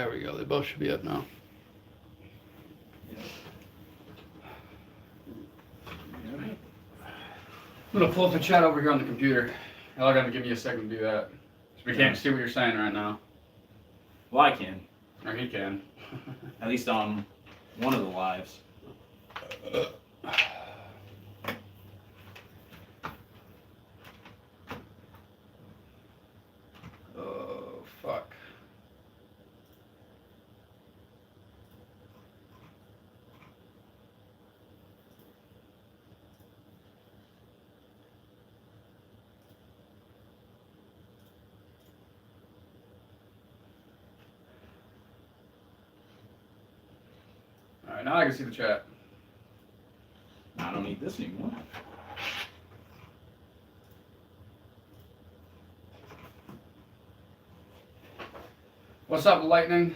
There we go. They both should be up now. I'm gonna pull up the chat over here on the computer. Y'all gotta give me a second to do that. We can't see what you're saying right now. Well, I can. Or he can. At least on one of the lives. Oh, fuck. Alright, now I can see the chat. I don't need this anymore. What's up, Lightning?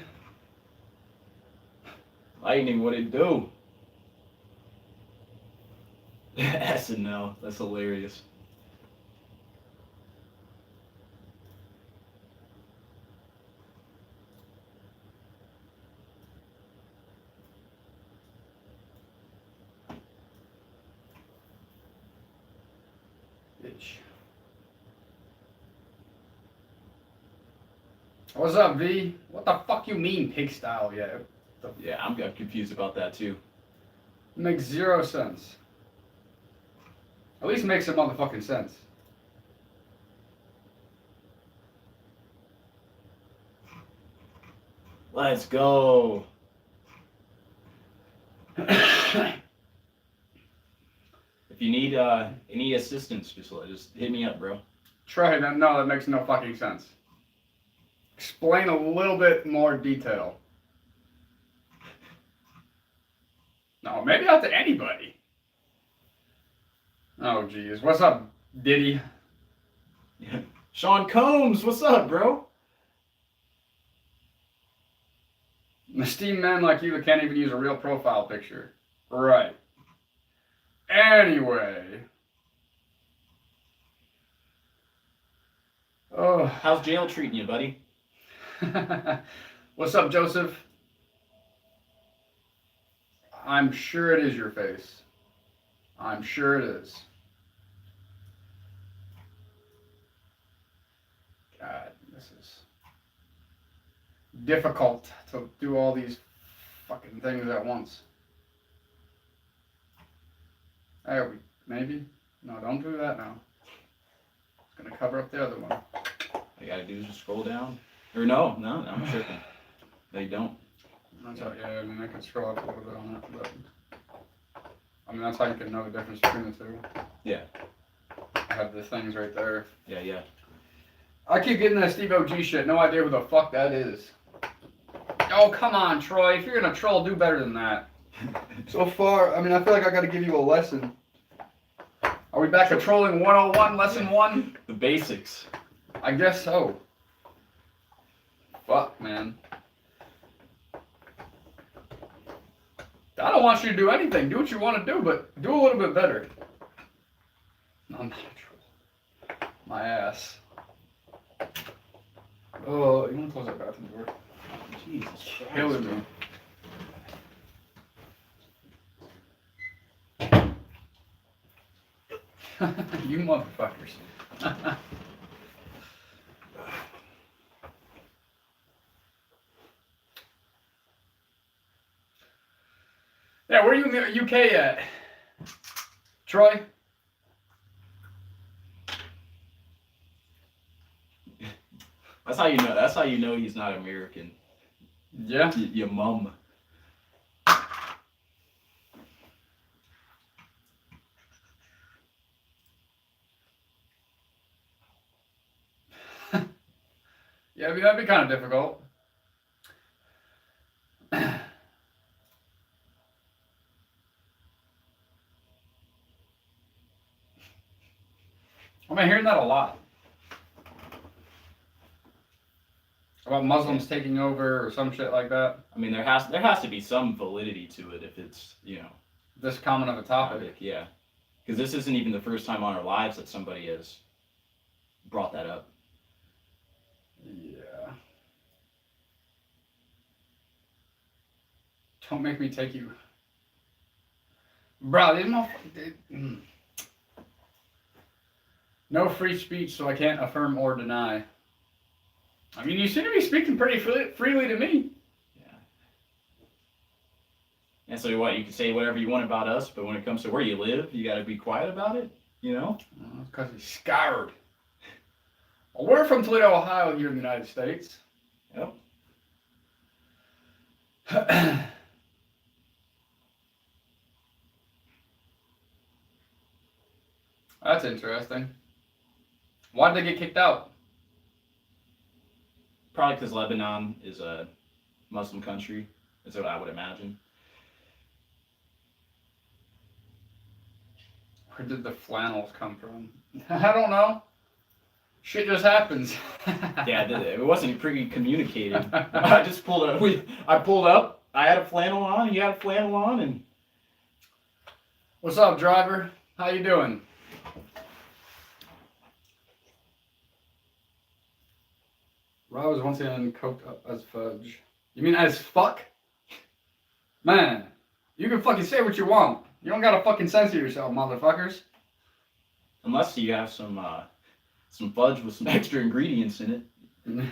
Lightning, what'd it do? SNL, that's hilarious. Bitch. What's up, V? What the fuck you mean, pig style? Yeah, I'm confused about that too. Makes zero sense. At least make some motherfucking sense. Let's go. If you need any assistance, just hit me up, bro. Try that. No, that makes no fucking sense. Explain a little bit more detail. No, maybe not to anybody. Oh, geez. What's up, Diddy? Sean Combs, what's up, bro? An esteemed man like you that can't even use a real profile picture. Right. Anyway. Oh. How's jail treating you, buddy? What's up, Joseph? I'm sure it is your face. I'm sure it is. God, this is difficult to do all these fucking things at once. There we, maybe? No, don't do that now. It's gonna cover up the other one. All you gotta do is just scroll down. Or no, I'm tripping. They don't. That's how, yeah, I mean, I can scroll up a little bit on it, but I mean, that's how you can know the difference between the two. Yeah. I have the things right there. Yeah. I keep getting that Steve OG shit. No idea who the fuck that is. Oh, come on, Troy. If you're gonna troll, do better than that. So far, I mean, I feel like I gotta give you a lesson. Are we back to trolling 101, lesson 1? The basics. I guess so. Fuck, man. I don't want you to do anything. Do what you want to do, but do a little bit better. No, I'm not a troll. My ass. Oh, you want to close that bathroom door? Jesus Killing me. You motherfuckers. Yeah, where are you in the UK at? Troy? That's how you know. That's how you know he's not American. Yeah? Your mum. Yeah, I mean, that'd be kind of difficult. I've been hearing that a lot. About Muslims taking over or some shit like that. I mean, there has to be some validity to it if it's, This common of a topic. Yeah. Because this isn't even the first time on our lives that somebody has brought that up. Yeah. Don't make me take you. Bro, these motherfuckers. No free speech, so I can't affirm or deny. I mean, you seem to be speaking pretty freely to me. Yeah. And so what? You can say whatever you want about us, but when it comes to where you live, you got to be quiet about it. You know? Because he's scared. Well, we're from Toledo, Ohio, here in the United States. Yep. That's interesting. Why did they get kicked out? Probably because Lebanon is a Muslim country. Is what I would imagine. Where did the flannels come from? I don't know. Shit just happens. Yeah, it wasn't pre-communicated. I just pulled up. I pulled up. I had a flannel on. You had a flannel on, and What's up, driver? How you doing? Rob was once again coked up as fudge. You mean as fuck? Man, you can fucking say what you want. You don't gotta fucking censor yourself, motherfuckers. unless you have some fudge with some extra ingredients in it.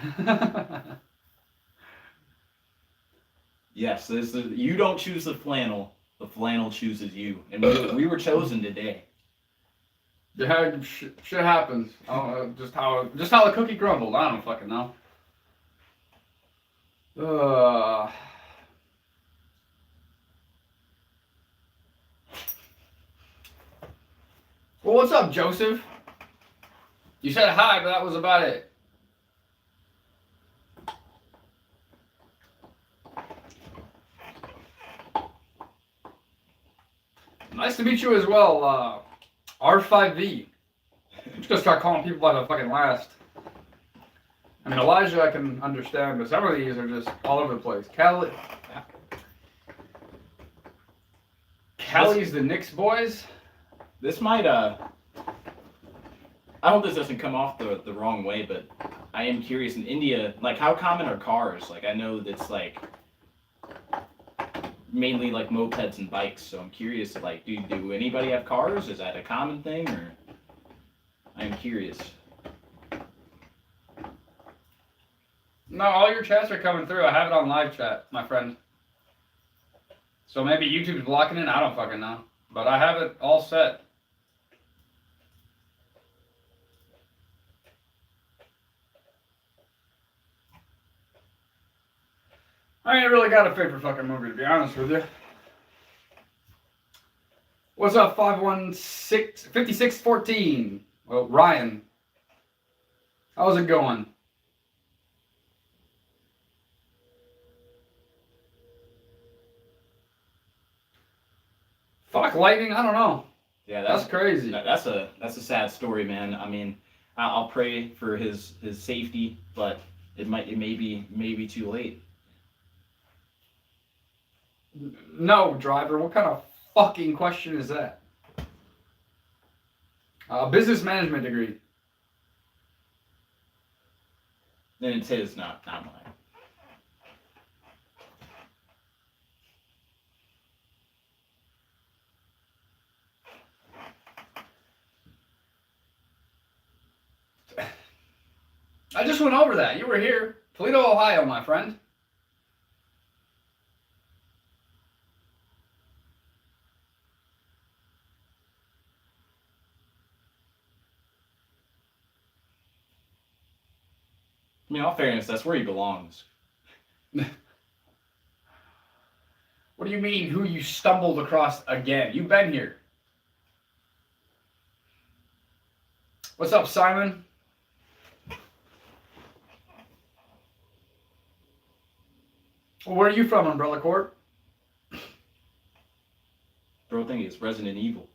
Yes, you don't choose the flannel chooses you, and we were chosen today. Yeah, shit happens. Just how the cookie crumbled. I don't fucking know. Well, what's up, Joseph? You said hi, but that was about it. Nice to meet you as well, R5V. I'm just gonna start calling people by the fucking last. I mean, Elijah I can understand, but some of these are just all over the place. Callie's the Knicks boys. This might I hope this doesn't come off the wrong way, but I am curious in India, like how common are cars? Like I know that's like mainly like mopeds and bikes, so I'm curious like do anybody have cars? Is that a common thing or I'm curious. No, all your chats are coming through. I have it on live chat, my friend. So maybe YouTube's blocking it. I don't fucking know. But I have it all set. I ain't really got a favorite fucking movie, to be honest with you. What's up, 516 5614? Well, Ryan. How's it going? Fuck lightning, I don't know. Yeah, that's crazy. That's a sad story, man. I mean, I'll pray for his safety, but it may be too late. No, driver. What kind of fucking question is that? Business management degree. Then it's his, not mine. I just went over that. You were here. Toledo, Ohio, my friend. I mean, in all fairness, that's where he belongs. What do you mean, who you stumbled across again? You've been here. What's up, Simon? Well, where are you from, Umbrella Corp? Bro, thing is Resident Evil.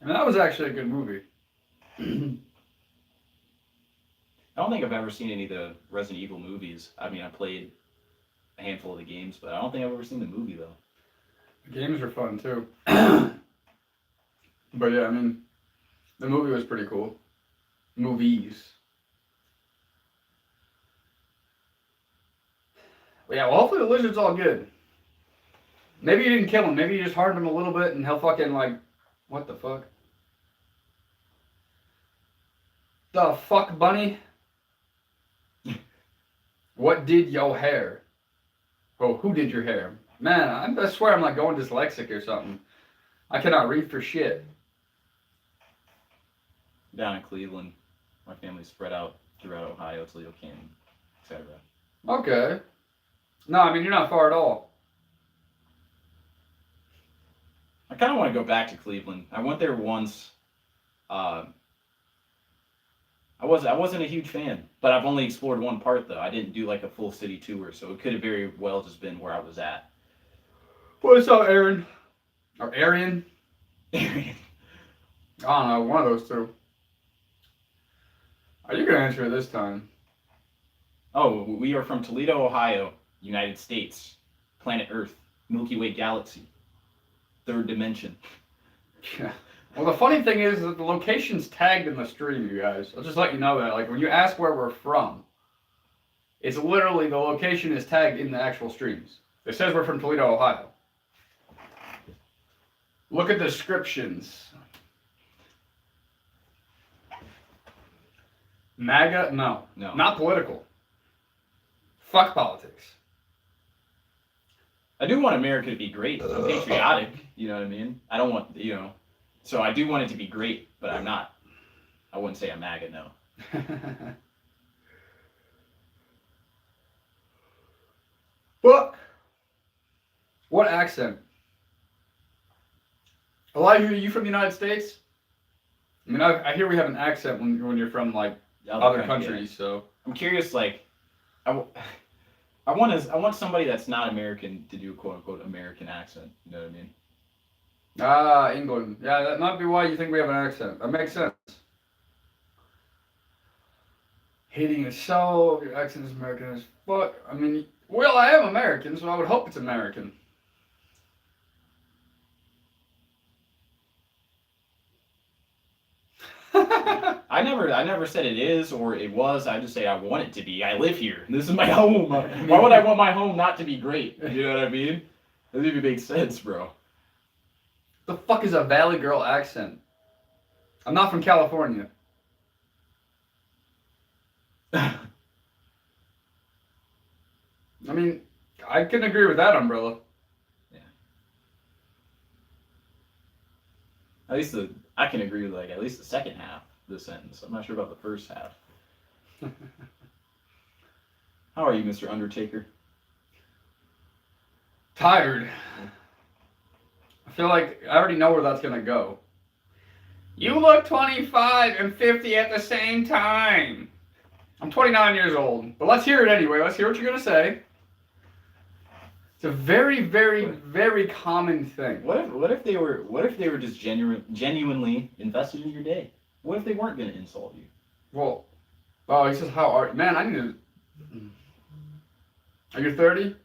I mean, that was actually a good movie. I don't think I've ever seen any of the Resident Evil movies. I mean, I played a handful of the games, but I don't think I've ever seen the movie, though. The games are fun, too. But yeah, I mean, the movie was pretty cool. Movies. Yeah, well, hopefully the lizard's all good. Maybe you didn't kill him. Maybe you just hardened him a little bit and he'll fucking like... What the fuck? The fuck, bunny? What did your hair? Oh, who did your hair? Man, I swear I'm like going dyslexic or something. I cannot read for shit. Down in Cleveland, my family's spread out throughout Ohio, Toledo, Canton, etc. Okay. No, I mean, you're not far at all. I kind of want to go back to Cleveland. I went there once. I wasn't a huge fan, but I've only explored one part though. I didn't do like a full city tour, so it could have very well just been where I was at. What's up, Aaron? Or Arian? Arian. I don't know, one of those two. Are you gonna answer it this time? Oh, we are from Toledo, Ohio, United States, planet Earth, Milky Way galaxy, third dimension. Yeah. Well, the funny thing is that the location's tagged in the stream, you guys. I'll just let you know that. Like, when you ask where we're from, it's literally the location is tagged in the actual streams. It says we're from Toledo, Ohio. Look at the descriptions. MAGA? No. No. Not political. Fuck politics. I do want America to be great. I'm patriotic, you know what I mean? I don't want, so I do want it to be great, but I'm not. I wouldn't say I'm MAGA, no. What accent? Elijah, are you from the United States? I mean, I hear we have an accent when you're from, like, other countries, so... I'm curious, like, I want somebody that's not American to do a quote-unquote American accent, you know what I mean? Ah, England. Yeah, that might be why you think we have an accent. That makes sense. Hating is so... Your accent is American as fuck. I mean, well, I am American, so I would hope it's American. I never said it is or it was. I just say I want it to be. I live here. This is my home. Why would I want my home not to be great? You know what I mean? That doesn't even make sense, bro. The fuck is a Valley Girl accent? I'm not from California. I mean, I can agree with that umbrella. Yeah. At least I can agree with at least the second half of the sentence. I'm not sure about the first half. How are you, Mr. Undertaker? Tired. I feel like I already know where that's gonna go. You look 25 and 50 at the same time. I'm 29 years old, but let's hear it anyway. Let's hear what you're gonna say. It's a very, very, very common thing. What if they were just genuinely invested in your day? What if they weren't gonna insult you? Well, oh, he says, how are you? Man, I need to... Are you 30?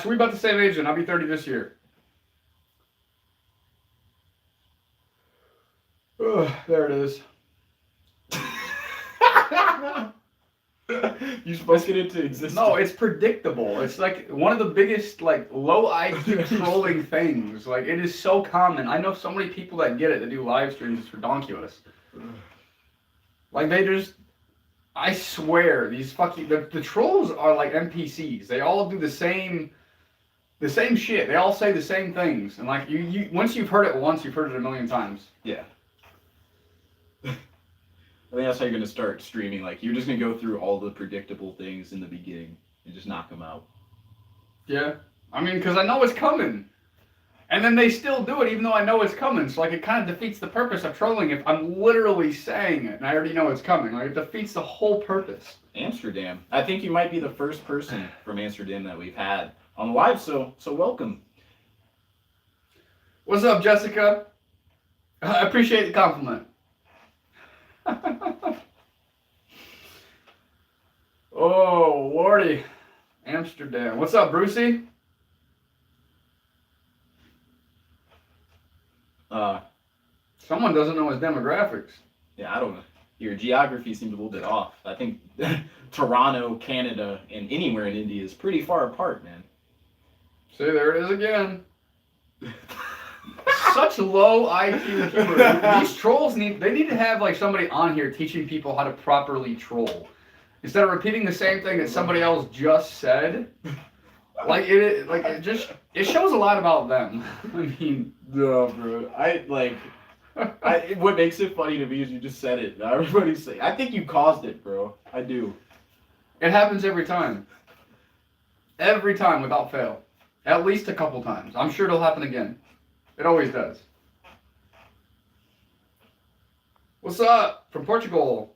So we about the same age then. I'll be 30 this year. Ugh, there it is. You spoke it into existence. No, it's predictable. It's like one of the biggest, like, low IQ trolling things. Like, it is so common. I know so many people that get it that do live streams. It's redonkulous. Like, they just... I swear, these fucking... The trolls are like NPCs. They all do the same shit. They all say the same things. And, like, you once you've heard it once, you've heard it a million times. Yeah. I think that's how you're going to start streaming. Like, you're just going to go through all the predictable things in the beginning and just knock them out. Yeah. I mean, because I know it's coming. And then they still do it even though I know it's coming. So, like, it kind of defeats the purpose of trolling if I'm literally saying it and I already know it's coming. Like, it defeats the whole purpose. Amsterdam. I think you might be the first person from Amsterdam that we've had on live, so welcome. What's up, Jessica? I appreciate the compliment. Oh, Lordy. Amsterdam. What's up, Brucey? Someone doesn't know his demographics. Yeah, I don't know. Your geography seems a little bit off. I think Toronto, Canada, and anywhere in India is pretty far apart, man. See, there it is again. Such low IQ humor. These trolls need to have like somebody on here teaching people how to properly troll. Instead of repeating the same thing that somebody else just said. It shows a lot about them. I mean, no, bro. What makes it funny to me is you just said it. Now everybody's saying, I think you caused it, bro. I do. It happens every time. Every time without fail. At least a couple times. I'm sure it'll happen again. It always does. What's up? From Portugal.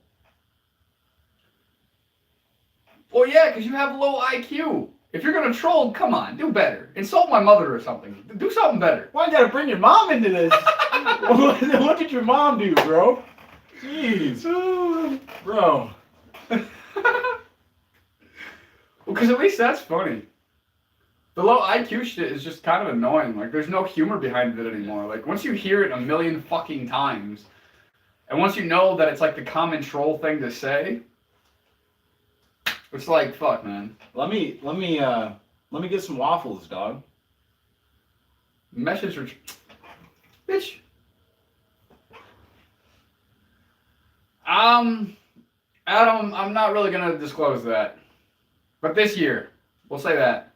Well, yeah, because you have low IQ. If you're going to troll, come on, do better. Insult my mother or something. Do something better. Why you gotta bring your mom into this? What did your mom do, bro? Jeez. Bro. Well, because at least that's funny. The low IQ shit is just kind of annoying. Like, there's no humor behind it anymore. Like, once you hear it a million fucking times, and once you know that it's like the common troll thing to say, it's like, fuck, man. Let me get some waffles, dog. Message bitch. Adam, I'm not really gonna disclose that. But this year, we'll say that.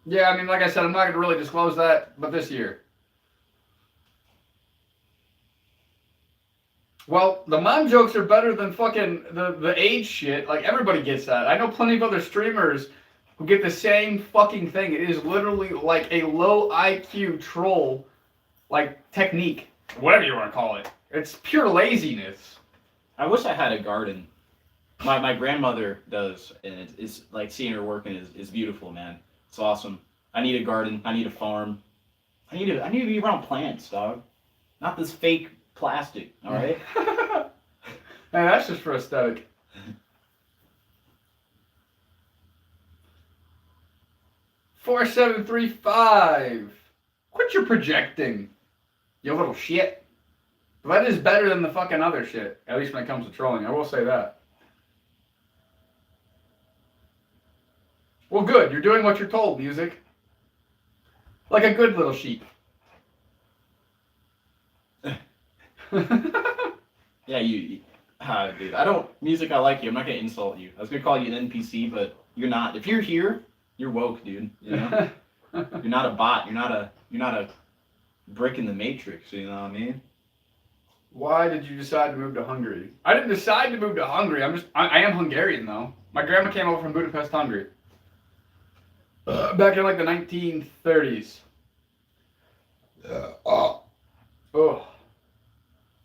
Yeah, I mean, like I said, I'm not gonna really disclose that, but this year. Well, the mom jokes are better than fucking the age shit. Like, everybody gets that. I know plenty of other streamers who get the same fucking thing. It is literally like a low IQ troll, like, technique. Whatever you want to call it. It's pure laziness. I wish I had a garden. My grandmother does, and it's like seeing her working is beautiful, man. It's awesome. I need a garden. I need a farm. I need to be around plants, dog. Not this fake plastic, all right? Man, that's just for aesthetic. $4735. Quit your projecting, you little shit. But that is better than the fucking other shit. At least when it comes to trolling, I will say that. Well, good. You're doing what you're told, music. Like a good little sheep. Yeah, dude. I don't music. I like you. I'm not gonna insult you. I was gonna call you an NPC, but you're not. If you're here, you're woke, dude. You know, you're not a bot. You're not a brick in the matrix. You know what I mean? Why did you decide to move to Hungary? I didn't decide to move to Hungary. I am Hungarian though. My grandma came over from Budapest, Hungary. Back in like the 1930s. Oh.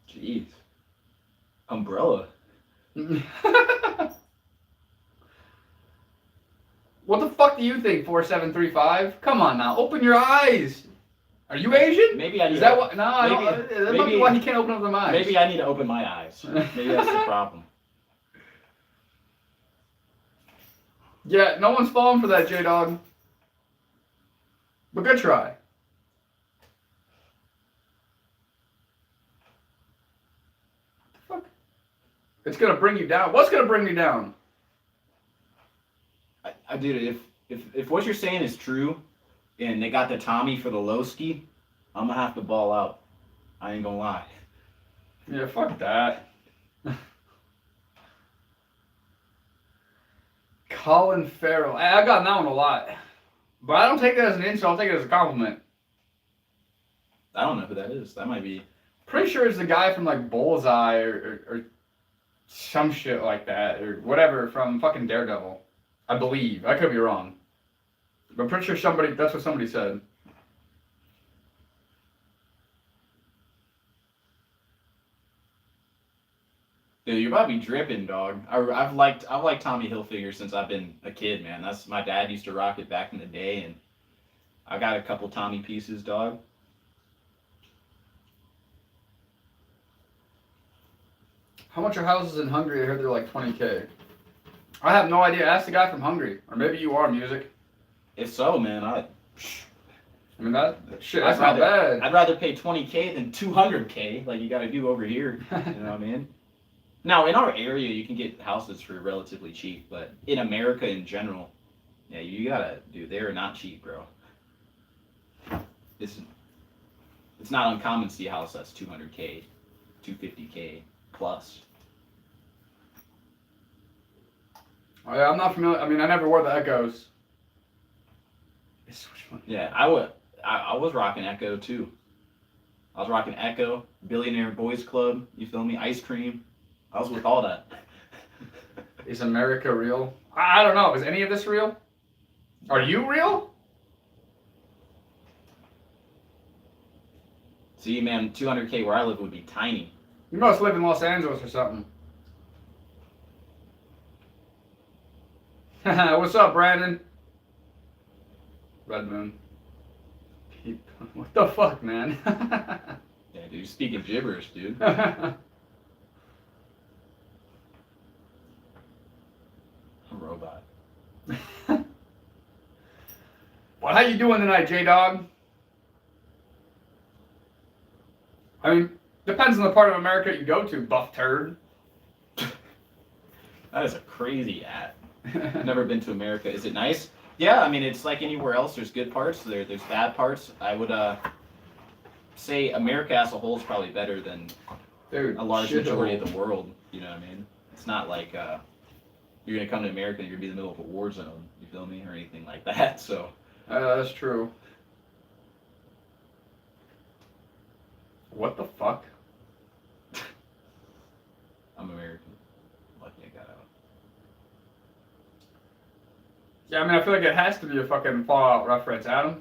Jeez. Umbrella. What the fuck do you think, 4735? Come on now, open your eyes. Are you Asian? Maybe I need. Is that what? No, I don't. That might be why he can't open up them eyes. Maybe I need to open my eyes. Maybe that's the problem. Yeah, no one's falling for that, J-Dog. But good try. What the fuck? It's gonna bring you down. What's gonna bring me down? Dude, if what you're saying is true, and they got the Tommy for the Lowski, I'm gonna have to ball out. I ain't gonna lie. Yeah, fuck that. Colin Farrell. I've gotten that one a lot. But I don't take that as an insult, I'll take it as a compliment. I don't know who that is. That might be. Pretty sure it's the guy from like Bullseye or some shit like that. Or whatever from fucking Daredevil. I believe. I could be wrong. But I'm pretty sure that's what somebody said. Dude, you're about to be dripping, dog. I've liked Tommy Hilfiger since I've been a kid, man. That's my dad used to rock it back in the day, and I got a couple Tommy pieces, dog. How much are houses in Hungary? I heard they're like 20K. I have no idea. Ask the guy from Hungary. Or maybe you are, music. If so, man, I mean, that's not bad. I'd rather pay $20K than $200K, like you got to do over here. You know what I mean? Now, in our area, you can get houses for relatively cheap, but in America in general, yeah, you gotta, dude, they're not cheap, bro. It's not uncommon to see a house that's 200K, 250K plus. Oh, yeah, I'm not familiar. I mean, I never wore the Echoes. Yeah, I was rocking Echo too. I was rocking Echo, Billionaire Boys Club, you feel me? Ice Cream. I was with all that. Is America real? I don't know. Is any of this real? Are you real? See, man, 200K where I live would be tiny. You must live in Los Angeles or something. What's up, Brandon? Red Moon. What the fuck, man? Yeah, dude, you're speaking gibberish, dude. Robot. Well, how you doing tonight, J-Dog? I mean, depends on the part of America you go to, buff turd. That is a crazy ad. Never been to America. Is it nice? Yeah, I mean, it's like anywhere else. There's good parts. There's bad parts. I would say America as a whole is probably better than a large majority of the world. You know what I mean? It's not like you're going to come to America and you're going to be in the middle of a war zone. You feel me? Or anything like that. So. That's true. What the fuck? I'm American. Lucky I got out. Yeah, I mean, I feel like it has to be a fucking Fallout reference, Adam.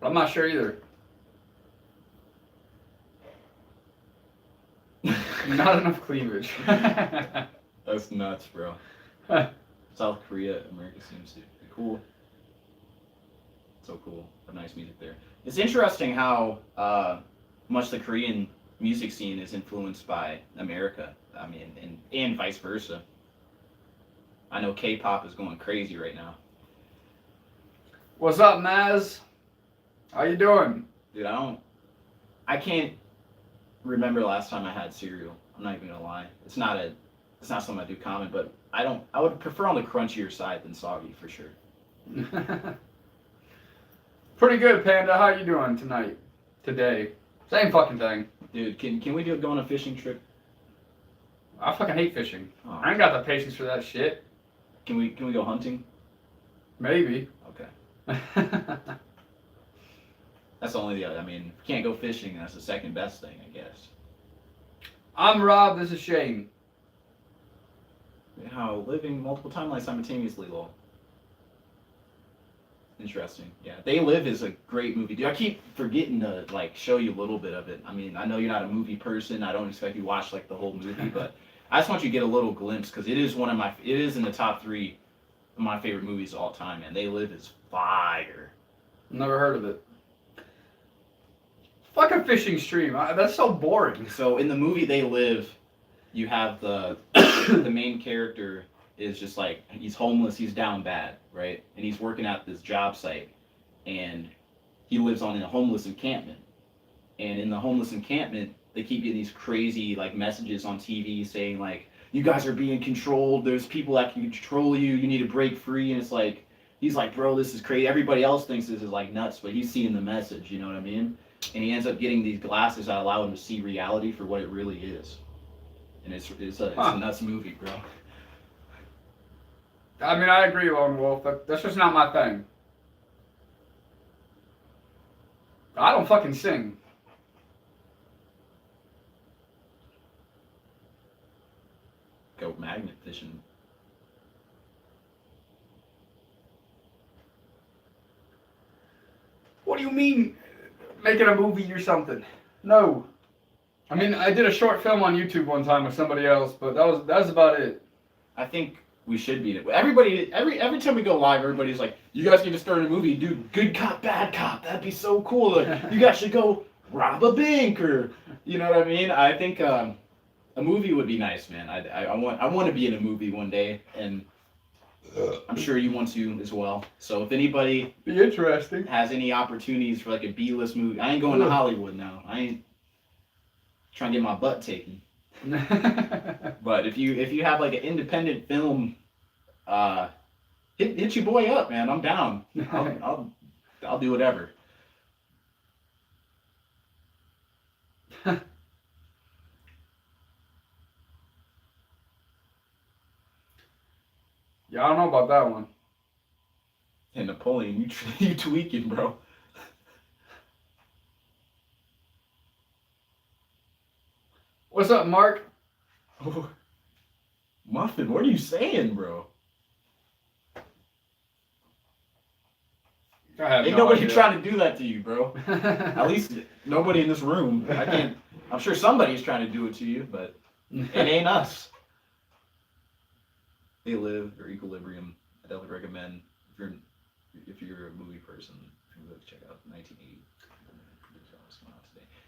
But I'm not sure either. Not enough cleavage. That's nuts, bro. South Korea, America seems to be cool. So cool. Have nice music there. It's interesting how much the Korean music scene is influenced by America. I mean, and vice versa. I know K-pop is going crazy right now. What's up, Maz? How you doing? Dude, I can't remember the last time I had cereal. I'm not even gonna lie. It's not something I do common, but I would prefer on the crunchier side than soggy for sure. Pretty good, Panda. How you doing tonight? Today? Same fucking thing. Dude, can we go on a fishing trip? I fucking hate fishing. Oh. I ain't got the patience for that shit. Can we go hunting? Maybe. Okay. That's the only the other. I mean, if you can't go fishing, that's the second best thing, I guess. I'm Rob. This is Shane. How living multiple timelines simultaneously, lol. Interesting. Yeah, They Live is a great movie, dude. I keep forgetting to like show you a little bit of it. I mean, I know you're not a movie person. I don't expect you to watch like the whole movie, but I just want you to get a little glimpse because it is in the top 3 of my favorite movies of all time. And They Live is fire. Never heard of it. Fuck a fishing stream. That's so boring. So in the movie They Live, you have the the main character is just like, he's homeless, he's down bad, right? And he's working at this job site, and he lives in a homeless encampment. And in the homeless encampment, they keep getting these crazy like messages on TV saying like, you guys are being controlled, there's people that can control you, you need to break free. And it's like, he's like, bro, this is crazy. Everybody else thinks this is like nuts, but he's seeing the message, you know what I mean? And he ends up getting these glasses that allow him to see reality for what it really is. And it's a nuts movie, bro. I mean, I agree, Lone Wolf. That's just not my thing. I don't fucking sing. Go magnet fishing. What do you mean, making a movie or something? No. I mean, I did a short film on YouTube one time with somebody else, but that was about it. I think we should be. Everybody, every time we go live, everybody's like, "You guys need to start a movie, dude. Good cop, bad cop. That'd be so cool. Like, you guys should go rob a bank, or you know what I mean." I think a movie would be nice, man. I want to be in a movie one day, and I'm sure you want to as well. So if anybody Be interesting. has any opportunities for like a B-list movie, I ain't going to Hollywood now. I ain't trying to get my butt taken. But if you have like an independent film, hit your boy up, man. I'm down. I'll do whatever. Yeah, I don't know about that one. And Napoleon, you tweaking, bro. What's up, Mark? Oh, Muffin, what are you saying, bro? Ain't nobody trying to do that to you, bro. At least nobody in this room. I can't. I'm sure somebody's trying to do it to you, but it ain't us. They Live or Equilibrium. I definitely recommend if you're a movie person, check out 1980.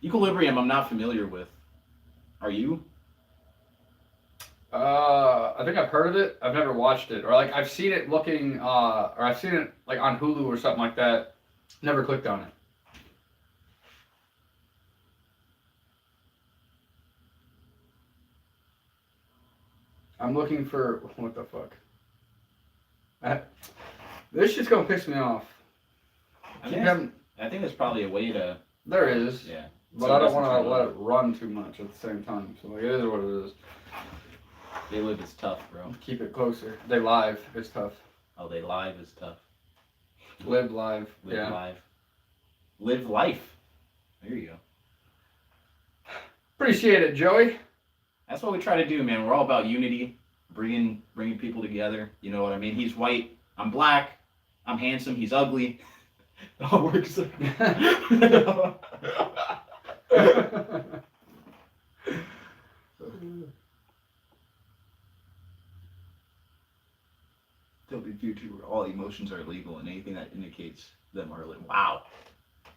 Equilibrium, I'm not familiar with. Are you? I think I've heard of it. I've never watched it, or like I've seen it looking, or I've seen it like on Hulu or something like that. Never clicked on it. I'm looking for what the fuck. This shit's gonna piss me off. I think there's probably a way to. There is. Yeah. But so I don't want to let it run too much at the same time. So like, it is what it is. They Live is tough, bro. Keep it closer. They Live is tough. Oh, They Live is tough. Live Live. Live Live. Live life. There you go. Appreciate it, Joey. That's what we try to do, man. We're all about unity, bringing people together. You know what I mean? He's white. I'm black. I'm handsome. He's ugly. It all works. There'll be a future where all emotions are illegal and anything that indicates them are illegal. Wow.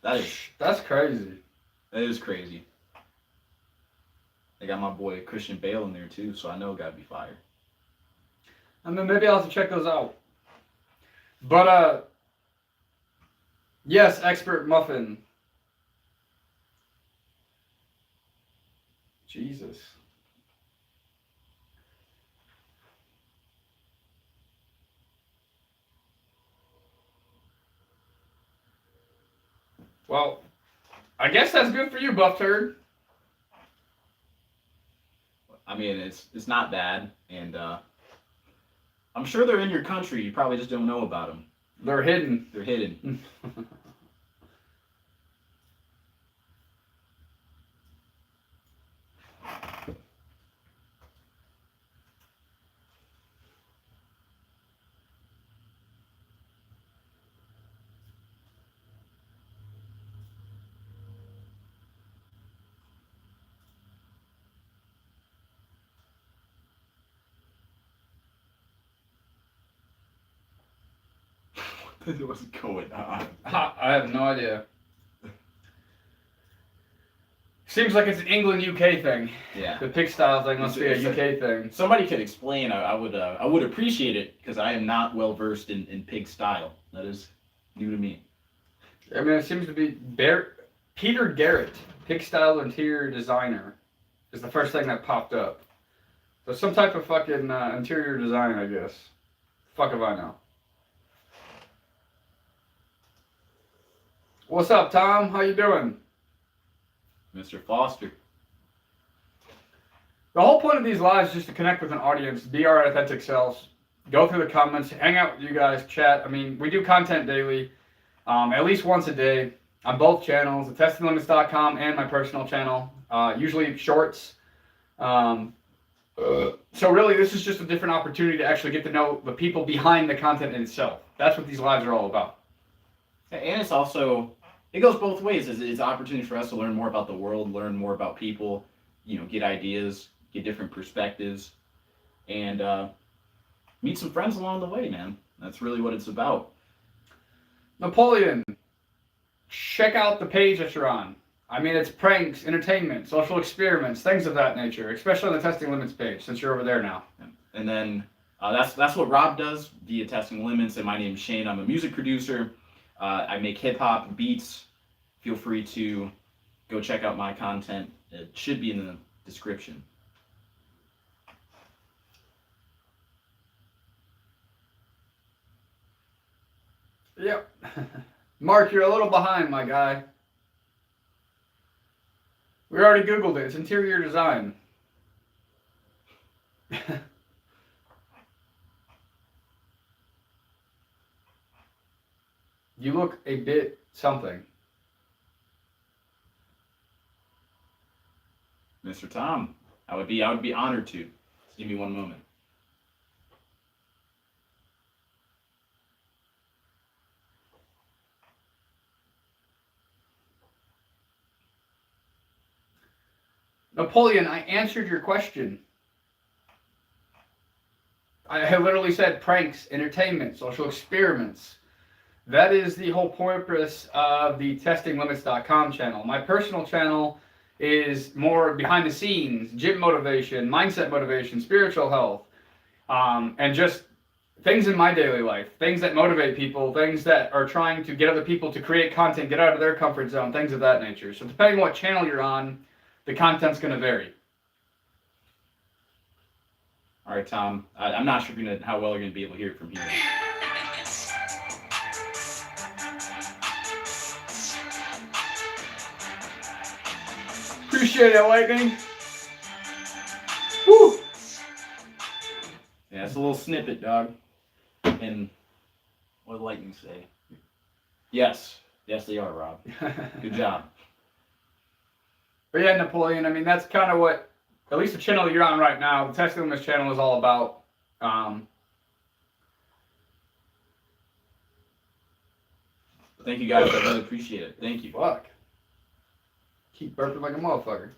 That's crazy. That is crazy. I got my boy Christian Bale in there too, so I know it gotta be fire. I mean, maybe I'll have to check those out. But, yes, Expert Muffin. Jesus. Well, I guess that's good for you, Buff Turd. I mean, it's not bad, and I'm sure they're in your country. You probably just don't know about them. They're hidden. They're hidden. What's going on? I have no idea. Seems like it's an England UK thing. Yeah. The pig style thing must be a UK thing. Somebody could explain. I would appreciate it because I am not well versed in pig style. That is new to me. I mean, it seems to be Peter Garrett, pig style interior designer, is the first thing that popped up. So some type of fucking interior design, I guess. Fuck if I know. What's up, Tom? How you doing? Mr. Foster. The whole point of these lives is just to connect with an audience, be our authentic selves, go through the comments, hang out with you guys, chat. I mean, we do content daily, at least once a day, on both channels, thetestinglimits.com and my personal channel, usually shorts. So really, this is just a different opportunity to actually get to know the people behind the content in itself. That's what these lives are all about. And it's also, it goes both ways. It's an opportunity for us to learn more about the world, learn more about people, get ideas, get different perspectives, and meet some friends along the way, man. That's really what it's about. Napoleon, check out the page that you're on. I mean, it's pranks, entertainment, social experiments, things of that nature, especially on the Testing Limits page, since you're over there now. And then That's what Rob does via Testing Limits, and my name's Shane. I'm a music producer. I make hip hop beats. Feel free to go check out my content. It should be in the description. Yep. Mark, you're a little behind, my guy. We already Googled it. It's interior design. You look a bit something. Mr. Tom, I would be honored to. Just give me one moment. Napoleon, I answered your question. I literally said pranks, entertainment, social experiments. That is the whole purpose of the testinglimits.com channel. My personal channel is more behind the scenes, gym motivation, mindset motivation, spiritual health, and just things in my daily life, things that motivate people, things that are trying to get other people to create content, get out of their comfort zone, things of that nature. So depending on what channel you're on, the content's going to vary. All right, Tom. I'm not sure how well you're going to be able to hear it from here. Appreciate it, Lightning. Woo! Yeah, it's a little snippet, dog. And what did Lightning say? Yes. Yes, they are, Rob. Good job. But yeah, Napoleon, I mean, that's kind of what, at least the channel that you're on right now, the Testing Limits channel is all about. Thank you, guys. I really appreciate it. Thank you. Fuck. Keep burping like a motherfucker.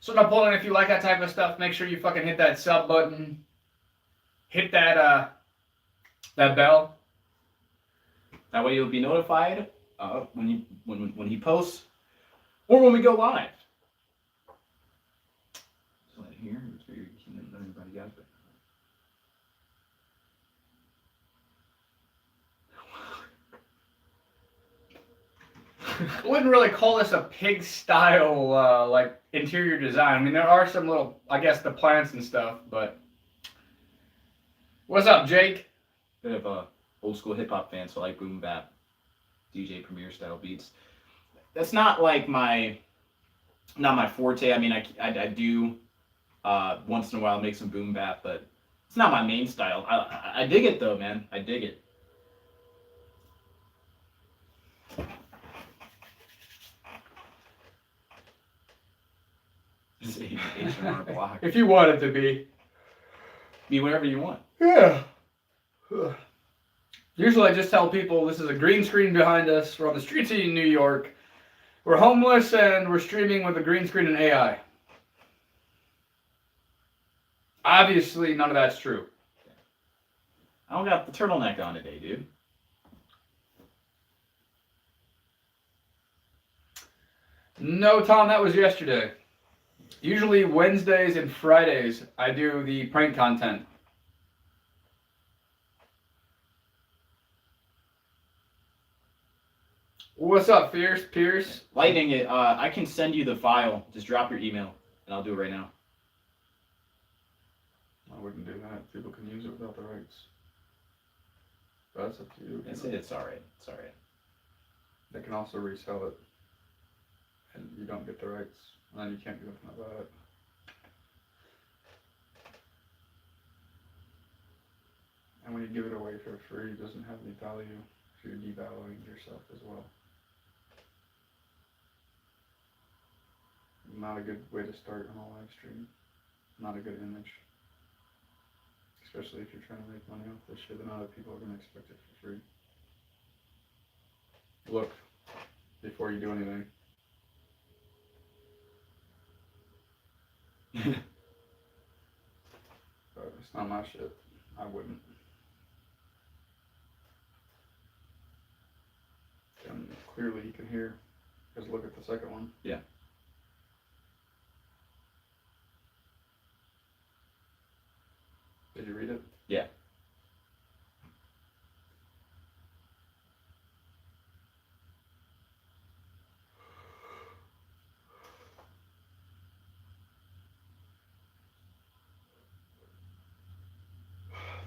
So Napoleon, if you like that type of stuff, make sure you fucking hit that sub button. Hit that that bell. That way you'll be notified when he posts or when we go live. So here, everybody got it. I wouldn't really call this a pig style like interior design. I mean, there are some little, I guess, the plants and stuff, but what's up, Jake? Bit of a old school hip hop fan, so I like boom bap, DJ Premier style beats. That's not like my forte. I mean, I do once in a while make some boom bap, but it's not my main style. I dig it though, man. I dig it. H&R Block. If you want it to be. Be whatever you want. Yeah. Usually I just tell people this is a green screen behind us. We're on the streets of New York. We're homeless and we're streaming with a green screen and AI. Obviously, none of that's true. I don't got the turtleneck on today, dude. No, Tom, that was yesterday. Usually Wednesdays and Fridays, I do the prank content. What's up, Pierce? Lightning, I can send you the file. Just drop your email, and I'll do it right now. I wouldn't do that. People can use it without the rights. But that's up to you. It's all right. It's all right. They can also resell it, and you don't get the rights, and then you can't do anything about it. And when you give it away for free, it doesn't have any value, so you're devaluing yourself as well. Not a good way to start on a live stream. Not a good image. Especially if you're trying to make money off this shit, then other people are going to expect it for free. Look before you do anything. But it's not my shit. I wouldn't. And clearly you can hear. Just look at the second one. Yeah. Did you read it? Yeah.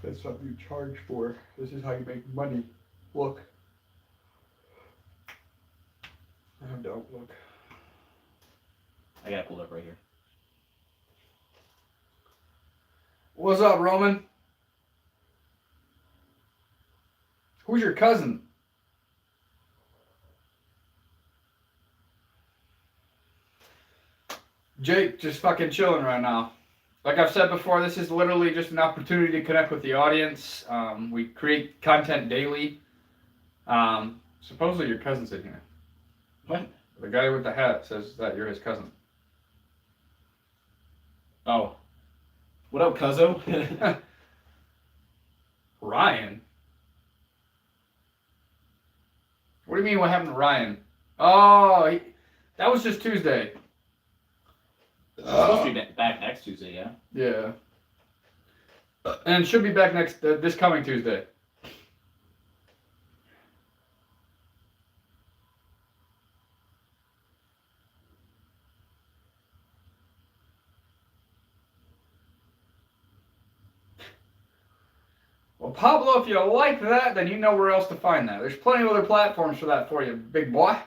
That's something you charge for. This is how you make money. Look. Oh, don't look. I got it pulled up right here. What's up, Roman? Who's your cousin? Jake, just fucking chilling right now. Like I've said before, this is literally just an opportunity to connect with the audience. We create content daily. Supposedly your cousin's in here. What? The guy with the hat says that you're his cousin. Oh. What up, cuzzo? Ryan? What do you mean what happened to Ryan? Oh, that was just Tuesday. It's supposed to be back next Tuesday, yeah? Yeah. And should be back this coming Tuesday. Well, Pablo, if you like that, then you know where else to find that. There's plenty of other platforms for that for you, big boy.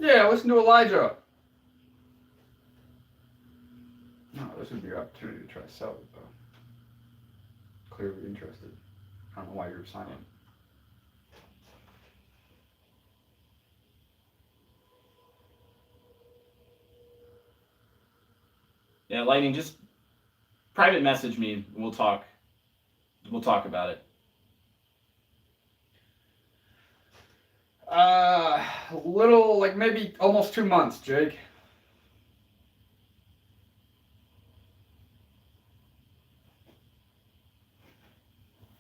Yeah, listen to Elijah. No, this would be your opportunity to try to sell it, though. Clearly interested. I don't know why you're signing. Yeah, Lightning, just private message me and we'll talk. We'll talk about it. Little, like maybe almost 2 months, Jake.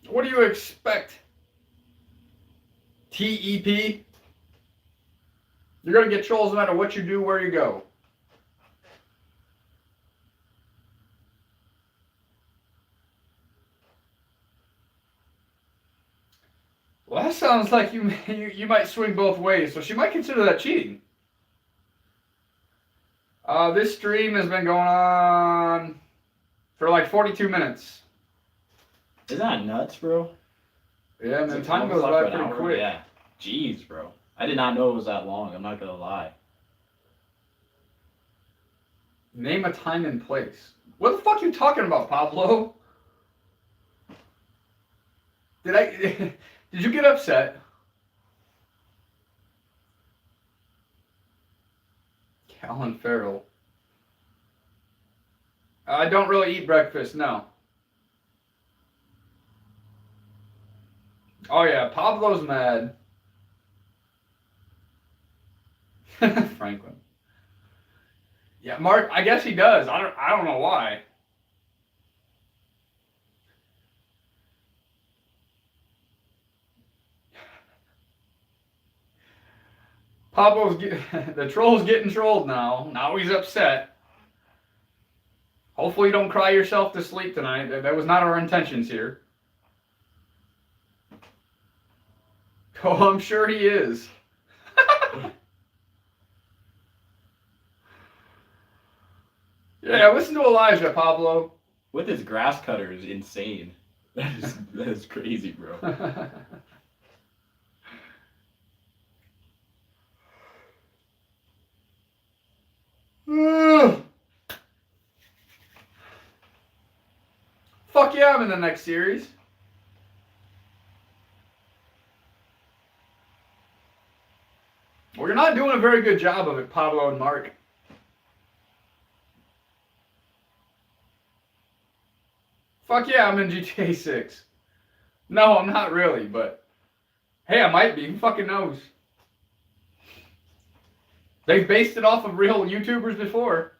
What do you expect? TEP? You're gonna get trolls no matter what you do, where you go. Well, that sounds like you might swing both ways, so she might consider that cheating. This stream has been going on for like 42 minutes. Isn't that nuts, bro? Yeah, man, time goes by pretty quick. Yeah. Jeez, bro. I did not know it was that long. I'm not gonna lie. Name a time and place. What the fuck are you talking about, Pablo? Did you get upset? Callan Farrell. I don't really eat breakfast, no. Oh yeah, Pablo's mad. Franklin. Yeah, Mark, I guess he does. I don't know why. The troll's getting trolled now. Now he's upset. Hopefully you don't cry yourself to sleep tonight. That was not our intentions here. Oh, I'm sure he is. Yeah, listen to Elijah, Pablo. With his grass cutter is insane. That is crazy, bro. Fuck yeah, I'm in the next series. a very good job of it, Pablo and Mark. Fuck yeah, I'm in GTA 6. No, I'm not really, but hey, I might be. Who fucking knows? They've based it off of real YouTubers before.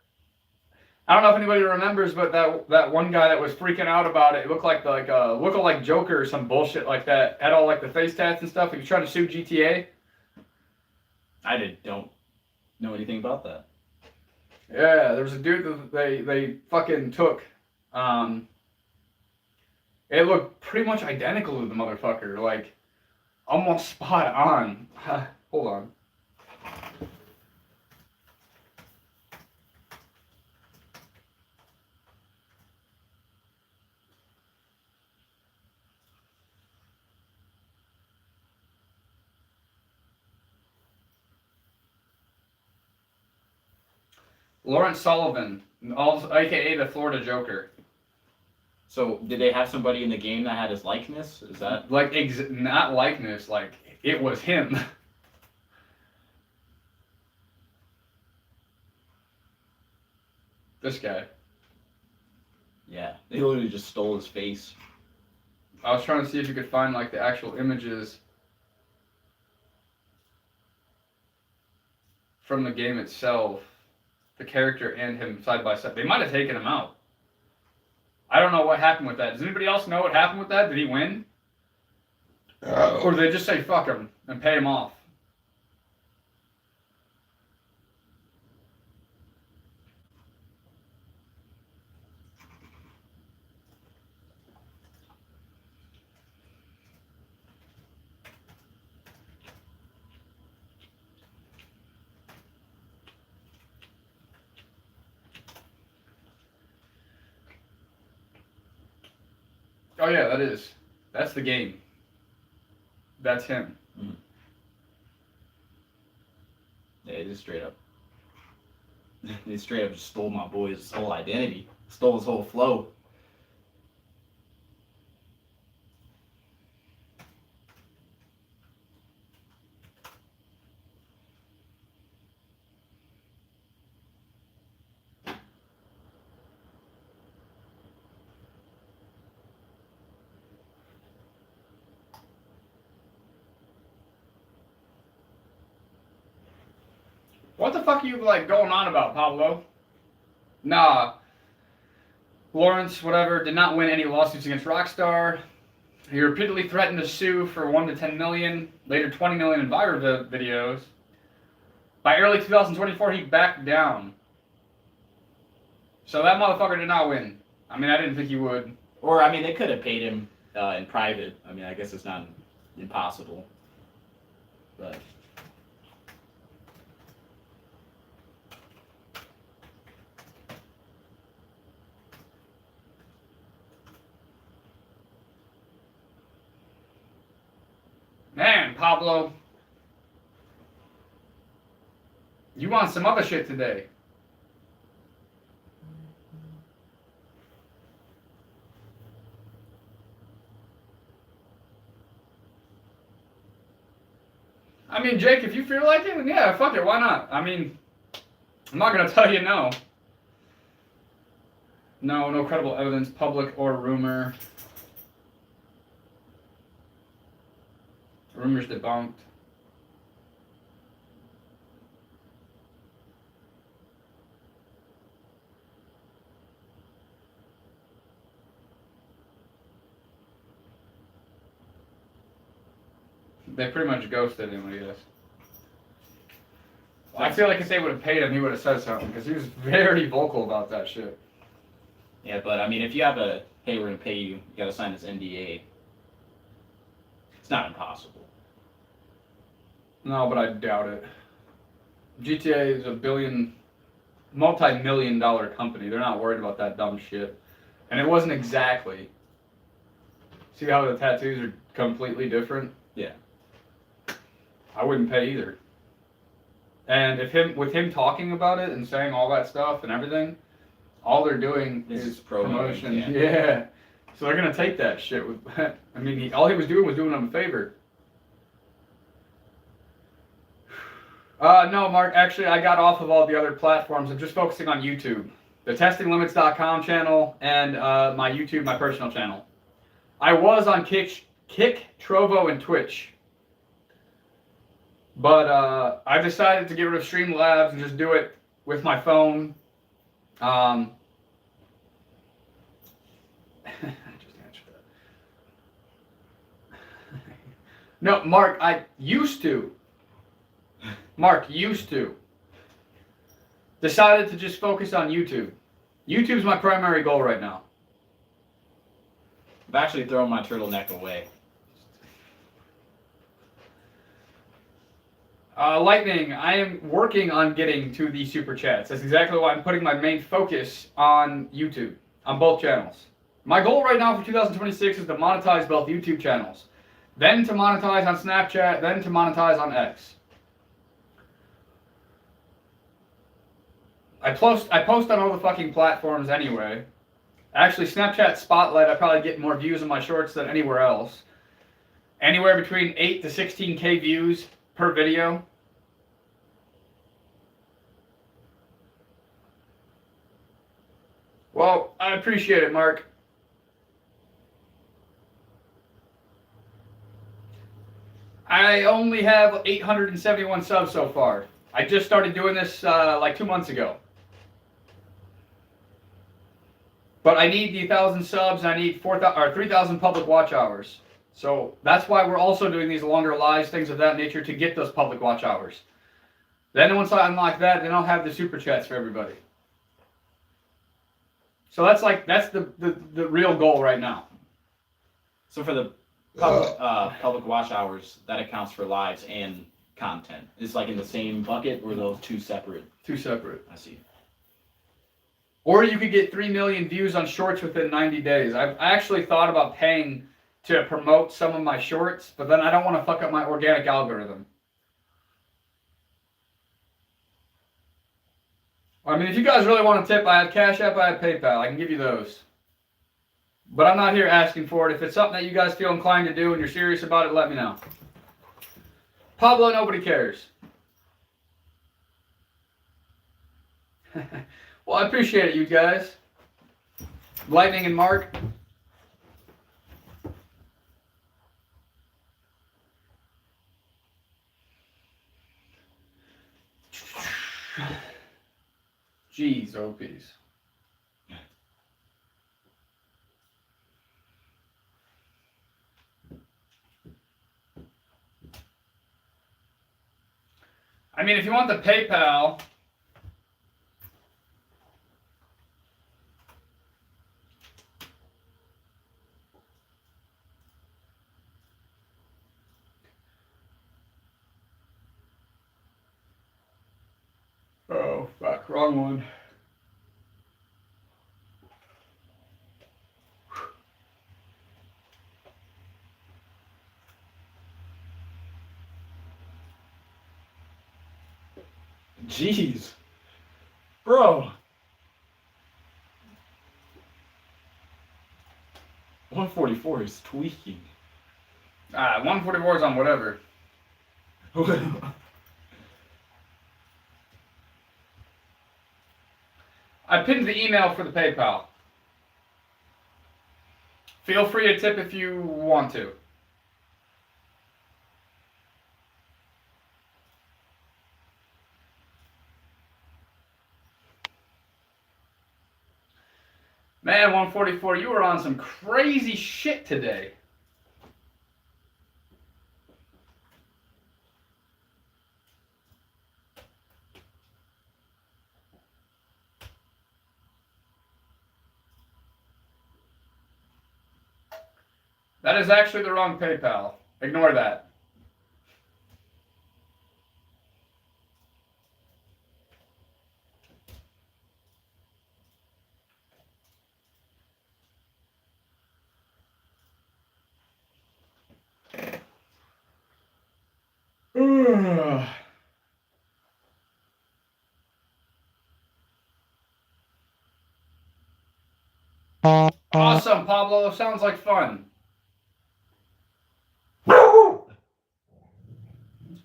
I don't know if anybody remembers, but that one guy that was freaking out about it, looked like a lookalike Joker or some bullshit like that. Had all like the face tats and stuff. He was trying to sue GTA. Don't know anything about that. Yeah, there was a dude that they fucking took. It looked pretty much identical to the motherfucker, like almost spot on. Hold on. Lawrence Sullivan, aka the Florida Joker. So, did they have somebody in the game that had his likeness? Is that like not likeness? Like it was him. This guy. Yeah, they literally just stole his face. I was trying to see if you could find like the actual images from the game itself, the character and him side by side. They might have taken him out. I don't know what happened with that. Does anybody else know what happened with that? Did he win? Or did they just say fuck him and pay him off? Oh yeah, that's the game. That's him. Mm. Yeah, they straight up just stole my boy's whole identity, stole his whole flow. What the fuck are you like going on about, Pablo? Nah. Lawrence, whatever, did not win any lawsuits against Rockstar. He repeatedly threatened to sue for 1 to 10 million, later 20 million in viral videos. By early 2024, he backed down. So that motherfucker did not win. I mean, I didn't think he would. Or, I mean, they could have paid him in private. I mean, I guess it's not impossible. But... Man, Pablo. You want some other shit today. I mean, Jake, if you feel like it, then yeah, fuck it, why not? I mean, I'm not gonna tell you no. No credible evidence, public or rumor. Rumors debunked. They pretty much ghosted him, I guess. I feel like if they would have paid him, he would have said something, because he was very vocal about that shit. Yeah, but I mean, if you have a, hey, we're going to pay you, you got to sign this NDA. It's not impossible. No, but I doubt it. GTA is a multi-million dollar company. They're not worried about that dumb shit. And it wasn't exactly. See how the tattoos are completely different? Yeah. I wouldn't pay either. And with him talking about it and saying all that stuff and everything, all they're doing is promotion. Yeah. So they're gonna take that shit with. I mean, all he was doing them a favor. No, Mark. Actually, I got off of all the other platforms. I'm just focusing on YouTube, the testinglimits.com channel, and my YouTube, my personal channel. I was on Kick, Trovo, and Twitch, but I decided to get rid of Streamlabs and just do it with my phone. I just answered that. No, Mark. I used to. Mark used to. Decided to just focus on YouTube. YouTube's my primary goal right now. I've actually thrown my turtleneck away. Lightning, I am working on getting to the super chats. That's exactly why I'm putting my main focus on YouTube, on both channels. My goal right now for 2026 is to monetize both YouTube channels, then to monetize on Snapchat, then to monetize on X. I post on all the fucking platforms anyway. Actually, Snapchat Spotlight, I probably get more views on my shorts than anywhere else. Anywhere between 8 to 16K views per video. Well, I appreciate it, Mark. I only have 871 subs so far. I just started doing this like 2 months ago. But I need the 1,000 subs, and I need 3,000 public watch hours. So that's why we're also doing these longer lives, things of that nature, to get those public watch hours. Then once I unlock that, then I'll have the super chats for everybody. So that's the real goal right now. So for the public watch hours, that accounts for lives and content. It's like in the same bucket, or those two separate? Two separate. I see. Or you could get 3 million views on shorts within 90 days. I actually thought about paying to promote some of my shorts, but then I don't want to fuck up my organic algorithm. I mean, if you guys really want to tip, I have Cash App, I have PayPal. I can give you those. But I'm not here asking for it. If it's something that you guys feel inclined to do and you're serious about it, let me know. Pablo, nobody cares. Well, I appreciate it, you guys. Lightning and Mark. Jeez, OPs. I mean, if you want the PayPal... Oh, fuck, wrong one. Jeez. Bro. 144 is tweaking. 144 is on whatever. I pinned the email for the PayPal. Feel free to tip if you want to. Man, 144, you were on some crazy shit today. That is actually the wrong PayPal. Ignore that. Awesome, Pablo. Sounds like fun.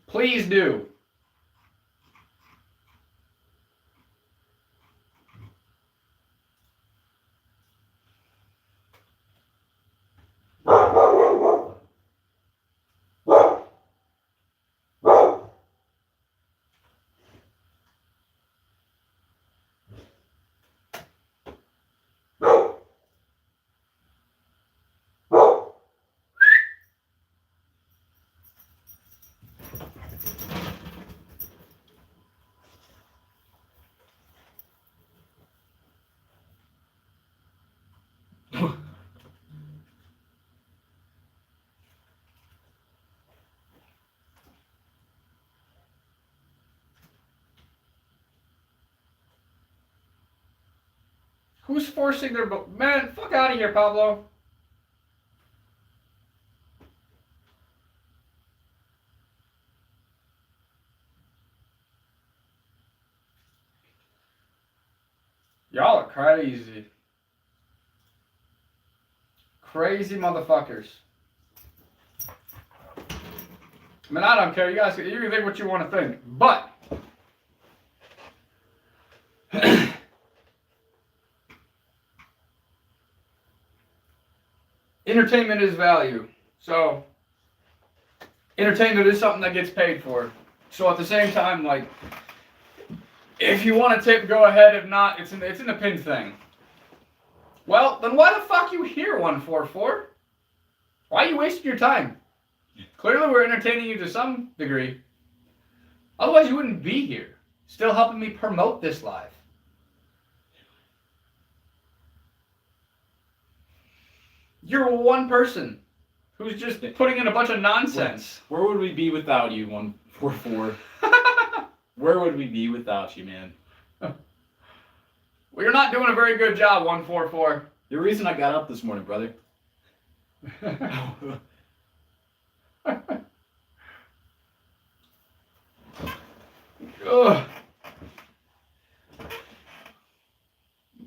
Please do. Who's forcing their... Man, fuck out of here, Pablo. Y'all are crazy. Crazy motherfuckers. I mean, I don't care. You guys, you can think what you want to think. But... entertainment is value. So, entertainment is something that gets paid for. So at the same time, like, if you want to tip, go ahead. If not, it's in the pin thing. Well, then why the fuck you here, 144? Why are you wasting your time? Clearly we're entertaining you to some degree. Otherwise you wouldn't be here. Still helping me promote this live. You're one person who's just putting in a bunch of nonsense. Where would we be without you, 144? Where would we be without you, man? Well, you're not doing a very good job, 144. The reason I got up this morning, brother. Ugh.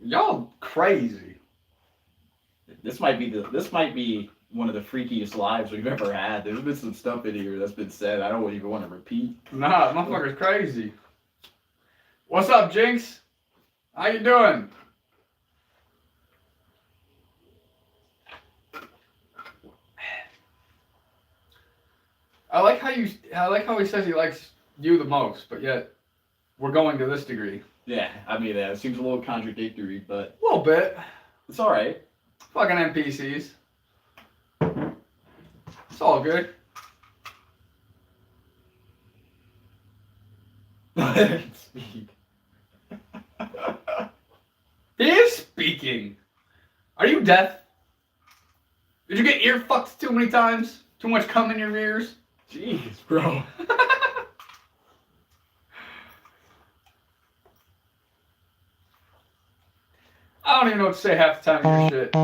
Y'all crazy. This might be one of the freakiest lives we've ever had. There's been some stuff in here that's been said I don't even want to repeat. Nah, motherfucker's crazy. What's up, Jinx? How you doing? I like how he says he likes you the most, but yet we're going to this degree. Yeah, I mean, it seems a little contradictory, but... A little bit. It's alright. Fucking NPCs. It's all good. Speak. He is speaking. Are you deaf? Did you get ear fucked too many times? Too much cum in your ears? Jeez, bro. I don't even know what to say half the time of your shit.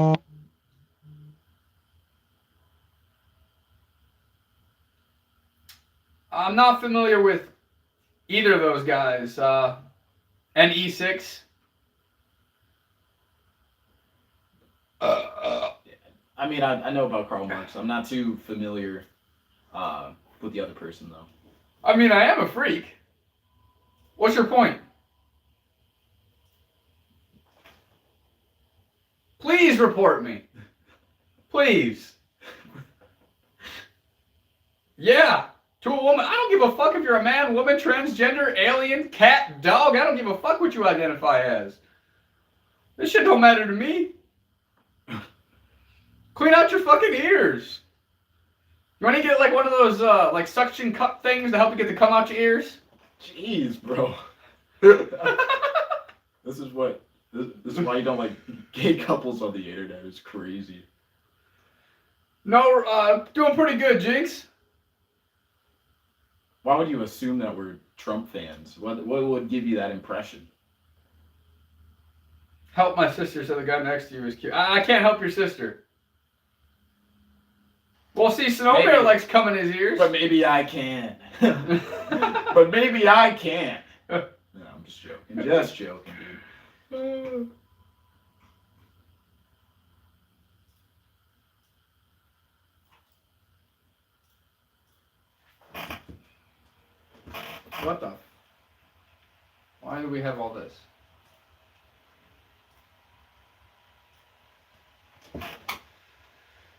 I'm not familiar with either of those guys. And E6. I mean, I know about Karl Marx. I'm not too familiar with the other person, though. I mean, I am a freak. What's your point? Please report me. Please. Yeah. To a woman. I don't give a fuck if you're a man, woman, transgender, alien, cat, dog. I don't give a fuck what you identify as. This shit don't matter to me. Clean out your fucking ears. You want to get like one of those like suction cup things to help you get the cum out your ears? Jeez, bro. This is why you don't like gay couples on the internet. It's crazy. No, doing pretty good, Jinx. Why would you assume that we're Trump fans? What would give you that impression? Help my sister so the guy next to you is cute. I can't help your sister. Well, see, Snowbear likes cum in his ears. But maybe I can. But maybe I can. No, I'm just joking. Just joking, dude. What the? Why do we have all this?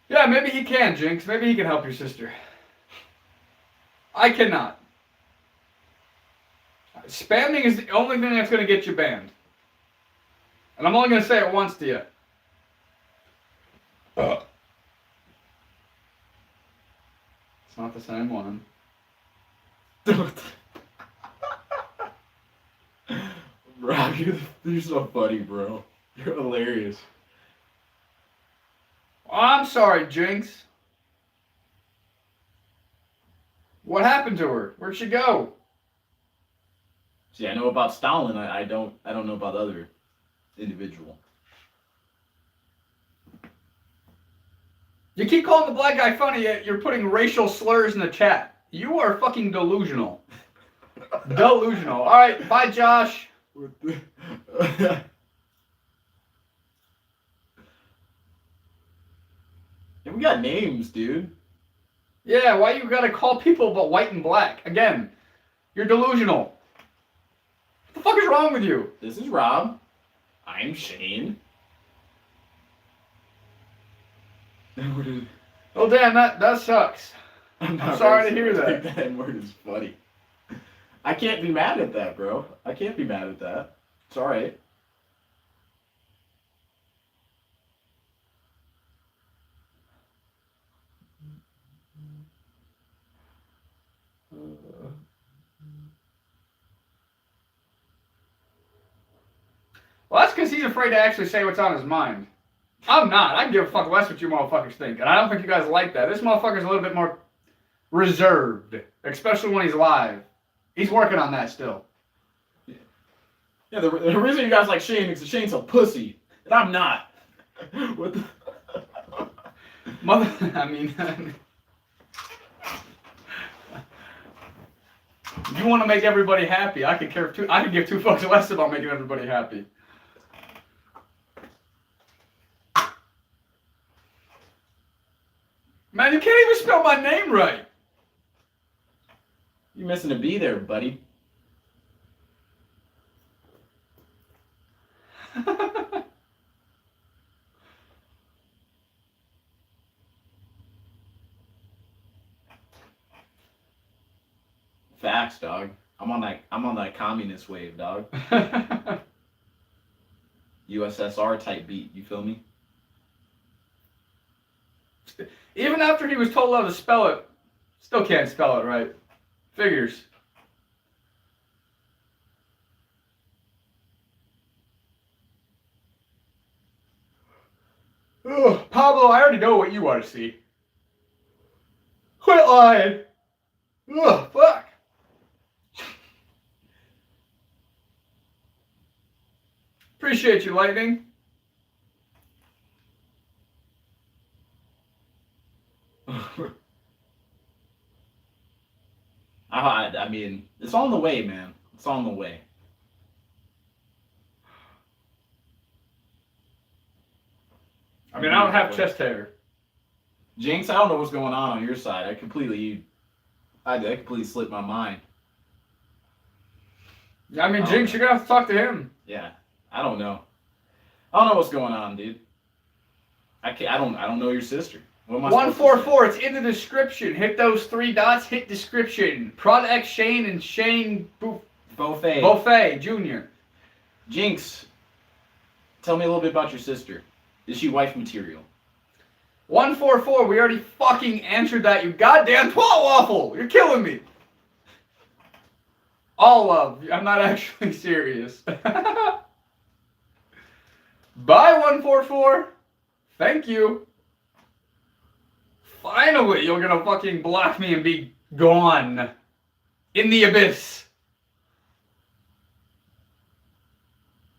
Yeah, maybe he can, Jinx. Maybe he can help your sister. I cannot. Spamming is the only thing that's going to get you banned. And I'm only going to say it once to you. It's not the same one. Rob, you're so funny, bro. You're hilarious. I'm sorry, Jinx. What happened to her? Where'd she go? See, I know about Stalin. I don't know about the other individual. You keep calling the black guy funny, yet you're putting racial slurs in the chat. You are fucking delusional. Delusional. All right, bye, Josh. Yeah, we got names, dude. Yeah, why you gotta call people but white and black? Again, you're delusional. What the fuck is wrong with you? This is Rob. I'm Shane. Oh damn, that sucks. I'm sorry to hear that. That N-word is funny. I can't be mad at that, bro. I can't be mad at that. It's alright. Well, that's because he's afraid to actually say what's on his mind. I'm not. I can give a fuck less what you motherfuckers think. And I don't think you guys like that. This motherfucker's a little bit more reserved. Especially when he's live. He's working on that still. Yeah, the reason you guys like Shane is because Shane's a pussy. And I'm not. What the... I mean... you want to make everybody happy. I could give two fucks less about making everybody happy. Man, you can't even spell my name right. You're missing a B there, buddy. Facts, dog. I'm on that communist wave, dog. USSR type beat, you feel me? Even after he was told how to spell it, still can't spell it right. Figures. Ugh, Pablo, I already know what you want to see. Quit lying. Ugh, fuck. Appreciate you, Lightning. I mean, it's on the way, man. It's on the way. I mean, I don't have chest hair. Jinx, I don't know what's going on your side. I completely slipped my mind. I mean, Jinx, you're gonna have to talk to him. Yeah, I don't know. I don't know what's going on, dude. I don't know your sister. What am I 144. It's in the description. Hit those 3 dots. Hit description. Prod X Shane and Shane Buffet Jr. Jinx, tell me a little bit about your sister. Is she wife material? 144. We already fucking answered that. You goddamn twat waffle. You're killing me. All love. I'm not actually serious. Bye 144. Thank you. Finally, you're gonna fucking block me and be gone. In the abyss.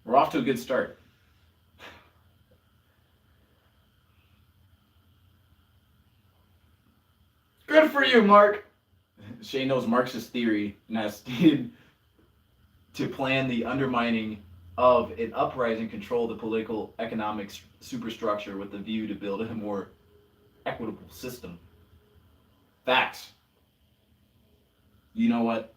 We're off to a good start. Good for you, Mark. Shane knows Marxist theory and has stated to plan the undermining of an uprising, control the political economic superstructure with the view to build a more equitable system. Facts. You know what?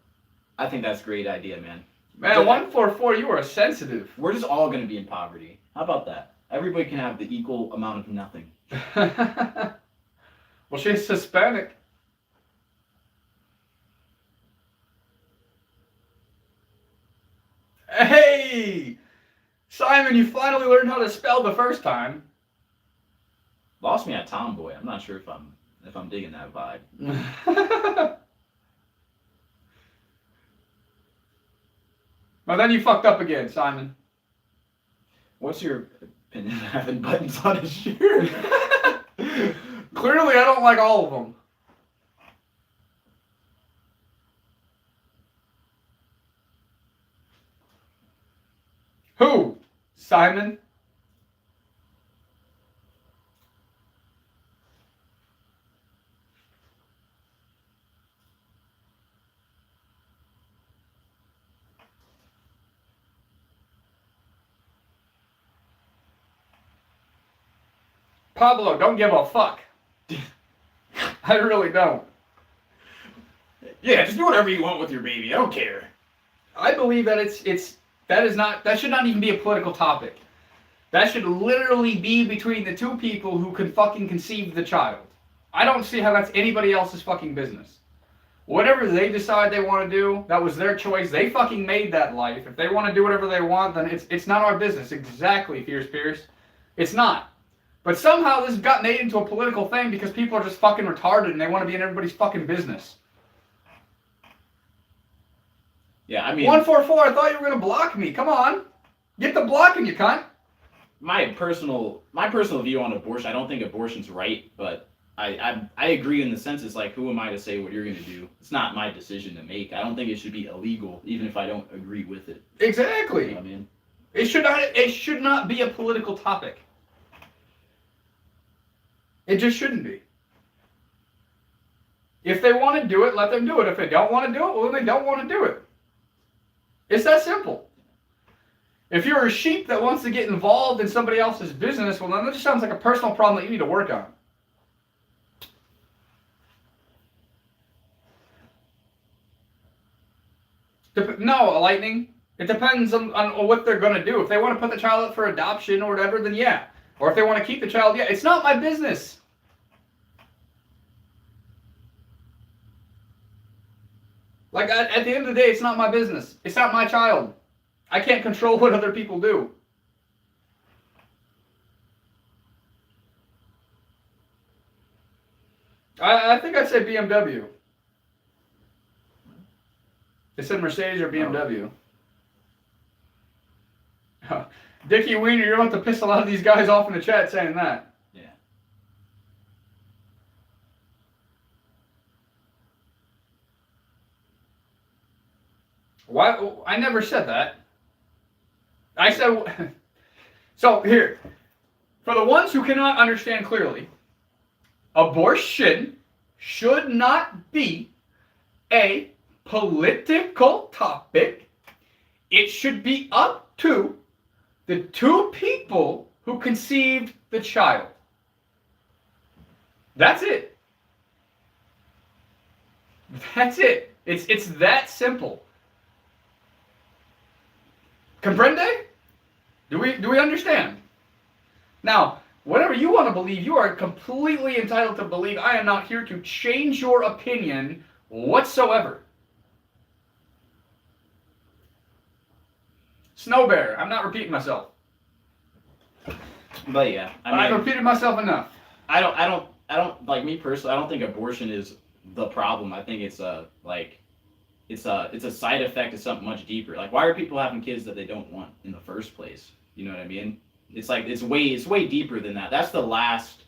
I think that's a great idea, man. Man, 144, you are sensitive. We're just all going to be in poverty. How about that? Everybody can have the equal amount of nothing. Well, she's Hispanic. Hey! Simon, you finally learned how to spell the first time. Lost me at tomboy. I'm not sure if I'm digging that vibe. Well, then you fucked up again, Simon. What's your opinion of having buttons on his shirt? Clearly, I don't like all of them. Who? Simon? Pablo, don't give a fuck. I really don't. Yeah, just do whatever you want with your baby. I don't care. I believe that that should not even be a political topic. That should literally be between the two people who can fucking conceive the child. I don't see how that's anybody else's fucking business. Whatever they decide they want to do, that was their choice. They fucking made that life. If they want to do whatever they want, then it's not our business. Exactly, Fierce Pierce. It's not. But somehow this got made into a political thing because people are just fucking retarded and they want to be in everybody's fucking business. Yeah, I mean... 144, I thought you were going to block me. Come on. Get the blocking, you cunt. My personal view on abortion, I don't think abortion's right, but I agree in the sense it's like, who am I to say what you're going to do? It's not my decision to make. I don't think it should be illegal, even if I don't agree with it. Exactly. You know what I mean? It should not be a political topic. It just shouldn't be. If they want to do it, let them do it. If they don't want to do it, well, then they don't want to do it. It's that simple. If you're a sheep that wants to get involved in somebody else's business, well, then that just sounds like a personal problem that you need to work on. No, Lightning. It depends on what they're going to do. If they want to put the child up for adoption or whatever, then yeah. Or if they want to keep the child, yeah. It's not my business. Like, at the end of the day, it's not my business. It's not my child. I can't control what other people do. I think I'd say BMW. They said Mercedes or BMW. Oh. Dickie Wiener, you're going to have to piss a lot of these guys off in the chat saying that. Yeah. Why? I never said that. I said... So, here. For the ones who cannot understand clearly, abortion should not be a political topic. It should be up to the two people who conceived the child. That's it. That's it. It's that simple. Comprende? Do we understand? Now, whatever you want to believe, you are completely entitled to believe. I am not here to change your opinion whatsoever. Snow Bear, I'm not repeating myself. But yeah, I mean, I've repeated myself enough. I don't like, me personally, I don't think abortion is the problem. I think it's a side effect of something much deeper. Like, why are people having kids that they don't want in the first place? You know what I mean? It's like it's way deeper than that. That's the last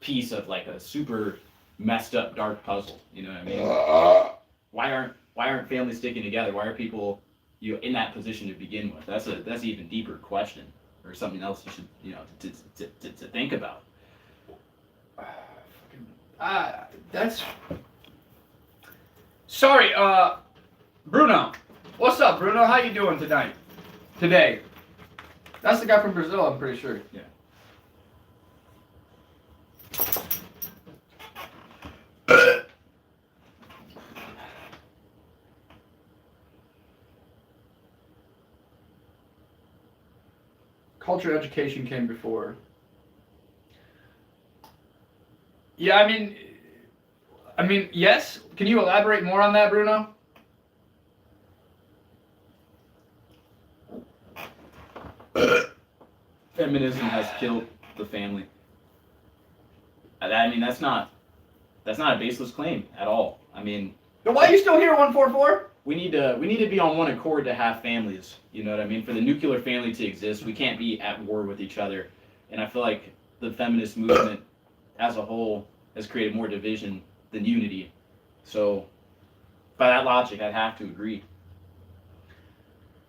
piece of like a super messed up dark puzzle. You know what I mean? Why aren't families sticking together? Why are people in that position to begin with? That's an even deeper question, or something else you should to think about. That's... Sorry, Bruno. What's up, Bruno? How you doing tonight? Today. That's the guy from Brazil, I'm pretty sure. Yeah. Culture education came before. Yeah, I mean, yes. Can you elaborate more on that, Bruno? Feminism has killed the family. I mean, that's not a baseless claim at all. I mean, Then why are you still here, 144? we need to be on one accord to have families. You know what I mean? For the nuclear family to exist, we can't be at war with each other. And I feel like the feminist movement as a whole has created more division than unity. So, by that logic, I'd have to agree.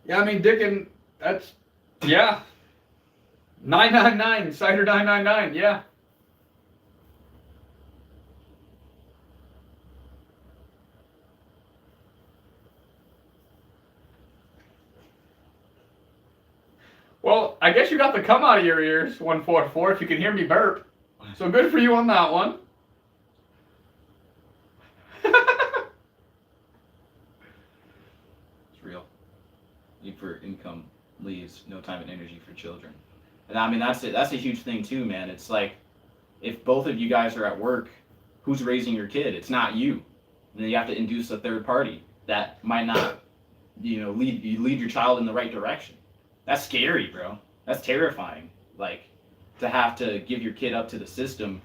Yeah, I mean, Dickin, that's... Yeah. 999, Cider 999, yeah. Well, I guess you got the cum out of your ears, 144, if you can hear me burp. So good for you on that one. It's real. Need for income leaves no time and energy for children. And I mean, that's a huge thing too, man. It's like, if both of you guys are at work, who's raising your kid? It's not you. And then you have to induce a third party that might not, lead your child in the right direction. That's scary, bro. That's terrifying. Like, to have to give your kid up to the system,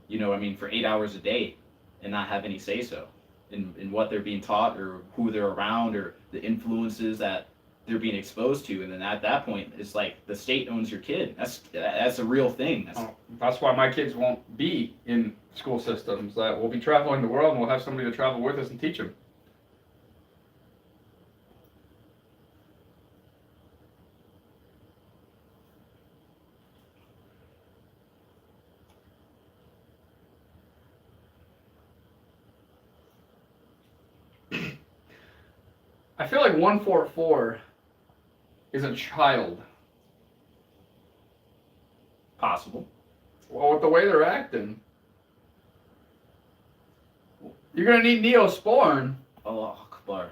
for 8 hours a day and not have any say so in what they're being taught or who they're around or the influences that they're being exposed to. And then at that point, it's like the state owns your kid. That's a real thing. That's why my kids won't be in school systems. That we'll be traveling the world and we'll have somebody to travel with us and teach them. I feel like 144 is a child. Possible. Well, with the way they're acting. You're going to need Neosporin. Allah Akbar.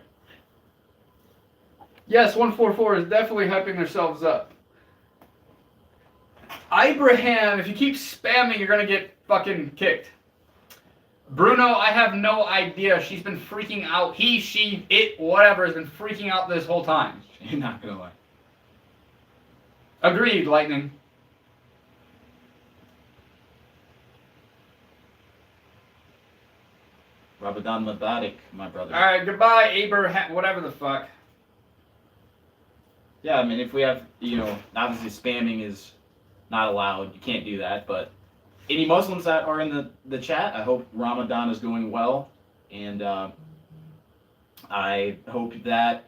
Yes, 144 is definitely hyping themselves up. Ibrahim, if you keep spamming, you're going to get fucking kicked. Bruno, I have no idea. She's been freaking out. He, she, it, whatever, has been freaking out this whole time. You're not going to lie. Agreed, Lightning. Ramadan Mubarak, my brother. Alright, goodbye, Abraham, whatever the fuck. Yeah, I mean, if we have, obviously spamming is not allowed. You can't do that, but any Muslims that are in the chat, I hope Ramadan is going well, and I hope that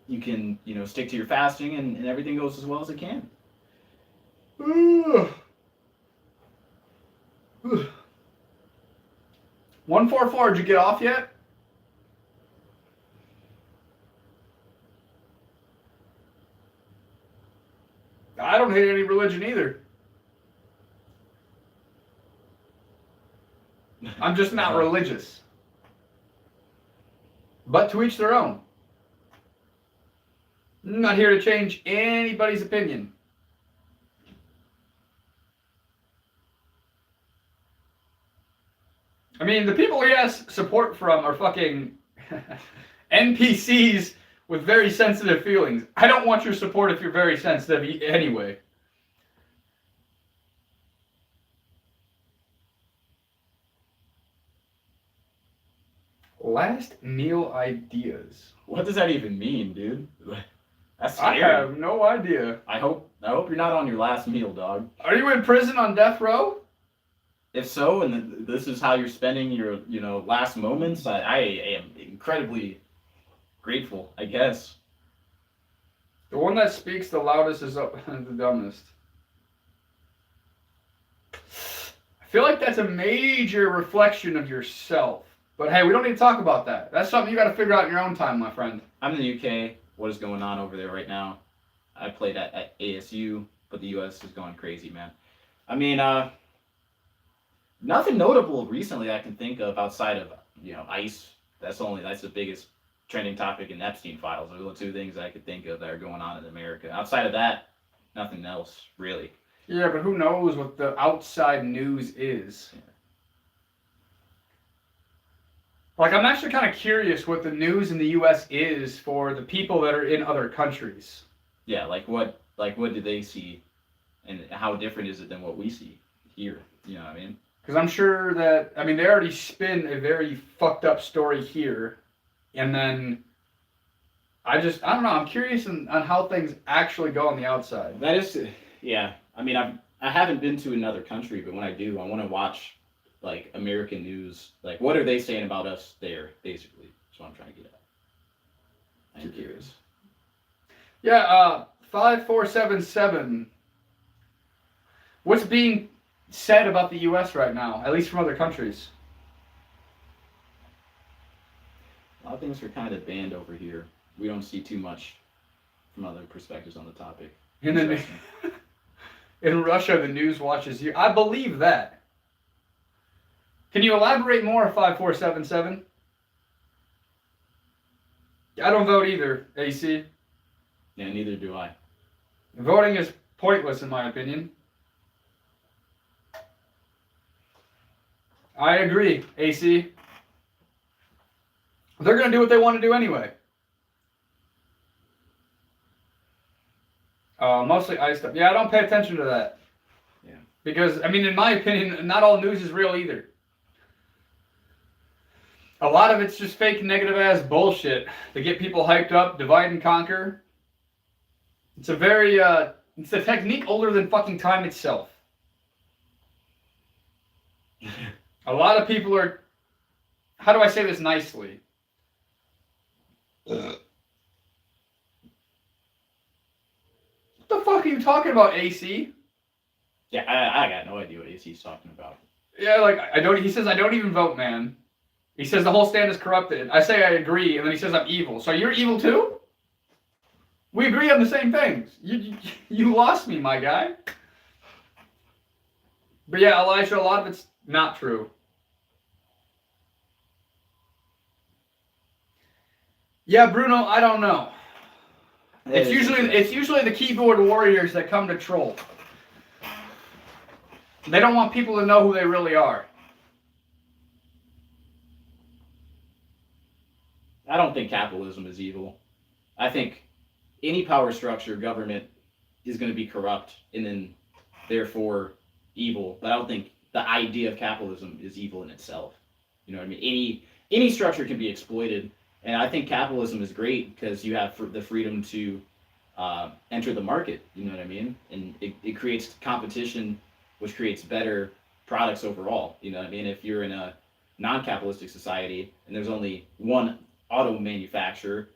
you can, stick to your fasting and everything goes as well as it can. 144, did you get off yet? I don't hate any religion either. I'm just not religious. But to each their own. I'm not here to change anybody's opinion. I mean, the people he has support from are fucking NPCs with very sensitive feelings. I don't want your support if you're very sensitive anyway. Last meal ideas. What does that even mean, dude? That's scary. I have no idea. I hope you're not on your last meal, dog. Are you in prison on death row? If so, and this is how you're spending your, last moments, I am incredibly grateful, I guess. The one that speaks the loudest is the dumbest. I feel like that's a major reflection of yourself. But hey, we don't need to talk about that. That's something you got to figure out in your own time, my friend. I'm in the UK. What is going on over there right now? I played at ASU, but the US is going crazy, man. I mean, nothing notable recently that I can think of outside of, ICE. That's the biggest trending topic in Epstein files. Those are the two things I could think of that are going on in America. Outside of that, nothing else, really. Yeah, but who knows what the outside news is. Yeah. Like, I'm actually kind of curious what the news in the U.S. is for the people that are in other countries. Yeah, like what do they see, and how different is it than what we see here? You know what I mean? Because I'm sure that, they already spin a very fucked up story here, and then I don't know, I'm curious on how things actually go on the outside. That is, yeah. I haven't been to another country, but when I do, I want to watch like American news. Like, what are they saying about us there, basically? That's what I'm trying to get at. I'm curious. Yeah, 5477. What's being said about the U.S. right now, at least from other countries? A lot of things are kind of banned over here. We don't see too much from other perspectives on the topic. In the in Russia, the news watches you. I believe that. Can you elaborate more, 5477? I don't vote either, AC. Yeah, neither do I. Voting is pointless, in my opinion. I agree, AC. They're going to do what they want to do anyway. Mostly ice stuff. Yeah, I don't pay attention to that. Yeah. Because, I mean, in my opinion, not all news is real either. A lot of it's just fake negative ass bullshit to get people hyped up, divide and conquer. It's a very, it's a technique older than fucking time itself. A lot of people are, how do I say this nicely? What the fuck are you talking about, AC? Yeah, I got no idea what AC's talking about. Yeah, like, he says, I don't even vote, man. He says the whole stand is corrupted. I say I agree, and then he says I'm evil. So you're evil too? We agree on the same things. You lost me, my guy. But yeah, Elijah, a lot of it's not true. Yeah, Bruno, I don't know. It's usually the keyboard warriors that come to troll. They don't want people to know who they really are. I don't think capitalism is evil. I think any power structure, government, is going to be corrupt and then therefore evil. But I don't think the idea of capitalism is evil in itself. You know what I mean? Any structure can be exploited, and I think capitalism is great because you have the freedom to enter the market. You know what I mean? And it creates competition, which creates better products overall. You know what I mean? If you're in a non-capitalistic society and there's only one auto manufacturer,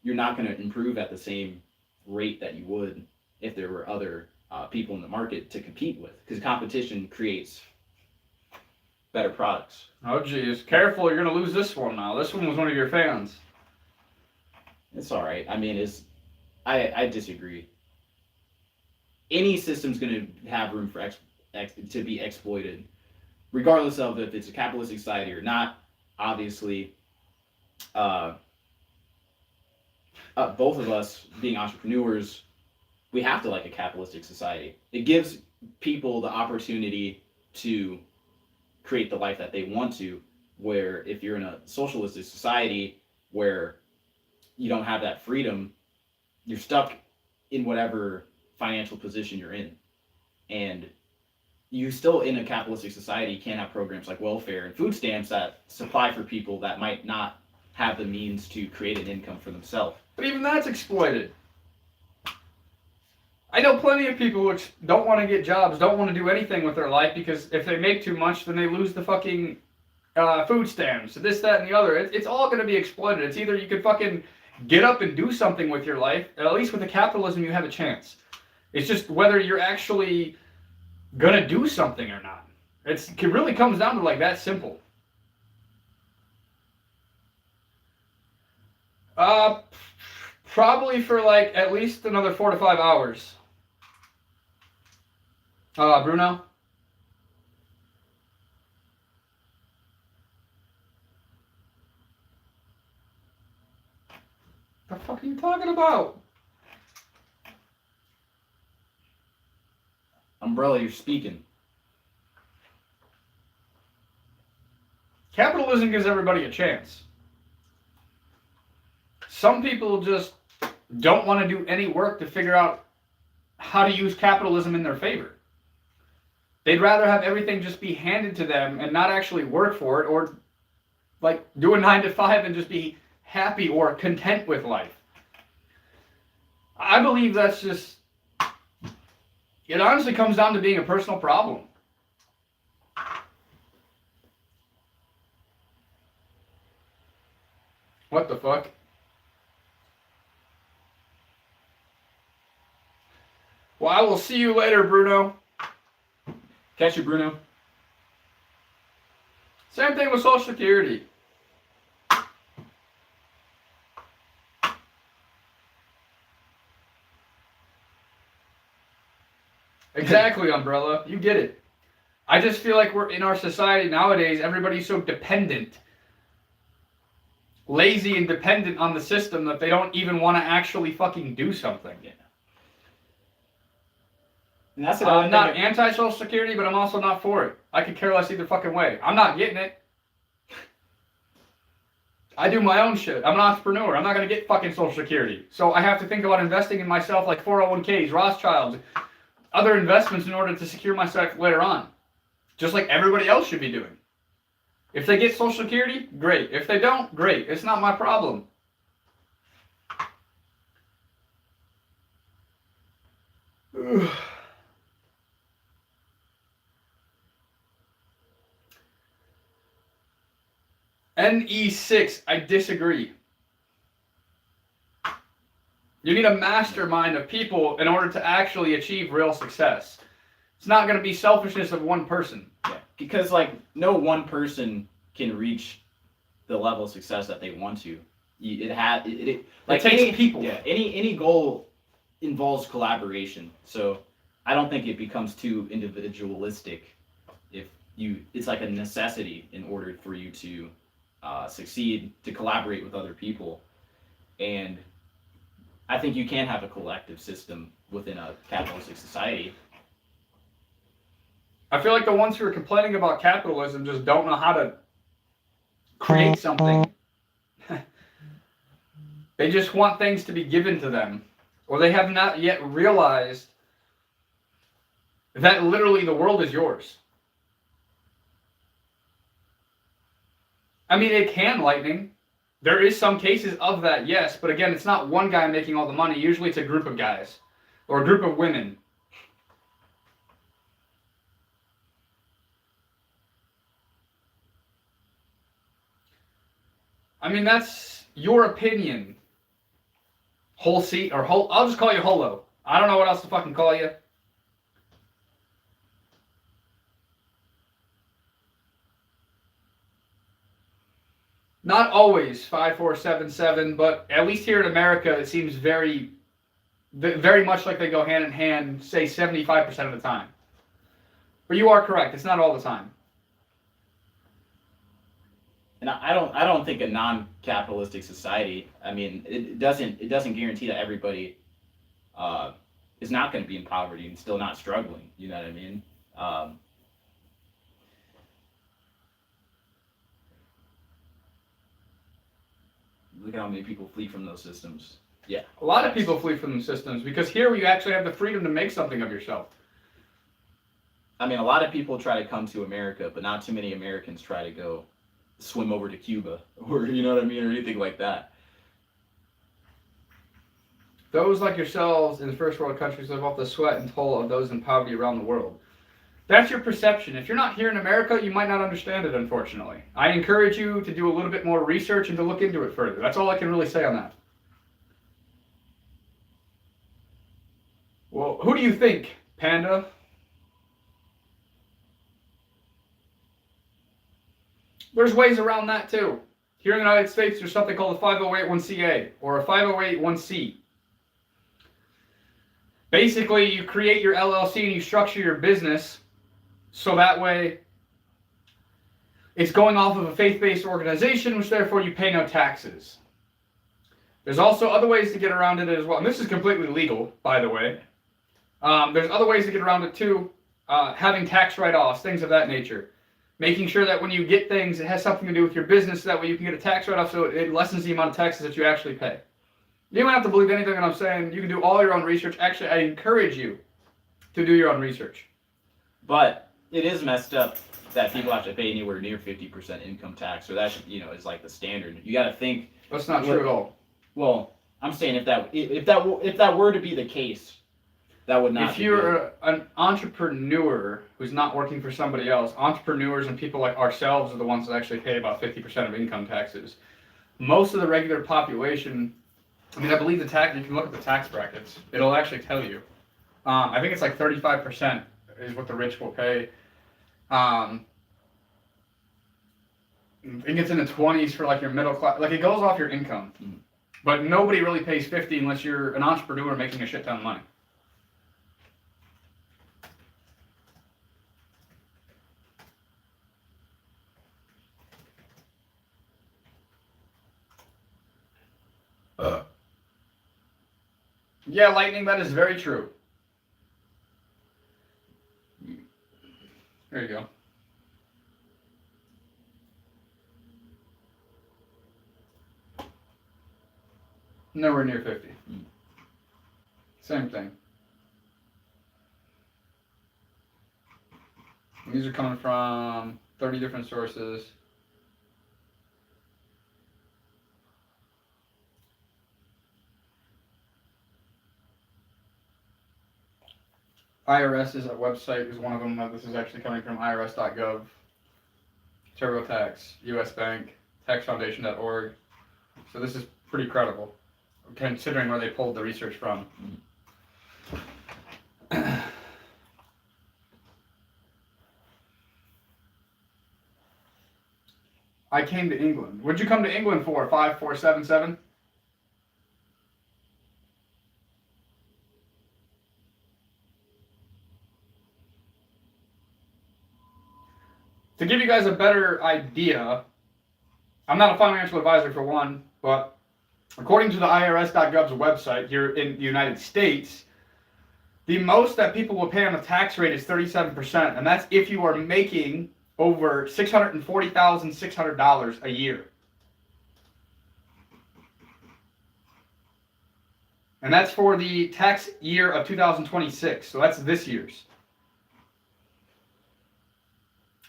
you're not going to improve at the same rate that you would if there were other people in the market to compete with, because competition creates better products. Oh geez, careful, you're going to lose this one now. This one was one of your fans. It's all right. I mean, I disagree. Any system's going to have room for to be exploited, regardless of if it's a capitalistic society or not. Obviously, both of us being entrepreneurs, we have to like a capitalistic society. It gives people the opportunity to create the life that they want to, where if you're in a socialistic society where you don't have that freedom, you're stuck in whatever financial position you're in. And you still, in a capitalistic society, can't have programs like welfare and food stamps that supply for people that might not have the means to create an income for themselves. But even that's exploited. I know plenty of people which don't want to get jobs, don't want to do anything with their life, because if they make too much, then they lose the fucking food stamps, this, that, and the other. It's all going to be exploited. It's either you could fucking get up and do something with your life, at least with the capitalism you have a chance. It's just whether you're actually going to do something or not. It really comes down to like that simple. Probably for like at least another 4 to 5 hours. Bruno? What the fuck are you talking about? Umbrella, you're speaking. Capitalism gives everybody a chance. Some people just don't want to do any work to figure out how to use capitalism in their favor. They'd rather have everything just be handed to them and not actually work for it, or like do a 9 to 5 and just be happy or content with life. I believe that's just, it honestly comes down to being a personal problem. What the fuck? Well, I will see you later, Bruno. Catch you, Bruno. Same thing with Social Security. Exactly, Umbrella. You get it. I just feel like we're in our society nowadays, everybody's so dependent, lazy and dependent on the system that they don't even want to actually fucking do something. Yeah. And that's I'm not anti-Social Security, but I'm also not for it. I could care less either fucking way. I'm not getting it. I do my own shit. I'm an entrepreneur. I'm not going to get fucking Social Security. So I have to think about investing in myself like 401ks, Rothschilds, other investments in order to secure myself later on. Just like everybody else should be doing. If they get Social Security, great. If they don't, great. It's not my problem. NE6, I disagree. You need a mastermind of people in order to actually achieve real success. It's not going to be selfishness of one person. Yeah, because like no one person can reach the level of success that they want to. It takes people. Yeah, any goal involves collaboration. So I don't think it becomes too individualistic. It's like a necessity in order for you to succeed, to collaborate with other people. And I think you can have a collective system within a capitalistic society. I feel like the ones who are complaining about capitalism just don't know how to create something. They just want things to be given to them. Or they have not yet realized that literally the world is yours. I mean, it can, Lightning. There is some cases of that, yes. But again, it's not one guy making all the money. Usually it's a group of guys. Or a group of women. I mean, that's your opinion. I'll just call you Holo. I don't know what else to fucking call you. Not always 5477, but at least here in America, it seems very, very much like they go hand in hand, say 75% of the time. But you are correct. It's not all the time. And I don't think a non-capitalistic society. I mean, it doesn't guarantee that everybody is not going to be in poverty and still not struggling. You know what I mean? Look at how many people flee from those systems. Yeah, a lot of people flee from the systems because here you actually have the freedom to make something of yourself. I mean, a lot of people try to come to America, but not too many Americans try to go swim over to Cuba, or you know what I mean, or anything like that. Those like yourselves in first world countries live off the sweat and toil of those in poverty around the world. That's your perception. If you're not here in America, you might not understand it, unfortunately. I encourage you to do a little bit more research and to look into it further. That's all I can really say on that. Well, who do you think, Panda? There's ways around that too. Here in the United States, there's something called a 5081CA or a 5081C. Basically, you create your LLC and you structure your business so that way it's going off of a faith-based organization, which therefore you pay no taxes. There's also other ways to get around it as well. And this is completely legal, by the way. There's other ways to get around it too. Having tax write-offs, things of that nature. Making sure that when you get things, it has something to do with your business, so that way you can get a tax write-off so it lessens the amount of taxes that you actually pay. You don't have to believe anything that I'm saying. You can do all your own research. Actually, I encourage you to do your own research. But it is messed up that people have to pay anywhere near 50% income tax, or that is like the standard. You got to think. That's not true at all. Well, I'm saying if that were to be the case, that would not. If you're an entrepreneur who's not working for somebody else, entrepreneurs and people like ourselves are the ones that actually pay about 50% of income taxes. Most of the regular population, I mean, I believe you can look at the tax brackets. It'll actually tell you. I think it's like 35% is what the rich will pay. I think it's in the 20s for like your middle class. Like it goes off your income. Mm-hmm. But nobody really pays 50 unless you're an entrepreneur making a shit ton of money. Yeah, Lightning, that is very true. There you go. Nowhere near 50. Same thing. These are coming from 30 different sources. IRS's website is one of them. This is actually coming from irs.gov. TurboTax, US Bank, taxfoundation.org. So this is pretty credible, considering where they pulled the research from. I came to England. What'd you come to England for? 5477? To give you guys a better idea, I'm not a financial advisor for one, but according to the IRS.gov's website here in the United States, the most that people will pay on a tax rate is 37%, and that's if you are making over $640,600 a year. And that's for the tax year of 2026, so that's this year's.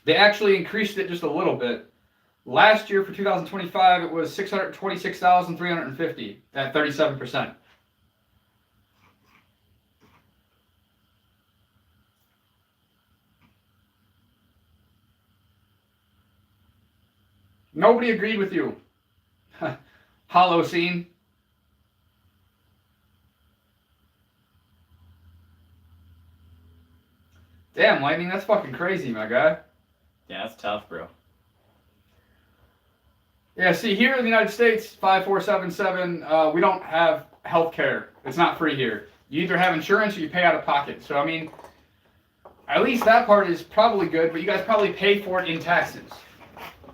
They actually increased it just a little bit. Last year for 2025, it was $626,350 at 37%. Nobody agreed with you. Hollow scene. Damn, Lightning, that's fucking crazy, my guy. Yeah, that's tough, bro. Yeah, see, here in the United States, 5477, we don't have health care. It's not free here. You either have insurance or you pay out of pocket. So, I mean, at least that part is probably good, but you guys probably pay for it in taxes.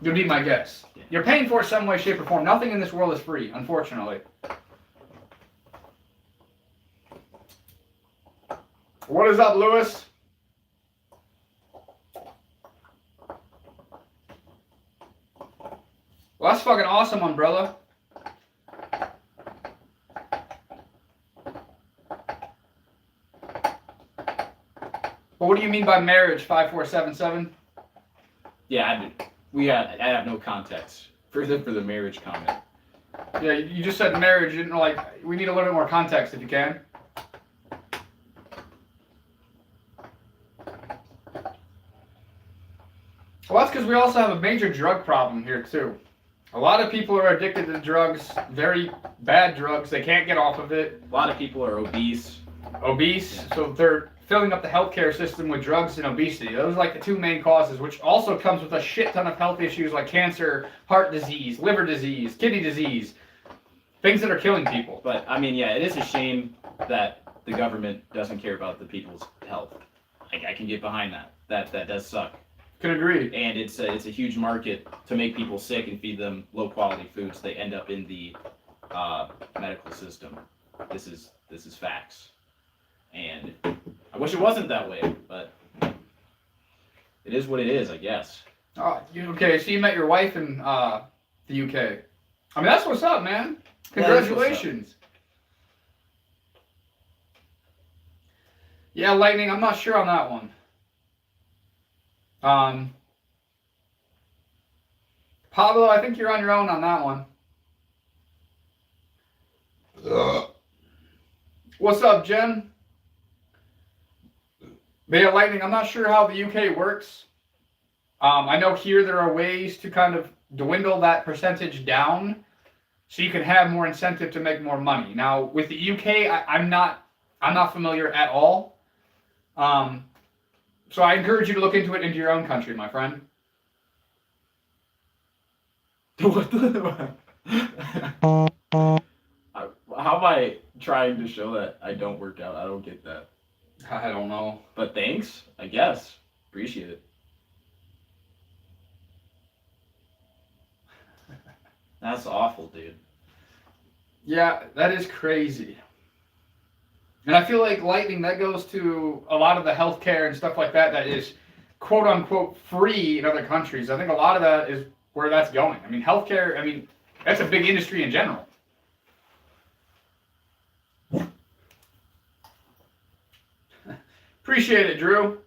Would be my guess. You're paying for it some way, shape, or form. Nothing in this world is free, unfortunately. What is up, Lewis? Well, that's fucking awesome, Umbrella. But what do you mean by marriage, 5477? Yeah, I have no context for the marriage comment. Yeah, you just said marriage. You didn't we need a little bit more context if you can. Well, that's because we also have a major drug problem here, too. A lot of people are addicted to drugs, very bad drugs. They can't get off of it. A lot of people are obese. Yeah. So they're filling up the healthcare system with drugs and obesity. Those are like the two main causes, which also comes with a shit ton of health issues like cancer, heart disease, liver disease, kidney disease, things that are killing people. But, I mean, yeah, it is a shame that the government doesn't care about the people's health. I can get behind that. That does suck. Can agree. And it's a huge market to make people sick and feed them low quality foods. They end up in the medical system. This is facts. And I wish it wasn't that way, but it is what it is, I guess. Okay, so you met your wife in the UK. I mean, that's what's up, man. Congratulations. Yeah, Lightning, I'm not sure on that one. Pablo, I think you're on your own on that one. What's up, Jen? But yeah, Lightning, I'm not sure how the UK works. I know here there are ways to kind of dwindle that percentage down so you can have more incentive to make more money. Now, with the UK, I'm not familiar at all. So I encourage you to look into it into your own country, my friend. What the? How am I trying to show that I don't work out? I don't get that. I don't know. But thanks, I guess. Appreciate it. That's awful, dude. Yeah, that is crazy. And I feel like Lightning, that goes to a lot of the healthcare and stuff like that that is quote unquote free in other countries. I think a lot of that is where that's going. I mean, healthcare, I mean, that's a big industry in general. Appreciate it, Drew.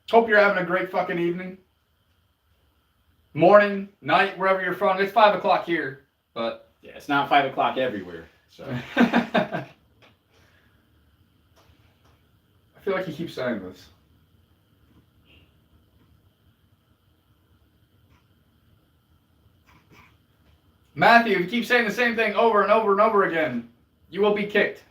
Hope you're having a great fucking evening. Morning, night, wherever you're from. It's 5 o'clock here, but... Yeah, it's not 5 o'clock everywhere, so... I feel like you keep saying this. Matthew, if you keep saying the same thing over and over and over again, you will be kicked.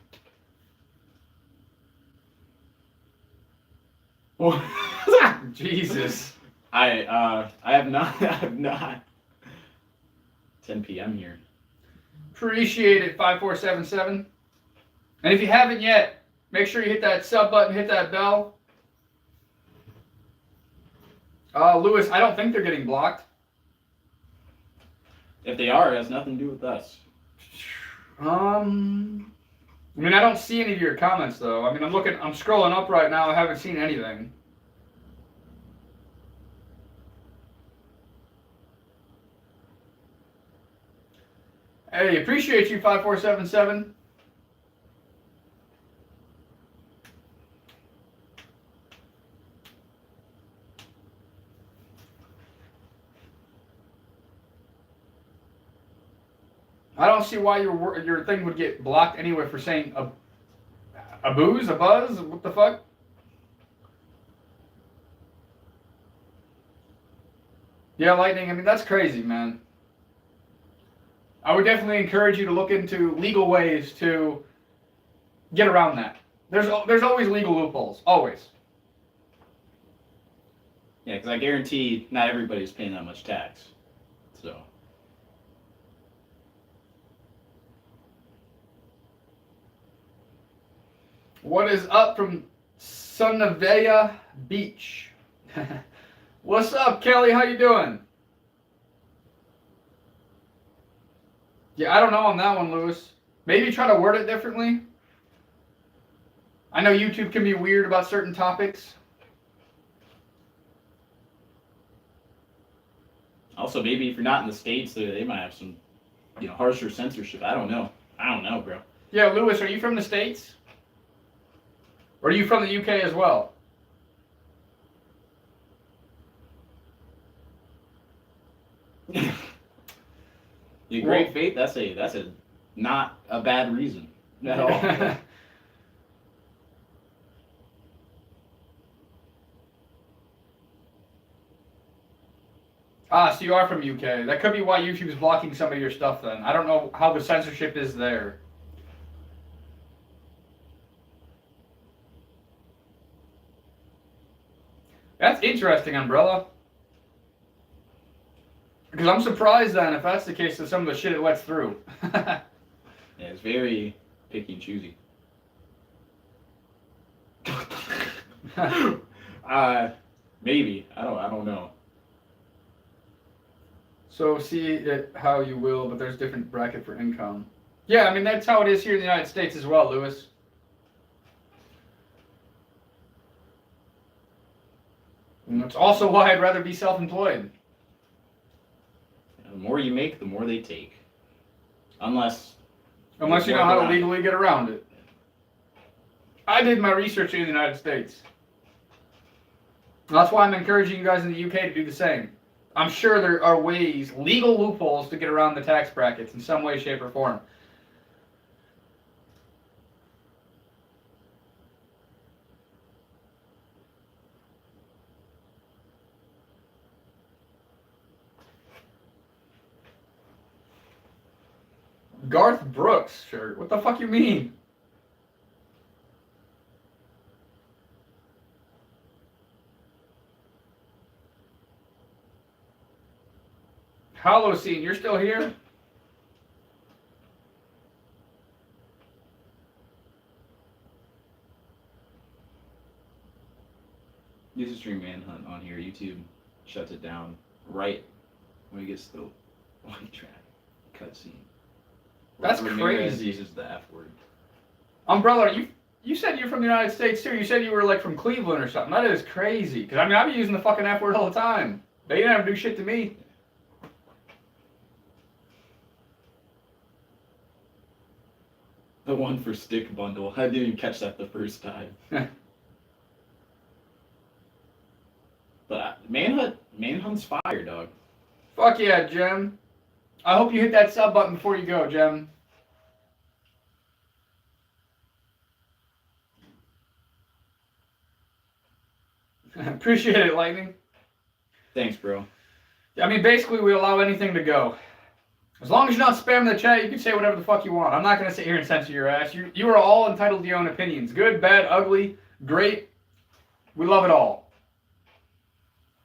Jesus. I have not. 10 p.m. here. Appreciate it, 5477. And if you haven't yet, make sure you hit that sub button, hit that bell. Lewis, I don't think they're getting blocked. If they are, it has nothing to do with us. I mean, I don't see any of your comments though. I mean, I'm scrolling up right now. I haven't seen anything. Hey, appreciate you, 5477. I don't see why your thing would get blocked anyway for saying a booze, a buzz. What the fuck? Yeah, Lightning. I mean, that's crazy, man. I would definitely encourage you to look into legal ways to get around that. There's always legal loopholes, always. Yeah, because I guarantee not everybody's paying that much tax. So. What is up from Sunnyvale Beach? What's up, Kelly? How you doing? Yeah, I don't know on that one, Lewis. Maybe try to word it differently. I know YouTube can be weird about certain topics. Also, maybe if you're not in the States, they might have some, harsher censorship. I don't know, bro. Yeah, Lewis, are you from the States? Or are you from the UK as well? The great faith, that's a not a bad reason at all. So you are from UK. That could be why YouTube's blocking some of your stuff then. I don't know how the censorship is there. That's interesting, Umbrella. Because I'm surprised then, if that's the case, that some of the shit it lets through. Yeah, it's very picky and choosy. Maybe. I don't know. So see it how you will, but there's different bracket for income. Yeah, I mean, that's how it is here in the United States as well, Lewis. And that's also why I'd rather be self-employed. The more you make, the more they take. Unless you know how to legally get around it. I did my research in the United States. That's why I'm encouraging you guys in the UK to do the same. I'm sure there are ways, legal loopholes, to get around the tax brackets in some way, shape, or form. Garth Brooks shirt. What the fuck you mean? Holocene, you're still here? User stream manhunt on here. YouTube shuts it down right when he gets to the white track cutscene. That's Ramirez crazy. uses the F word. Umbrella, you said you're from the United States too. You said you were like from Cleveland or something. That is crazy. Because I mean, I be using the fucking F word all the time. They never do shit to me. The one for stick bundle. I didn't even catch that the first time. But Manhunt's fire, dog. Fuck yeah, Jem. I hope you hit that sub button before you go, Jem. Appreciate it, Lightning. Thanks, bro. I mean, basically, we allow anything to go. As long as you're not spamming the chat, you can say whatever the fuck you want. I'm not going to sit here and censor your ass. You are all entitled to your own opinions. Good, bad, ugly, great. We love it all.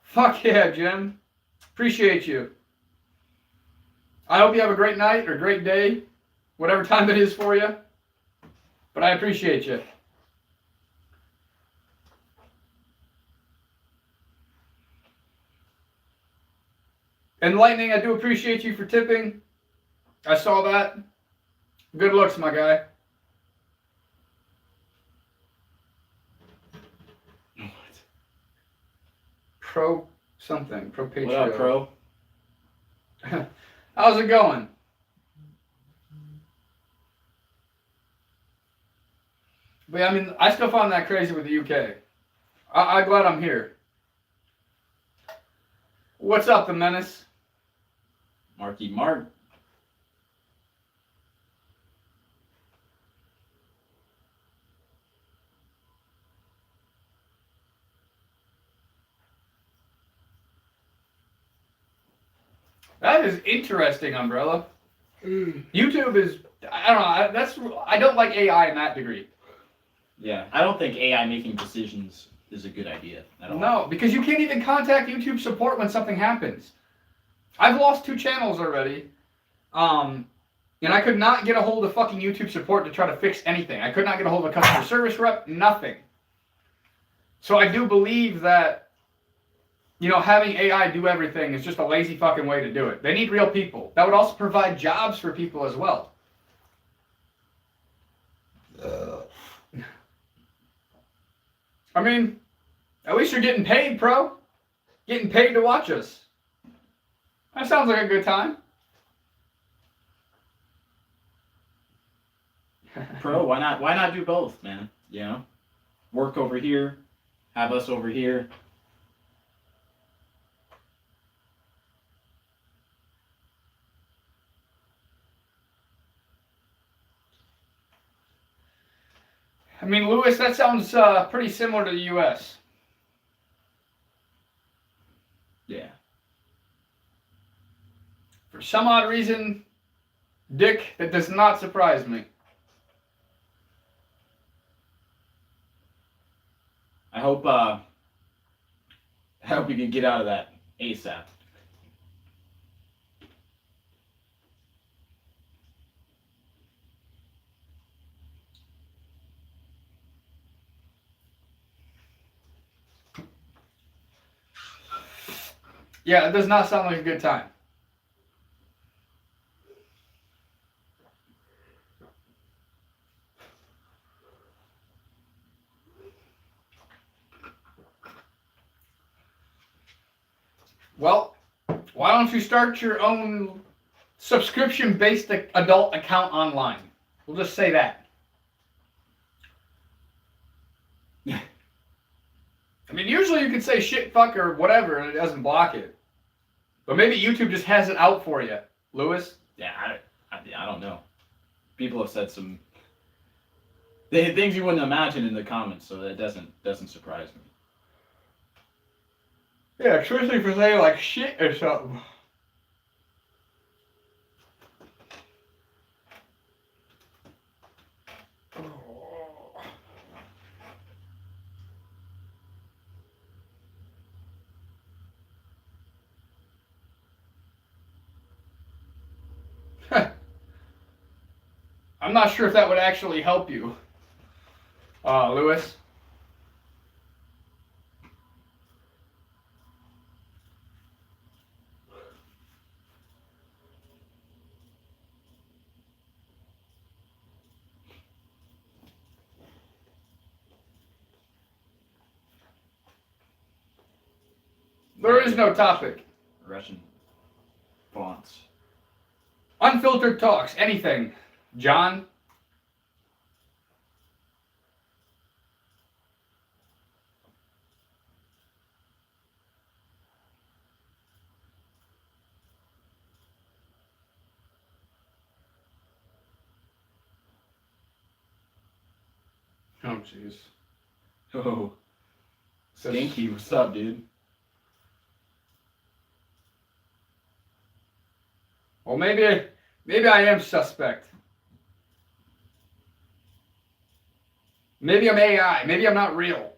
Fuck yeah, Jim. Appreciate you. I hope you have a great night or great day, whatever time it is for you. But I appreciate you. And Lightning, I do appreciate you for tipping. I saw that. Good looks, my guy. What? Pro something. Pro Patreon. What up, Pro? How's it going? But yeah, I mean, I still find that crazy with the UK. I'm glad I'm here. What's up, the menace? Marky Mark. That is interesting, Umbrella. YouTube is, I don't know, I don't like AI in that degree. Yeah, I don't think AI making decisions is a good idea at all. No, because you can't even contact YouTube support when something happens. I've lost 2 channels already, and I could not get a hold of fucking YouTube support to try to fix anything. I could not get a hold of a customer service rep, nothing. So I do believe that, you know, having AI do everything is just a lazy fucking way to do it. They need real people. That would also provide jobs for people as well. I mean, at least you're getting paid, pro. Getting paid to watch us. That sounds like a good time. Pro, why not do both, man? You know? Work over here, have us over here. I mean, Lewis, that sounds pretty similar to the U.S. Yeah. For some odd reason, Dick, that does not surprise me. I hope you can get out of that ASAP. Yeah, it does not sound like a good time. Well, why don't you start your own subscription-based adult account online? We'll just say that. I mean, usually you could say shit, fuck, or whatever, and it doesn't block it. But maybe YouTube just has it out for you, Lewis. Yeah, I don't know. People have said some things you wouldn't imagine in the comments, so that doesn't surprise me. Yeah, especially for saying like shit or something. I'm not sure if that would actually help you, Lewis. There is no topic. Russian fonts. Unfiltered talks. Anything. John? Oh, jeez. Oh. Stinky, what's up, dude? Well, maybe I am suspect. Maybe I'm AI. Maybe I'm not real.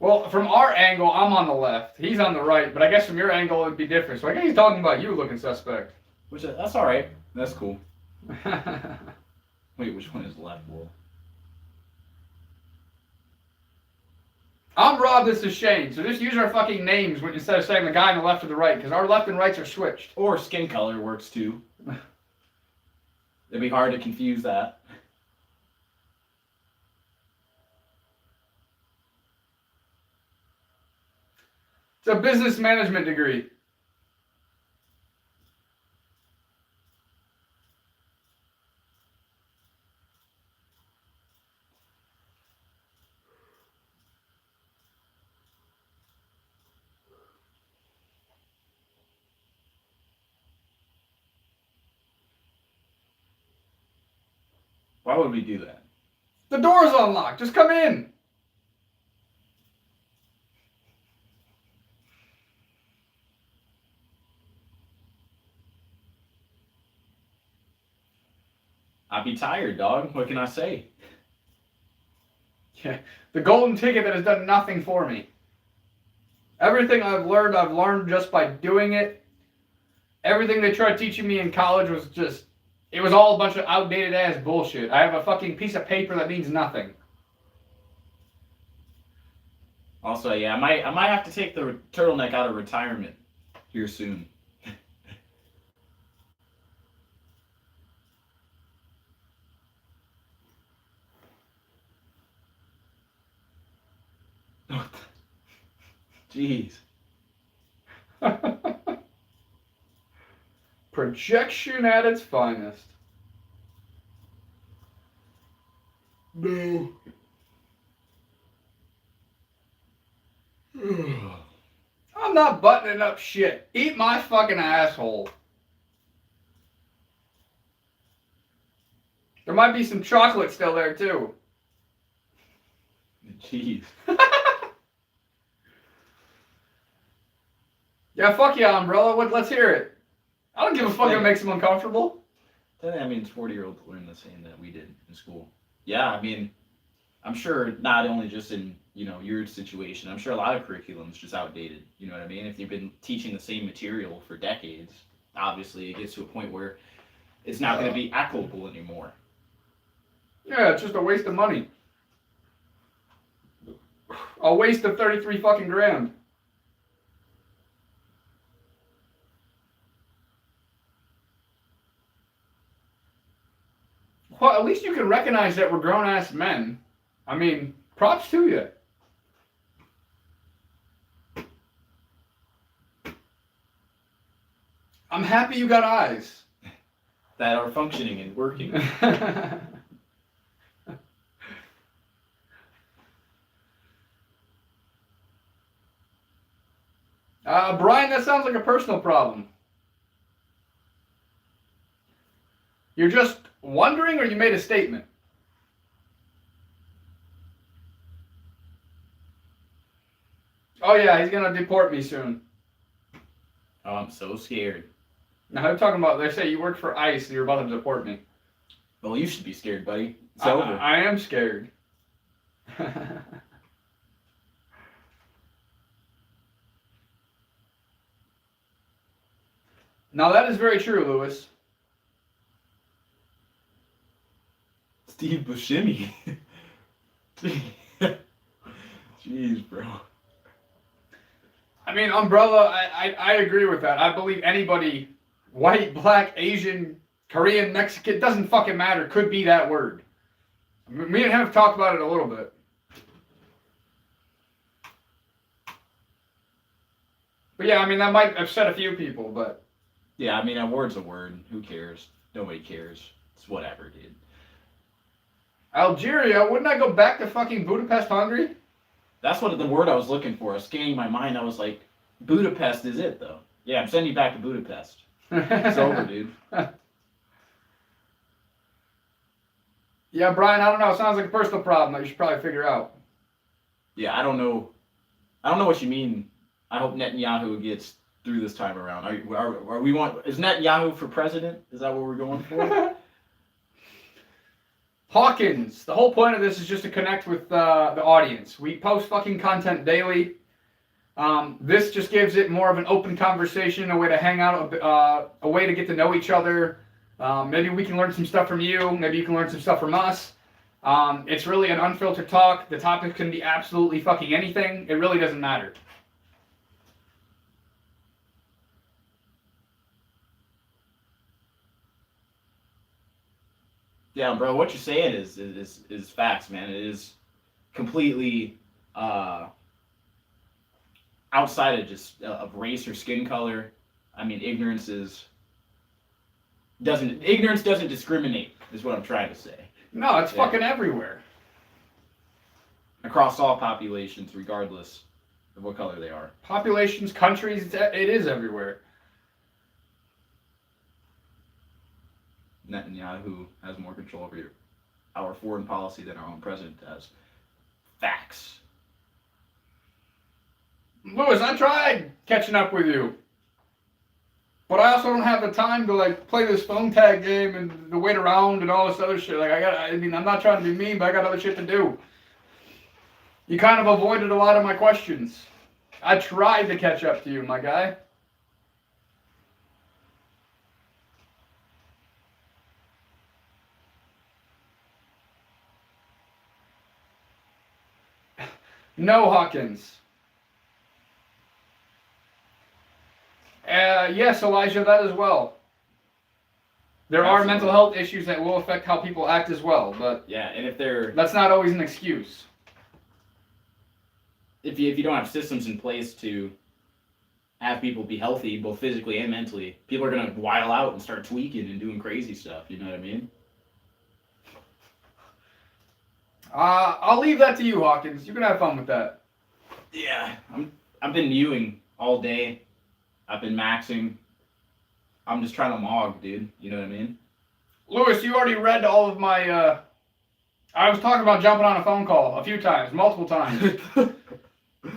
Well, from our angle, I'm on the left. He's on the right, but I guess from your angle, it'd be different. So I guess he's talking about you looking suspect. That's all right. That's cool. Wait, which one is left? Well, I'm Rob, this is Shane. So just use our fucking names instead of saying the guy on the left or the right, because our left and rights are switched. or skin color works too. It'd be hard to confuse that. It's a business management degree. Why would we do that? The door's unlocked. Just come in. I'd be tired, dog. What can I say? Yeah, the golden ticket that has done nothing for me. Everything I've learned just by doing it. Everything they tried teaching me in college was just, it was all a bunch of outdated ass bullshit. I have a fucking piece of paper that means nothing. Also, yeah, I might have to take the turtleneck out of retirement here soon. Jeez. Projection at its finest. No. I'm not buttoning up shit. Eat my fucking asshole. There might be some chocolate still there too. Jeez. Yeah, fuck yeah, umbrella. Let's hear it. I don't give a fuck if it makes them uncomfortable. That means 40-year-olds learn the same that we did in school. Yeah, I mean, I'm sure not only just in, your situation, I'm sure a lot of curriculum's just outdated. You know what I mean? If you've been teaching the same material for decades, obviously it gets to a point where it's not going to be applicable anymore. Yeah, it's just a waste of money. A waste of 33 fucking grand. Well, at least you can recognize that we're grown-ass men. I mean, props to you. I'm happy you got eyes. That are functioning and working. Brian, that sounds like a personal problem. You're just wondering, or you made a statement? Oh yeah, he's gonna deport me soon. Oh, I'm so scared. Now, I'm talking about, they say you work for ICE and you're about to deport me. Well, you should be scared, buddy. It's over. I am scared. Now, that is very true, Lewis. Steve Buscemi. Jeez, bro. I mean, umbrella, I agree with that. I believe anybody, white, black, Asian, Korean, Mexican, doesn't fucking matter, could be that word. Me and him have talked about it a little bit. But yeah, I mean, that might upset a few people, but... Yeah, I mean, a word's a word. Who cares? Nobody cares. It's whatever, dude. Algeria? Wouldn't I go back to fucking Budapest, Hungary? That's what the word I was looking for. I was scanning my mind. I was like, Budapest is it, though. Yeah, I'm sending you back to Budapest. It's over, dude. Yeah, Brian, I don't know. It sounds like a personal problem that you should probably figure out. Yeah, I don't know. I don't know what you mean. I hope Netanyahu gets through this time around. Are we want? Is Netanyahu for president? Is that what we're going for? Hawkins. The whole point of this is just to connect with the audience. We post fucking content daily. This just gives it more of an open conversation, a way to hang out, a way to get to know each other. Maybe we can learn some stuff from you. Maybe you can learn some stuff from us. It's really an unfiltered talk. The topic can be absolutely fucking anything. It really doesn't matter. Yeah, bro. What you're saying is facts, man. It is completely outside of just of race or skin color. I mean, ignorance doesn't discriminate. Is what I'm trying to say. No, it's fucking everywhere. Across all populations, regardless of what color they are. Populations, countries, it is everywhere. Netanyahu has more control over our foreign policy than our own president does. Facts. Lewis, I tried catching up with you. But I also don't have the time to like play this phone tag game and to wait around and all this other shit. Like I'm not trying to be mean, but I got other shit to do. You kind of avoided a lot of my questions. I tried to catch up to you, my guy. No, Hawkins. Yes, Elijah, that as well. There are mental health issues that will affect how people act as well, but yeah, and if they're that's not always an excuse. If you don't have systems in place to have people be healthy, both physically and mentally, people are gonna wild out and start tweaking and doing crazy stuff. You know what I mean? I'll leave that to you, Hawkins. You can have fun with that. Yeah, I've been mewing all day. I've been maxing. I'm just trying to mog, dude. You know what I mean? Lewis, you already read all of my, I was talking about jumping on a phone call a few times, multiple times.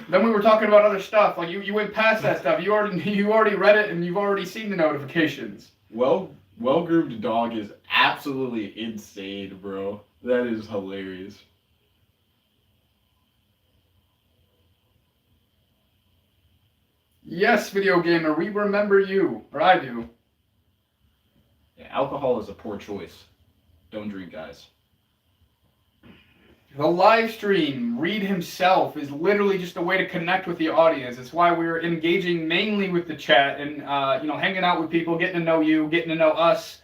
Then we were talking about other stuff. Like you went past that stuff. You already read it and you've already seen the notifications. Well-groomed dog is absolutely insane, bro. That is hilarious. Yes, video gamer, we remember you. Or I do. Yeah, alcohol is a poor choice. Don't drink, guys. The live stream, Reed himself, is literally just a way to connect with the audience. It's why we're engaging mainly with the chat and hanging out with people, getting to know you, getting to know us.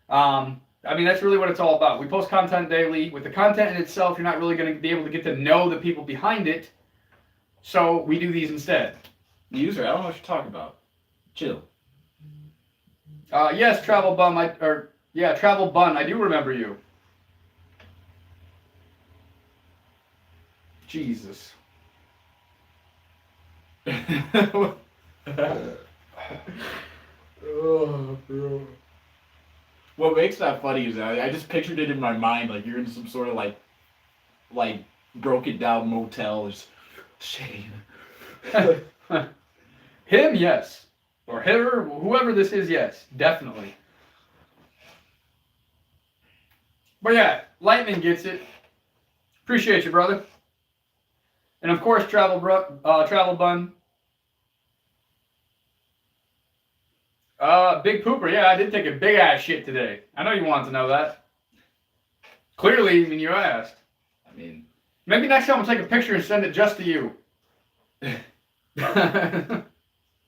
I mean, that's really what it's all about. We post content daily. With the content in itself, you're not really going to be able to get to know the people behind it. So we do these instead. User, I don't know what you're talking about. Chill. Yes, Travel Bun. Travel Bun. I do remember you. Jesus. Oh, bro. What makes that funny is that I just pictured it in my mind, like you're in some sort of like broken down motel. Just shame. Him, yes. Or her, whoever this is, yes. Definitely. But yeah, Lightning gets it. Appreciate you, brother. And of course, Travel Bun. Big Pooper, yeah, I did take a big ass shit today. I know you wanted to know that. Clearly, I mean, you asked. I mean, Maybe next time I'll take a picture and send it just to you.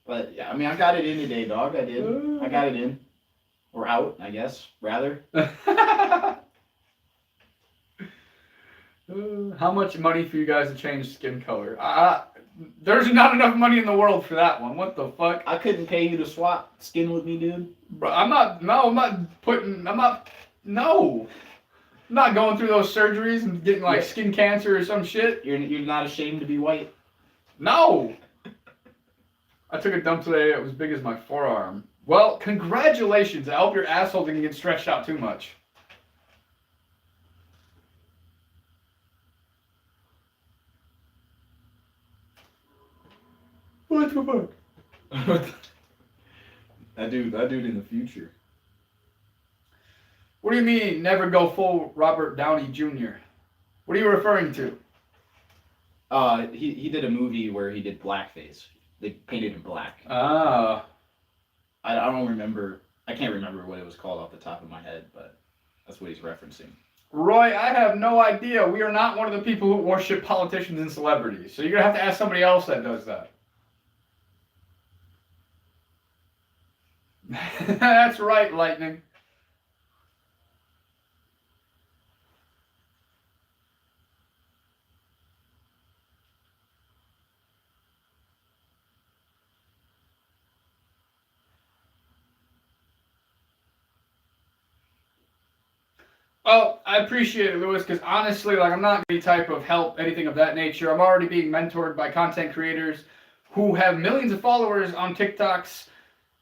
But yeah, I mean, I got it in today, dog. I did. I got it in. Or out, I guess, rather. How much money for you guys to change skin color? There's not enough money in the world for that one. What the fuck? I couldn't pay you to swap skin with me, dude. Bro, I'm not going through those surgeries and getting like skin cancer or some shit. You're not ashamed to be white? No. I took a dump today. It was big as my forearm. Well, congratulations. I hope your asshole didn't get stretched out too much. What the fuck? That dude in the future. What do you mean, never go full Robert Downey Jr.? What are you referring to? He did a movie where he did blackface. They painted him black. Ah. I don't remember. I can't remember what it was called off the top of my head, but that's what he's referencing. Roy, I have no idea. We are not one of the people who worship politicians and celebrities. So you're going to have to ask somebody else that does that. That's right, Lightning. Oh, I appreciate it, Lewis, because honestly, like, I'm not any type of help, anything of that nature. I'm already being mentored by content creators who have millions of followers on TikToks,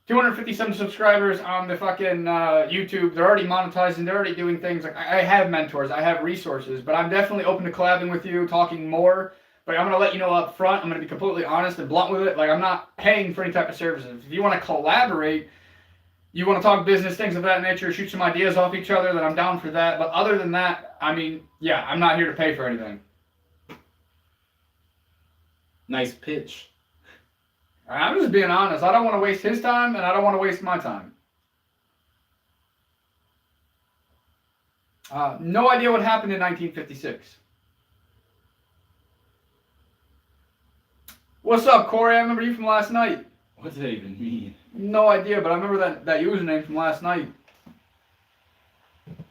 257 subscribers on the fucking YouTube. They're already monetizing. They're already doing things. Like, I have mentors. I have resources. But I'm definitely open to collabing with you, talking more. But I'm going to let you know up front. I'm going to be completely honest and blunt with it. Like, I'm not paying for any type of services. If you want to collaborate, you want to talk business, things of that nature, shoot some ideas off each other, then I'm down for that. But other than that, I mean, yeah, I'm not here to pay for anything. Nice pitch. I'm just being honest. I don't want to waste his time, and I don't want to waste my time. No idea what happened in 1956. What's up, Corey? I remember you from last night. What does that even mean? No idea, but I remember that username from last night.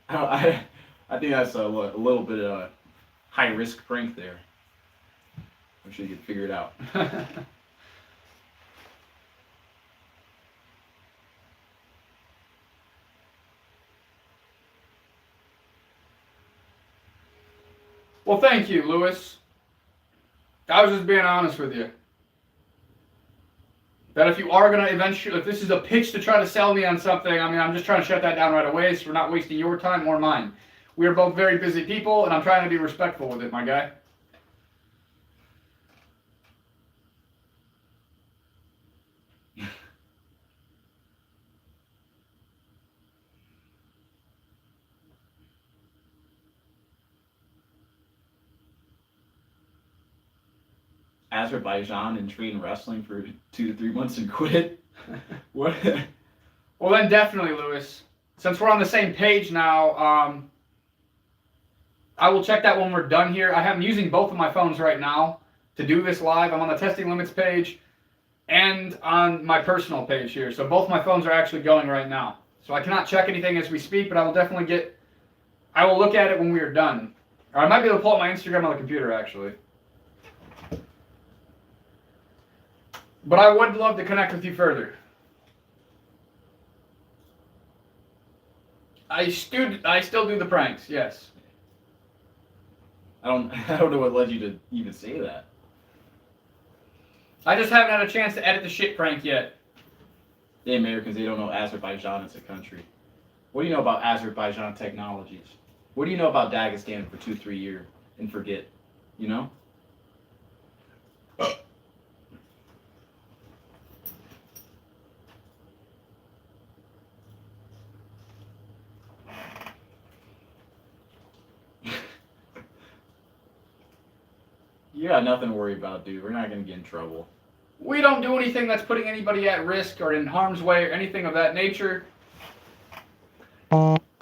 I think that's a little bit of a high-risk prank there. I'm sure you could figure it out. Well, thank you, Lewis. I was just being honest with you. That if you are going to eventually, if this is a pitch to try to sell me on something, I mean, I'm just trying to shut that down right away so we're not wasting your time or mine. We are both very busy people, and I'm trying to be respectful with it, my guy. Azerbaijan and train wrestling for 2 to 3 months and quit? What? Well, then definitely, Lewis. Since we're on the same page now, I will check that when we're done here. I'm using both of my phones right now to do this live. I'm on the testing limits page and on my personal page here. So both my phones are actually going right now. So I cannot check anything as we speak, but I will definitely I will look at it when we are done. Or I might be able to pull up my Instagram on the computer, actually. But I would love to connect with you further. I still do the pranks, yes. I don't know what led you to even say that. I just haven't had a chance to edit the shit prank yet. The Americans, they don't know Azerbaijan is a country. What do you know about Azerbaijan technologies? What do you know about Dagestan for 2-3 years and forget? You know? You got nothing to worry about, dude. We're not going to get in trouble. We don't do anything that's putting anybody at risk or in harm's way or anything of that nature. Okay,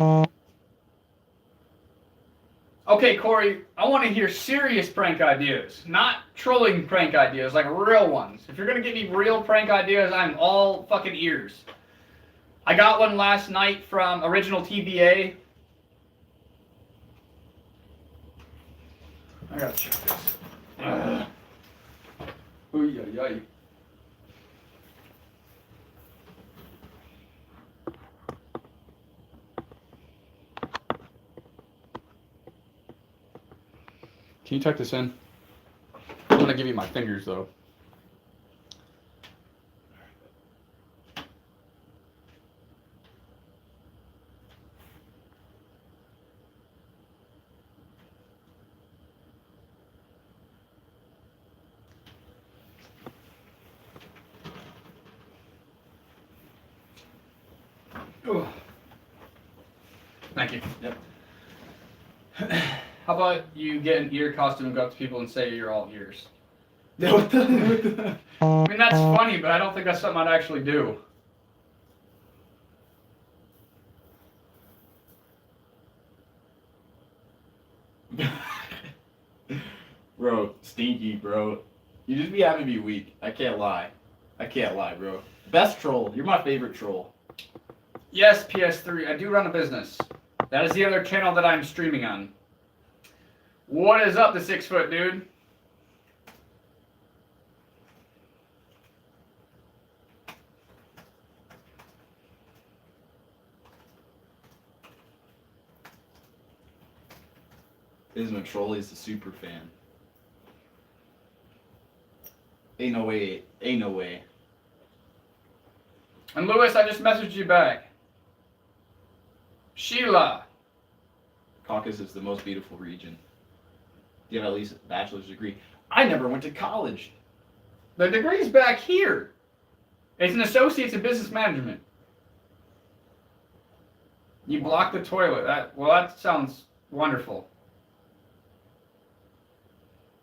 Okay, Corey, I want to hear serious prank ideas, not trolling prank ideas, like real ones. If you're going to give me real prank ideas, I'm all fucking ears. I got one last night from Original TBA. I gotta check this. Ooh, yeah. Can you tuck this in? I'm gonna give you my fingers though. Ooh. Thank you. Yep. How about you get an ear costume and go up to people and say you're all ears? What the? I mean, that's funny, but I don't think that's something I'd actually do. Bro, stinky, bro. You just be having me weak. I can't lie, bro. Best troll. You're my favorite troll. Yes, PS3. I do run a business. That is the other channel that I'm streaming on. What is up, the 6 foot dude? Isma Trolley's the super fan. Ain't no way. And Lewis, I just messaged you back. Sheila. Caucasus is the most beautiful region. You have at least a bachelor's degree. I never went to college. The degree's back here. It's an associate's in business management. You blocked the toilet. That sounds wonderful.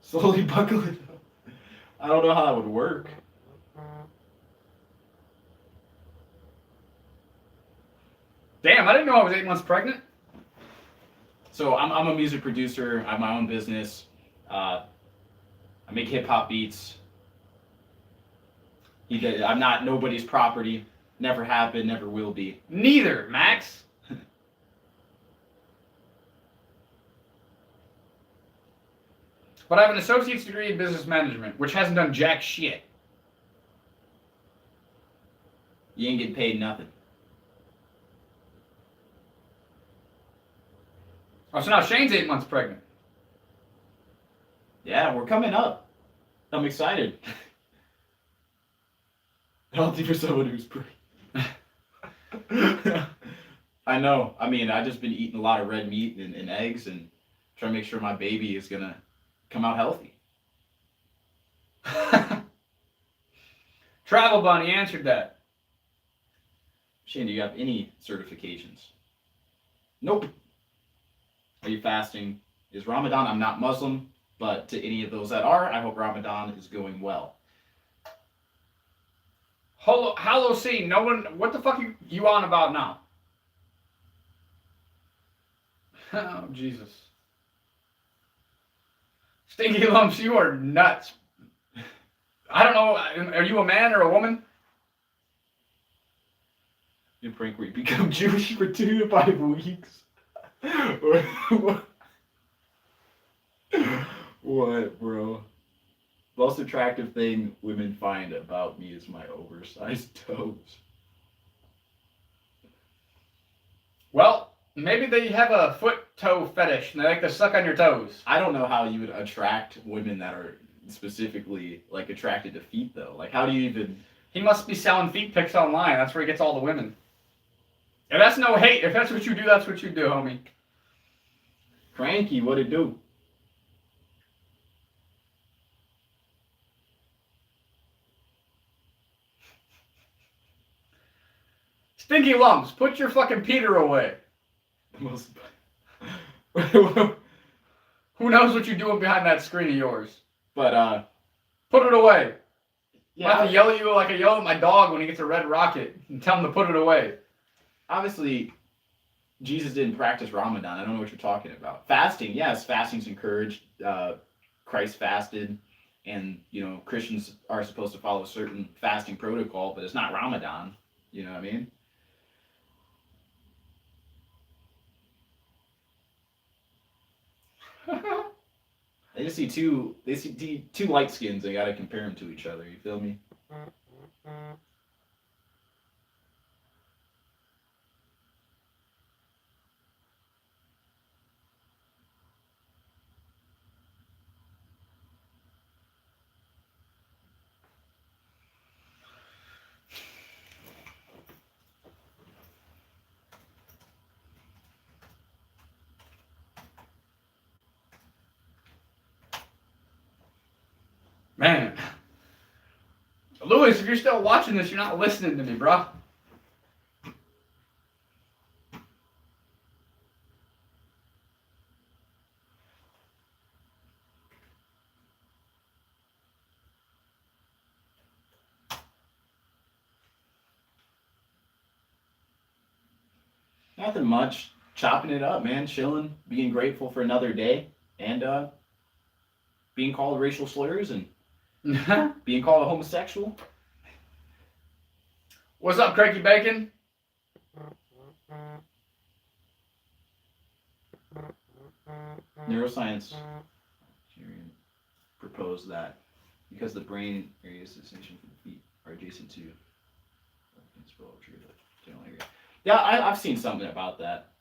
Slowly buckle it up. I don't know how that would work. Damn, I didn't know I was 8 months pregnant. So I'm a music producer. I have my own business. I make hip hop beats. I'm not nobody's property. Never have been, never will be. Neither, Max. But I have an associate's degree in business management, which hasn't done jack shit. You ain't getting paid nothing. Oh, so now Shane's 8 months pregnant. Yeah, we're coming up. I'm excited. Healthy for someone who's pregnant. I know. I mean, I've just been eating a lot of red meat and eggs and trying to make sure my baby is going to come out healthy. Travel Bunny answered that. Shane, do you have any certifications? Nope. Are you fasting? Is Ramadan? I'm not Muslim, but to any of those that are, I hope Ramadan is going well. Hollow C, no one, what the fuck are you on about now? Oh, Jesus. Stinky Lumps, you are nuts. I don't know, are you a man or a woman? You prank where you become Jewish for 2 to 5 weeks. What, bro? Most attractive thing women find about me is my oversized toes. Well, maybe they have a foot-toe fetish and they like to suck on your toes. I don't know how you would attract women that are specifically like attracted to feet though. Like how do you even... He must be selling feet pics online. That's where he gets all the women. If that's no hate, if that's what you do, that's what you do, homie. Cranky, what it do? Stinky Lumps, put your fucking Peter away. Most... Who knows what you're doing behind that screen of yours? But, put it away. yeah, I have to yell at you like I yell at my dog when he gets a red rocket and tell him to put it away. Obviously, Jesus didn't practice Ramadan. I don't know what you're talking about. Fasting, yes, fasting's encouraged. Christ fasted, and Christians are supposed to follow a certain fasting protocol, but it's not Ramadan. You know what I mean? They see two light skins. They gotta compare them to each other. You feel me? Man. Louis, if you're still watching this, you're not listening to me, bro. Nothing much. Chopping it up, man. Chilling, being grateful for another day, and being called racial slurs and being called a homosexual. What's up, Cranky Bacon? Neuroscience proposed that because the brain areas destination for the feet are adjacent to general area. Yeah, I've seen something about that.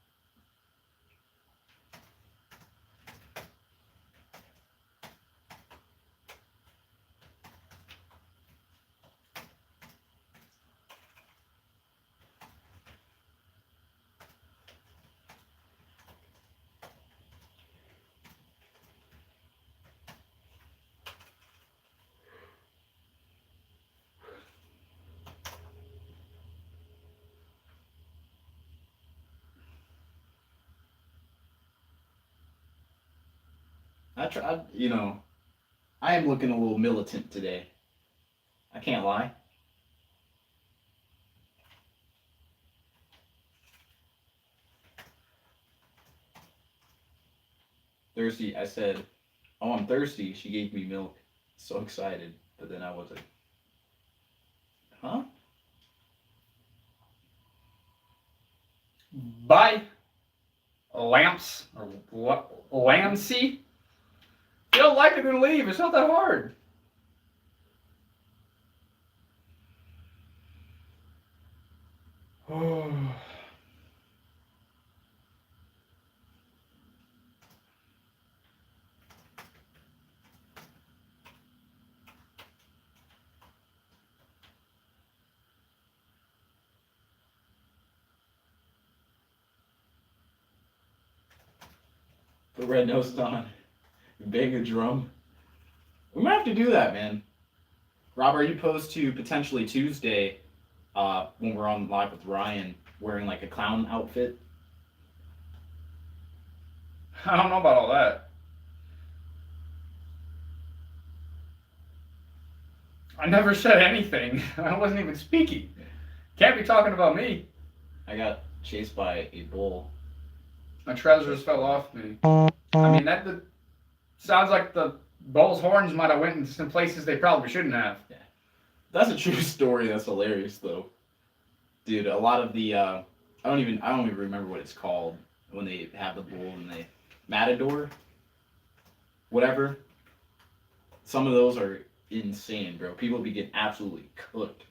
I am looking a little militant today. I can't lie. Thirsty, I said, oh, I'm thirsty. She gave me milk. So excited. But then I was like, huh? Bye. Lamps. Or Lampsy. If you don't like it, then leave. It's not that hard. Oh. Put red nose on. Bang a drum. We might have to do that, man. Rob, are you opposed to potentially Tuesday, when we're on live with Ryan, wearing like a clown outfit? I don't know about all that. I never said anything. I wasn't even speaking. Can't be talking about me. I got chased by a bull. My trousers fell off me. I mean, that sounds like the bull's horns might have went into some places they probably shouldn't have. Yeah. That's a true story. That's hilarious, though. Dude, a lot of the I don't even remember what it's called when they have the bull and they matador, whatever. Some of those are insane, bro. People be getting absolutely cooked.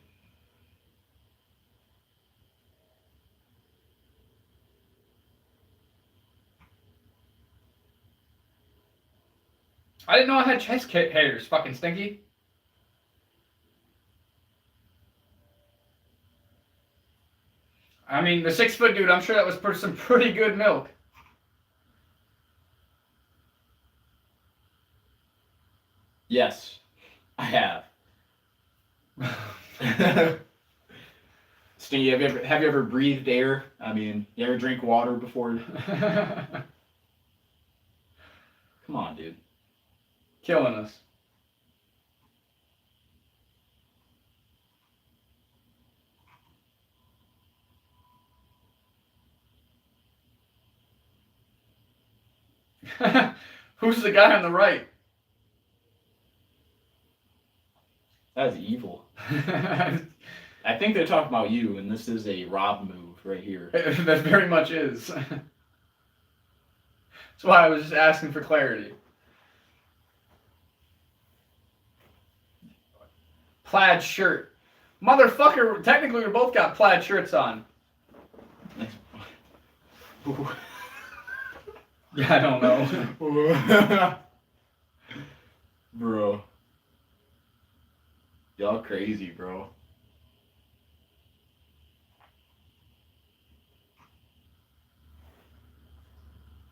I didn't know I had chest hairs, fucking stinky. I mean, the 6 foot dude, I'm sure that was some pretty good milk. Yes, I have. Stinky, have you ever breathed air? I mean, you ever drink water before? Come on, dude. Killing us. Who's the guy on the right? That's evil. I think they're talking about you, and this is a Robb move right here. That very much is. That's why I was just asking for clarity. Plaid shirt. Motherfucker, technically we both got plaid shirts on. Yeah, I don't know. Bro. Y'all crazy, bro.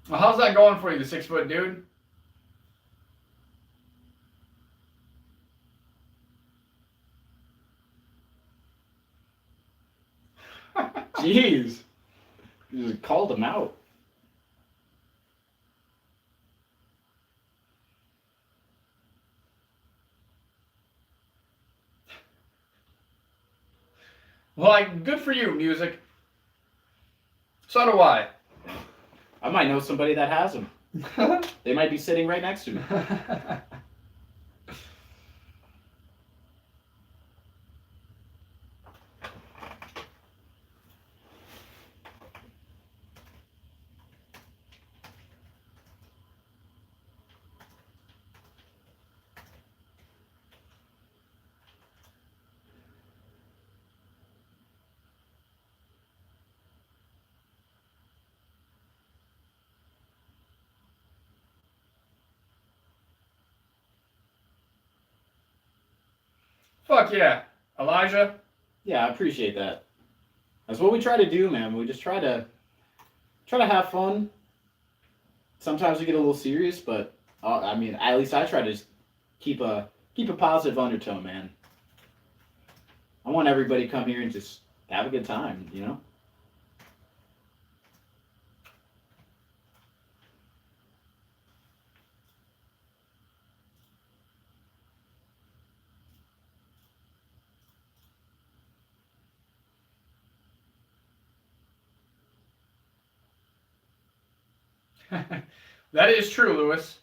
Well, how's that going for you, the 6 foot dude? Jeez. You just called him out. Well, like, good for you, music. So do I. I might know somebody that has them. They might be sitting right next to me. Fuck yeah. Elijah? Yeah, I appreciate that. That's what we try to do, man. We just try to have fun. Sometimes we get a little serious, but I mean, at least I try to just keep a positive undertone, man. I want everybody to come here and just have a good time, you know? That is true, Lewis.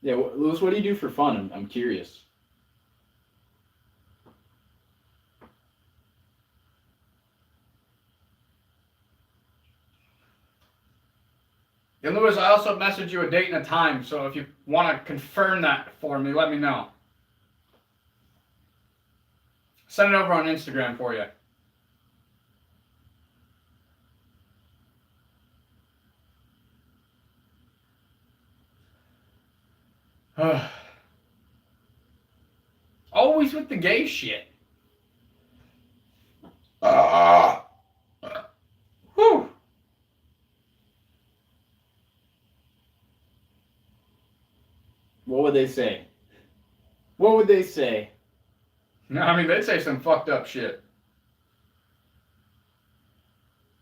Yeah, Lewis, what do you do for fun? I'm curious. And Lewis, I also messaged you a date and a time, so if you want to confirm that for me, let me know. Send it over on Instagram for you. Always with the gay shit. Whew. What would they say? What would they say? No, I mean, they'd say some fucked up shit.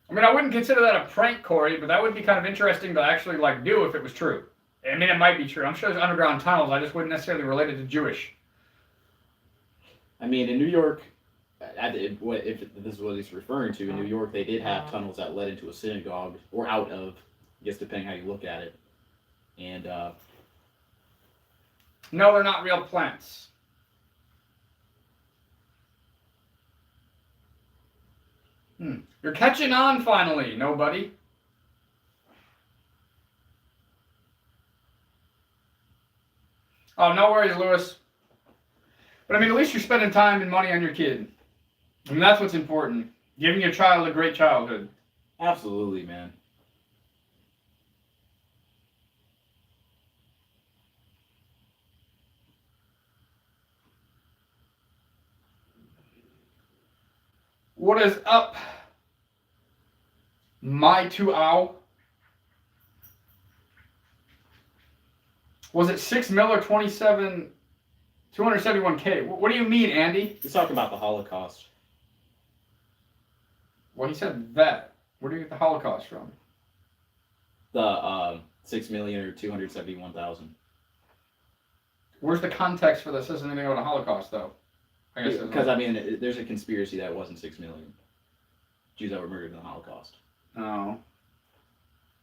I mean, I wouldn't consider that a prank, Corey, but that would be kind of interesting to actually, like, do if it was true. I mean, it might be true. I'm sure there's underground tunnels. I just wouldn't necessarily relate it to Jewish. I mean, in New York, if this is what he's referring to, in New York, they did have tunnels that led into a synagogue, or out of, I guess depending how you look at it. And, No, they're not real plants. You're catching on finally, nobody. Oh, no worries, Lewis. But I mean, at least you're spending time and money on your kid. I mean, that's what's important. Giving your child a great childhood. absolutely, man. What is up, my 2-ow? Was it 6 mil or 271K? What do you mean, Andy? He's talking about the Holocaust. Well, he said that. Where do you get the Holocaust from? The 6 million or 271,000. Where's the context for this? Isn't anything about a Holocaust, though? I guess Because I mean, there's a conspiracy that it wasn't 6 million. Jews that were murdered in the Holocaust. Oh.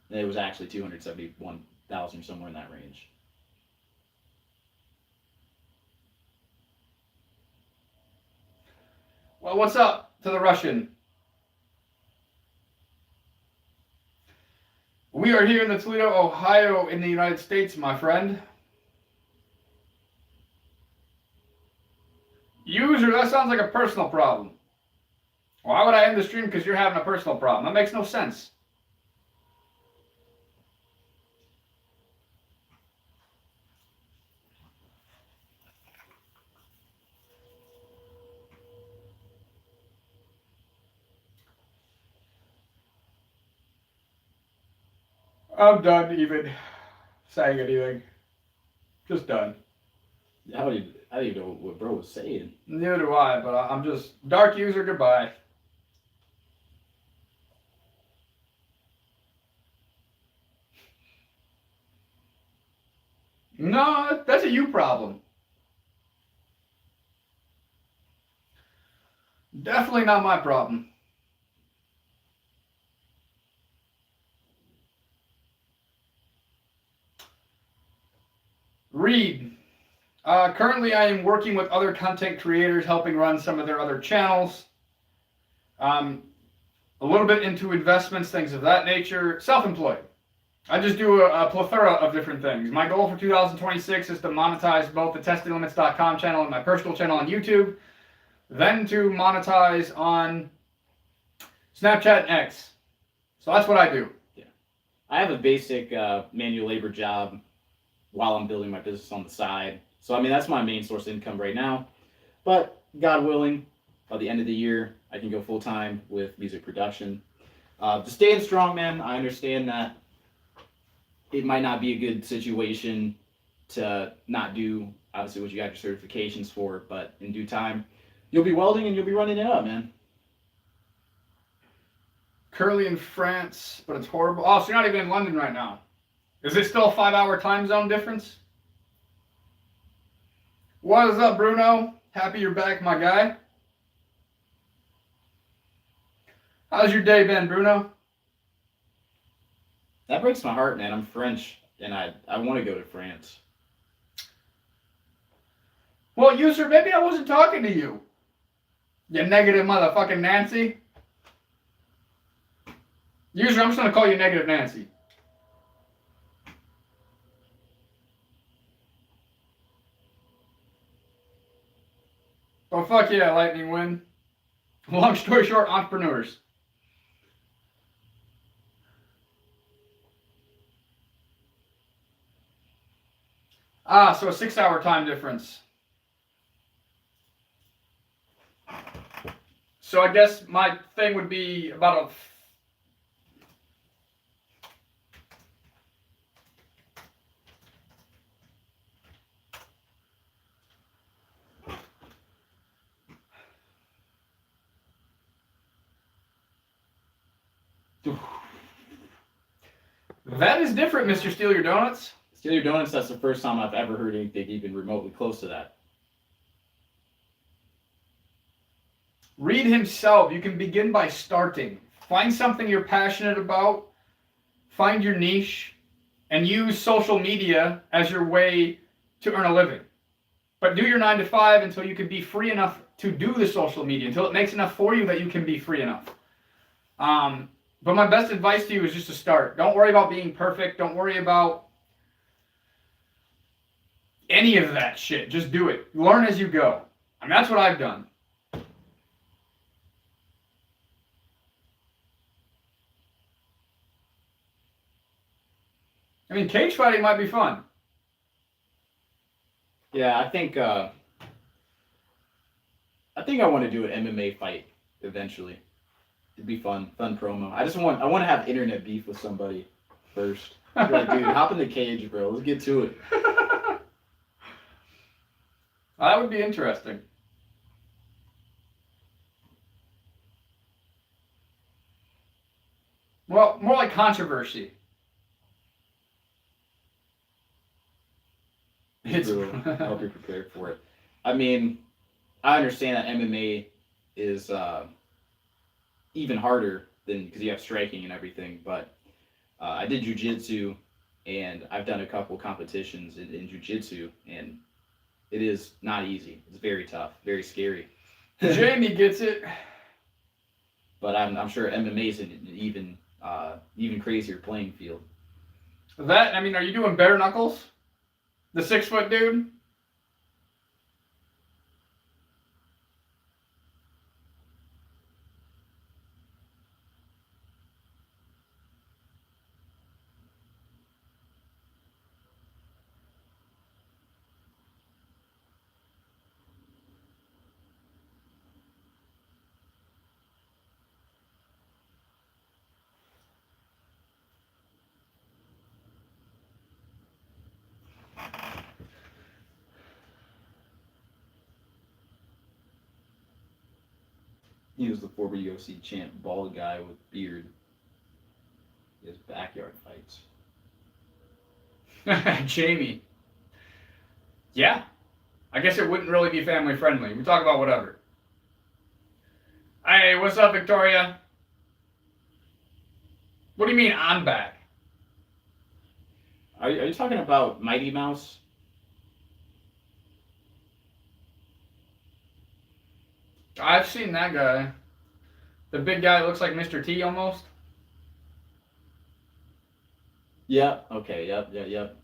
And it was actually 271,000 or somewhere in that range. Well, what's up to the Russian? We are here in the Toledo, Ohio, in the United States, my friend. User, that sounds like a personal problem. Why would I end the stream because you're having a personal problem? That makes no sense. I'm done even saying anything. Just done. I don't even know what bro was saying. Neither do I, but I'm just... Dark user, goodbye. No, that's a you problem. Definitely not my problem. Read. Currently, I am working with other content creators, helping run some of their other channels. A little bit into investments, things of that nature. Self-employed. I just do a plethora of different things. My goal for 2026 is to monetize both the testinglimits.com channel and my personal channel on YouTube. Then to monetize on Snapchat and X. So that's what I do. Yeah. I have a basic manual labor job while I'm building my business on the side. So, I mean, that's my main source of income right now. But, God willing, by the end of the year, I can go full-time with music production. Just staying strong, man. I understand that it might not be a good situation to not do, obviously, what you got your certifications for, but in due time, you'll be welding and you'll be running it up, man. Currently in France, but it's horrible. Oh, so you're not even in London right now. Is it still a 5-hour time zone difference? What is up, Bruno? Happy you're back, my guy. How's your day been, Bruno? That breaks my heart, man. I'm French, and I want to go to France. Well, user, maybe I wasn't talking to you. You negative motherfucking Nancy. User, I'm just going to call you Negative Nancy. Oh, fuck yeah, Lightning Wind. Long story short, entrepreneurs. So a 6-hour time difference. So I guess my thing would be about That is different, Mr. Steal Your Donuts. Steal Your Donuts, that's the first time I've ever heard anything even remotely close to that. Read himself. You can begin by starting. Find something you're passionate about. Find your niche. And use social media as your way to earn a living. But do your 9 to 5 until you can be free enough to do the social media. Until it makes enough for you that you can be free enough. But my best advice to you is just to start. Don't worry about being perfect. Don't worry about any of that shit. Just do it. Learn as you go. I mean, that's what I've done. I mean, cage fighting might be fun. Yeah, I think I want to do an MMA fight eventually. It'd be fun promo. I want to have internet beef with somebody first. Like, dude, hop in the cage, bro. Let's get to it. That would be interesting. Well, more like controversy. It's I'll be prepared for it. I mean, I understand that MMA is even harder than because you have striking and everything. But I did jujitsu, and I've done a couple competitions in jujitsu, and it is not easy. It's very tough, very scary. Jamie gets it. But I'm sure MMA's an even crazier playing field. That, I mean, are you doing bare knuckles? The 6 foot dude? He was the former UFC champ, bald guy with beard. His backyard fights. Jamie. Yeah. I guess it wouldn't really be family friendly. We talk about whatever. Hey, what's up, Victoria? What do you mean I'm back? Are you talking about Mighty Mouse? I've seen that guy. The big guy looks like Mr. T almost. Yep. Okay. Yep.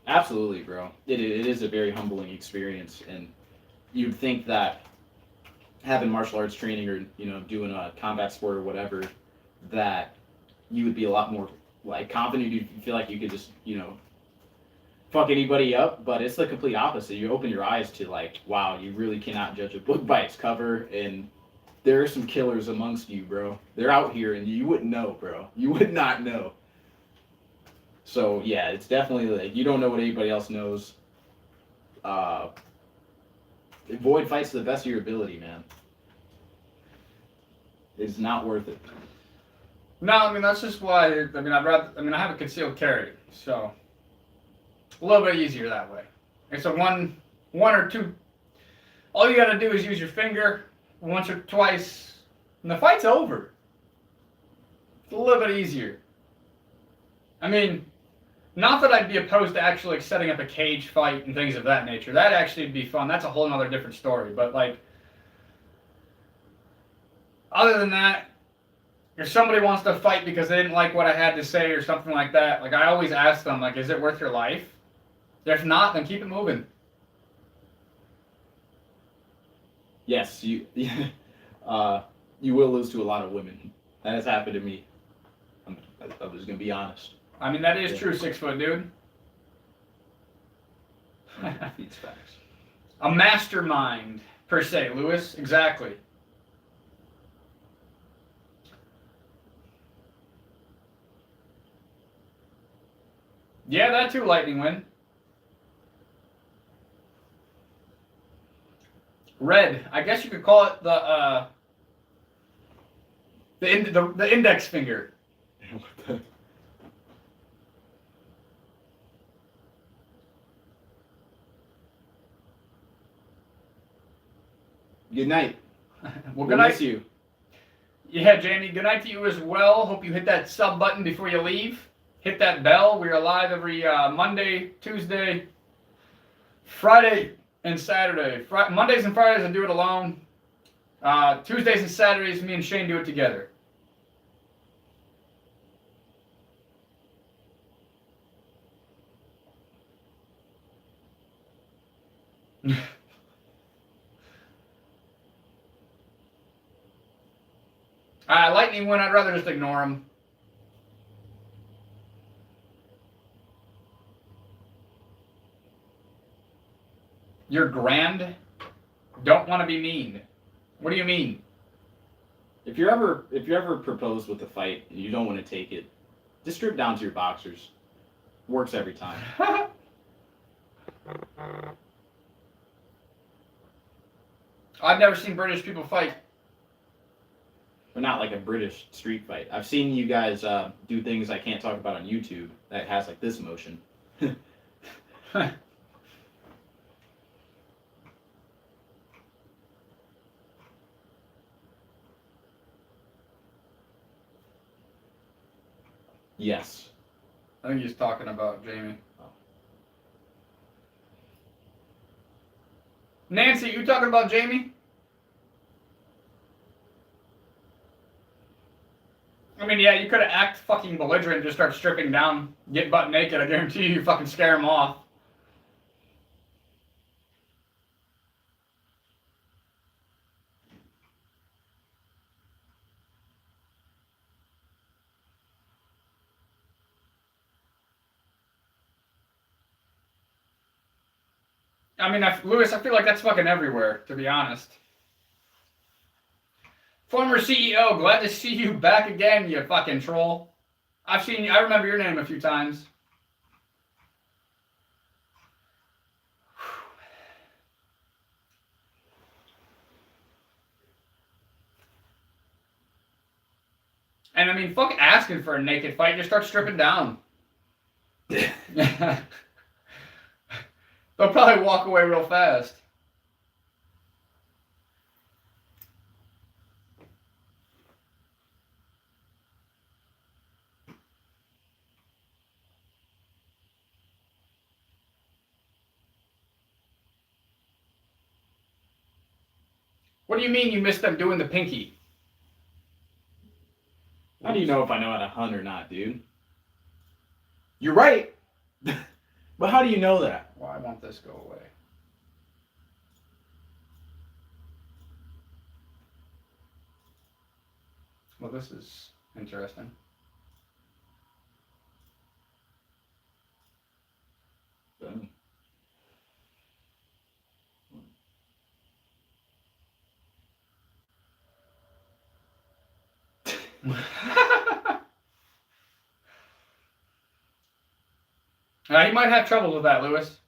Absolutely, bro. It is a very humbling experience, and you'd think that having martial arts training or doing a combat sport or whatever, that you would be a lot more like confident. You'd feel like you could just fuck anybody up, but it's the complete opposite. You open your eyes to like, wow, you really cannot judge a book by its cover, and there are some killers amongst you, bro. They're out here, and you wouldn't know, bro. You would not know. So yeah, it's definitely like you don't know what anybody else knows. Avoid fights to the best of your ability, man. It's not worth it. No, I mean that's just why. I mean I have a concealed carry, so a little bit easier that way. It's a one or two. All you got to do is use your finger once or twice, and the fight's over. It's a little bit easier. I mean, not that I'd be opposed to actually like, setting up a cage fight and things of that nature. That actually would be fun. That's a whole other different story. But like, other than that, if somebody wants to fight because they didn't like what I had to say or something like that, like I always ask them, like, is it worth your life? If not, then keep it moving. Yes, you you will lose to a lot of women. That has happened to me. I'm just gonna be honest. I mean, that is true, 6 foot dude. Feeds facts. A mastermind, per se, Lewis. Exactly. Yeah, that too, Lightning Wind. Red. I guess you could call it the index finger. Good night. Well, We'll good night. miss you. Yeah, Jamie, good night to you as well. Hope you hit that sub button before you leave. Hit that bell. We are live every Monday, Tuesday, Friday, and Saturday. Mondays and Fridays I do it alone. Tuesdays and Saturdays me and Shane do it together. Lightning Wind, I'd rather just ignore him. You're grand? Don't want to be mean. What do you mean? If you're ever proposed with a fight and you don't want to take it, just strip down to your boxers. Works every time. I've never seen British people fight. But not like a British street fight. I've seen you guys do things I can't talk about on YouTube that has like this motion. Yes. I think he's talking about Jamie. Oh. Nancy, you talking about Jamie? I mean, yeah, you could have act fucking belligerent and just start stripping down, get butt naked. I guarantee you fucking scare him off. I mean, Lewis, I feel like that's fucking everywhere, to be honest. Former CEO, glad to see you back again, you fucking troll. I've seen you, I remember your name a few times. And I mean, fuck asking for a naked fight, just start stripping down. They'll probably walk away real fast. What do you mean you missed them doing the pinky? How do you know if I know how to hunt or not, dude? You're right. But how do you know that? Why won't this go away? Well, this is interesting. Boom. He might have trouble with that, Lewis.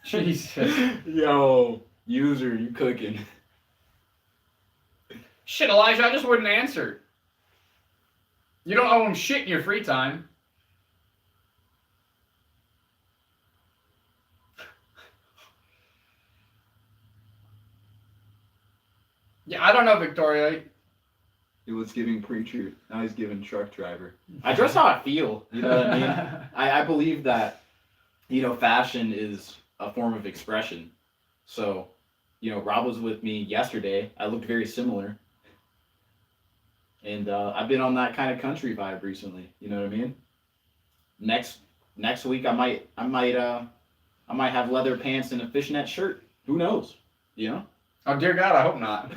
Jesus. Yo, user, you cooking. Shit, Elijah, I just wouldn't answer. You don't owe him shit in your free time. Yeah, I don't know, Victoria. He was giving preacher, now he's giving truck driver. I dress how I feel, you know what I mean? I believe that, you know, fashion is a form of expression. So, you know, Robb was with me yesterday. I looked very similar. And I've been on that kind of country vibe recently, you know what I mean? Next week I might have leather pants and a fishnet shirt. Who knows? You know? Oh, dear God, I hope not.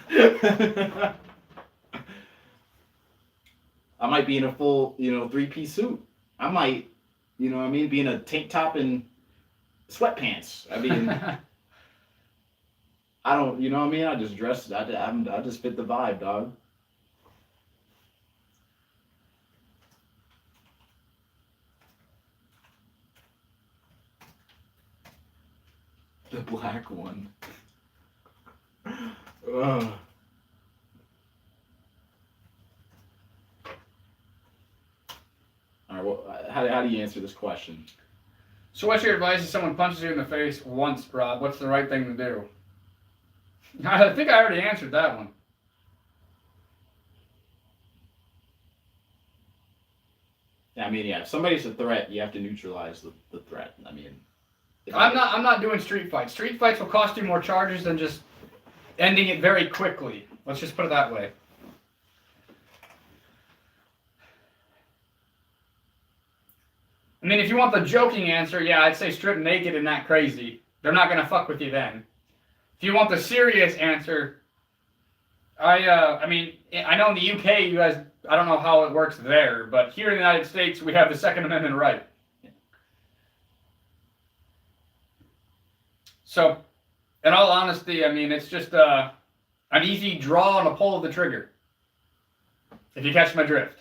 I might be in a full, you know, 3-piece suit. I might, you know what I mean, be in a tank top and sweatpants. I mean, I don't, you know what I mean? I just dress, I just fit the vibe, dog. The black one. Ugh. All right, well, how do you answer this question? So what's your advice if someone punches you in the face once, Robb? What's the right thing to do? I think I already answered that one. Yeah, I mean, yeah, if somebody's a threat, you have to neutralize the threat. I mean, I'm not doing street fights. Street fights will cost you more charges than just ending it very quickly. Let's just put it that way. I mean, if you want the joking answer, yeah, I'd say strip naked and not crazy. They're not going to fuck with you then. If you want the serious answer, I mean, I know in the UK, you guys, I don't know how it works there, but here in the United States, we have the Second Amendment right. So, in all honesty, I mean, it's just an easy draw and a pull of the trigger. If you catch my drift.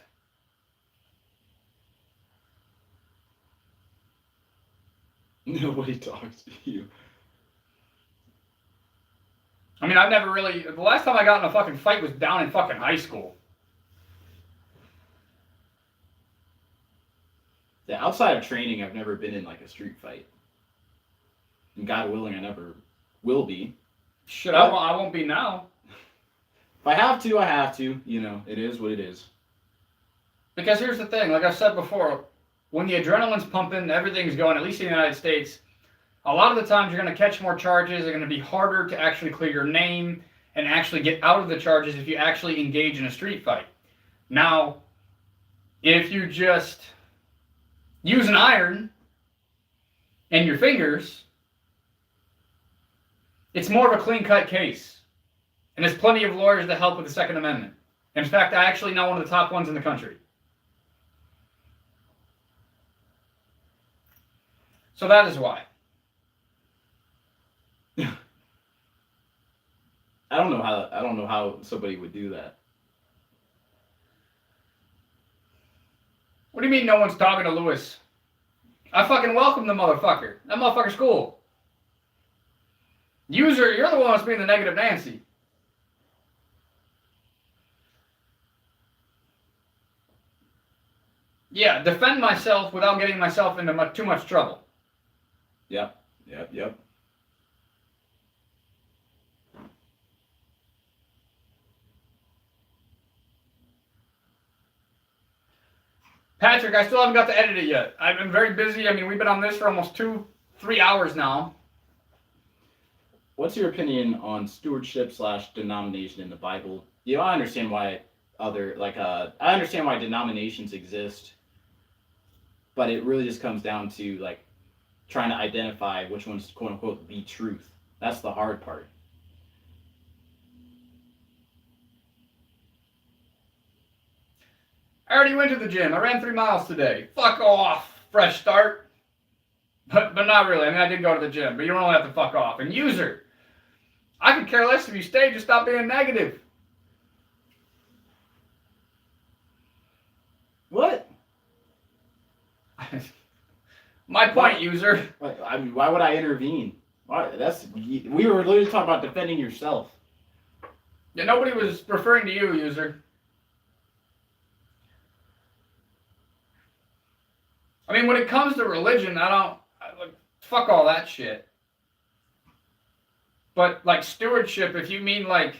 Nobody talks to you. I mean, I've never really... The last time I got in a fucking fight was down in fucking high school. Yeah, outside of training, I've never been in like a street fight. And God willing, I never will be. Shit, I won't be now. If I have to, I have to. You know, it is what it is. Because here's the thing, like I said before, when the adrenaline's pumping, everything's going, at least in the United States, a lot of the times you're going to catch more charges, they're going to be harder to actually clear your name and actually get out of the charges if you actually engage in a street fight. Now, if you just use an iron and your fingers, it's more of a clean-cut case. And there's plenty of lawyers that help with the Second Amendment. In fact, I actually know one of the top ones in the country. So that is why. I don't know how somebody would do that. What do you mean no one's talking to Lewis? I fucking welcome the motherfucker. That motherfucker's cool. User, you're the one that's being the negative Nancy. Yeah, defend myself without getting myself into too much trouble. Yep. Patrick, I still haven't got to edit it yet. I've been very busy. I mean, we've been on this for almost 2-3 hours now. What's your opinion on stewardship / denomination in the Bible? You know, I understand why I understand why denominations exist, but it really just comes down to like trying to identify which one's quote unquote the truth. That's the hard part. I already went to the gym. I ran 3 miles today. Fuck off. Fresh start. But not really. I mean, I did go to the gym, but you don't really have to fuck off. And user, I could care less if you stay. Just stop being negative. What? My point, user. I mean, why would I intervene? We were literally talking about defending yourself. Yeah, nobody was referring to you, user. I mean, when it comes to religion, fuck all that shit. But, like, stewardship, if you mean, like,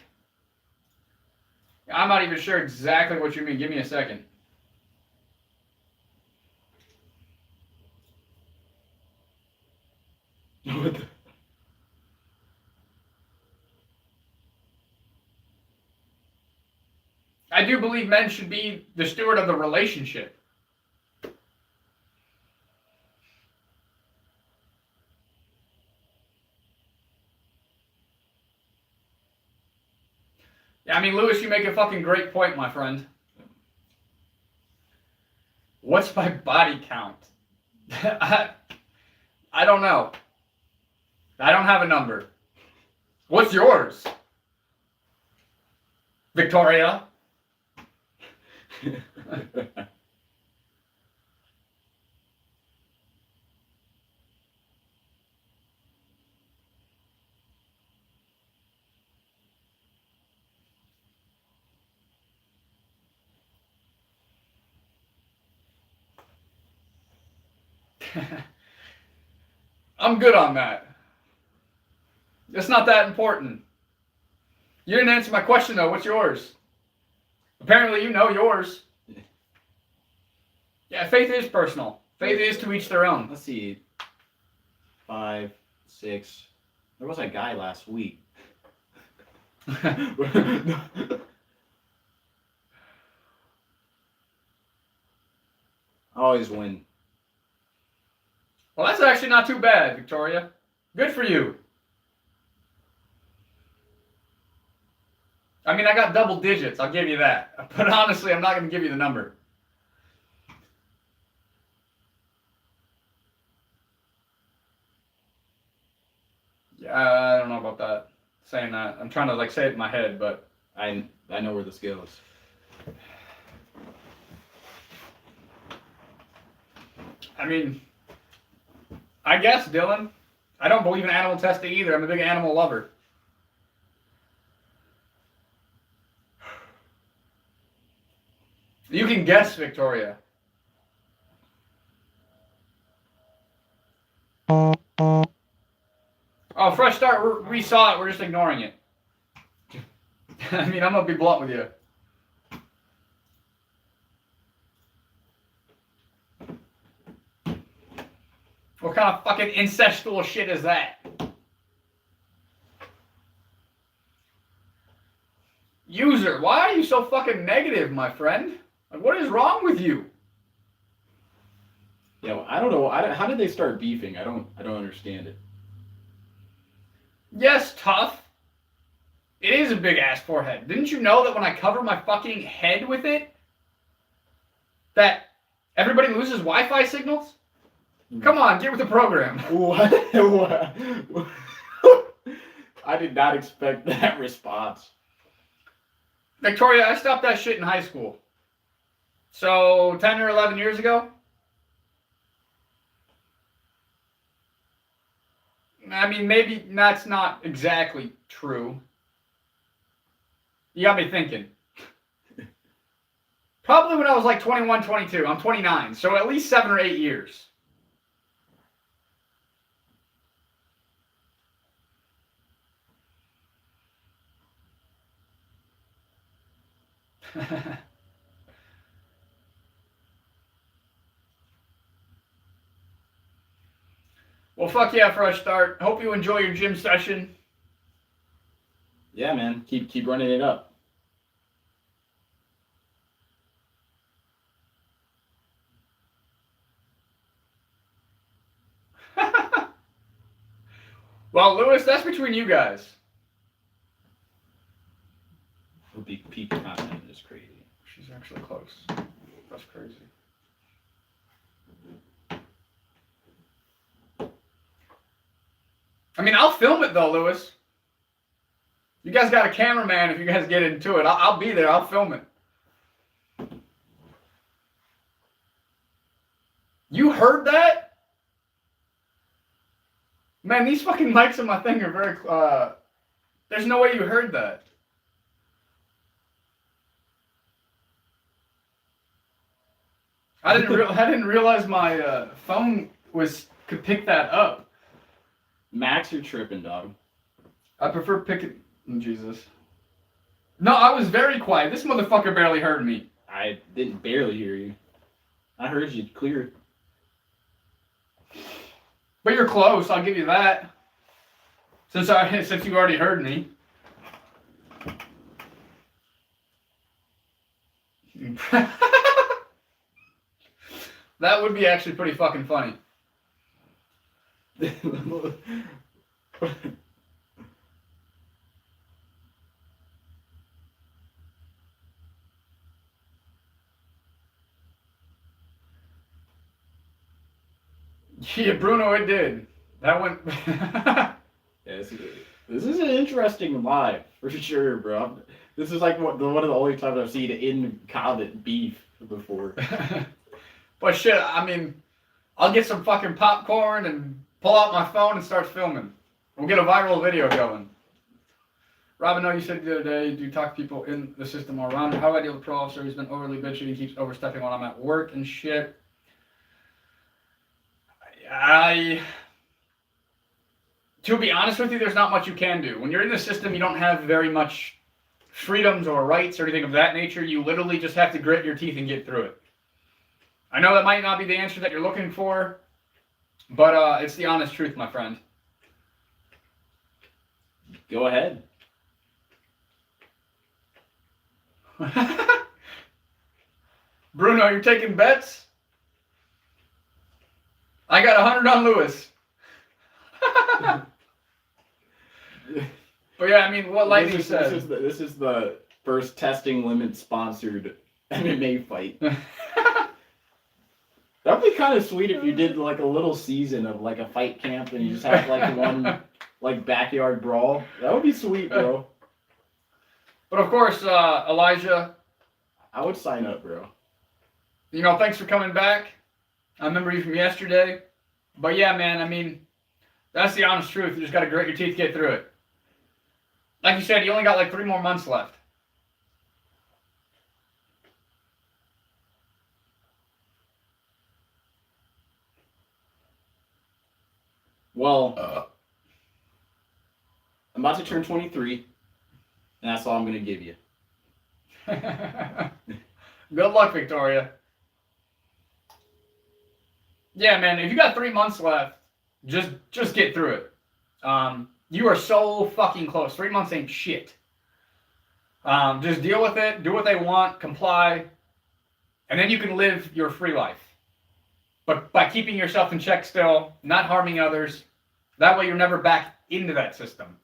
I'm not even sure exactly what you mean. Give me a second. What the? I do believe men should be the steward of the relationship. Yeah, I mean, Lewis, you make a fucking great point, my friend. What's my body count? I don't know. I don't have a number. What's yours? Victoria? I'm good on that. It's not that important. You didn't answer my question, though. What's yours? Apparently you know yours. Yeah, faith is personal. Faith is to each their own. Let's see. 5, 6. There was a guy last week. I always win. Well, that's actually not too bad, Victoria. Good for you. I mean, I got double digits, I'll give you that. But honestly, I'm not going to give you the number. Yeah, I don't know about that. Saying that. I'm trying to, like, say it in my head, but... I know where this goes. I mean... I guess, Dylan. I don't believe in animal testing either. I'm a big animal lover. You can guess, Victoria. Oh, fresh start. We saw it. We're just ignoring it. I mean, I'm going to be blunt with you. What kind of fucking incestual shit is that? User, why are you so fucking negative, my friend? Like, what is wrong with you? Yeah, well, I don't know. How did they start beefing? I don't understand it. Yes, tough. It is a big ass forehead. Didn't you know that when I cover my fucking head with it, that everybody loses Wi-Fi signals? Come on, get with the program. What? I did not expect that response. Victoria, I stopped that shit in high school. So, 10 or 11 years ago? I mean, maybe that's not exactly true. You got me thinking. Probably when I was like 21, 22. I'm 29, so at least 7 or 8 years. Well, fuck yeah, fresh start. Hope you enjoy your gym session. Yeah, man. Keep running it up. Well, Lewis, that's between you guys. Peak content is crazy. She's actually close. That's crazy. I mean, I'll film it though, Lewis. You guys got a cameraman if you guys get into it. I'll be there. I'll film it. You heard that? Man, these fucking mics on my thing are very... there's no way you heard that. I didn't realize my phone could pick that up. Max, you're tripping, dog. I prefer picking... Jesus. No, I was very quiet. This motherfucker barely heard me. I didn't barely hear you. I heard you clear. But you're close, I'll give you that. Since you already heard me. That would be actually pretty fucking funny. Yeah, Bruno, it did. That went... Yeah, this is an interesting live, for sure, bro. This is like one of the only times I've seen in-comment beef before. But shit, I mean, I'll get some fucking popcorn and pull out my phone and start filming. We'll get a viral video going. Rob, I know you said the other day, do you talk to people in the system or around? How do I deal with a pro officer who's been overly bitchy and keeps overstepping when I'm at work and shit? To be honest with you, there's not much you can do. When you're in the system, you don't have very much freedoms or rights or anything of that nature. You literally just have to grit your teeth and get through it. I know that might not be the answer that you're looking for, but it's the honest truth, my friend. Go ahead. Bruno, you're taking bets? I got 100 on Lewis. But yeah, I mean, what Lightning said. This is the first Testing Limit sponsored MMA fight. That'd be kind of sweet if you did like a little season of like a fight camp and you just have like one like backyard brawl. That would be sweet, bro. But of course, Elijah. I would sign up, bro. You know, thanks for coming back. I remember you from yesterday. But yeah, man, I mean, that's the honest truth. You just gotta grit your teeth, get through it. Like you said, you only got like 3 more months left. Well, I'm about to turn 23, and that's all I'm gonna give you. Good luck, Victoria. Yeah, man, if you got 3 months left, just get through it. You are so fucking close. 3 months ain't shit. Just deal with it, do what they want, comply, and then you can live your free life. But by keeping yourself in check still, not harming others, that way you're never back into that system.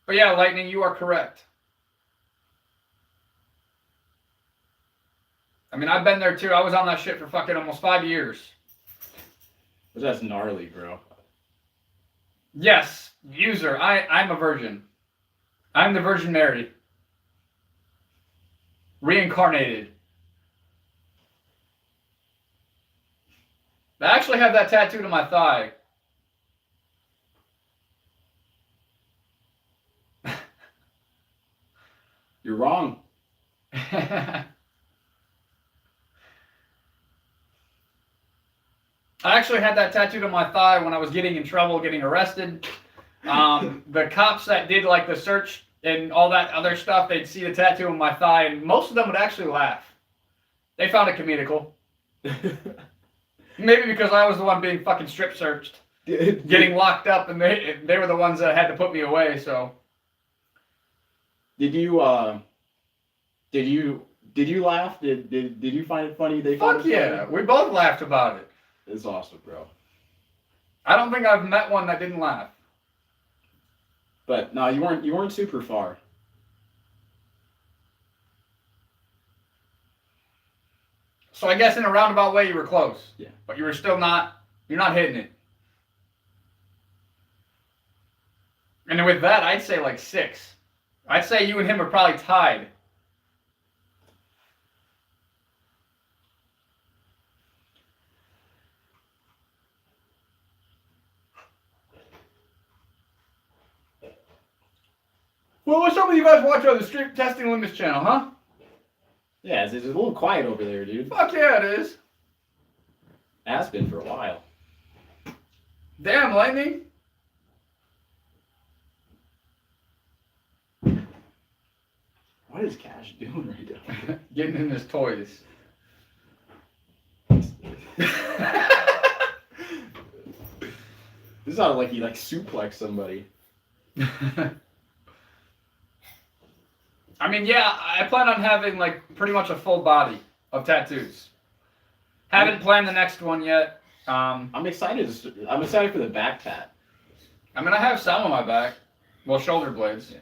But yeah, Lightning, you are correct. I mean, I've been there too. I was on that shit for fucking almost 5 years. But that's gnarly, bro. Yes, user, I'm a virgin. I'm the Virgin Mary. Reincarnated. I actually have that tattooed on my thigh. You're wrong. I actually had that tattooed on my thigh when I was getting in trouble, getting arrested. The cops that did like the search and all that other stuff, they'd see the tattoo on my thigh, and most of them would actually laugh. They found it comical. Maybe because I was the one being fucking strip searched, getting locked up, and they were the ones that had to put me away. So. Did you laugh? Did you find it funny? They found Fuck it yeah, funny? we both laughed about it. It's awesome, bro. I don't think I've met one that didn't laugh. But no, you weren't super far. So I guess in a roundabout way you were close. Yeah. But you were still not. You're not hitting it. And with that, I'd say like 6. I'd say you and him are probably tied. Well, what's up with you guys watching on the Street Testing Limits channel, huh? Yeah, it's a little quiet over there, dude. Fuck yeah, it is. Has been for a while. Damn, Lightning. What is Cash doing right now? Getting in his toys. This sounded like he suplexed somebody. I mean, yeah, I plan on having pretty much a full body of tattoos. Haven't planned the next one yet. I'm excited. I'm excited for the back tat. I mean, I have some on my back. Well, shoulder blades. Yeah.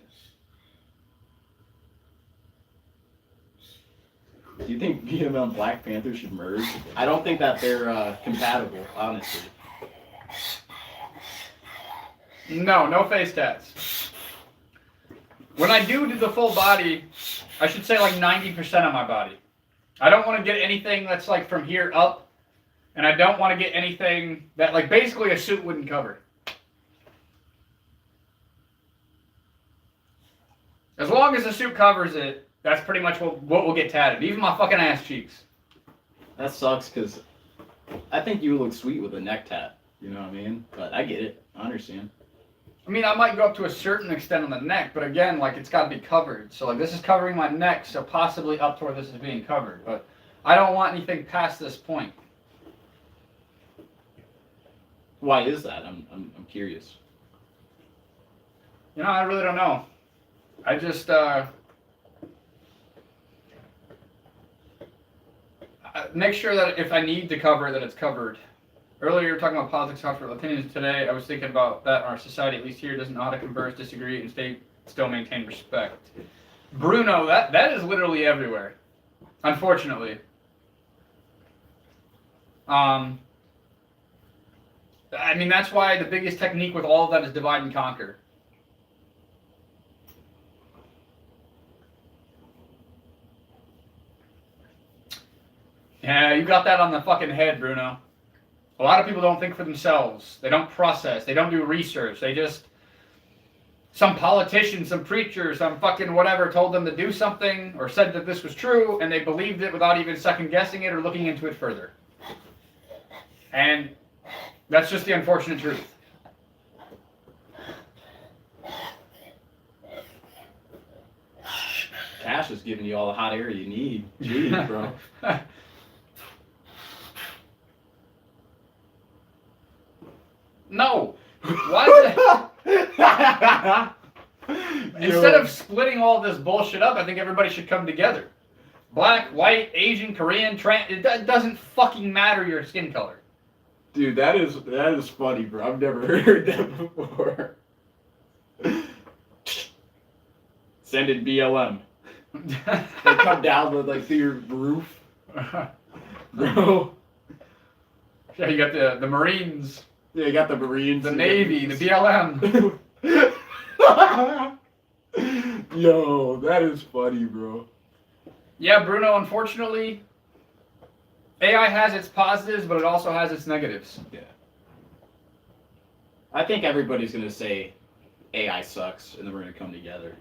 Do you think BML and Black Panther should merge? I don't think that they're compatible, honestly. No face tats. When I do the full body, I should say 90% of my body. I don't want to get anything that's from here up, and I don't want to get anything that basically a suit wouldn't cover. As long as the suit covers it, that's pretty much what will get tatted. Even my fucking ass cheeks. That sucks because I think you look sweet with a neck tat. You know what I mean? But I get it. I understand. I mean, I might go up to a certain extent on the neck, but again, it's got to be covered. So, this is covering my neck, so possibly up to where this is being covered. But I don't want anything past this point. Why is that? I'm curious. You know, I really don't know. I just, make sure that if I need to cover it, that it's covered. Earlier, you were talking about politics, cultural opinions. Today, I was thinking about that our society, at least here, doesn't know how to converse, disagree, and still maintain respect. Bruno, that is literally everywhere. Unfortunately. I mean, that's why the biggest technique with all of that is divide and conquer. Yeah, you got that on the fucking head, Bruno. A lot of people don't think for themselves. They don't process. They don't do research. They just... Some politician, some preacher, some fucking whatever told them to do something or said that this was true, and they believed it without even second guessing it or looking into it further. And that's just the unfortunate truth. Cash is giving you all the hot air you need. Jeez, bro. No. Why Instead of splitting all this bullshit up, I think everybody should come together. Black, white, Asian, Korean, it doesn't fucking matter your skin color. Dude, that is funny, bro. I've never heard that before. Send it BLM. They come down with like through your roof, bro. Yeah, you got the Marines. Yeah, you got the Marines, the Navy, the BLM. Yo, that is funny, bro. Yeah, Bruno. Unfortunately, AI has its positives, but it also has its negatives. Yeah. I think everybody's gonna say AI sucks, and then we're gonna come together.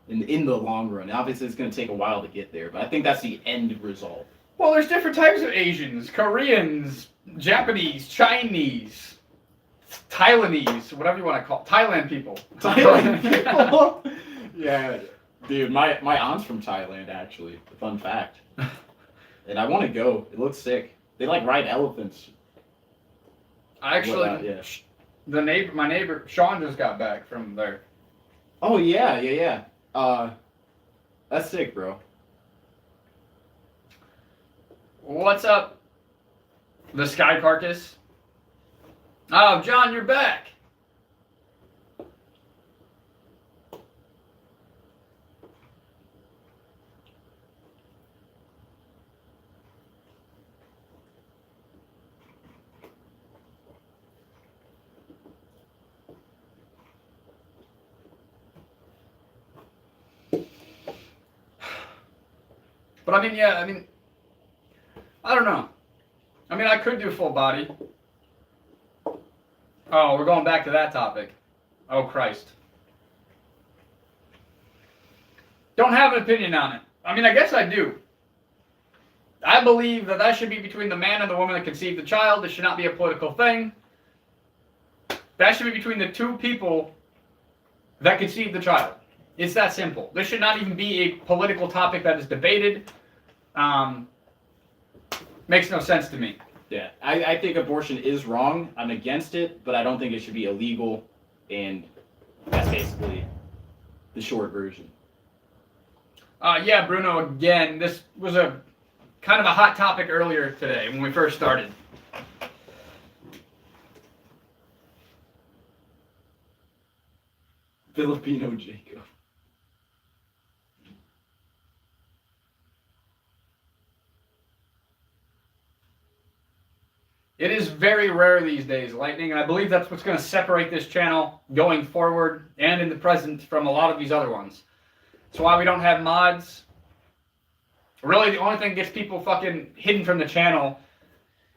In the long run, obviously it's gonna take a while to get there, but I think that's the end result. Well, there's different types of Asians, Koreans, Japanese, Chinese, Thailandese, whatever you want to call it. Thailand people. Thailand people? Yeah, dude, my aunt's from Thailand, actually. Fun fact. And I want to go. It looks sick. They like ride elephants. Actually, yeah. My neighbor, Sean just got back from there. Oh, yeah. That's sick, bro. What's up, the Sky Carcass? Oh, John, you're back. But I mean, I don't know. I mean, I could do full body. Oh, we're going back to that topic. Oh, Christ. Don't have an opinion on it. I mean, I guess I do. I believe that should be between the man and the woman that conceived the child. This should not be a political thing. That should be between the two people that conceived the child. It's that simple. This should not even be a political topic that is debated. Makes no sense to me. Yeah, I think abortion is wrong. I'm against it, but I don't think it should be illegal, and that's basically the short version. Yeah, Bruno, again, this was a kind of a hot topic earlier today when we first started. Filipino Jacob. It is very rare these days, Lightning, and I believe that's what's going to separate this channel going forward and in the present from a lot of these other ones. That's why we don't have mods. Really, the only thing that gets people fucking hidden from the channel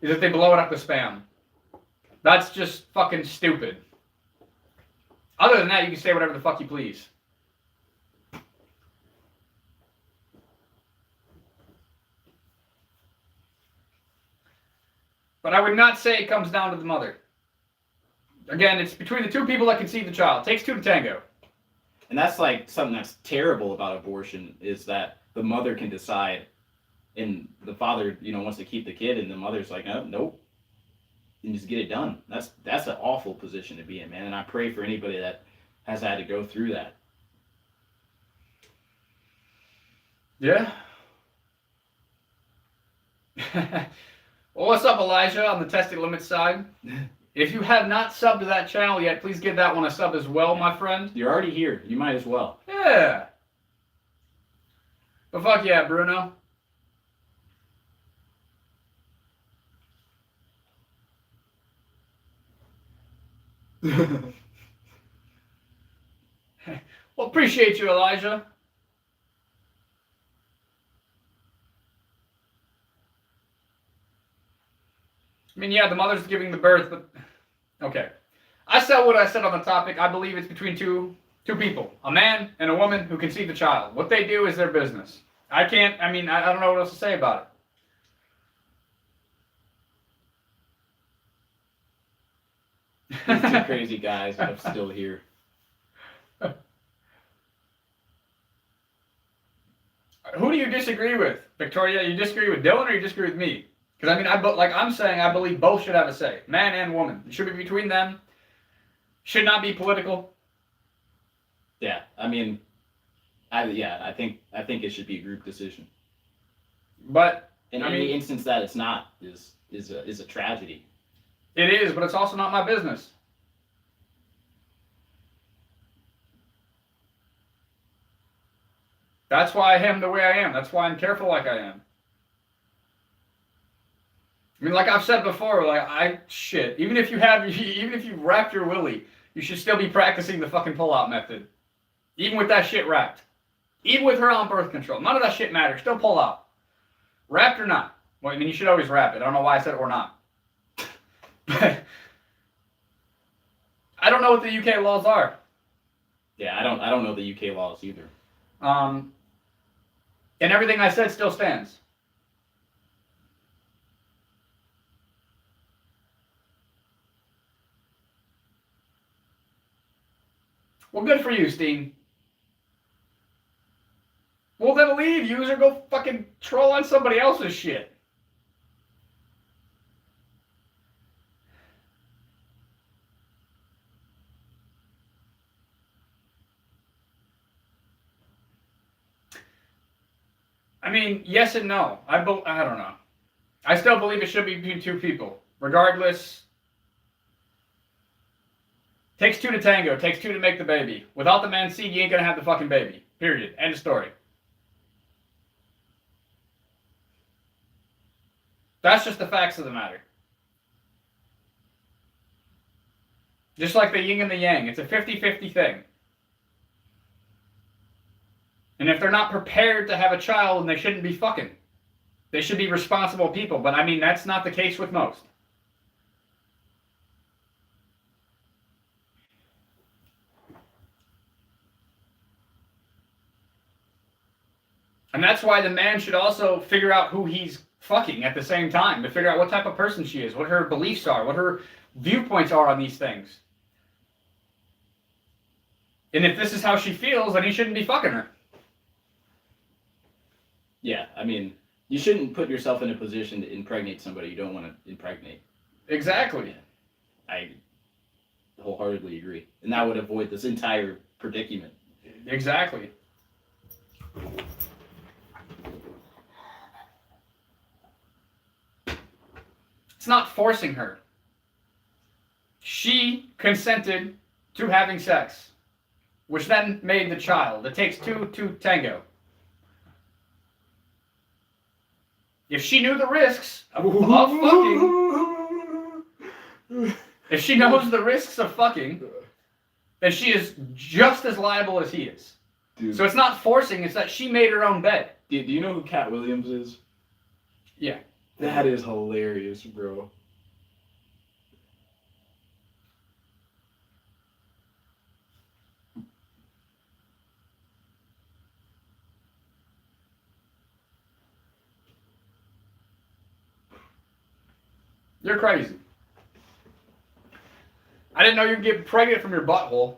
is if they blow it up with spam. That's just fucking stupid. Other than that, you can say whatever the fuck you please. But I would not say it comes down to the mother. Again, it's between the two people that conceive the child. It takes two to tango. And that's like something that's terrible about abortion is that the mother can decide, and the father, wants to keep the kid, and the mother's like, oh, nope, and just get it done. That's an awful position to be in, man. And I pray for anybody that has had to go through that. Yeah. Well, what's up, Elijah, on the Tested Limits side? If you have not subbed to that channel yet, please give that one a sub as well, my friend. You're already here. You might as well. Yeah. But fuck yeah, Bruno. Well, appreciate you, Elijah. mean, yeah, the mother's giving the birth, but okay. I said what I said on the topic. I believe it's between two people, a man and a woman who conceive the child. What they do is their business. I don't know what else to say about it. These two crazy guys that are still here. Who do you disagree with? Victoria, you disagree with Dylan or you disagree with me? Because I'm saying I believe both should have a say. Man and woman. It should be between them. Should not be political. Yeah, I mean, I think it should be a group decision. But in any instance that it's not is a tragedy. It is, but it's also not my business. That's why I am the way I am. That's why I'm careful like I am. I mean, like I've said before, even if you wrapped your willy, you should still be practicing the fucking pull-out method. Even with that shit wrapped. Even with her on birth control. None of that shit matters. Still pull out. Wrapped or not. Well, I mean, you should always wrap it. I don't know why I said or not. But I don't know what the UK laws are. Yeah, I don't know the UK laws either. And everything I said still stands. Well, good for you, Steen. Well, then leave, user. Go fucking troll on somebody else's shit. I mean, yes and no. I don't know. I still believe it should be between two people. Regardless, takes two to tango. Takes two to make the baby. Without the man's seed, you ain't gonna have the fucking baby. Period. End of story. That's just the facts of the matter. Just like the yin and the yang. It's a 50-50 thing. And if they're not prepared to have a child, then they shouldn't be fucking. They should be responsible people. But I mean, that's not the case with most. And that's why the man should also figure out who he's fucking at the same time. To figure out what type of person she is, what her beliefs are, what her viewpoints are on these things. And if this is how she feels, then he shouldn't be fucking her. Yeah, I mean, you shouldn't put yourself in a position to impregnate somebody you don't want to impregnate. Exactly. Yeah. I wholeheartedly agree. And that would avoid this entire predicament. Exactly. It's not forcing her. She consented to having sex, which then made the child. It takes two to tango. If she knew the risks of fucking, if she knows the risks of fucking, then she is just as liable as he is. Dude. So it's not forcing, it's that she made her own bed. Do you know who Cat Williams is? Yeah. That is hilarious, bro. You're crazy. I didn't know you could get pregnant from your butthole.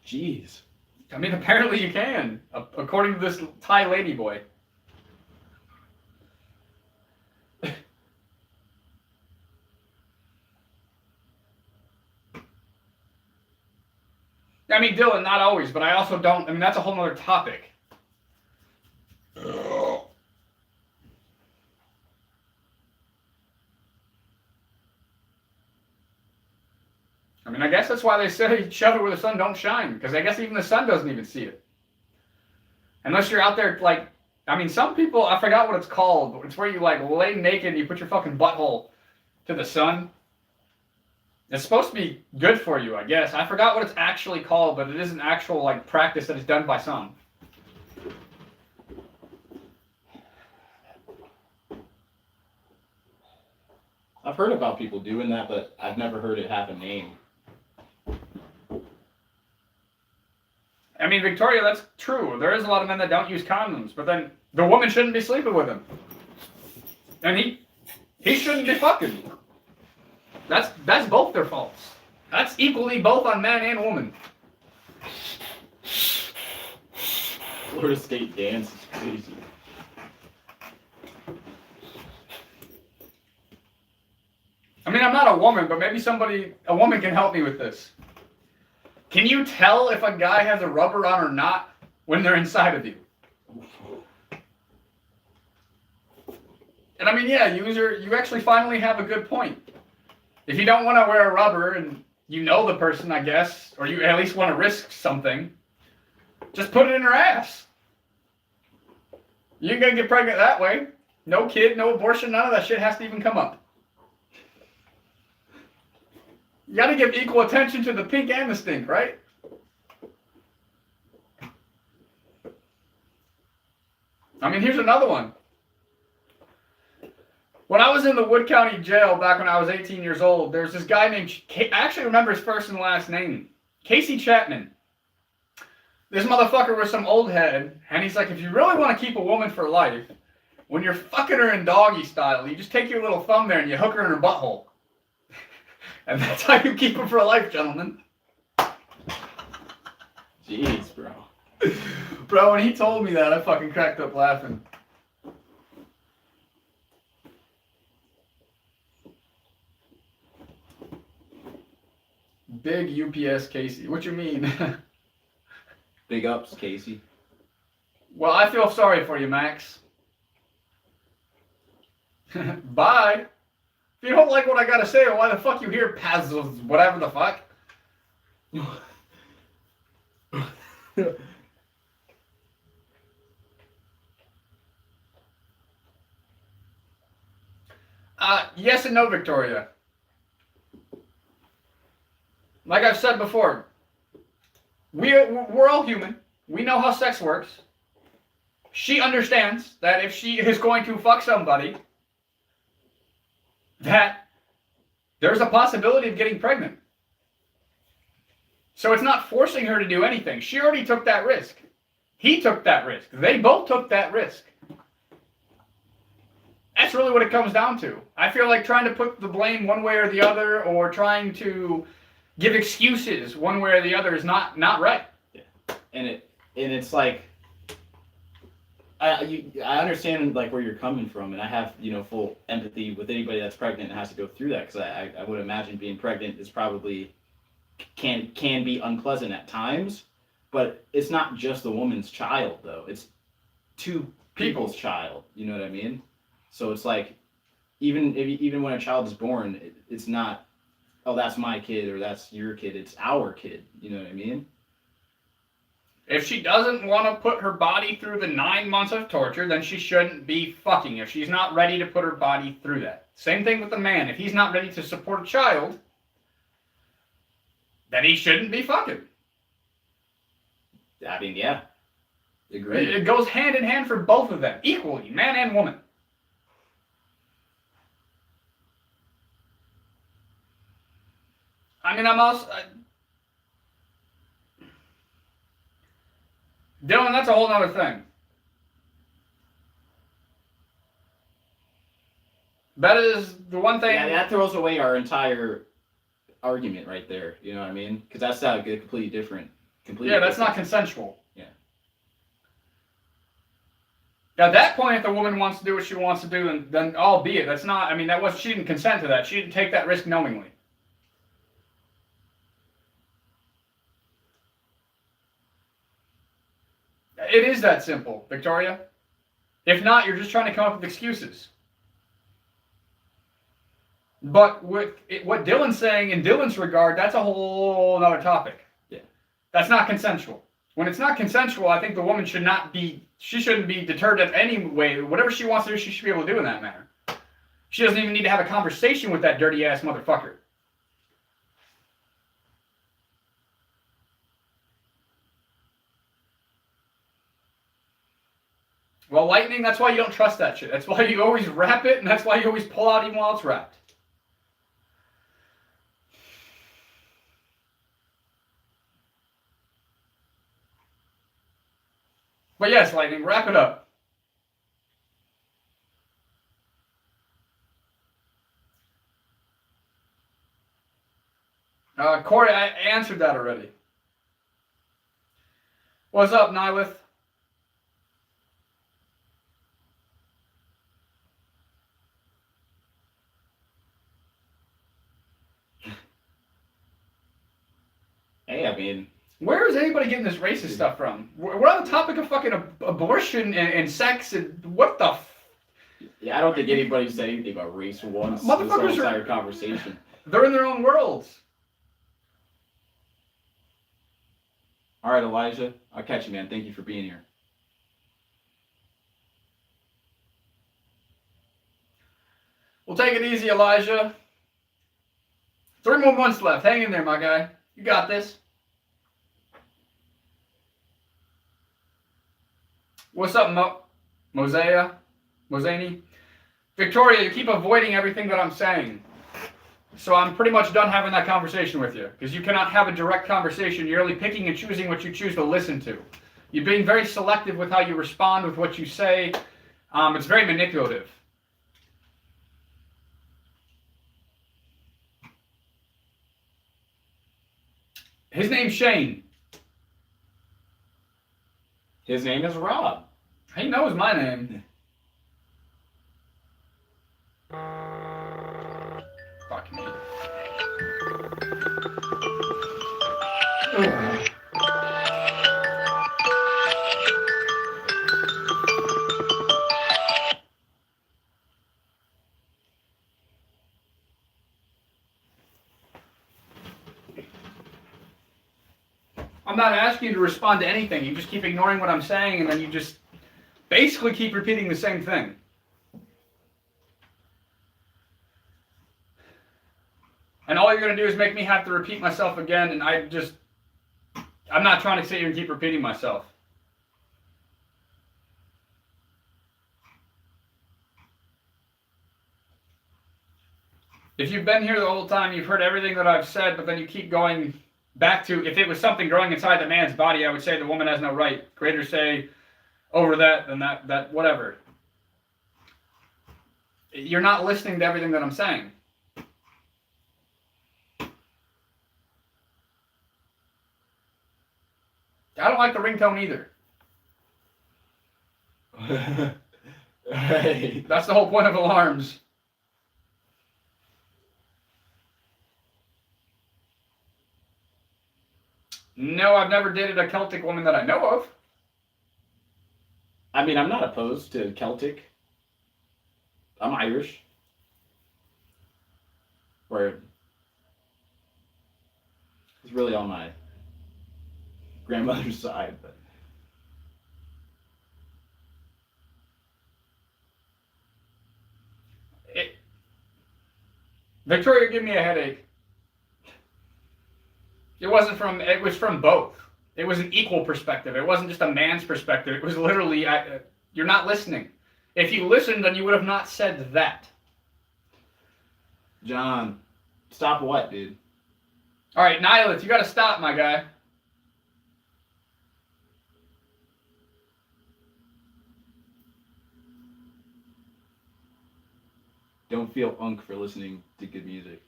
Jeez. I mean, apparently you can, according to this Thai lady boy. I mean, Dylan, not always, but I also don't. I mean, that's a whole nother topic. I mean, I guess that's why they say shove it where the sun don't shine, because I guess even the sun doesn't even see it. Unless you're out there, like, I mean, some people, I forgot what it's called, but it's where you, like, lay naked and you put your fucking butthole to the sun. It's supposed to be good for you, I guess. I forgot what it's actually called, but it is an actual, like, practice that is done by some. I've heard about people doing that, but I've never heard it have a name. I mean, Victoria, that's true. There is a lot of men that don't use condoms, but then the woman shouldn't be sleeping with him. And he shouldn't be fucking. That's both their faults. That's equally both on man and woman. Florida State dance is crazy. I mean, I'm not a woman, but maybe a woman can help me with this. Can you tell if a guy has a rubber on or not when they're inside of you? And I mean, yeah, you actually finally have a good point. If you don't want to wear a rubber and you know the person, I guess, or you at least want to risk something, just put it in her ass. You ain't gonna get pregnant that way. No kid, no abortion, none of that shit has to even come up. You gotta give equal attention to the pink and the stink, right? I mean, here's another one. When I was in the Wood County Jail back when I was 18 years old, there's this guy named, I actually remember his first and last name, Casey Chapman. This motherfucker was some old head, and he's like, if you really want to keep a woman for life, when you're fucking her in doggy style, you just take your little thumb there and you hook her in her butthole. And that's how you keep her for life, gentlemen. Jeez, bro. Bro, when he told me that, I fucking cracked up laughing. Big UPS Casey. What you mean? Big ups, Casey. Well, I feel sorry for you, Max. Bye. If you don't like what I gotta say, why the fuck you here, Pazos, whatever the fuck? Yes and no, Victoria. Like I've said before, we're all human. We know how sex works. She understands that if she is going to fuck somebody, that there's a possibility of getting pregnant. So it's not forcing her to do anything. She already took that risk. He took that risk. They both took that risk. That's really what it comes down to. I feel like trying to put the blame one way or the other, or trying to give excuses one way or the other is not right. Yeah. And it's like, I understand like where you're coming from, and I have full empathy with anybody that's pregnant and has to go through that, because I would imagine being pregnant is probably can be unpleasant at times, but it's not just the woman's child though; it's two people's child. You know what I mean? So it's like even when a child is born, it's not, oh, that's my kid or that's your kid. It's our kid. You know what I mean? If she doesn't want to put her body through the 9 months of torture, then she shouldn't be fucking. If she's not ready to put her body through that. Same thing with the man. If he's not ready to support a child, then he shouldn't be fucking. I mean, yeah. Agreed. It goes hand in hand for both of them, equally, man and woman. I mean, Dylan, that's a whole other thing. That is the one thing. Yeah, that throws away our entire argument right there. You know what I mean? Because that's not completely different. Yeah, that's not consensual. Yeah. At that point, if the woman wants to do what she wants to do, then albeit, that's not. I mean, she didn't consent to that. She didn't take that risk knowingly. It is that simple, Victoria. If not, you're just trying to come up with excuses. But what Dylan's saying in Dylan's regard, that's a whole other topic. Yeah. That's not consensual. When it's not consensual, I think the woman shouldn't be deterred in any way. Whatever she wants to do, she should be able to do in that manner. She doesn't even need to have a conversation with that dirty ass motherfucker. Well, lightning, that's why you don't trust that shit. That's why you always wrap it, and that's why you always pull out even while it's wrapped. But yes, Lightning, wrap it up. Corey, I answered that already. What's up, Nihilith? Hey, I mean, where is anybody getting this racist stuff from? We're on the topic of fucking abortion and sex and what the yeah, I don't think anybody said anything about race once. Motherfuckers this whole entire conversation. They're in their own worlds. All right, Elijah. I'll catch you, man. Thank you for being here. We'll take it easy, Elijah. 3 more months left. Hang in there, my guy. You got this. What's up, Mosani? Victoria, you keep avoiding everything that I'm saying. So I'm pretty much done having that conversation with you. Because you cannot have a direct conversation. You're only picking and choosing what you choose to listen to. You're being very selective with how you respond with what you say. It's very manipulative. His name's Shane. His name is Robb. He knows my name. Fuck me. I'm not asking you to respond to anything. You just keep ignoring what I'm saying, and then you just basically keep repeating the same thing. And all you're going to do is make me have to repeat myself again, and I'm not trying to sit here and keep repeating myself. If you've been here the whole time, you've heard everything that I've said, but then you keep going back to, if it was something growing inside the man's body, I would say the woman has no right. Greater say over that than that whatever. You're not listening to everything that I'm saying. I don't like the ringtone either. Right. That's the whole point of alarms. No, I've never dated a Celtic woman that I know of. I mean, I'm not opposed to Celtic. I'm Irish. Where it's really on my grandmother's side, but Victoria, give me a headache. It was from both. It was an equal perspective. It wasn't just a man's perspective. It was literally, you're not listening. If you listened, then you would have not said that. John, stop what, dude? All right, Nihilith, you got to stop, my guy. Don't feel unk for listening to good music.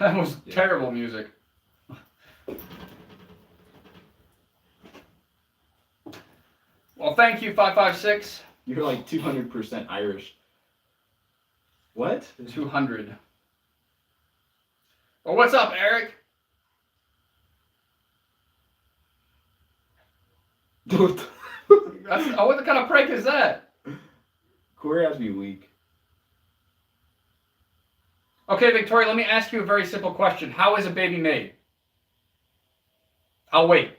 That was terrible music. Well, thank you, 556. You're like 200% Irish. What? 200. Well, what's up, Eric? What kind of prank is that? Corey has me weak. Okay, Victoria, let me ask you a very simple question. How is a baby made? I'll wait.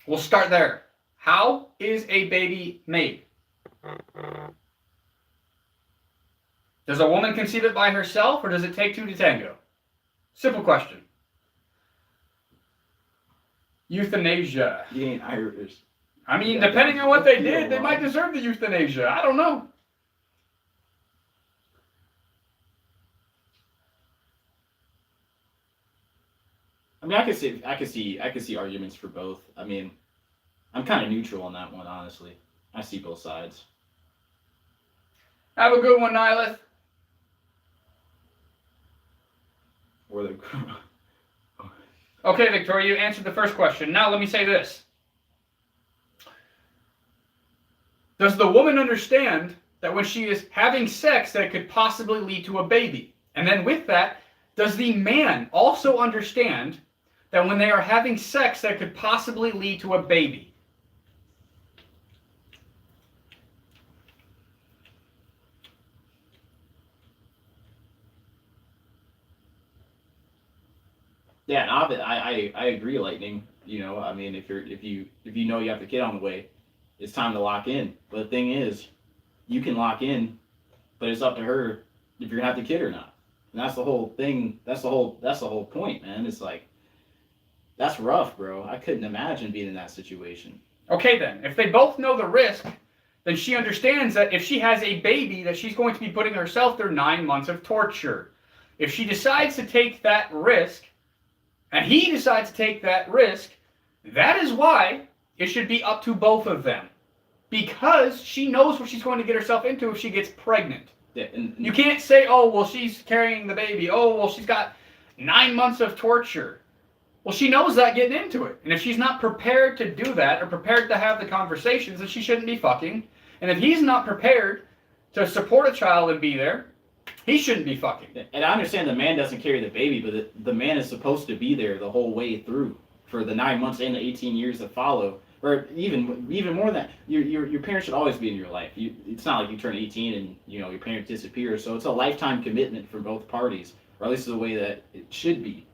We'll start there. How is a baby made? Does a woman conceive it by herself, or does it take two to tango? Simple question. Euthanasia. You ain't Irish. I mean, depending on what they did, they might deserve the euthanasia. I don't know. I mean, I could see arguments for both. I mean, I'm kind of neutral on that one, honestly. I see both sides. Have a good one, Nihilith. Or the Okay, Victoria, you answered the first question. Now let me say this. Does the woman understand that when she is having sex that it could possibly lead to a baby? And then with that, does the man also understand that when they are having sex that could possibly lead to a baby? Yeah, and I agree, Lightning. You know, I mean, if you know you have the kid on the way, it's time to lock in. But the thing is, you can lock in, but it's up to her if you're gonna have the kid or not. And that's the whole thing. That's the whole point, man. It's like, that's rough, bro. I couldn't imagine being in that situation. Okay then, if they both know the risk, then she understands that if she has a baby, that she's going to be putting herself through 9 months of torture. If she decides to take that risk, and he decides to take that risk, that is why it should be up to both of them. Because she knows what she's going to get herself into if she gets pregnant. Yeah, and you can't say, oh, well, she's carrying the baby. Oh, well, she's got 9 months of torture. Well, she knows that getting into it. And if she's not prepared to do that or prepared to have the conversations, then she shouldn't be fucking. And if he's not prepared to support a child and be there, he shouldn't be fucking. And I understand the man doesn't carry the baby, but the man is supposed to be there the whole way through for the 9 months and the 18 years that follow. Or even more than that, your parents should always be in your life. It's not like you turn 18 and your parents disappear. So it's a lifetime commitment for both parties, or at least the way that it should be.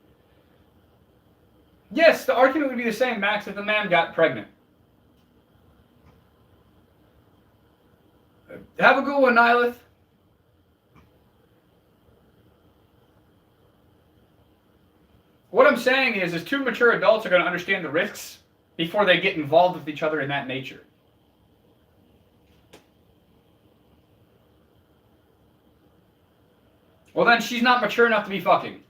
Yes, the argument would be the same, Max, if the man got pregnant. Have a good one, Nihilith. What I'm saying is two mature adults are going to understand the risks before they get involved with each other in that nature. Well, then she's not mature enough to be fucking.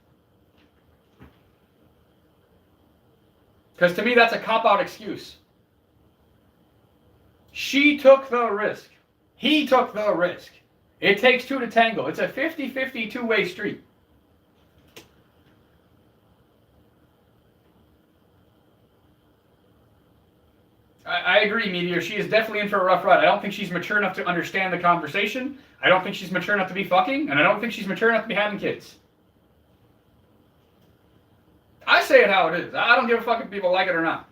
Because to me, that's a cop-out excuse. She took the risk. He took the risk. It takes two to tango. It's a 50-50 two-way street. I agree, Meteor. She is definitely in for a rough ride. I don't think she's mature enough to understand the conversation. I don't think she's mature enough to be fucking. And I don't think she's mature enough to be having kids. I say it how it is. I don't give a fuck if people like it or not.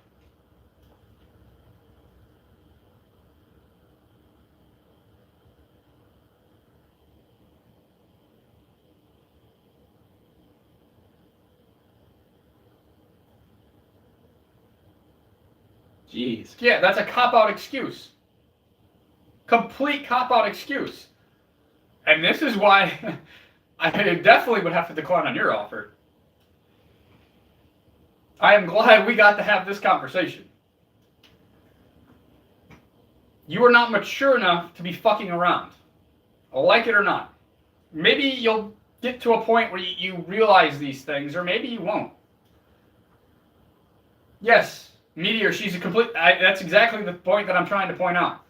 Jeez. Yeah, that's a cop-out excuse. Complete cop-out excuse. And this is why I definitely would have to decline on your offer. I am glad we got to have this conversation. You are not mature enough to be fucking around. Like it or not. Maybe you'll get to a point where you realize these things, or maybe you won't. Yes, Meteor, she's a complete... that's exactly the point that I'm trying to point out.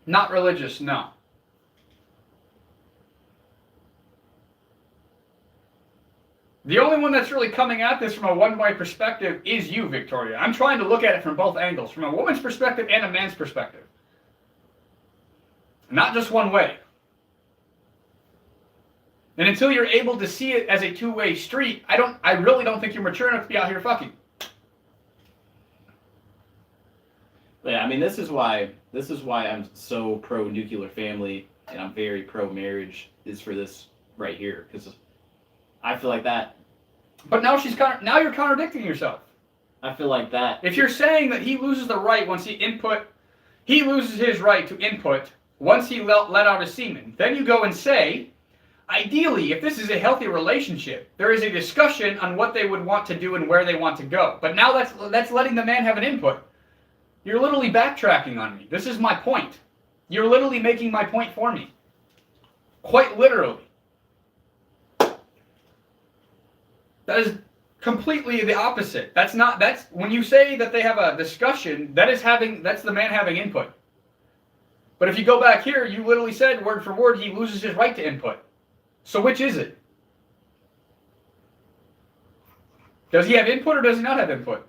Not religious, no. The only one that's really coming at this from a one-way perspective is you, Victoria. I'm trying to look at it from both angles, from a woman's perspective and a man's perspective. Not just one way. And until you're able to see it as a two-way street, I really don't think you're mature enough to be out here fucking. Yeah, I mean, this is why I'm so pro-nuclear family and I'm very pro-marriage, is for this right here, because I feel like that. But now now you're contradicting yourself. I feel like that. If you're saying that he loses the right once he loses his right to input once he let out his semen, then you go and say, ideally, if this is a healthy relationship, there is a discussion on what they would want to do and where they want to go. But now that's letting the man have an input. You're literally backtracking on me. This is my point. You're literally making my point for me. Quite literally. That is completely the opposite. That's when you say that they have a discussion, that's the man having input. But if you go back here, you literally said word for word, he loses his right to input. So which is it? Does he have input or does he not have input?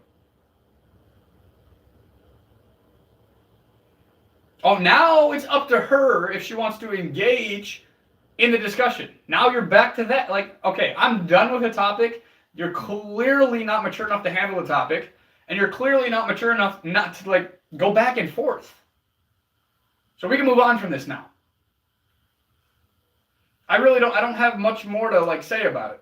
Oh, now it's up to her if she wants to engage in the discussion. Now you're back to that. Like, okay, I'm done with the topic. You're clearly not mature enough to handle the topic. And you're clearly not mature enough not to, like, go back and forth. So we can move on from this now. I don't have much more to, like, say about it.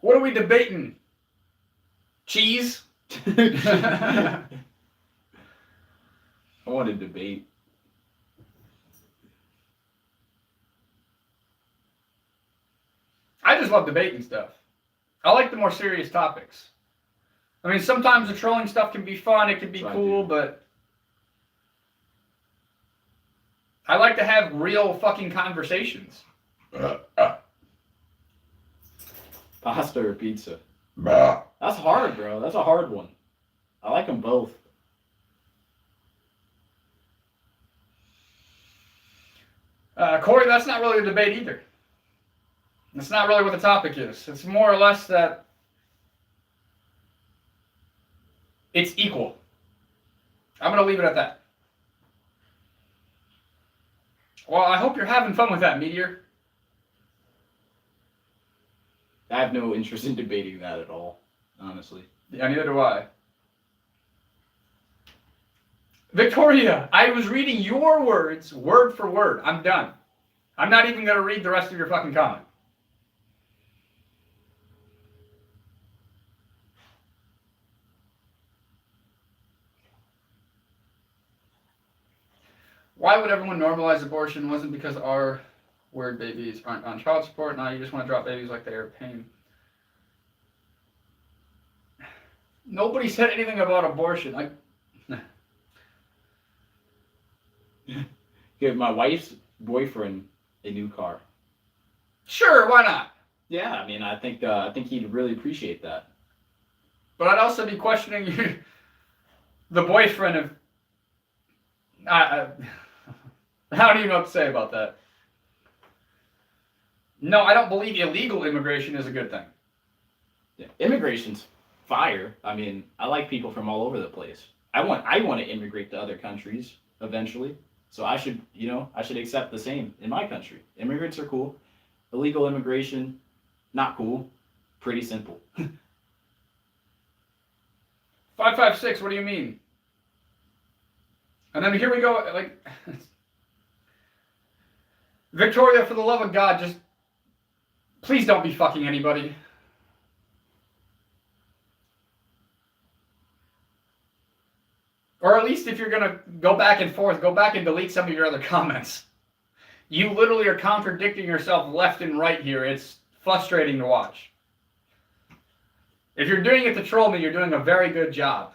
What are we debating? Cheese? I want to debate. I just love debating stuff. I like the more serious topics. I mean, sometimes the trolling stuff can be fun, it can be cool, but I like to have real fucking conversations. Pasta or pizza? That's hard, bro. That's a hard one. I like them both. Corey, that's not really a debate either. That's not really what the topic is. It's more or less that it's equal. I'm going to leave it at that. Well, I hope you're having fun with that, Meteor. I have no interest in debating that at all, honestly. Yeah, neither do I. Victoria, I was reading your words word for word. I'm done. I'm not even going to read the rest of your fucking comment. Why would everyone normalize abortion? It wasn't because our word babies aren't on child support. Now you just want to drop babies like they are pain. Nobody said anything about abortion. Give my wife's boyfriend a new car. Sure, why not? Yeah, I mean, I think he'd really appreciate that. But I'd also be questioning the boyfriend of. I don't even know what to say about that. No, I don't believe illegal immigration is a good thing. Yeah. Immigration's fire. I mean, I like people from all over the place. I want to immigrate to other countries eventually. So I should accept the same in my country. Immigrants are cool. Illegal immigration, not cool. Pretty simple. 556, what do you mean? And then here we go, like, Victoria, for the love of God, just please don't be fucking anybody. Or at least if you're going to go back and forth, go back and delete some of your other comments. You literally are contradicting yourself left and right here. It's frustrating to watch. If you're doing it to troll me, you're doing a very good job.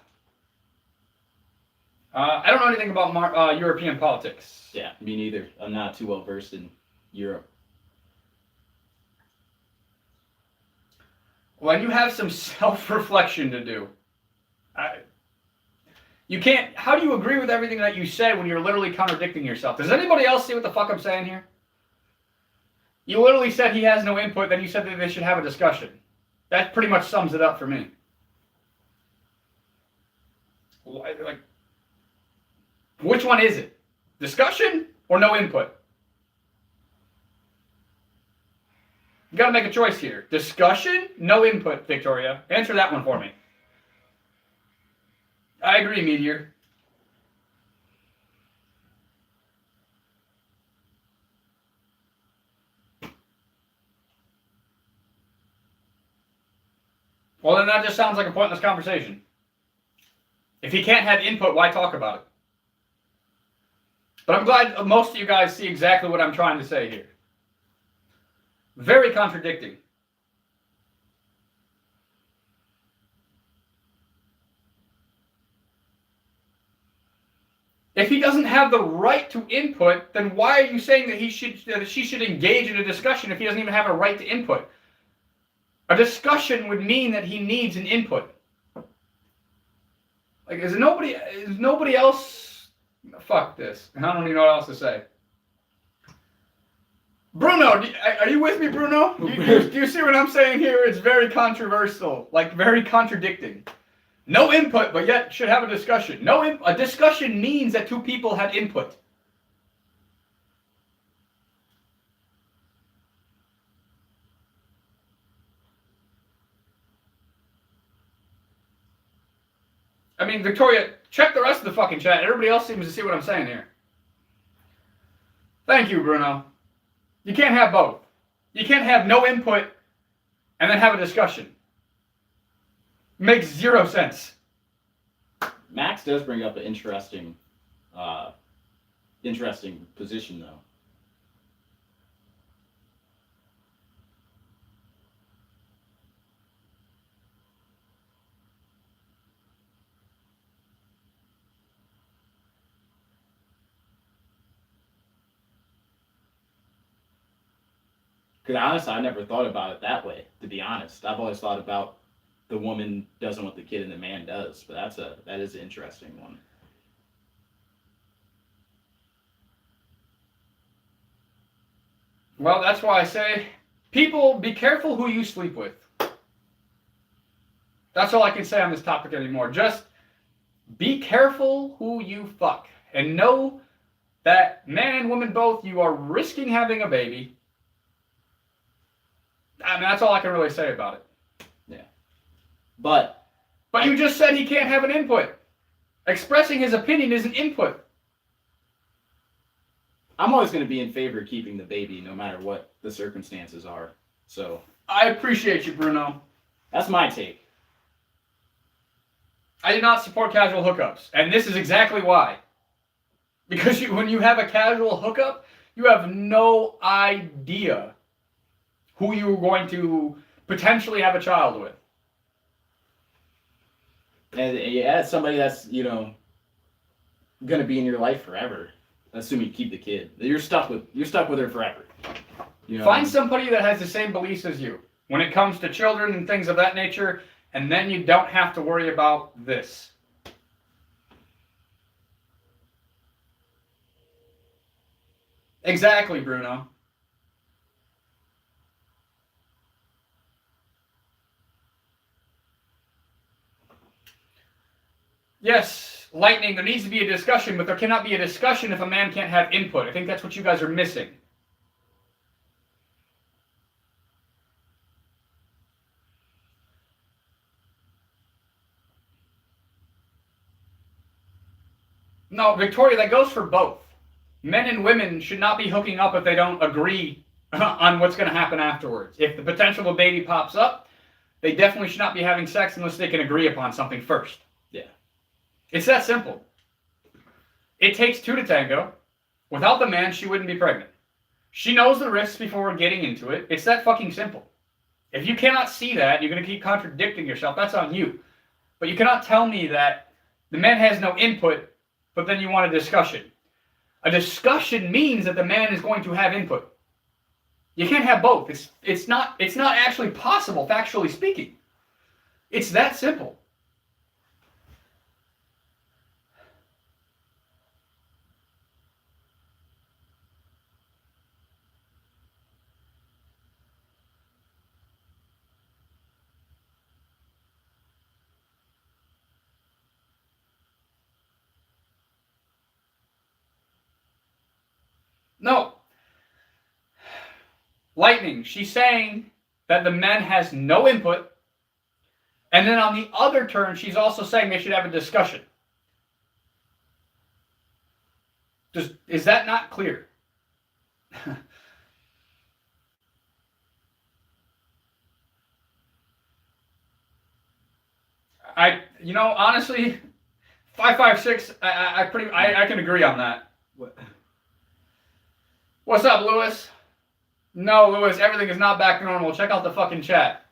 I don't know anything about European politics. Yeah, me neither. I'm not too well versed in Europe. Well, you have some self-reflection to do. You can't. How do you agree with everything that you said when you're literally contradicting yourself? Does anybody else see what the fuck I'm saying here? You literally said he has no input, then you said that they should have a discussion. That pretty much sums it up for me. Like, which one is it? Discussion or no input? You gotta make a choice here. Discussion, no input, Victoria. Answer that one for me. I agree, Meteor. Well, then that just sounds like a pointless conversation. If he can't have input, why talk about it? But I'm glad most of you guys see exactly what I'm trying to say here. Very contradicting. If he doesn't have the right to input, then why are you saying that she should engage in a discussion if he doesn't even have a right to input? A discussion would mean that he needs an input. Like, is nobody else? Fuck this. I don't even know what else to say. Bruno, are you with me, Bruno? Do you see what I'm saying here? It's very controversial, like very contradicting. No input, but yet should have a discussion. A discussion means that two people had input. I mean, Victoria, check the rest of the fucking chat. Everybody else seems to see what I'm saying here. Thank you, Bruno. You can't have both. You can't have no input and then have a discussion. Makes zero sense. Max does bring up an interesting position, though. Because honestly, I never thought about it that way, to be honest. I've always thought about the woman doesn't want the kid and the man does, but that is an interesting one. Well, that's why I say, people, be careful who you sleep with. That's all I can say on this topic anymore. Just be careful who you fuck. And know that man and woman both, you are risking having a baby. I mean, that's all I can really say about it. Yeah. But you just said he can't have an input. Expressing his opinion is an input. I'm always going to be in favor of keeping the baby no matter what the circumstances are. So I appreciate you, Bruno. That's my take. I do not support casual hookups. And this is exactly why. Because when you have a casual hookup, you have no idea who you're going to potentially have a child with. And yeah, somebody that's, going to be in your life forever. Assuming you keep the kid. You're stuck with her forever. Find somebody that has the same beliefs as you when it comes to children and things of that nature, and then you don't have to worry about this. Exactly, Bruno. Yes, Lightning, there needs to be a discussion, but there cannot be a discussion if a man can't have input. I think that's what you guys are missing. No, Victoria, that goes for both. Men and women should not be hooking up if they don't agree on what's going to happen afterwards. If the potential of a baby pops up, they definitely should not be having sex unless they can agree upon something first. Yeah. It's that simple. It takes two to tango. Without the man, she wouldn't be pregnant. She knows the risks before getting into it. It's that fucking simple. If you cannot see that, you're going to keep contradicting yourself. That's on you. But you cannot tell me that the man has no input, but then you want a discussion. A discussion means that the man is going to have input. You can't have both. It's not actually possible, factually speaking. It's that simple. No. Lightning, she's saying that the man has no input, and then on the other turn, she's also saying they should have a discussion. Is that not clear? Honestly, 556, I can agree on that. What? What's up, Lewis? No, Lewis, everything is not back to normal. Check out the fucking chat.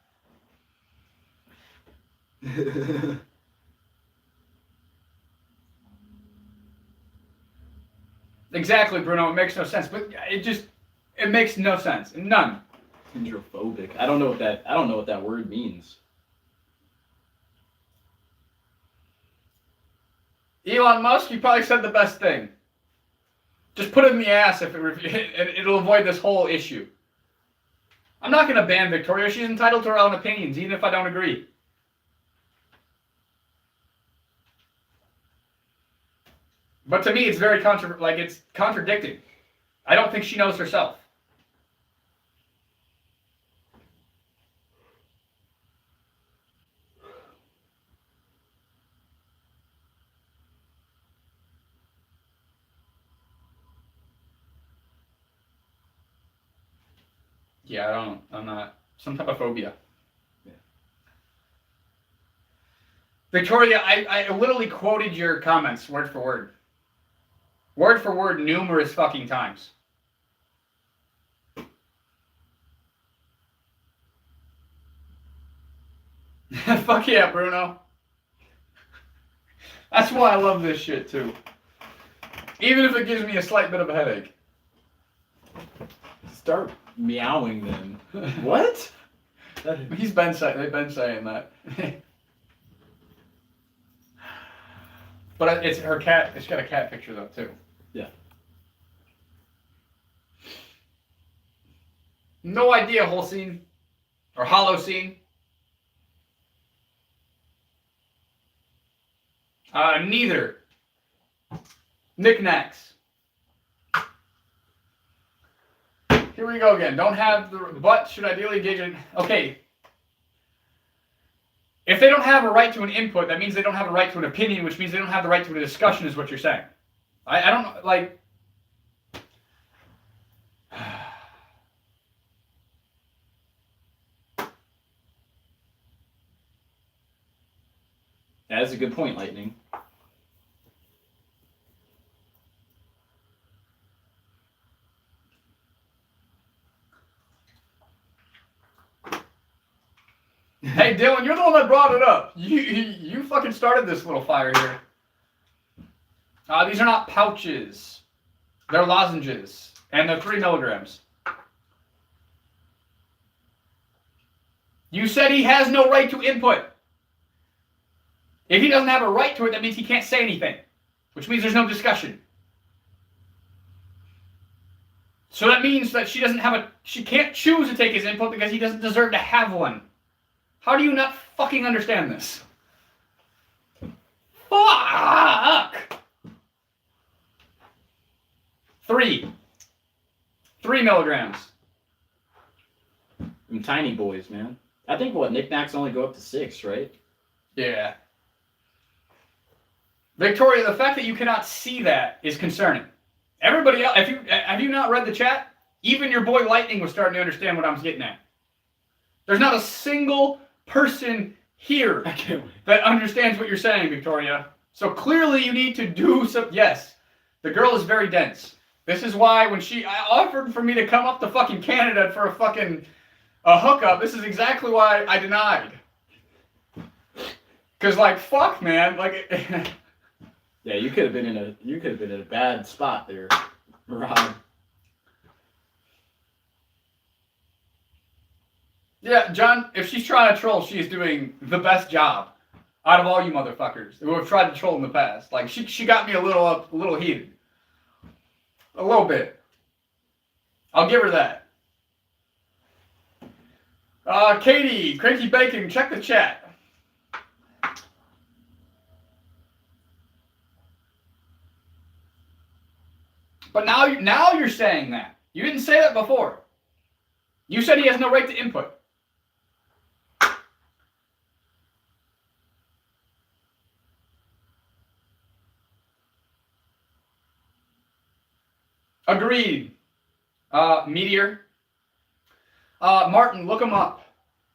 Exactly, Bruno. It makes no sense. But it makes no sense. None. Hydrophobic. I don't know what that word means. Elon Musk, you probably said the best thing. Just put it in the ass if it'll avoid this whole issue. I'm not going to ban Victoria. She's entitled to her own opinions, even if I don't agree. But to me, it's very it's contradicting. I don't think she knows herself. Yeah, I'm not. Some type of phobia. Yeah. Victoria, I literally quoted your comments word for word. Word for word numerous fucking times. Fuck yeah, Bruno. That's why I love this shit too. Even if it gives me a slight bit of a headache. Start meowing then. What? They've been saying that. But it's her cat. It's got a cat picture though too. Yeah. No idea, whole scene or hollow scene. Neither. Knickknacks. Here we go again. Don't have the but should ideally engage in. Okay. If they don't have a right to an input, that means they don't have a right to an opinion, which means they don't have the right to a discussion, is what you're saying. I don't like. That's a good point, Lightning. Hey, Dylan, you're the one that brought it up. You fucking started this little fire here. These are not pouches. They're lozenges. And they're 3 milligrams. You said he has no right to input. If he doesn't have a right to it, that means he can't say anything. Which means there's no discussion. So that means that she can't choose to take his input because he doesn't deserve to have one. How do you not fucking understand this? Fuck! 3 milligrams. Them tiny boys, man. I think knickknacks only go up to 6, right? Yeah. Victoria, the fact that you cannot see that is concerning. Everybody else, have you not read the chat? Even your boy Lightning was starting to understand what I was getting at. There's not a single person here that understands what you're saying, Victoria. So clearly you need to do some. Yes, the girl is very dense. This is why when she offered for me to come up to fucking Canada for a hookup, this is exactly why I denied. Cause like fuck, man, like. Yeah, you could have been in a bad spot there, Rob. Yeah, John, if she's trying to troll, she is doing the best job out of all you motherfuckers who have tried to troll in the past. Like, she got me a little heated. A little bit. I'll give her that. Katie, Cranky Bacon, check the chat. But now you're saying that. You didn't say that before. You said he has no right to input. Agreed. Meteor. Martin, look them up.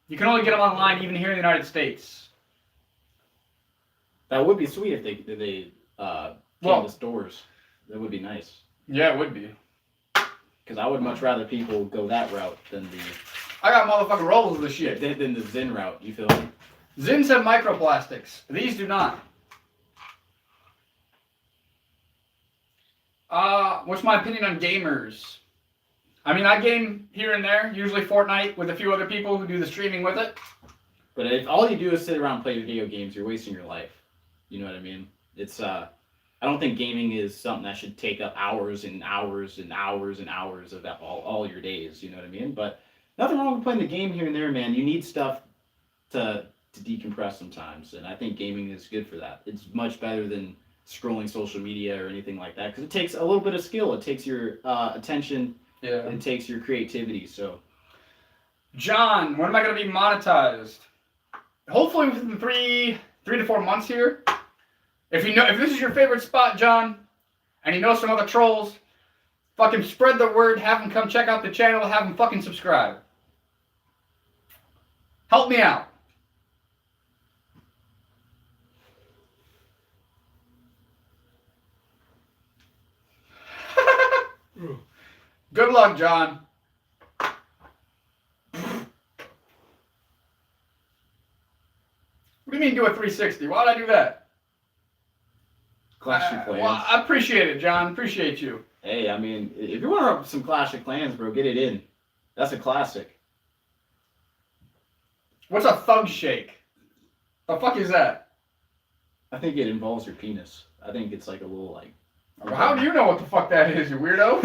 You can only get them online even here in the United States. That would be sweet if they came to stores. That would be nice. Yeah, it would be. Because I would much rather people go that route than I got motherfucking rolls of this shit. than the Zyn route. You feel me? Zyns have microplastics. These do not. What's my opinion on gamers? I mean, I game here and there, usually Fortnite with a few other people who do the streaming with it. But if all you do is sit around and play video games, you're wasting your life. You know what I mean? It's I don't think gaming is something that should take up hours and hours and hours and hours of that all your days. You know what I mean? But nothing wrong with playing the game here and there, man. You need stuff to decompress sometimes, and I think gaming is good for that. It's much better than scrolling social media or anything like that because it takes a little bit of skill. It takes your attention. Yeah. And it takes your creativity. So, John, when am I going to be monetized? Hopefully within three to 4 months here. If this is your favorite spot, John, and you know some other trolls, fucking spread the word. Have them come check out the channel. Have them fucking subscribe. Help me out. Good luck, John. What do you mean do a 360? Why'd I do that? Clash of Clans. Well, I appreciate it, John. Appreciate you. Hey, I mean, if you want some Clash of Clans, bro, get it in. That's a classic. What's a thug shake? The fuck is that? I think it involves your penis. I think it's like a little like... Well, how do you know what the fuck that is, you weirdo?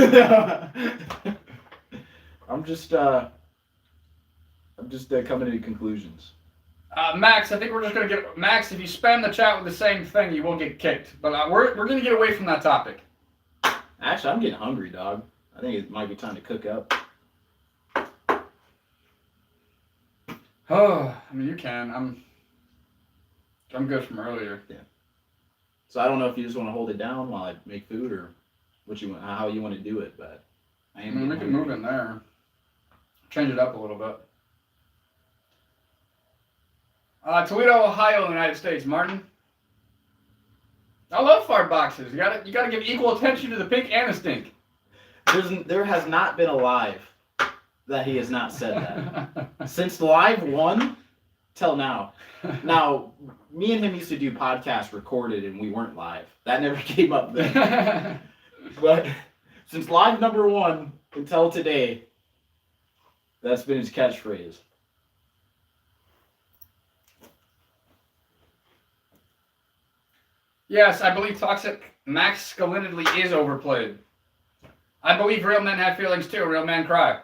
I'm just coming to conclusions. Max, I think we're just gonna get Max. If you spam the chat with the same thing, you will get kicked. But we're gonna get away from that topic. Actually, I'm getting hungry, dog. I think it might be time to cook up. Oh, I mean, you can. I'm good from earlier. Yeah. So I don't know if you just want to hold it down while I make food or how you want to do it, but we can move in there. Change it up a little bit. Toledo, Ohio, in the United States. Martin. I love fart boxes. You gotta give equal attention to the pink and the stink. There has not been a live that he has not said that. Since live 1 till now. Now, me and him used to do podcasts recorded and we weren't live. That never came up then. But since live number 1 until today, that's been his catchphrase. Yes, I believe toxic masculinity is overplayed. I believe real men have feelings too. Real men cry.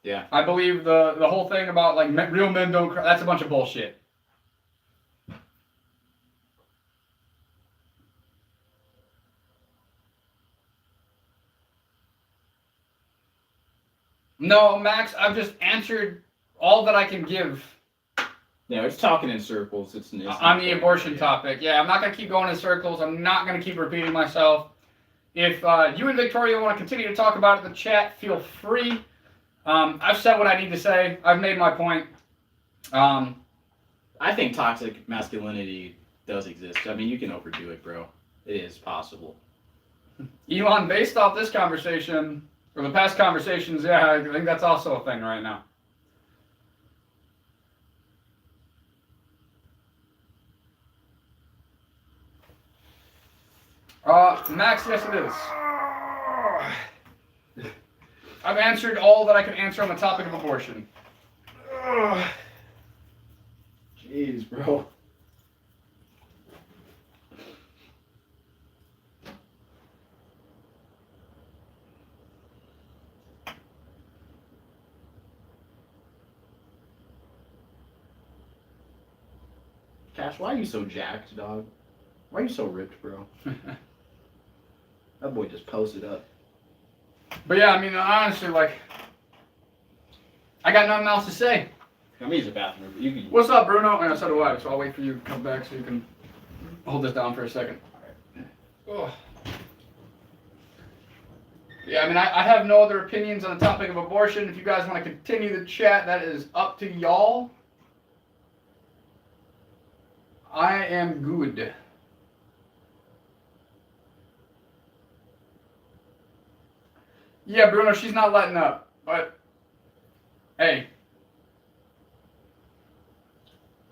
Yeah. I believe the whole thing about like real men don't cry. That's a bunch of bullshit. No, Max, I've just answered all that I can give. Yeah, it's talking in circles. It's on the abortion topic. Yeah, I'm not going to keep going in circles. I'm not going to keep repeating myself. If you and Victoria want to continue to talk about it in the chat, feel free. I've said what I need to say. I've made my point. I think toxic masculinity does exist. I mean, you can overdo it, bro. It is possible. Elon, based off this conversation, or the past conversations, yeah, I think that's also a thing right now. Max, yes it is. I've answered all that I can answer on the topic of abortion. Jeez, bro. Cash, why are you so jacked, dog? Why are you so ripped, bro? That boy just posted up. But yeah, I mean, honestly, like, I got nothing else to say. I mean, it's a bathroom, but you can... What's up, Bruno? And so do I, so I'll wait for you to come back so you can hold this down for a second. Oh. Yeah, I mean, I have no other opinions on the topic of abortion. If you guys want to continue the chat, that is up to y'all. I am good. Yeah, Bruno, she's not letting up. But, hey.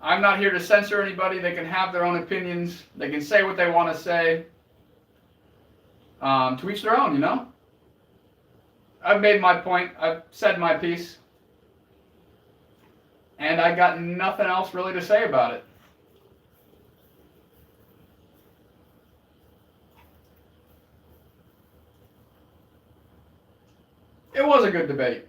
I'm not here to censor anybody. They can have their own opinions. They can say what they want to say. To each their own, you know? I've made my point. I've said my piece. And I got nothing else really to say about it. It was a good debate.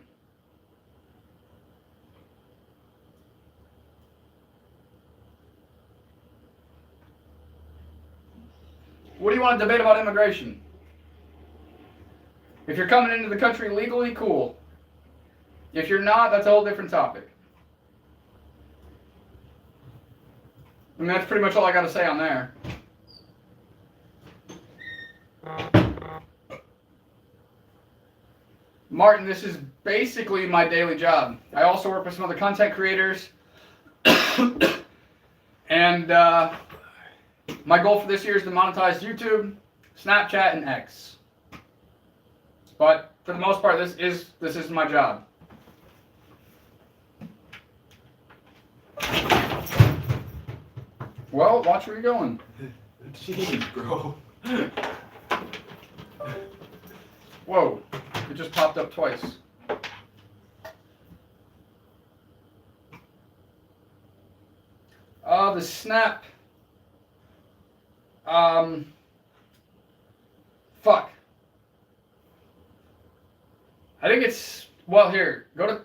What do you want to debate about immigration? If you're coming into the country legally, cool. If you're not, that's a whole different topic. I mean, that's pretty much all I got to say on there. Martin, this is basically my daily job. I also work with some other content creators. And my goal for this year is to monetize YouTube, Snapchat, and X. But for the most part, this is my job. Well, watch where you're going. Jeez, bro. Whoa, it just popped up twice. The Snap. Fuck. I think it's, well, here, go to,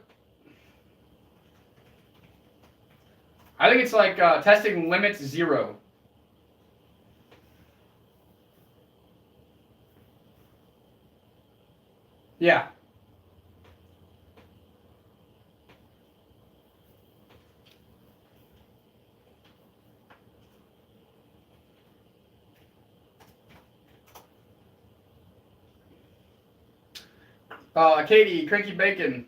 I think it's like testing limits 0. Yeah. Katie, Cranky Bacon.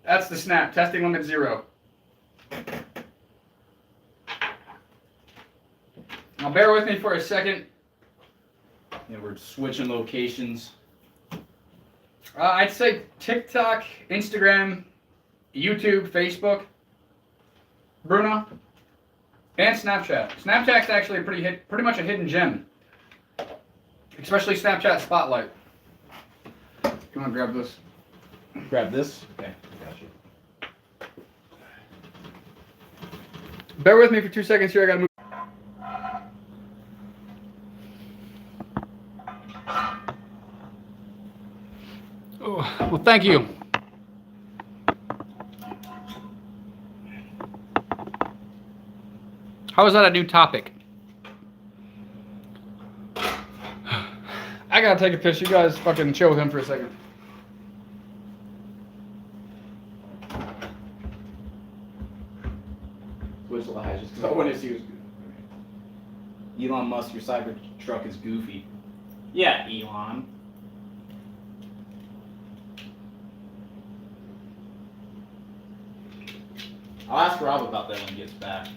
That's the Snap. Testing limit 0. Now bear with me for a second. Yeah, we're switching locations. I'd say TikTok, Instagram, YouTube, Facebook, Bruno, and Snapchat. Snapchat's actually pretty much a hidden gem, especially Snapchat Spotlight. You want to grab this? Grab this? Okay, got you. Bear with me for 2 seconds here. I gotta move. Oh, well, thank you. How is that a new topic? I gotta take a piss. You guys fucking chill with him for a second. Switch lies just because I want to see who's Elon Musk, your Cybertruck is goofy. Yeah, Elon. I'll ask Rob about that when he gets back.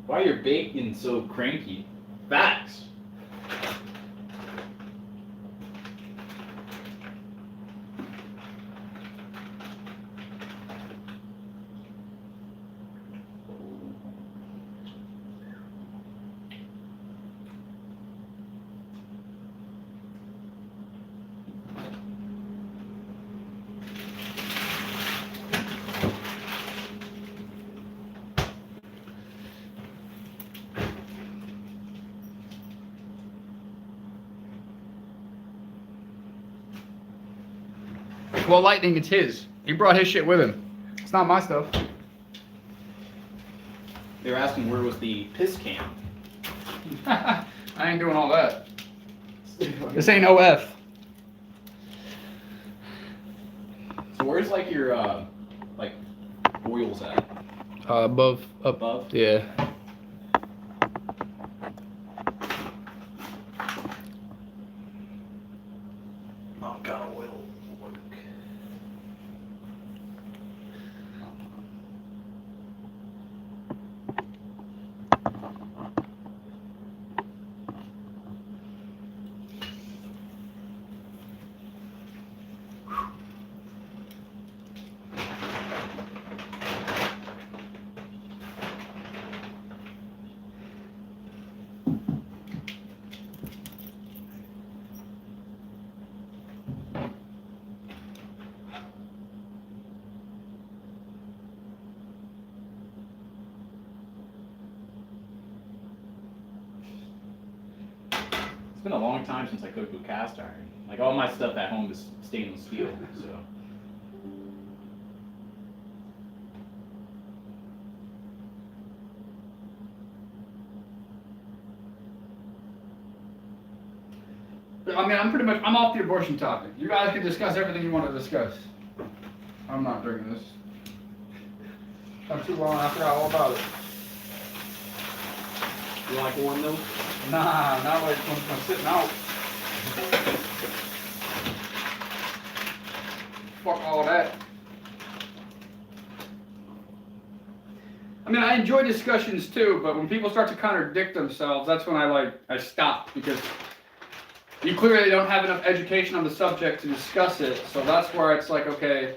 Why are your bacon so cranky? Facts. Well, Lightning, it's his. He brought his shit with him. It's not my stuff. They were asking where was the piss can. I ain't doing all that. This ain't OF. So where's like your like oils at? Above. Up. Above? Yeah. Oh god, oil work. been a long time since I cooked with cast iron. Like all my stuff at home is stainless steel, so. I mean, I'm off the abortion topic. You guys can discuss everything you want to discuss. I'm not drinking this. I'm too long, I forgot all about it. You like warm milk? Nah, not like when I'm sitting out. Fuck all that. I mean, I enjoy discussions too, but when people start to contradict themselves, that's when I stop, because you clearly don't have enough education on the subject to discuss it, so that's where it's like, okay,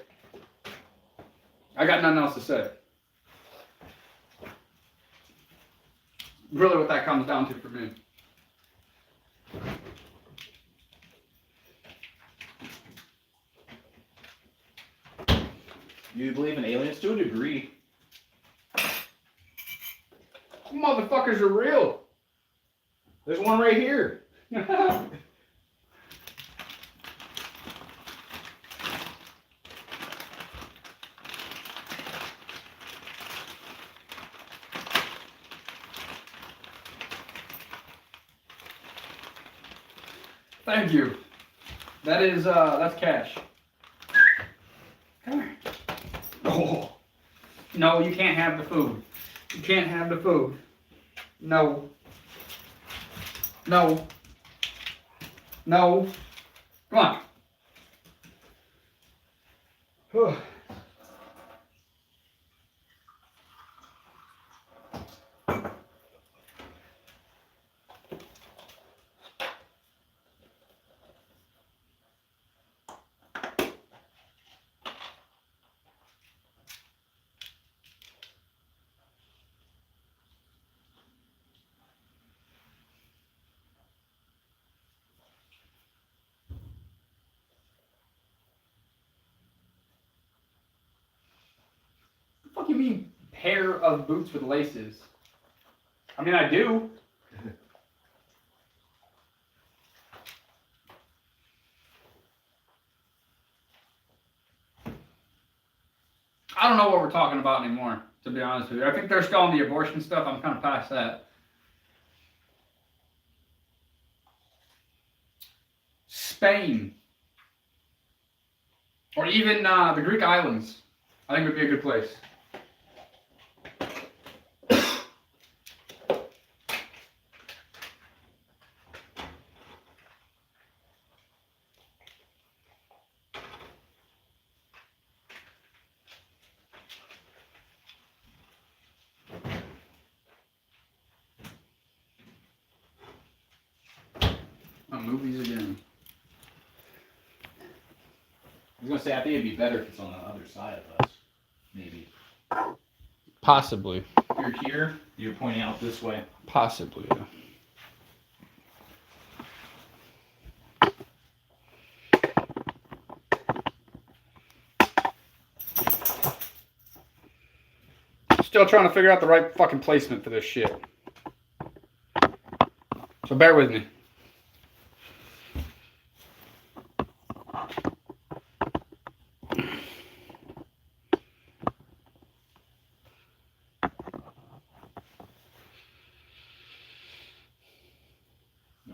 I got nothing else to say. Really what that comes down to for me. You believe in aliens to a degree. You motherfuckers are real. There's one right here. Thank you. That is, that's cash. Come here. Oh. No, you can't have the food. You can't have the food. No. No. No. Come on. Whew. What the fuck you mean, pair of boots with laces? I mean, I do. I don't know what we're talking about anymore, to be honest with you. I think they're still on the abortion stuff. I'm kind of past that. Spain. Or even the Greek islands. I think would be a good place. Movies again. I was gonna say, I think it'd be better if it's on the other side of us. Maybe. Possibly. You're here, you're pointing out this way. Possibly, yeah. Still trying to figure out the right fucking placement for this shit. So bear with me.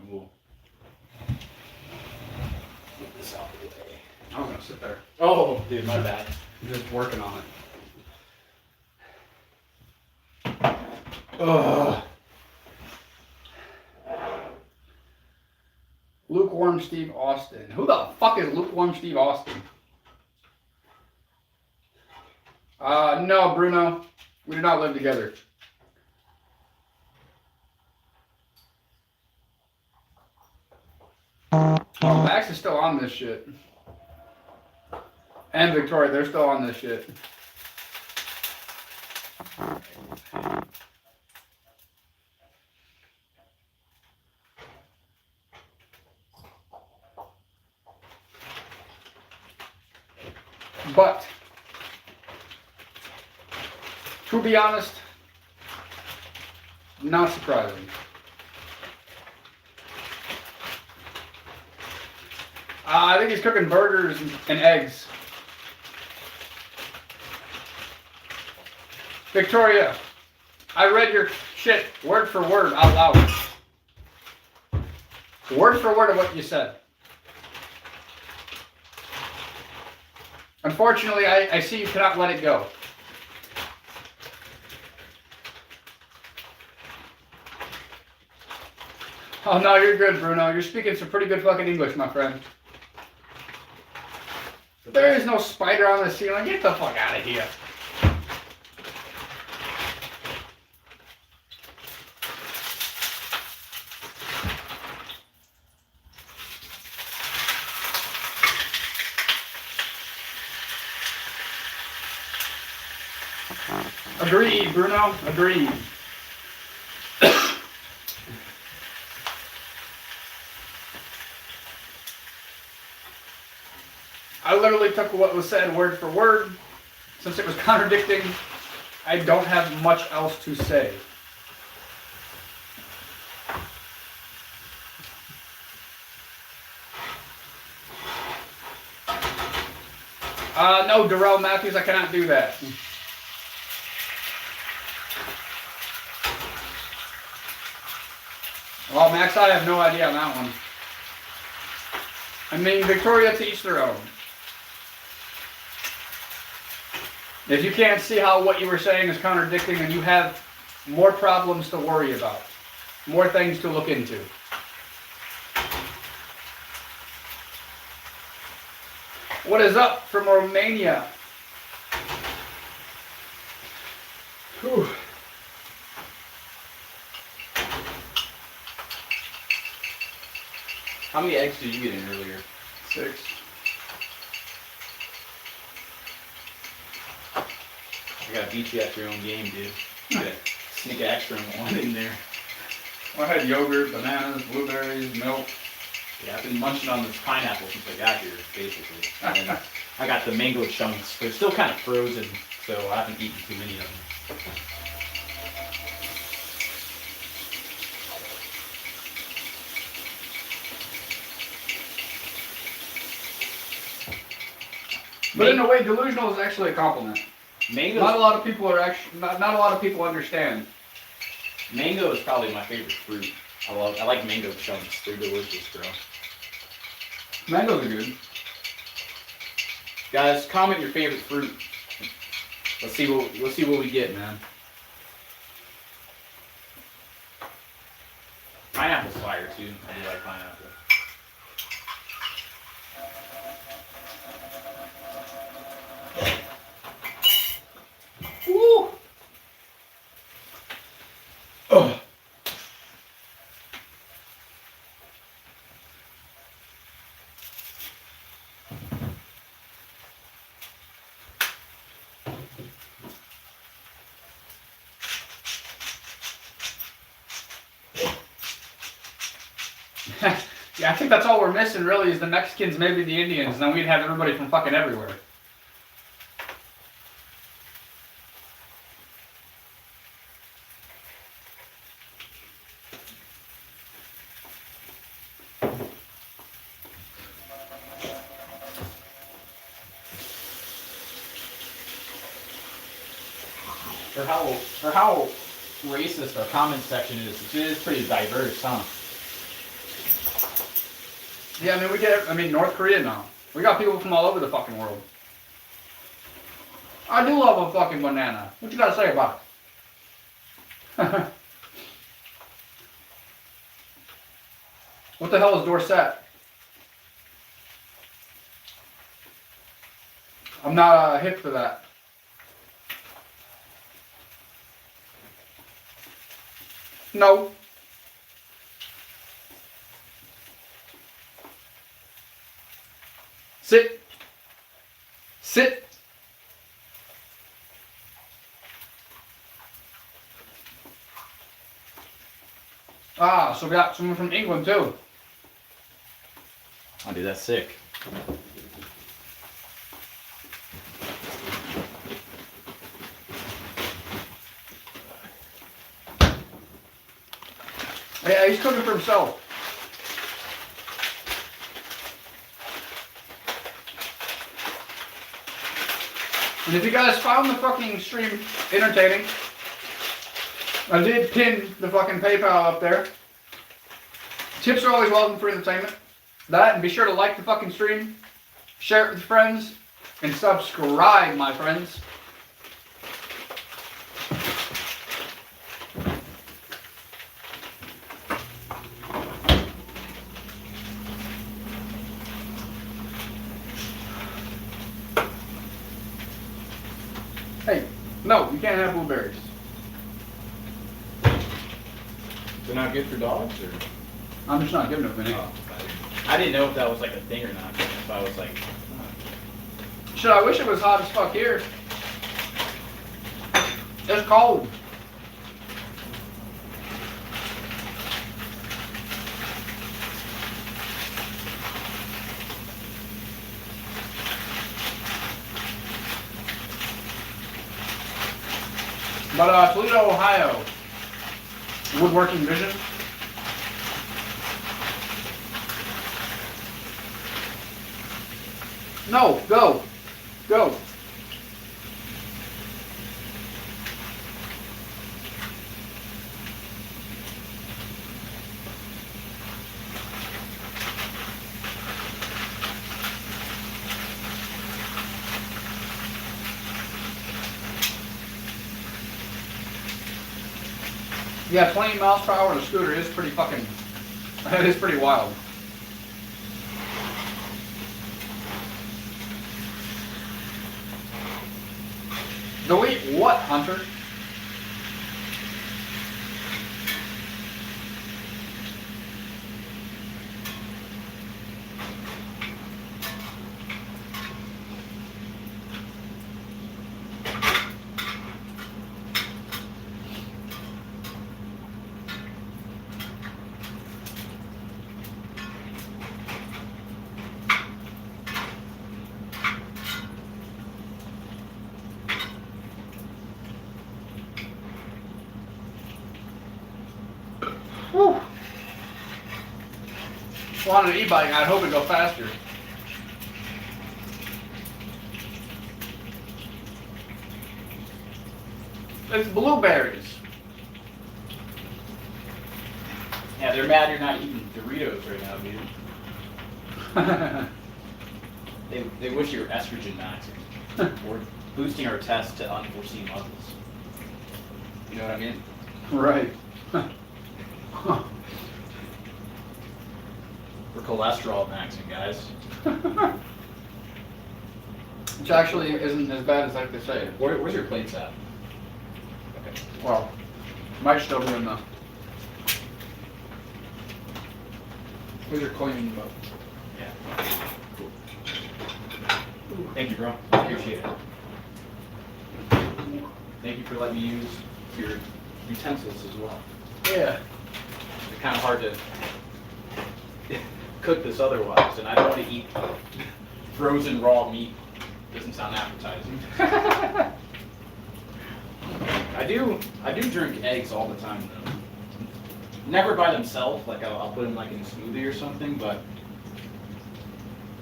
We'll get this out of the way. I was gonna sit there. Oh, dude, my bad. I'm just working on it. Ugh. Lukewarm Steve Austin. Who the fuck is Lukewarm Steve Austin? No, Bruno. We do not live together. Oh, Max is still on this shit. And Victoria, they're still on this shit. But, to be honest, not surprising. I think he's cooking burgers and eggs. Victoria, I read your shit word for word out loud. Word for word of what you said. Unfortunately, I see you cannot let it go. Oh no, you're good, Bruno. You're speaking some pretty good fucking English, my friend. There is no spider on the ceiling. Get the fuck out of here. Agreed, Bruno. Agreed. I literally took what was said word for word. Since it was contradicting, I don't have much else to say. No, Darrell Matthews, I cannot do that. Well, Max, I have no idea on that one. I mean, Victoria, to each their own. If you can't see how what you were saying is contradicting, then you have more problems to worry about. More things to look into. What is up from Romania? Whew. How many eggs did you get in earlier? 6. I gotta beat you at your own game, dude. You gotta sneak an extra one in there. Well, I had yogurt, bananas, blueberries, milk. Yeah, I've been munching on this pineapple since I got here, basically. And I got the mango chunks. They're still kind of frozen, so I haven't eaten too many of them. But in a way, delusional is actually a compliment. Mango. Not a lot of people are actually. Not a lot of people understand. Mango is probably my favorite fruit. I like mango chunks. They're delicious, bro. Mangoes are good. Guys, comment your favorite fruit. Let's see what we get, man. Pineapple's fire too. I do like pineapple. Woo! Oh. Yeah, I think that's all we're missing really is the Mexicans, maybe the Indians, and then we'd have everybody from fucking everywhere. For how racist our comment section is, it is pretty diverse, huh? Yeah, I mean, North Korea now. We got people from all over the fucking world. I do love a fucking banana. What you gotta say about it? What the hell is Dorset? I'm not hip for that. No. Sit. Sit. Ah, so we got someone from England too. Oh, dude, that's sick. Yeah, he's cooking for himself. And if you guys found the fucking stream entertaining, I did pin the fucking PayPal up there. Tips are always welcome for entertainment. That, and be sure to like the fucking stream, share it with friends, and subscribe, my friends. Hey, no, you can't have blueberries. They're not good for dogs, or? I'm just not giving them any. Oh, I didn't know if that was like a thing or not. If I was like, Shit, I wish it was hot as fuck here. It's cold. But Toledo, Ohio, Woodworking Vision. No, go. Go. Yeah, 20 miles per hour on a scooter is pretty fucking, it is pretty wild. Delete what, Hunter? Whew. Well, on an e-bike, I'd hope it'd go faster. It's blueberries. yeah, they're mad you're not eating Doritos right now, dude. They wish you were estrogen maxing. Or boosting our test to unforeseen levels. You know what I mean? Right. We're cholesterol maxing, guys. Which actually isn't as bad as like they say. Where's your plates at? Okay. Well, might still be in the. Where's your cleaning book? Yeah. Cool. Thank you, bro. Appreciate it. Thank you for letting me use your utensils as well. Yeah. It's kind of hard to cook this otherwise, and I don't want to eat frozen raw meat. Doesn't sound appetizing. I do drink eggs all the time though. Never by themselves, like I'll put them like in a smoothie or something, but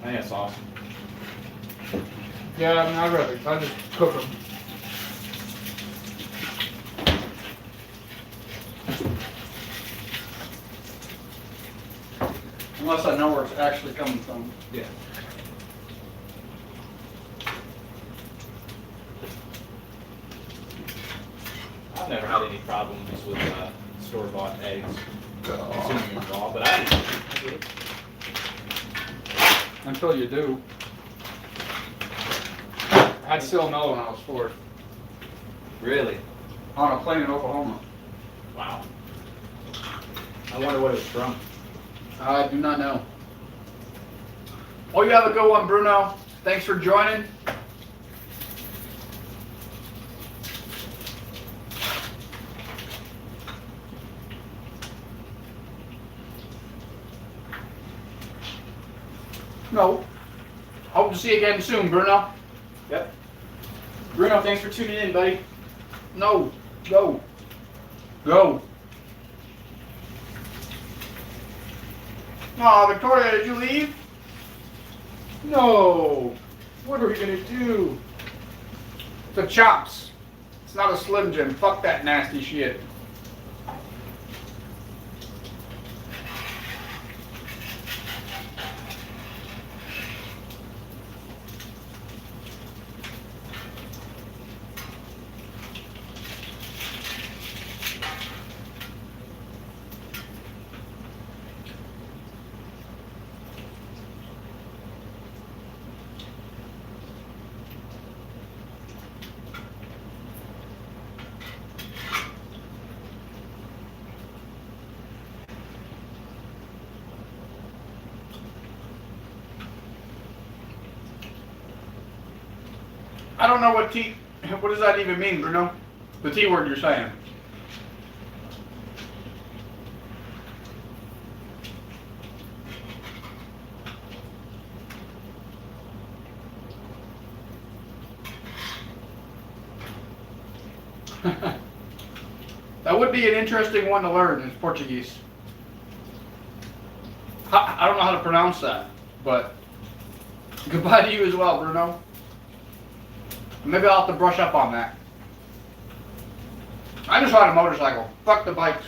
I think that's awesome. Yeah, I mean, I just cook them. Unless I know where it's actually coming from. Yeah. I've never had any problems with store-bought eggs consuming them raw, but I do. Until you do. I had salmonella when I was 4. Really? On a plane in Oklahoma. Wow. I wonder what it was from. I do not know. Oh, you have a good one, Bruno. Thanks for joining. No. Hope to see you again soon, Bruno. Yep. Bruno, thanks for tuning in, buddy. No. Go. Go. Aw, Victoria, did you leave? No. What are we gonna do? It's a Chops. It's not a Slim Jim. Fuck that nasty shit. I don't know what does that even mean, Bruno? The T word you're saying. That would be an interesting one to learn, is Portuguese. I don't know how to pronounce that, but goodbye to you as well, Bruno. Maybe I'll have to brush up on that. I just ride a motorcycle. Fuck the bikes.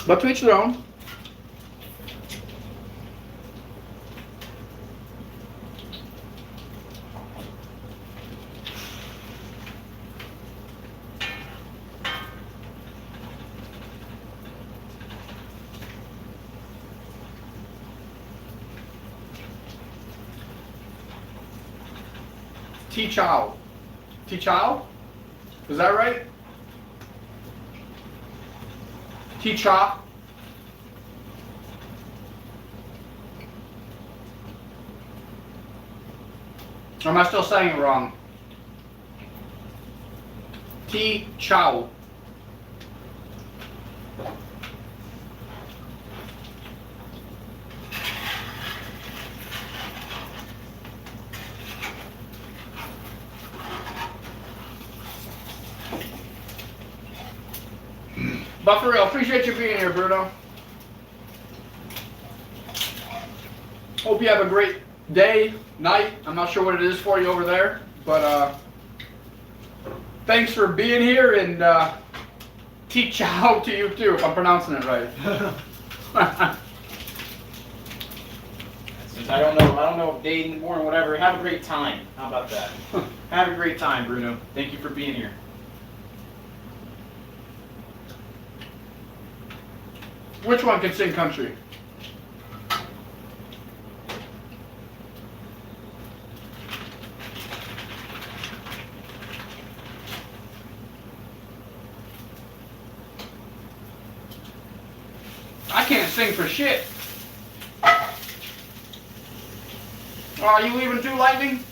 But to each their own. T-Chow. T-Chow? Is that right? T-Chow? Or am I still saying it wrong? T-Chow. But for real, appreciate you being here, Bruno. Hope you have a great day, night. I'm not sure what it is for you over there, but thanks for being here, and teach out to you too, if I'm pronouncing it right. I don't know, dating, born, whatever. Have a great time. How about that? Have a great time, Bruno. Thank you for being here. Which one can sing country? I can't sing for shit. Oh, are you leaving too, Lightning?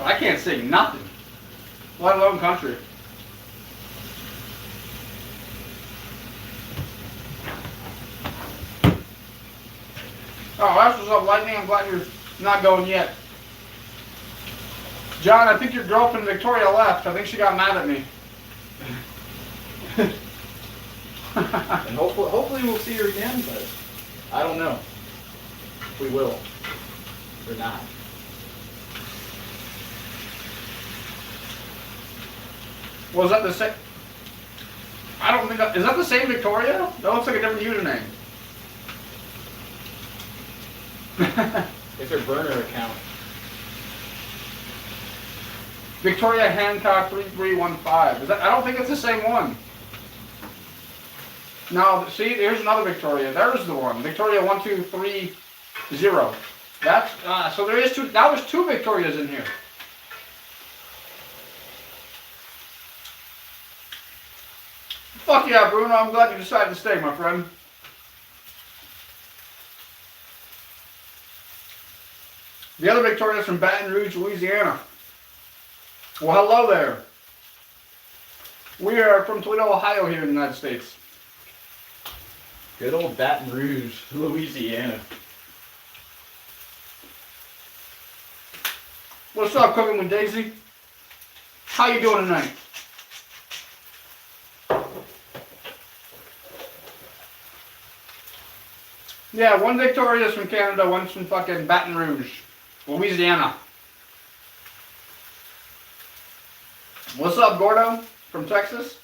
I can't sing nothing. Let alone country. Oh, that's what's up, Lightning. I'm glad you're not going yet. John, I think your girlfriend Victoria left. I think she got mad at me. And hopefully we'll see her again, but I don't know. We will. Or not. Was that the same? I don't think is that the same Victoria? That looks like a different username. It's her burner account. Victoria Hancock 3315. Is that? I don't think it's the same one. No, see, here's another Victoria. There's the one. Victoria 1230. That's so there is two. Now there's two Victorias in here. Fuck yeah, Bruno. I'm glad you decided to stay, my friend. The other Victoria's from Baton Rouge, Louisiana. Well, hello there. We are from Toledo, Ohio here in the United States. Good old Baton Rouge, Louisiana. What's up, Cooking with Daisy? How you doing tonight? Yeah, one Victoria's from Canada, one's from fucking Baton Rouge, Louisiana. What's up, Gordo? From Texas?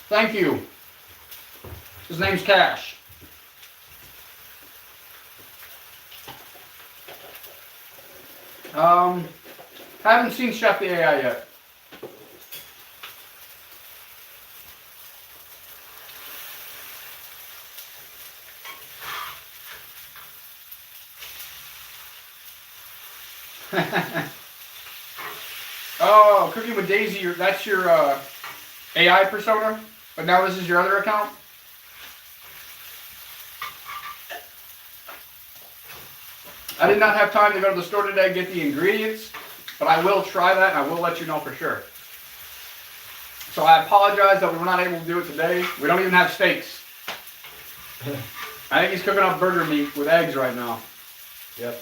Thank you. His name's Cash. Haven't seen Chef the AI yet. Oh, Cooking with Daisy, that's your AI persona? But now this is your other account? I did not have time to go to the store today and get the ingredients, but I will try that and I will let you know for sure. So I apologize that we were not able to do it today. We don't even have steaks. I think he's cooking up burger meat with eggs right now. Yep.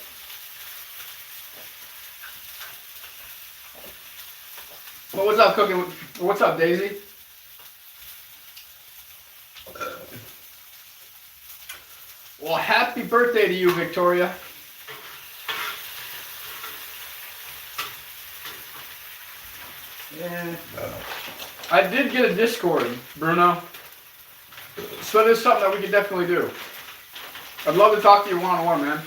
Well, what's up, Cooking? What's up, Daisy? Well, happy birthday to you, Victoria. Yeah. I did get a Discord, Bruno. So that is something that we could definitely do. I'd love to talk to you one-on-one, man.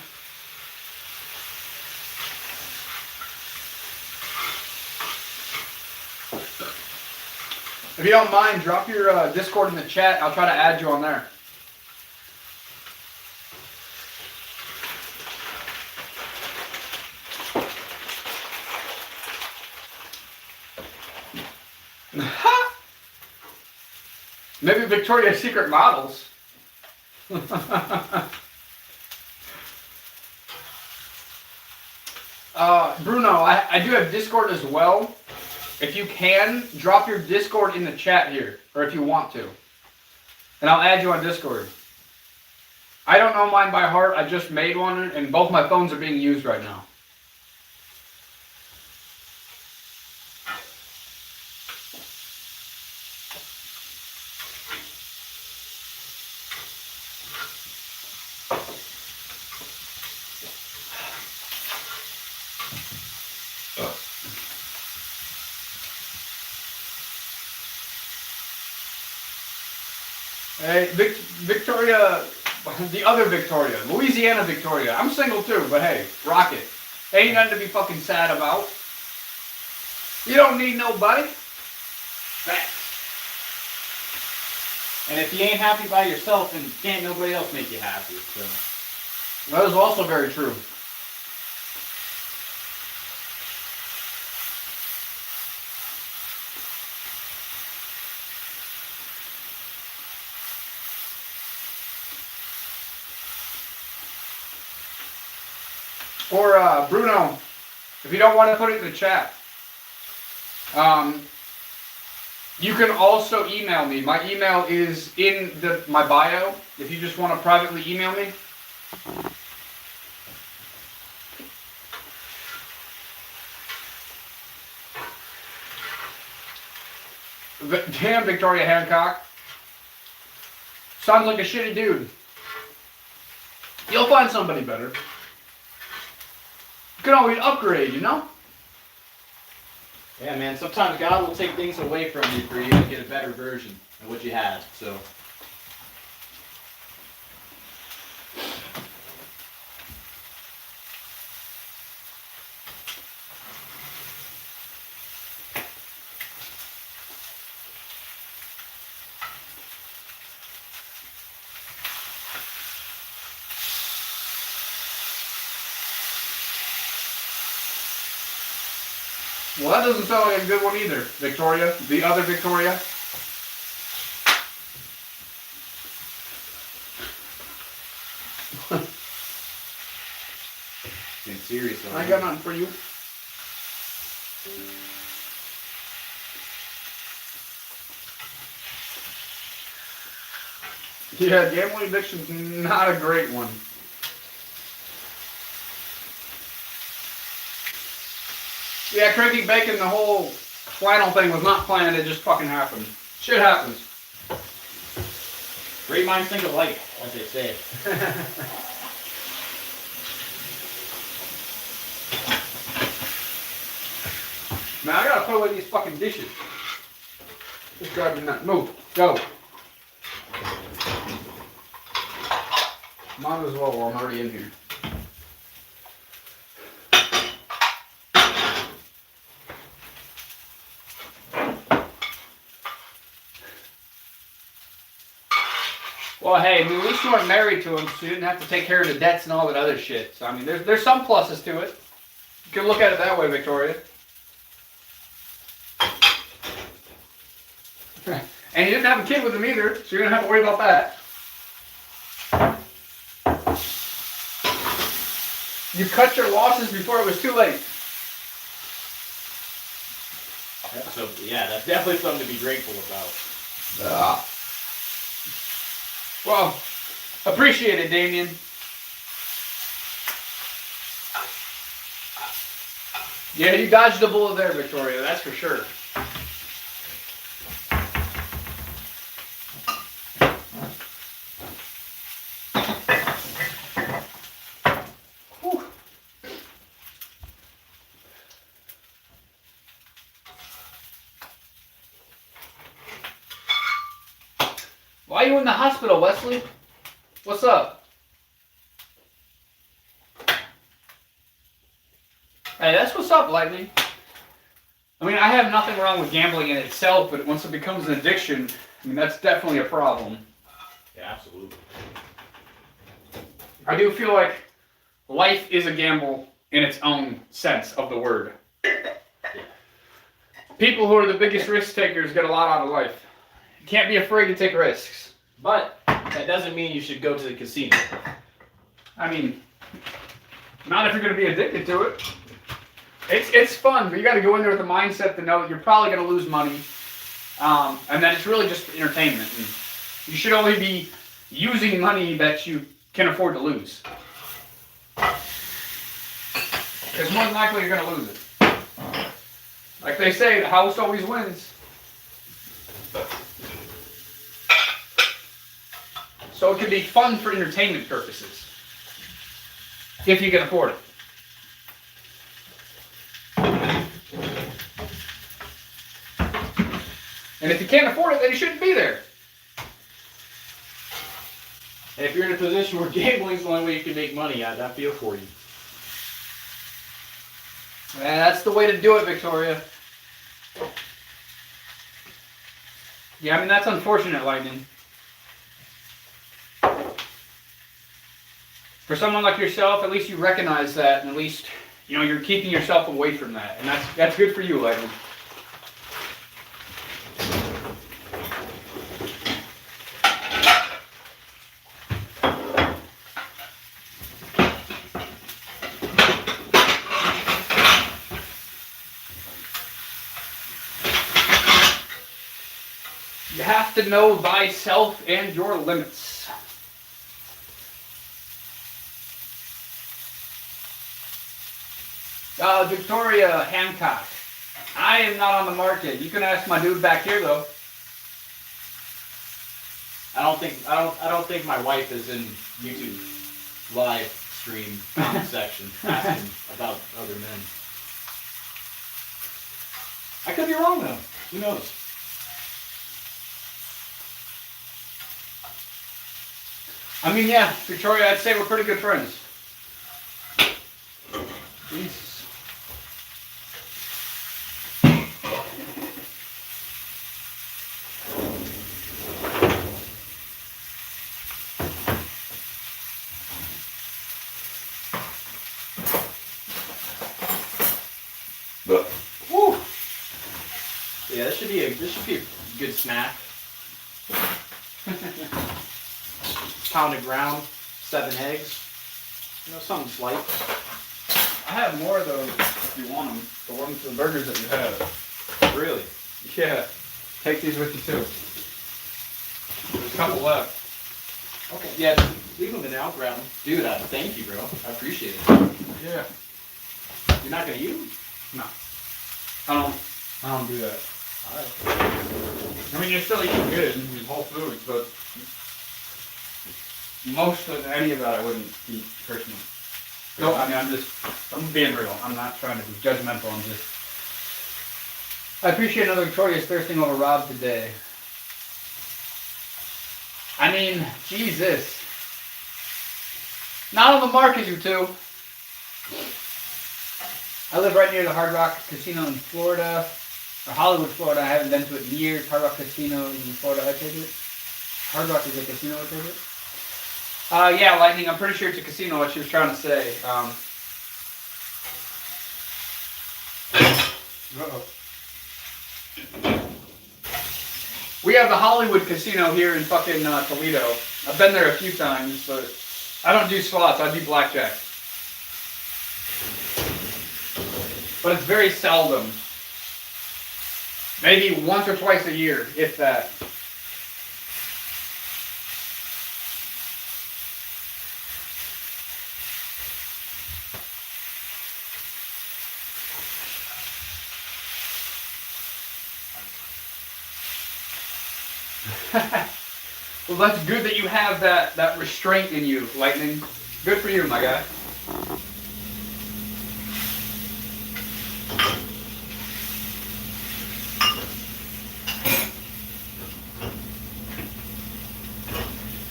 If you don't mind, drop your Discord in the chat. I'll try to add you on there. Maybe Victoria's Secret models. Bruno, I do have Discord as well. If you can, drop your Discord in the chat here, or if you want to. And I'll add you on Discord. I don't know mine by heart. I just made one, and both my phones are being used right now. Hey, Victoria, the other Victoria, Louisiana Victoria. I'm single too, but hey, rock it. Ain't nothing to be fucking sad about. You don't need nobody. Facts. And if you ain't happy by yourself, then can't nobody else make you happy. So That is also very true. Or Bruno, if you don't want to put it in the chat, you can also email me. My email is in my bio. If you just want to privately email me. Damn, Victoria Hancock. Sounds like a shitty dude. You'll find somebody better. You can always upgrade, you know? yeah, man. Sometimes God will take things away from you for you to get a better version of what you had. So. Well, that doesn't sound like a good one either, Victoria. The other Victoria. Getting serious. I ain't got nothing for you. Yeah, gambling addiction's not a great one. Yeah, Cranky Bacon, the whole flannel thing was not planned, it just fucking happened. Shit happens. Great minds think alike, as they say. Man, I gotta put away these fucking dishes. Just driving that. Move. Go. Might as well while I'm already in here. Well, hey, I mean, at least you weren't married to him, so you didn't have to take care of the debts and all that other shit. So, I mean, there's some pluses to it. You can look at it that way, Victoria. And you didn't have a kid with him either, so you're going to have to worry about that. You cut your losses before it was too late. So, yeah, that's definitely something to be grateful about. Well, appreciate it, Damien. Yeah, you dodged a bullet there, Victoria, that's for sure. Whew. Why are you in the hospital, Wesley? What's up? Hey, that's what's up, Lightning. I mean, I have nothing wrong with gambling in itself, but once it becomes an addiction, I mean, that's definitely a problem. Yeah, absolutely. I do feel like life is a gamble in its own sense of the word. People who are the biggest risk takers get a lot out of life. You can't be afraid to take risks. But that doesn't mean you should go to the casino. I mean, not if you're going to be addicted to it. It's fun, but you got to go in there with the mindset to know that you're probably going to lose money, and that it's really just for entertainment. And you should only be using money that you can afford to lose, because more than likely you're going to lose it. Like they say, the house always wins. So it can be fun for entertainment purposes, if you can afford it. And if you can't afford it, then you shouldn't be there. And if you're in a position where gambling is the only way you can make money, I feel for you. And that's the way to do it, Victoria. Yeah, I mean, that's unfortunate, Lightning. For someone like yourself, at least you recognize that, and at least, you know, you're keeping yourself away from that. And that's good for you, Lightning. You have to know thyself and your limits. Victoria Hancock. I am not on the market. You can ask my dude back here, though. I don't think my wife is in YouTube live stream comment section asking about other men. I could be wrong though. Who knows? I mean, yeah, Victoria, I'd say we're pretty good friends. Jesus. Woo. Yeah, this should be a good snack. Pound of ground, 7 eggs. You know, something slight. I have more of those if you want them. The ones, the burgers that you have. Really? Yeah. Take these with you too. There's a couple left. Okay. Yeah, leave them in there. I'll grab them. Dude, thank you, bro. I appreciate it. Yeah. You're not gonna eat them? No. I don't do that. All right. I mean, you're still eating good in Whole Foods, but most of any of that I wouldn't eat personally. No, I mean, I'm being real. I'm not trying to be judgmental. I appreciate another Victoria's thirsting over Robb today. I mean, Jesus. Not on the market, you two. I live right near the Hard Rock Casino in Florida. Or Hollywood, Florida. I haven't been to it in years. Hard Rock Casino is in Florida, I take it. Hard Rock is a casino, I take it. Yeah, Lightning, I'm pretty sure it's a casino, what she was trying to say. We have the Hollywood Casino here in fucking Toledo. I've been there a few times, but I don't do slots, I do blackjack. But it's very seldom. Maybe once or twice a year, if that. Well, that's good that you have that restraint in you, Lightning. Good for you, my guy.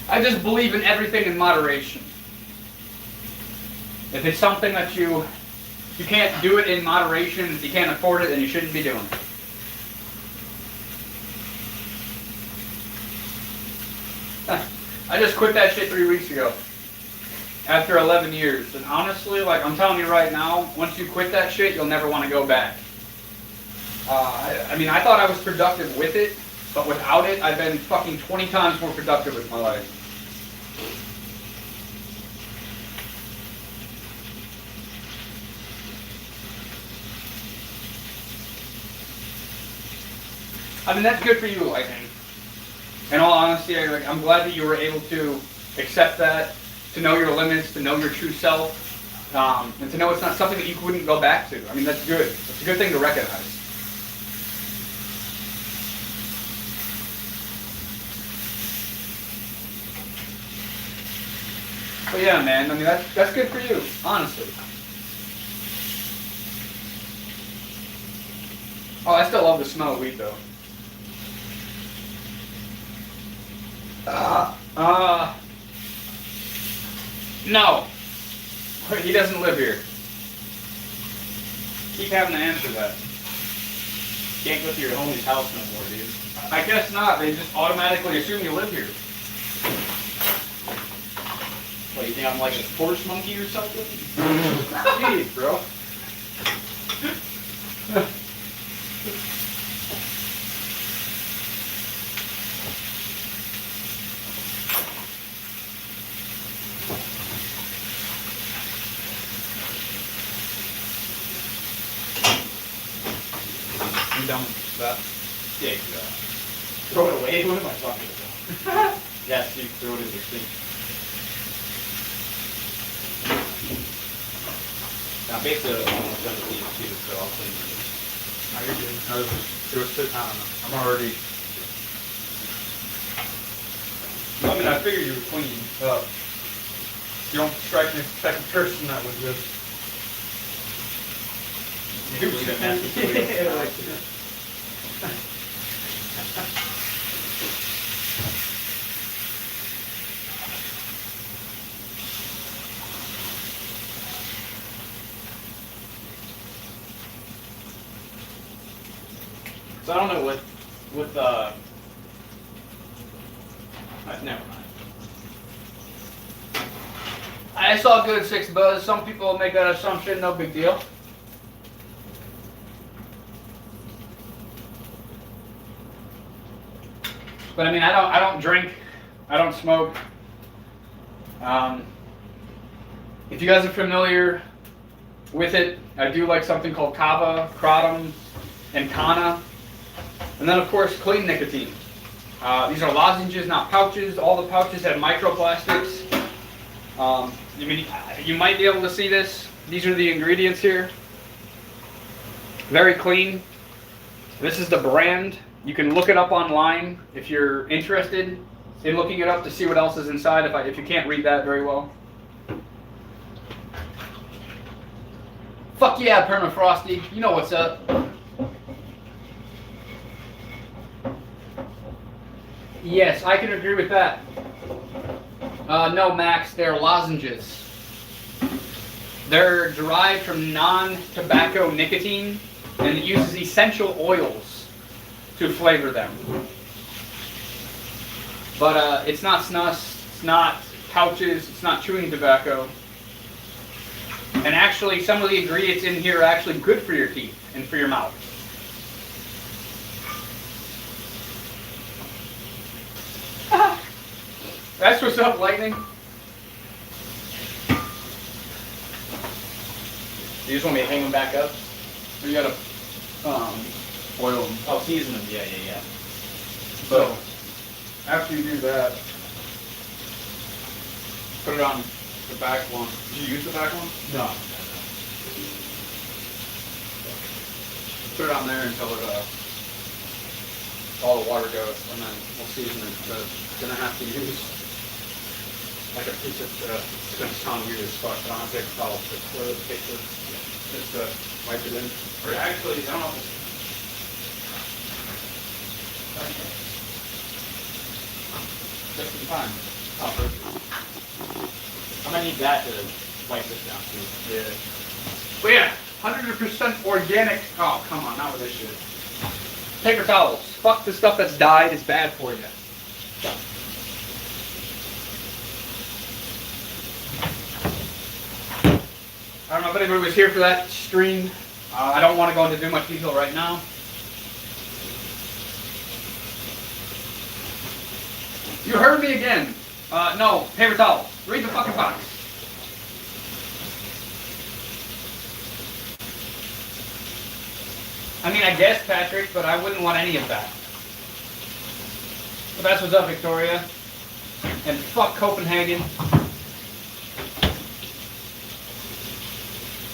I just believe in everything in moderation. If it's something that you can't do it in moderation, if you can't afford it, then you shouldn't be doing it. I just quit that shit 3 weeks ago. After 11 years. And honestly, like I'm telling you right now, once you quit that shit, you'll never want to go back. I mean, I thought I was productive with it, but without it, I've been fucking 20 times more productive with my life. I mean, that's good for you, I think. In all honesty, I'm glad that you were able to accept that, to know your limits, to know your true self, and to know it's not something that you wouldn't go back to. I mean, that's good. It's a good thing to recognize. But yeah, man, I mean, that's good for you, honestly. Oh, I still love the smell of weed, though. No. He doesn't live here. Keep having to answer that. Can't go to your homie's house no more, dude. I guess not. They just automatically assume you live here. What, you think I'm like a horse monkey or something? Jeez, bro. I'm done with that. Yeah, you throw it away? What am I talking about? Yes, you throw it in the sink. Now, basically, I'm almost done with these too, so I'll clean these. No, you're good. It was sitting on them. I'm already... I mean, I figured you were clean. You don't strike me as the second person that would just... You do that nasty. So I don't know what never mind. I saw good 6 buzz. Some people make that assumption. No big deal. But I mean, I don't drink. I don't smoke. If you guys are familiar with it, I do like something called kava, kratom, and kana. And then, of course, clean nicotine. These are lozenges, not pouches. All the pouches have microplastics. You might be able to see this. These are the ingredients here. Very clean. This is the brand. You can look it up online if you're interested. in looking it up to see what else is inside if you can't read that very well. Fuck yeah, Permafrosty. You know what's up. Yes, I can agree with that. No, Max, they're lozenges. They're derived from non-tobacco nicotine, and it uses essential oils to flavor them. But it's not snus, it's not pouches, it's not chewing tobacco. And actually, some of the ingredients in here are actually good for your teeth and for your mouth. That's what's up, Lightning. You just want me to hang them back up? You gotta oil them. Oh, season them. Yeah. So, after you do that, put it on the back one. Did you use the back one? No. Put it on there until it, all the water goes, and then we'll season it. But gonna have to use like a piece of, it's gonna sound weird as fuck, but I'm gonna take a towel to toilet paper, just to wipe it in. Or actually, I don't know if it's, just in time. Oh, perfect. I'm gonna need that to wipe this down too. Yeah. But yeah, 100% organic. Oh, come on, not with this shit. Paper towels. Fuck the stuff that's dyed. It's bad for you. I don't know if anybody was here for that stream. I don't want to go into too much detail right now. You heard me again. No, paper towel. Read the fucking box. I mean, I guess, Patrick, but I wouldn't want any of that. But that's what's up, Victoria. And fuck Copenhagen.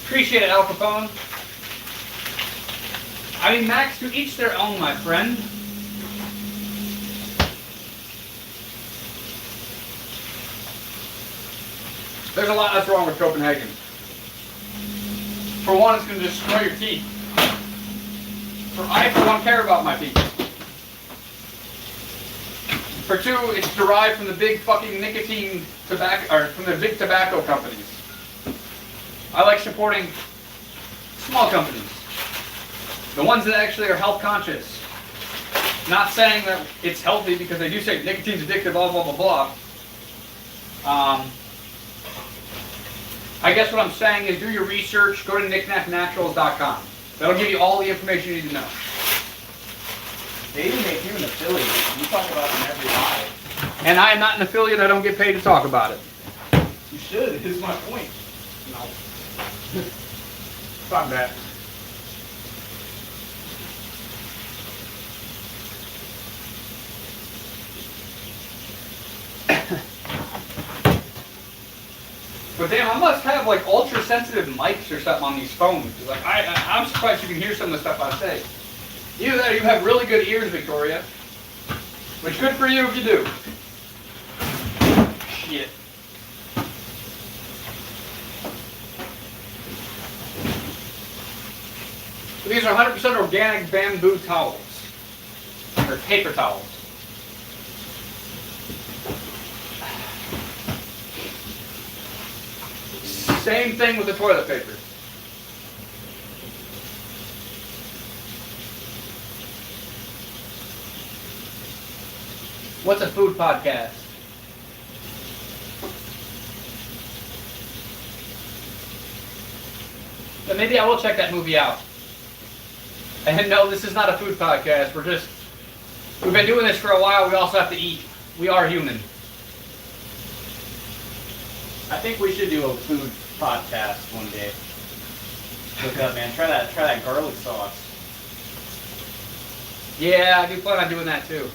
Appreciate it, Al Capone. I mean, Max, to each their own, my friend. There's a lot that's wrong with Copenhagen. For one, it's going to destroy your teeth. For one, care about my teeth. For two, it's derived from the big fucking nicotine tobacco, or from the big tobacco companies. I like supporting small companies. The ones that actually are health conscious. Not saying that it's healthy because they do say nicotine's addictive, blah, blah, blah, blah. I guess what I'm saying is do your research, go to knickknacknaturals.com. That'll give you all the information you need to know. They even make you an affiliate. You talk about them every live. And I am not an affiliate, I don't get paid to talk about it. You should, is my point. No. Fuck that. But damn, I must have like ultra sensitive mics or something on these phones. Like I'm surprised you can hear some of the stuff I say. Either that or you have really good ears, Victoria. Which good for you if you do. Shit. So these are 100% organic bamboo towels. Or paper towels. Same thing with the toilet paper. What's a food podcast? But maybe I will check that movie out. And no, this is not a food podcast. We've been doing this for a while. We also have to eat. We are human. I think we should do a food podcast one day. Look up, man. Try that garlic sauce. Yeah, I do plan on doing that too.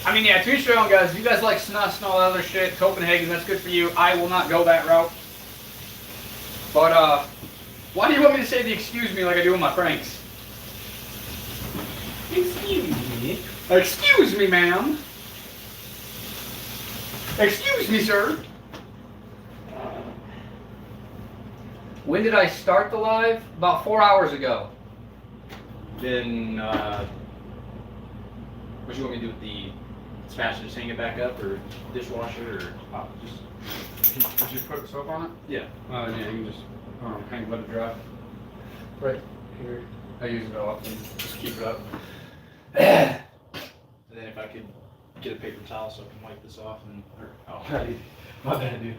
I mean, yeah, to each their own, guys. If you guys like snus and all that other shit, Copenhagen, that's good for you. I will not go that route. But, why do you want me to say the excuse me like I do in my pranks? Excuse me. Excuse me, ma'am. Excuse me, sir. When did I start the live? About 4 hours ago. Then, what you want me to do with the smash it, just hang it back up, or dishwasher, or Did you put soap on it? yeah. Yeah, you can just hang, let it dry. Right here. I use it often. Just keep it up. And then if I could get a paper towel so I can wipe this off and, what did I do?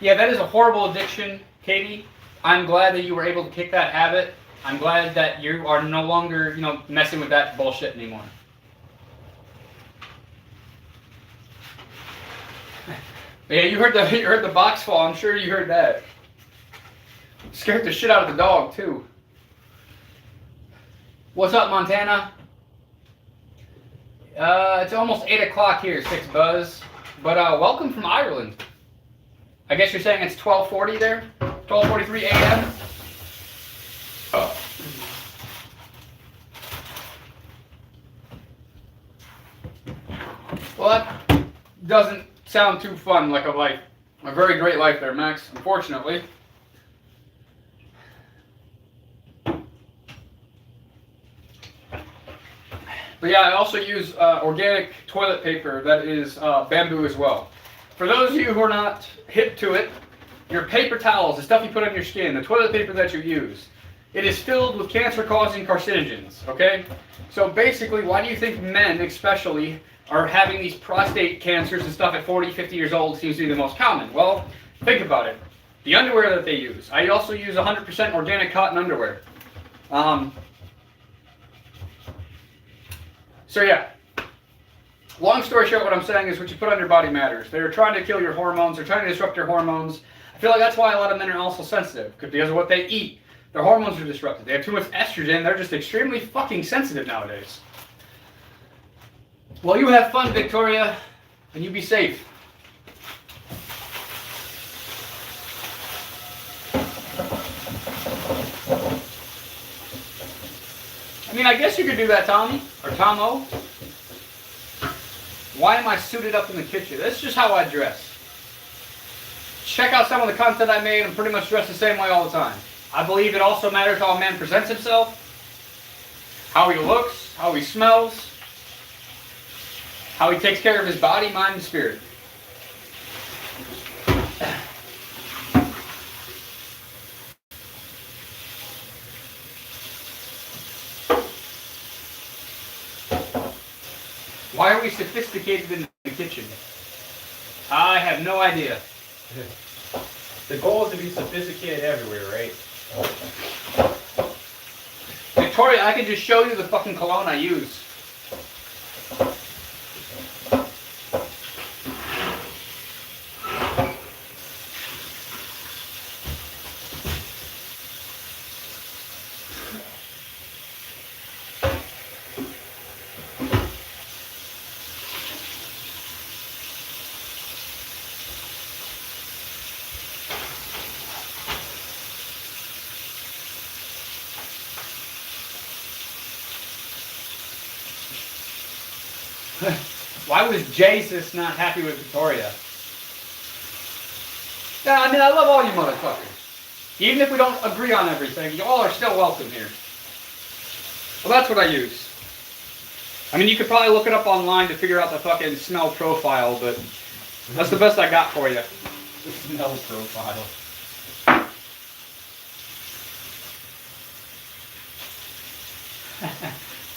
Yeah, that is a horrible addiction, Katie. I'm glad that you were able to kick that habit. I'm glad that you are no longer, messing with that bullshit anymore. Yeah, you heard the box fall. I'm sure you heard that. Scared the shit out of the dog too. What's up, Montana? It's almost 8 o'clock here, 6 buzz. But welcome from Ireland. I guess you're saying it's 12:40 there? 12:43 a.m.? Well, that doesn't sound too fun like a life. A very great life there, Max, unfortunately. But yeah, I also use organic toilet paper that is bamboo as well. For those of you who are not hip to it, your paper towels, the stuff you put on your skin, the toilet paper that you use, it is filled with cancer-causing carcinogens, okay? So basically, why do you think men especially are having these prostate cancers and stuff at 40, 50 years old seems to be the most common? Well, think about it. The underwear that they use. I also use 100% organic cotton underwear. So yeah, long story short, what I'm saying is what you put on your body matters. They're trying to kill your hormones. They're trying to disrupt your hormones. I feel like that's why a lot of men are also sensitive, because of what they eat. Their hormones are disrupted. They have too much estrogen. They're just extremely fucking sensitive nowadays. Well, you have fun, Victoria, and you be safe. I mean, I guess you could do that, Tommy, or Tomo. Why am I suited up in the kitchen? That's just how I dress. Check out some of the content I made. I'm pretty much dressed the same way all the time. I believe it also matters how a man presents himself, how he looks, how he smells, how he takes care of his body, mind, and spirit. Why are we sophisticated in the kitchen? I have no idea. The goal is to be sophisticated everywhere, right? Victoria, I can just show you the fucking cologne I use. Why was Jesus not happy with Victoria? Yeah, I mean, I love all you motherfuckers. Even if we don't agree on everything, you all are still welcome here. Well, that's what I use. I mean, you could probably look it up online to figure out the fucking smell profile, but that's the best I got for you. The smell profile.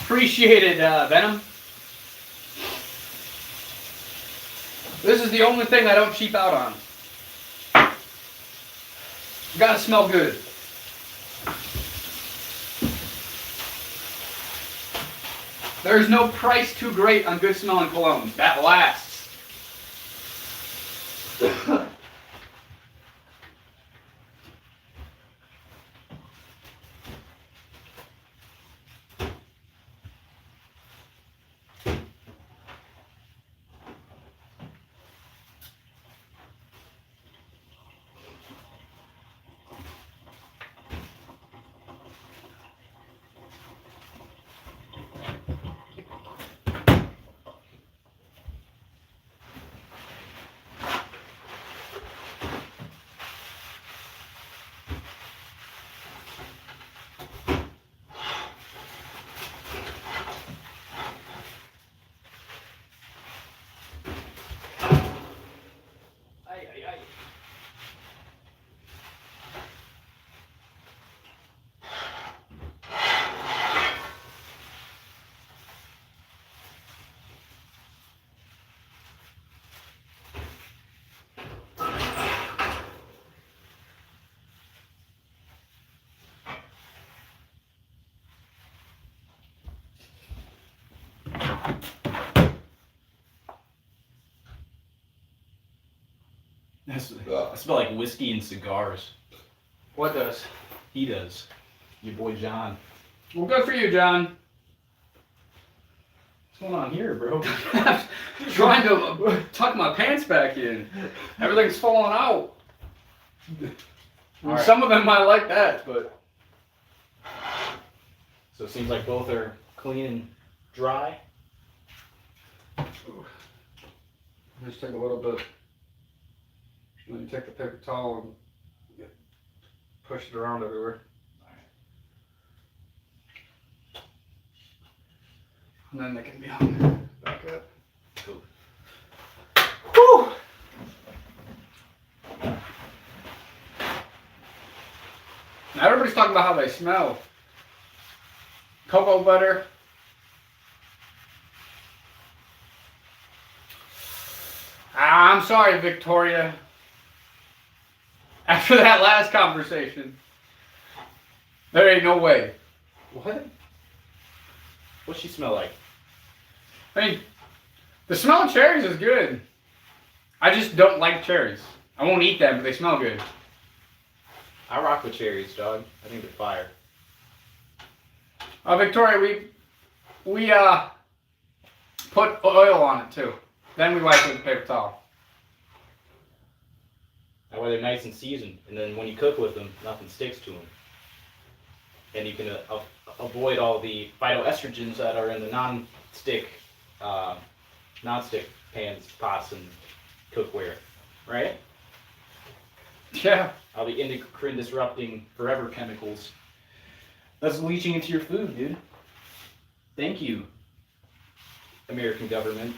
Appreciate it, Venom. This is the only thing I don't cheap out on. You gotta smell good. There's no price too great on good smelling cologne. That lasts. I smell like whiskey and cigars. What does? He does. Your boy John. Well, good for you, John. What's going on here, bro? Trying to tuck my pants back in. Everything's falling out. Right. Some of them might like that, but... So it seems like both are clean and dry. Just take a little bit. Then you take the paper towel and push it around everywhere. And then they can be on back up. Cool. Whew! Now everybody's talking about how they smell. Cocoa butter. I'm sorry, Victoria. After that last conversation, there ain't no way. What? What's she smell like? I mean, the smell of cherries is good. I just don't like cherries. I won't eat them, but they smell good. I rock with cherries, dog. I think they're fire. Victoria, we put oil on it too. Then we wipe it with a paper towel. That way they're nice and seasoned, and then when you cook with them, nothing sticks to them. And you can avoid all the phytoestrogens that are in the non-stick pans, pots, and cookware, right? Yeah. All the endocrine disrupting forever chemicals that's leaching into your food, dude. Thank you, American government.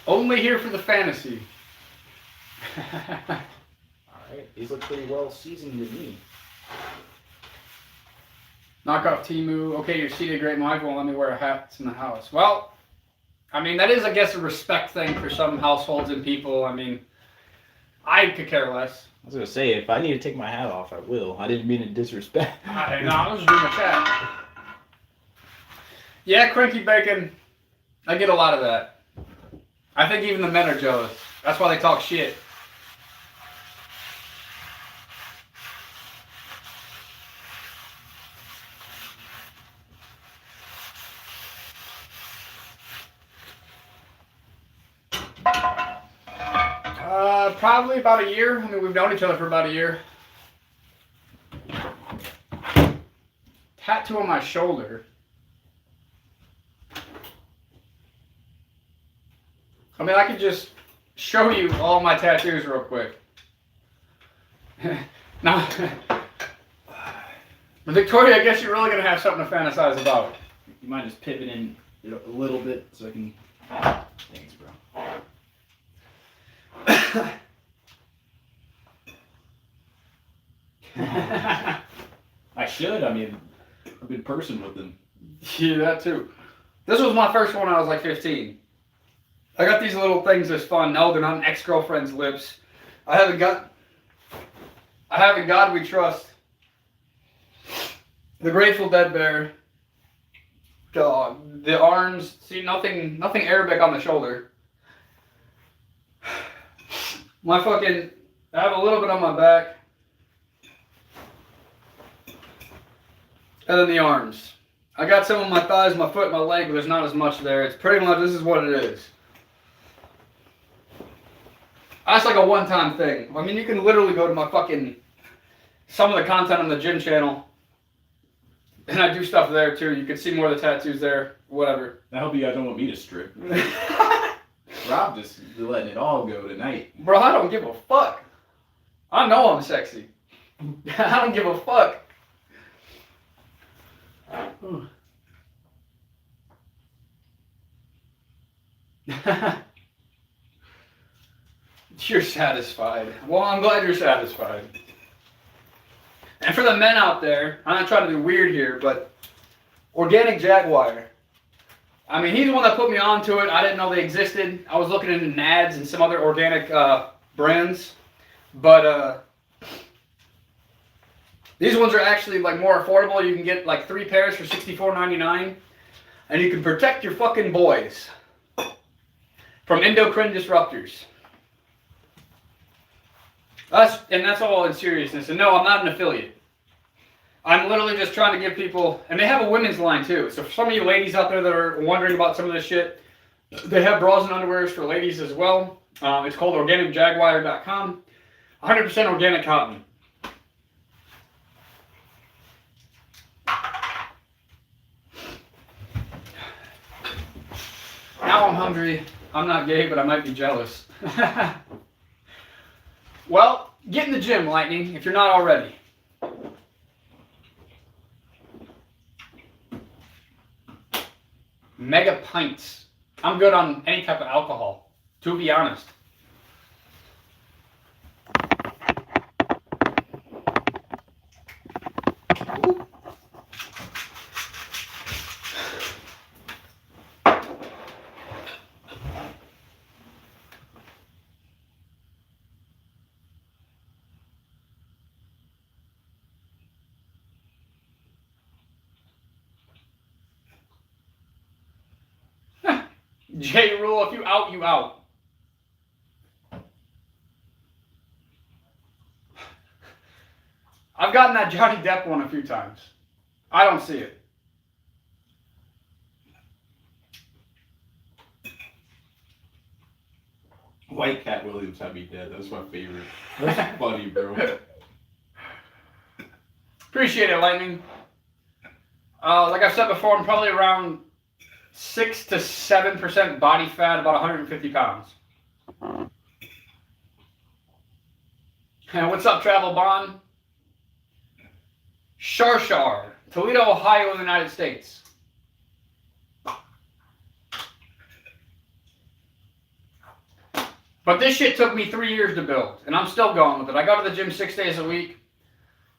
Only here for the fantasy. Alright, these look pretty well seasoned to me. Knock off Timu. Okay, you're seated, great Mike. Won't let me wear a hat in the house. Well, I mean, that is, I guess, a respect thing for some households and people. I mean, I could care less. I was gonna say, if I need to take my hat off, I will. I didn't mean to disrespect. I was just doing a chat. Yeah, cranky bacon. I get a lot of that. I think even the men are jealous. That's why they talk shit. Probably about a year. I mean, we've known each other for about a year. Tattoo on my shoulder. I mean, I could just show you all my tattoos real quick. Now, Victoria, I guess you're really going to have something to fantasize about. You mind just pivoting a little bit so I can... Thanks, bro. I should. I mean, I'm a good person with them. Yeah, that too. This was my first one when I was like 15. I got these little things that's fun. No, they're not an ex-girlfriend's lips. I haven't God we trust. The Grateful Dead bear. The arms. See, nothing Arabic on the shoulder. I have a little bit on my back. And then the arms. I got some on my thighs, my foot, my leg, but there's not as much there. It's pretty much, this is what it is. That's like a one-time thing. I mean, you can literally go to my some of the content on the gym channel. And I do stuff there too. You can see more of the tattoos there, whatever. I hope you guys don't want me to strip. Rob just letting it all go tonight. Bro, I don't give a fuck. I know I'm sexy. I don't give a fuck. You're satisfied. Well, I'm glad you're satisfied. And for the men out there, I'm not trying to be weird here, but Organic Jaguar. I mean, he's the one that put me onto it. I didn't know they existed. I was looking into Nads and some other organic brands. But these ones are actually like more affordable. You can get like 3 pairs for $64.99. And you can protect your fucking boys from endocrine disruptors. That's all in seriousness. And no, I'm not an affiliate. I'm literally just trying to give people, and they have a women's line too. So for some of you ladies out there that are wondering about some of this shit, they have bras and underwears for ladies as well. It's called organicjaguar.com. 100% organic cotton. Now I'm hungry. I'm not gay, but I might be jealous. Well, get in the gym, Lightning, if you're not already. Mega pints. I'm good on any type of alcohol, to be honest. J Rule, if you out, you out. I've gotten that Johnny Depp one a few times. I don't see it. White Cat Williams had me dead. That's my favorite. That's funny, bro. Appreciate it, Lightning. Like I've said before, I'm probably around 6 to 7% body fat, about 150 pounds. What's up, Travel Bond? Shar, Toledo, Ohio, in the United States. But this shit took me 3 years to build, and I'm still going with it. I go to the gym 6 days a week,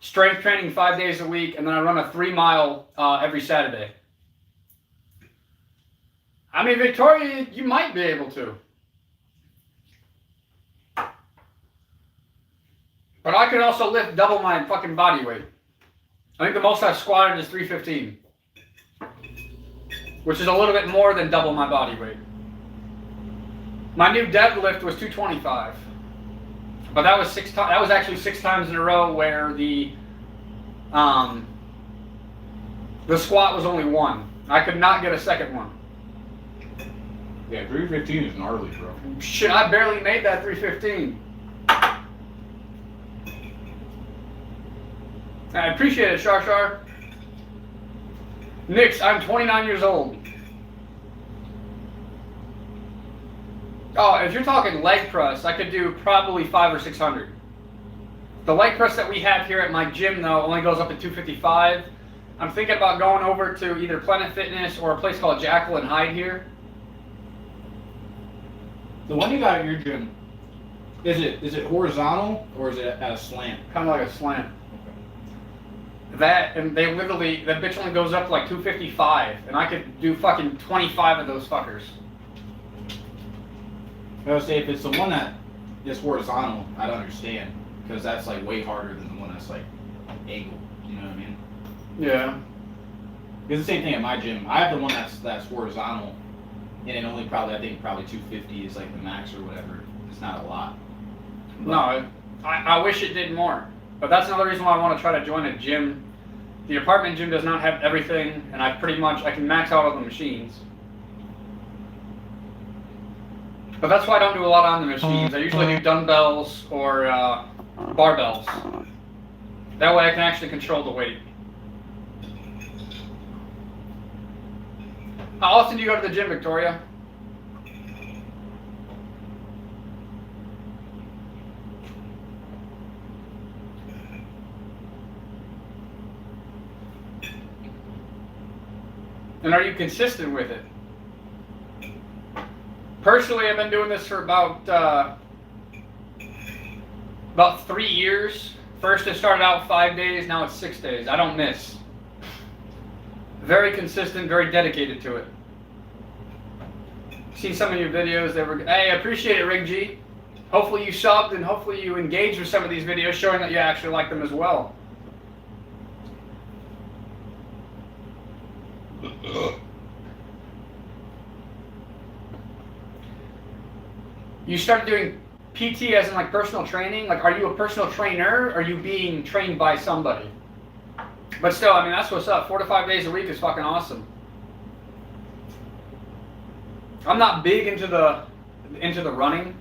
strength training 5 days a week, and then I run a 3-mile every Saturday. I mean, Victoria, you might be able to. But I could also lift double my fucking body weight. I think the most I've squatted is 315. Which is a little bit more than double my body weight. My new deadlift was 225. But that was actually 6 times in a row where the squat was only 1. I could not get a second one. Yeah, 315 is gnarly, bro. Shit, I barely made that 315. I appreciate it, Shar. Nix, I'm 29 years old. Oh, if you're talking leg press, I could do probably 500 or 600. The leg press that we have here at my gym, though, only goes up to 255. I'm thinking about going over to either Planet Fitness or a place called Jackal and Hyde here. The one you got at your gym, is it horizontal or is it at a slant? Kind of like a slant. That, and they literally, that bitch only goes up to like 255, and I could do fucking 25 of those fuckers. I would say if it's the one that is horizontal, I'd understand, because that's like way harder than the one that's like angled. You know what I mean? Yeah. It's the same thing at my gym. I have the one that's horizontal, and it only probably 250 is like the max or whatever. It's not a lot. But no, I wish it did more. But that's another reason why I want to try to join a gym. The apartment gym does not have everything, and I can max out all the machines. But that's why I don't do a lot on the machines. I usually do dumbbells or barbells. That way I can actually control the weight. How often do you go to the gym, Victoria? And are you consistent with it? Personally, I've been doing this for about 3 years. First it started out 5 days, now it's 6 days. I don't miss. Very consistent, very dedicated to it. Seen some of your videos, hey, I appreciate it, Rig G. Hopefully you subbed and hopefully you engaged with some of these videos, showing that you actually like them as well. You started doing PT as in like personal training? Like, are you a personal trainer? Or are you being trained by somebody? But still, I mean, that's what's up. 4 to 5 days a week is fucking awesome. I'm not big into the running.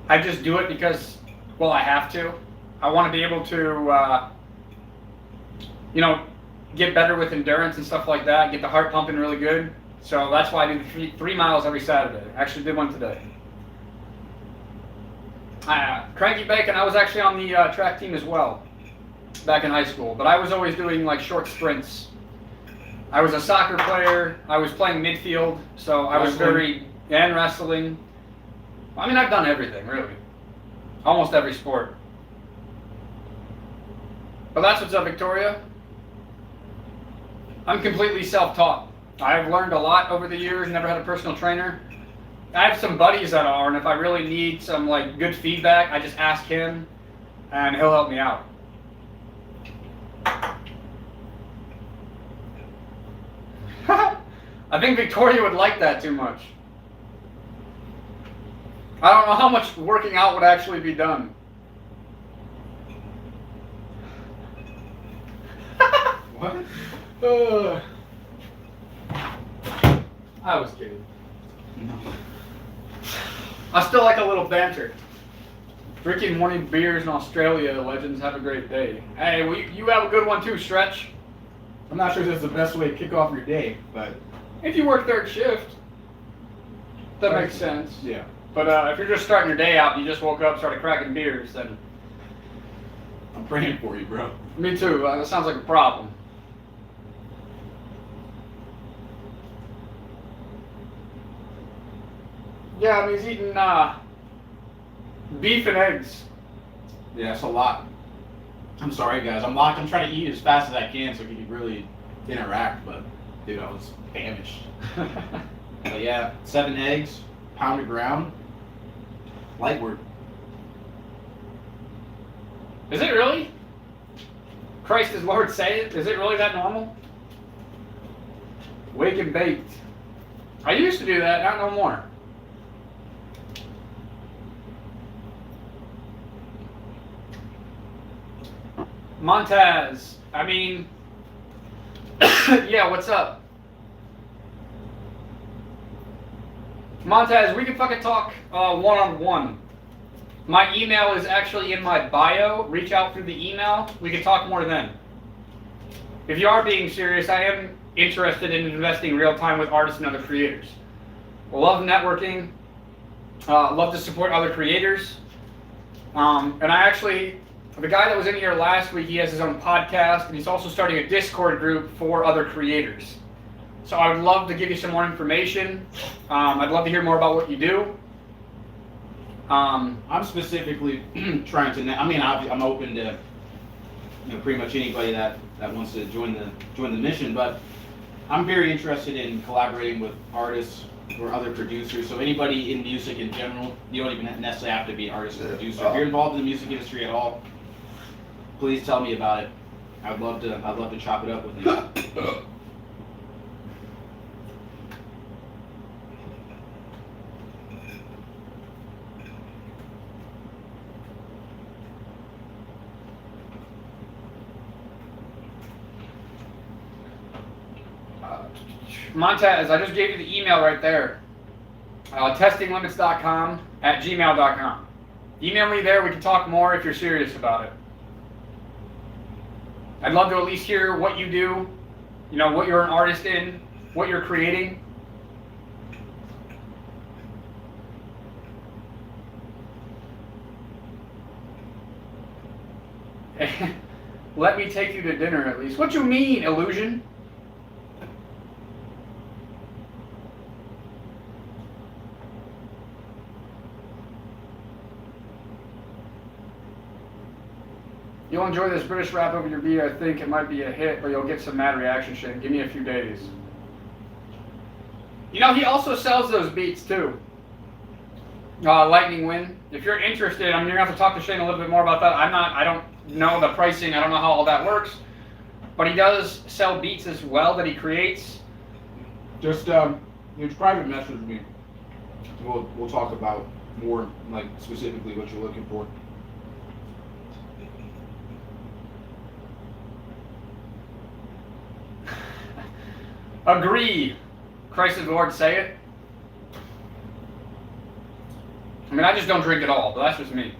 I just do it because, well, I have to. I want to be able to, you know, get better with endurance and stuff like that. Get the heart pumping really good. So that's why I do the 3 miles every Saturday. I actually did one today. Cranky Bacon, I was actually on the track team as well back in high school. But I was always doing like short sprints. I was a soccer player. I was playing midfield. So I was and wrestling. I mean, I've done everything, really. Almost every sport. But that's what's up, Victoria. I'm completely self-taught. I've learned a lot over the years, never had a personal trainer. I have some buddies that are, and if I really need some like good feedback, I just ask him, and he'll help me out. I think Victoria would like that too much. I don't know how much working out would actually be done. What? I was kidding. No. I still like a little banter. Drinking morning beers in Australia, legends have a great day. Hey, well, you have a good one too, Stretch. I'm not sure this is the best way to kick off your day, but If you work third shift, that makes sense. yeah. But if you're just starting your day out and you just woke up, started cracking beers, then I'm praying for you, bro. me too. That sounds like a problem. Yeah, I mean, he's eating beef and eggs. Yeah, that's a lot. I'm sorry, guys. I'm trying to eat as fast as I can so we can really interact, but dude, I was famished. But yeah, 7 eggs, pounded ground, light work. Is it really? Christ is Lord, say it. Is it really that normal? Wake and baked. I used to do that, not no more. Montez, I mean, yeah, what's up? Montez, we can fucking talk one-on-one. My email is actually in my bio. Reach out through the email. We can talk more then. If you are being serious, I am interested in investing real time with artists and other creators. Love networking. Love to support other creators. And I actually, the guy that was in here last week, he has his own podcast, and he's also starting a Discord group for other creators. So I would love to give you some more information. I'd love to hear more about what you do. I'm specifically trying to. I mean, I'm open to pretty much anybody that wants to join the mission, but I'm very interested in collaborating with artists or other producers. So anybody in music in general, you don't even necessarily have to be an artist or producer. If you're involved in the music industry at all, please tell me about it. I'd love to chop it up with you. Montez, I just gave you the email right there. Testinglimits.com@gmail.com. Email me there. We can talk more if you're serious about it. I'd love to at least hear what you do, what you're an artist in, what you're creating. Let me take you to dinner at least. What you mean, illusion? You'll enjoy this British rap over your beer. I think it might be a hit, but you'll get some mad reaction shit. Give me a few days. He also sells those beats too. Lightning Wind. If you're interested, you're gonna have to talk to Shane a little bit more about that. I don't know the pricing. I don't know how all that works. But he does sell beats as well that he creates. Just private message me. We'll talk about more like specifically what you're looking for. Agree. Christ is Lord, say it. I mean, I just don't drink at all, but that's just me.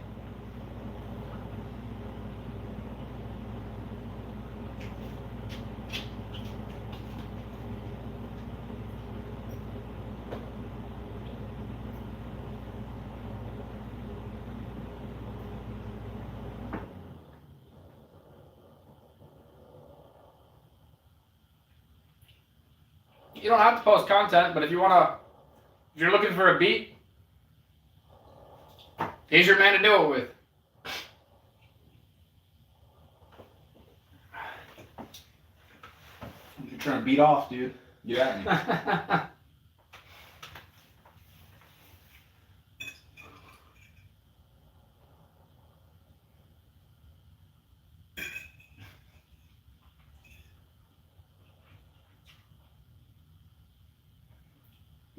You don't have to post content, but if you're looking for a beat, he's your man to do it with. You're trying to beat off, dude. Get at me.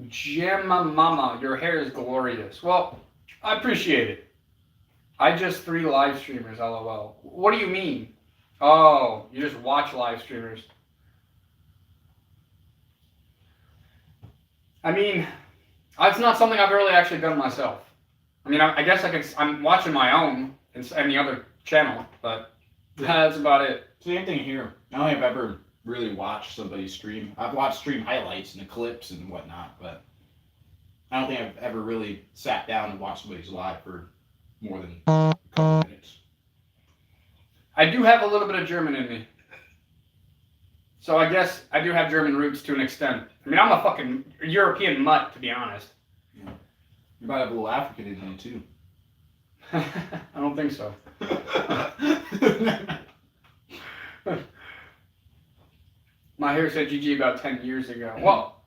Gemma Mama, your hair is glorious. Well, I appreciate it. I just 3 live streamers, lol. What do you mean? Oh, you just watch live streamers. I mean, that's not something I've really actually done myself. I mean, I guess I'm watching my own and the other channel, but that's about it. Same thing here. I don't think I've ever really watched somebody stream. I've watched stream highlights and the clips and whatnot, but I don't think I've ever really sat down and watched somebody's live for more than a couple minutes. I do have a little bit of German in me. So I guess I do have German roots to an extent. I mean, I'm a fucking European mutt, to be honest. Yeah. You might have a little African in you, too. I don't think so. My hair said GG about 10 years ago. Well,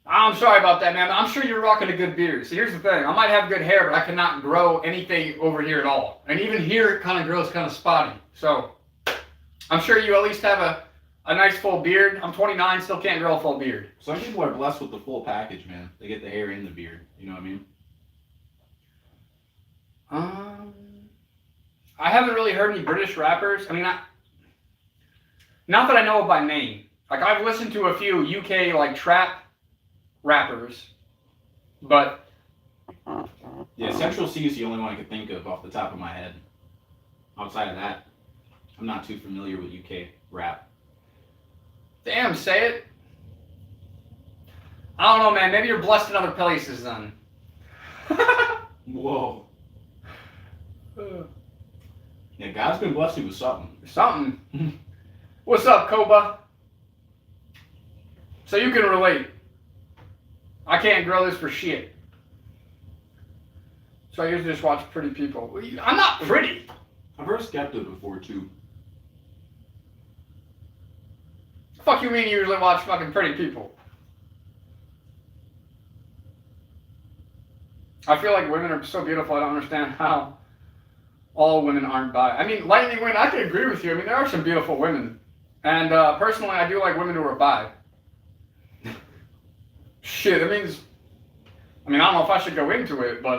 I'm sorry about that, man. I'm sure you're rocking a good beard. See, here's the thing. I might have good hair, but I cannot grow anything over here at all. And even here, it kind of grows kind of spotty. So, I'm sure you at least have a nice full beard. I'm 29, still can't grow a full beard. Some people are blessed with the full package, man. They get the hair and the beard. You know what I mean? I haven't really heard any British rappers. I mean, not that I know by name. Like, I've listened to a few UK, like, trap rappers, but... Yeah, Central C is the only one I could think of off the top of my head. Outside of that, I'm not too familiar with UK rap. Damn, say it. I don't know, man. Maybe you're blessed in other places, then. Whoa. Yeah, God's been blessed you with something. Something. What's up, Koba? So you can relate. I can't grow this for shit. So I usually just watch pretty people. I'm not pretty. I've heard Skepta before, too. Fuck you mean you usually watch fucking pretty people? I feel like women are so beautiful, I don't understand how all women aren't bi. I mean, Lightning Wind, I can agree with you. I mean, there are some beautiful women. And personally, I do like women who are bi. Shit, it means... I mean, I don't know if I should go into it, but...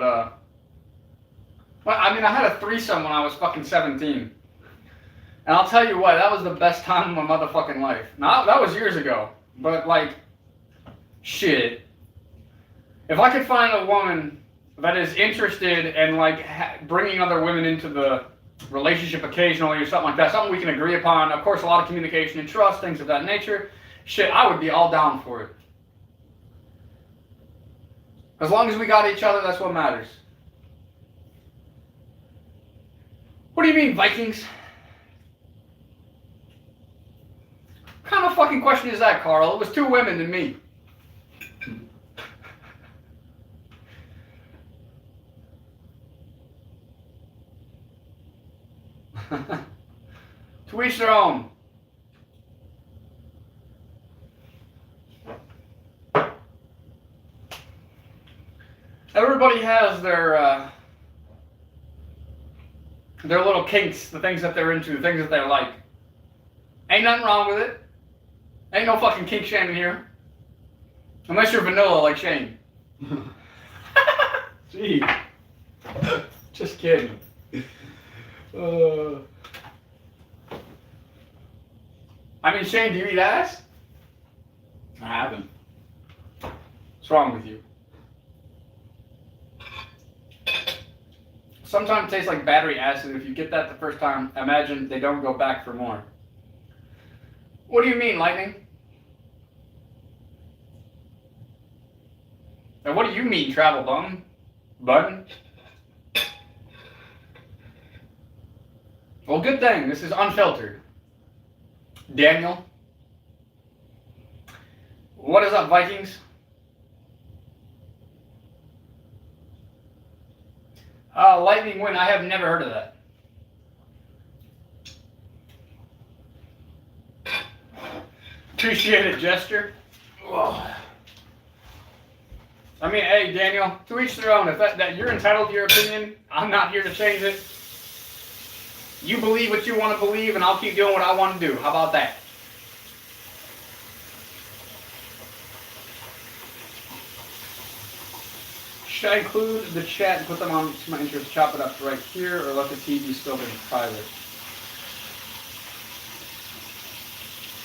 Well, I mean, I had a threesome when I was fucking 17. And I'll tell you what, that was the best time of my motherfucking life. Now, that was years ago. But, like... Shit. If I could find a woman that is interested in, like, bringing other women into the relationship occasionally or something like that, something we can agree upon, of course, a lot of communication and trust, things of that nature, shit, I would be all down for it. As long as we got each other, that's what matters. What do you mean, Vikings? What kind of fucking question is that, Carl? It was 2 women and me. To each their own. Everybody has their little kinks, the things that they're into, the things that they like. Ain't nothing wrong with it. Ain't no fucking kink shaming here. Unless you're vanilla like Shane. Gee. Just kidding. I mean, Shane, do you eat ass? I haven't. What's wrong with you? Sometimes it tastes like battery acid. If you get that the first time, imagine they don't go back for more. What do you mean, Lightning? And what do you mean, Travel Bum? Button? Well, good thing. This is Unfiltered. Daniel? What is up, Vikings? Lightning Win. I have never heard of that. Appreciate it, Jester. Ugh. I mean, hey, Daniel, to each their own. If that you're entitled to your opinion, I'm not here to change it. You believe what you want to believe, and I'll keep doing what I want to do. How about that? Should I include the chat and put them on to my interest, chop it up right here, or let the TV still be private?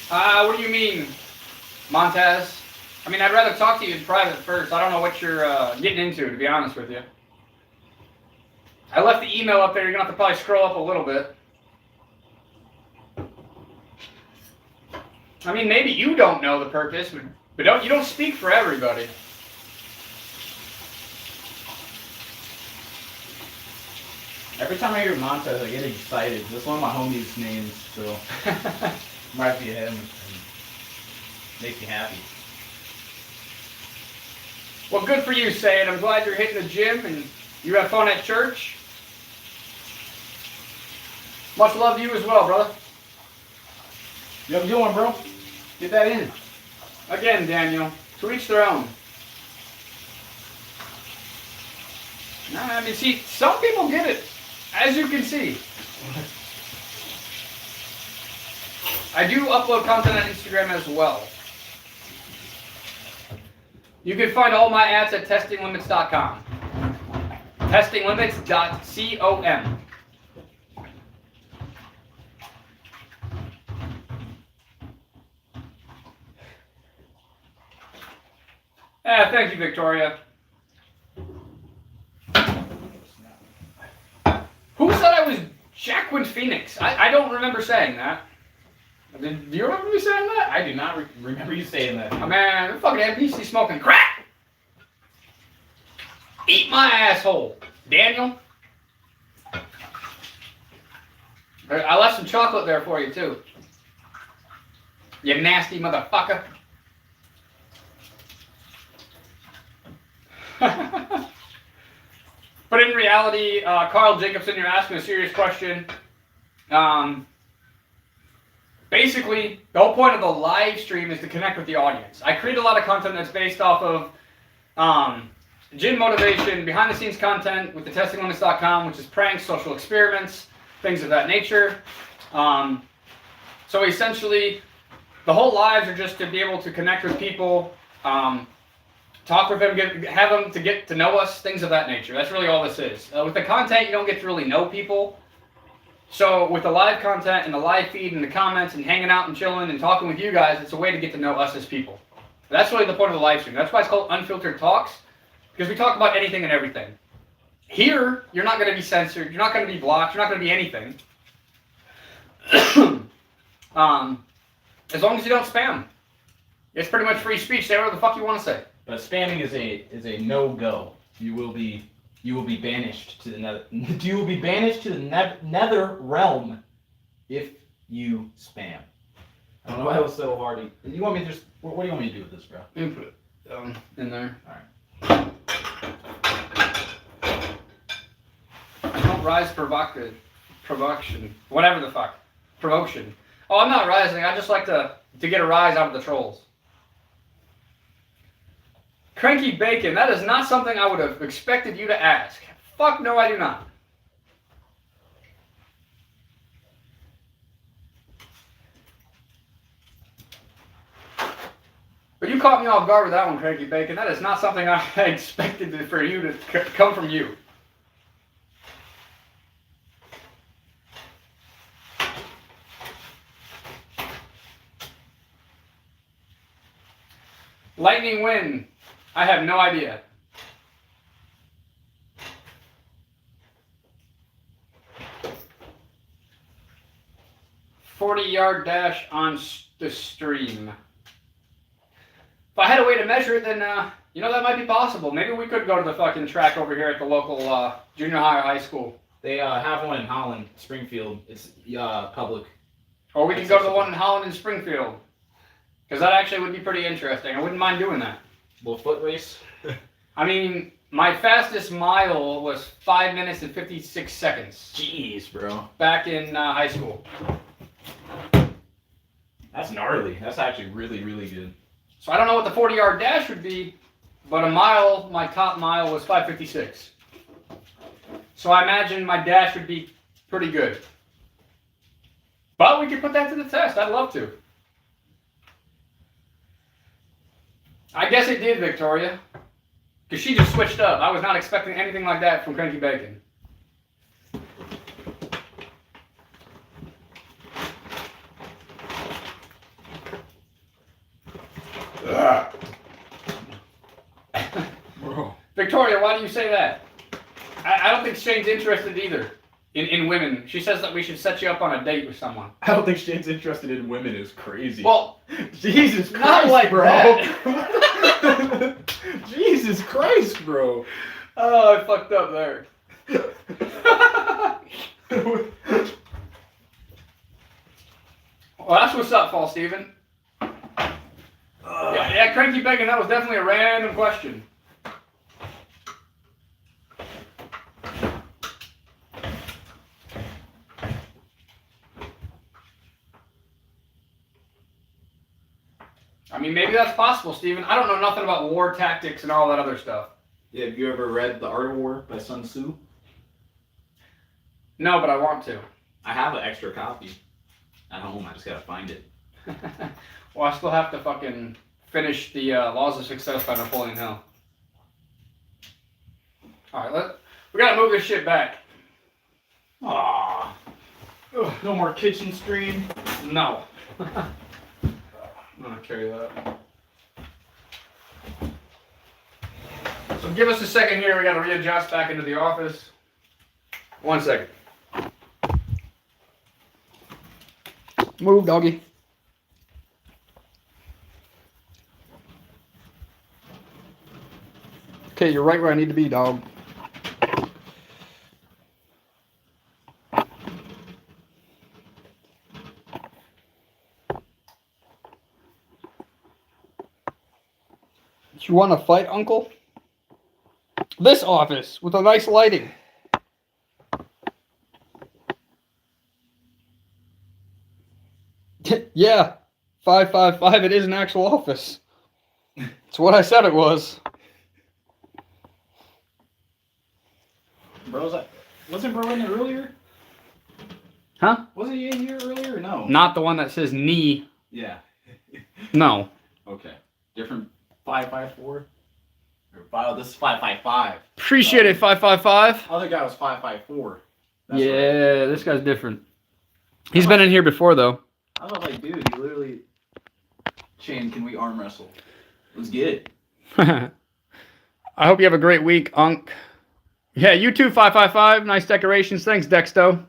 What do you mean, Montez? I mean, I'd rather talk to you in private first. I don't know what you're getting into, to be honest with you. I left the email up there. You're going to have to probably scroll up a little bit. I mean, maybe you don't know the purpose, but you don't speak for everybody. Every time I hear Montez, I get excited. That's one of my homies' names, so might be him. Makes me happy. Well, good for you, Sayed. I'm glad you're hitting the gym and you have fun at church. Much love to you as well, brother. You have a good one, bro. Get that in. Again, Daniel, to each their own. I mean, see, some people get it, as you can see. I do upload content on Instagram as well. You can find all my ads at testinglimits.com. Testinglimits.com. Thank you, Victoria. Who said I was Jacqueline Phoenix? I don't remember saying that. Do you remember me saying that? I do not remember you saying that. Oh, man, the fucking NPC smoking crack. Eat my asshole, Daniel. I left some chocolate there for you, too. You nasty motherfucker. But in reality, Carl Jacobson, you're asking a serious question. Basically, the whole point of the live stream is to connect with the audience. I create a lot of content that's based off of gym motivation, behind-the-scenes content with the testinglimits.com, which is pranks, social experiments, things of that nature. So essentially, the whole lives are just to be able to connect with people, talk with them, have them to get to know us, things of that nature. That's really all this is. With the content, you don't get to really know people. So with the live content and the live feed and the comments and hanging out and chilling and talking with you guys, it's a way to get to know us as people. That's really the point of the live stream. That's why it's called Unfiltered Talks, because we talk about anything and everything. Here, you're not going to be censored. You're not going to be blocked. You're not going to be anything. As long as you don't spam. It's pretty much free speech. Say whatever the fuck you want to say. But spamming is a no-go. You will be banished to the nether. You will be banished to the nether realm if you spam. I don't know why it was so hard. You want me to just? What do you want me to do with this, bro? You can put it in there. All right. Don't rise provocation. Whatever the fuck. Promotion. Oh, I'm not rising. I just like to get a rise out of the trolls. Cranky Bacon, that is not something I would have expected you to ask. Fuck no, I do not. But you caught me off guard with that one, Cranky Bacon. That is not something I expected for you to come from you. Lightning win. I have no idea. "40-yard dash on the stream." If I had a way to measure it, then, you know, that might be possible. Maybe we could go to the fucking track over here at the local junior high or high school. They have one in Holland, Springfield. It's public. Or we can go to the one in Holland and Springfield. Because that actually would be pretty interesting. I wouldn't mind doing that. Little foot race. I mean, my fastest mile was 5 minutes and 56 seconds. Jeez, bro. Back in high school. That's gnarly. That's actually really, really good. So I don't know what the 40-yard dash would be, but a mile, my top mile was 5:56. So I imagine my dash would be pretty good. But we could put that to the test. I'd love to. I guess it did, Victoria. Because she just switched up. I was not expecting anything like that from Cranky Bacon. Victoria, why do you say that? I don't think Shane's interested either in women. She says that we should set you up on a date with someone. I don't think Shane's interested in women is crazy. Well, Jesus Christ, not like bro. that. Jesus Christ, bro. Oh, I fucked up there. Well, that's what's up, Paul Steven. Yeah, Cranky Bacon, that was definitely a random question. I mean, maybe that's possible, Steven. I don't know nothing about war tactics and all that other stuff. Yeah, have you ever read The Art of War by Sun Tzu? No, but I want to. I have an extra copy at home. I just gotta find it. Well, I still have to fucking finish the Laws of Success by Napoleon Hill. Alright, we gotta move this shit back. Aww. Ugh, no more kitchen stream. No. I'm gonna carry that. So give us a second here. We gotta readjust back into the office. 1 second. Move, doggy. Okay, you're right where I need to be, dog. You want to fight, Uncle? This office with a nice lighting. Yeah, 555. It is an actual office. It's what I said it was. Bro, wasn't bro in there earlier? Huh? Wasn't he in here earlier or no? Not the one that says knee. Yeah. No. Okay. Different 554? This is 555. Appreciate it, 555. Other guy was 554. Yeah, right. this guy's different. He's been in here before, though. I was like, dude, you literally... Shane, can we arm wrestle? Let's get it. I hope you have a great week, Unc. Yeah, you too, 555. Nice decorations. Thanks, Dexto.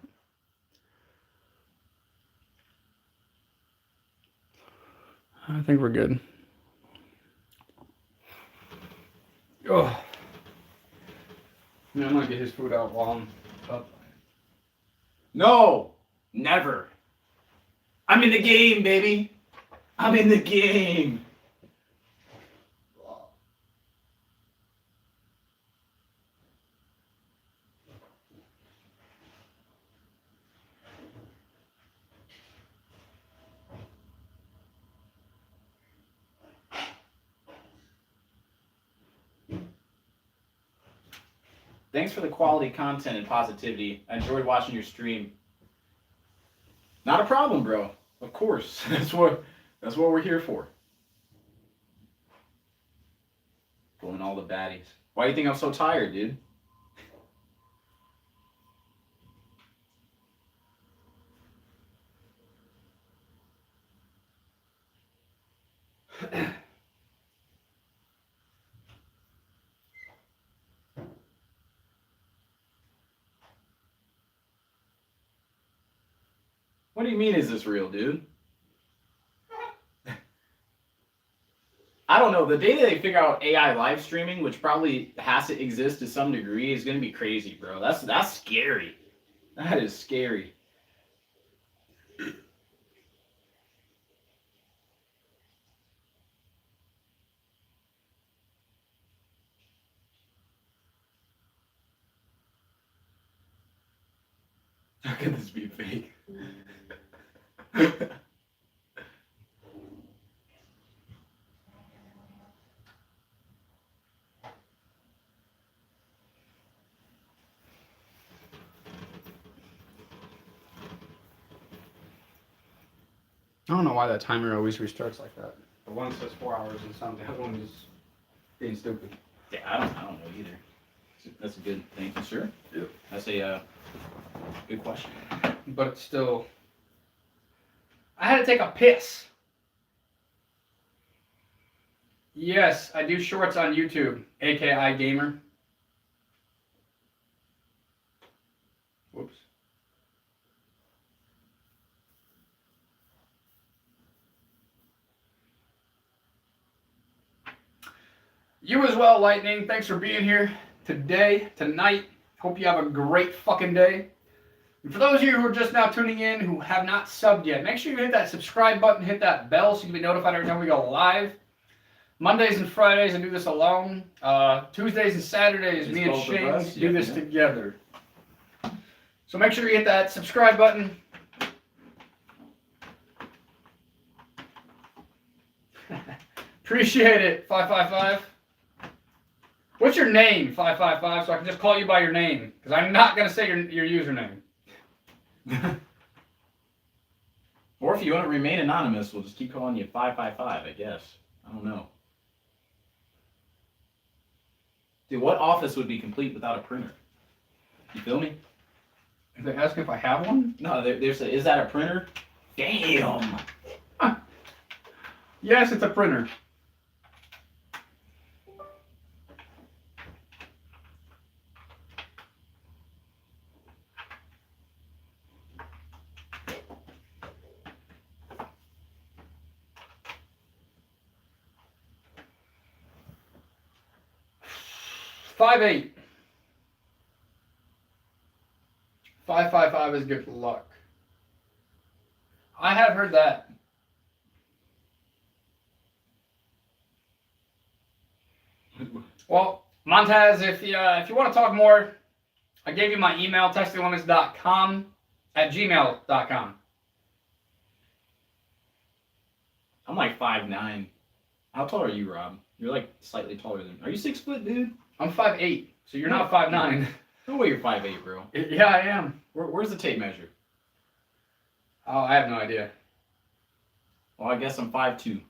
I think we're good. Oh. Yeah, I'm gonna get his food out while I'm up. No! Never. I'm in the game, baby. I'm in the game. Thanks for the quality content and positivity. I enjoyed watching your stream. Not a problem, bro. Of course. That's what we're here for. Pulling all the baddies. Why do you think I'm so tired, dude? What do you mean, is this real, dude? I don't know. The day that they figure out AI live streaming, which probably has to exist to some degree, is gonna be crazy, bro. That's scary. That is scary. How could this be fake? I don't know why that timer always restarts like that. The one says 4 hours and some, the other one is being stupid. Yeah, I don't know either. That's a good thank you, sir. Yep. That's a good question. But it's still... I had to take a piss. Yes, I do shorts on YouTube, AKI Gamer. Whoops. You as well, Lightning. Thanks for being here today, tonight. Hope you have a great fucking day. And for those of you who are just now tuning in, who have not subbed yet, make sure you hit that subscribe button, hit that bell so you can be notified every time we go live. Mondays and Fridays, I do this alone. Tuesdays and Saturdays, me and Shane do this together. So make sure you hit that subscribe button. Appreciate it, 555. What's your name, 555, so I can just call you by your name? Because I'm not going to say your username. Or if you want to remain anonymous, we'll just keep calling you 555, I guess. I don't know. Dude, what office would be complete without a printer? You feel me? If they ask if I have one? No, there's a, is that a printer? Damn! Yes, it's a printer. Five 8. 555 is good luck. I have heard that. Well, Montez, if you want to talk more, I gave you my email, textinglimits.com@gmail.com. I'm like 5'9". How tall are you, Rob? You're like slightly taller than me. Are you 6 foot, dude? I'm 5'8", so you're not 5'9". No way you're 5'8", bro. Yeah, I am. Where's the tape measure? Oh, I have no idea. Well, I guess I'm 5'2".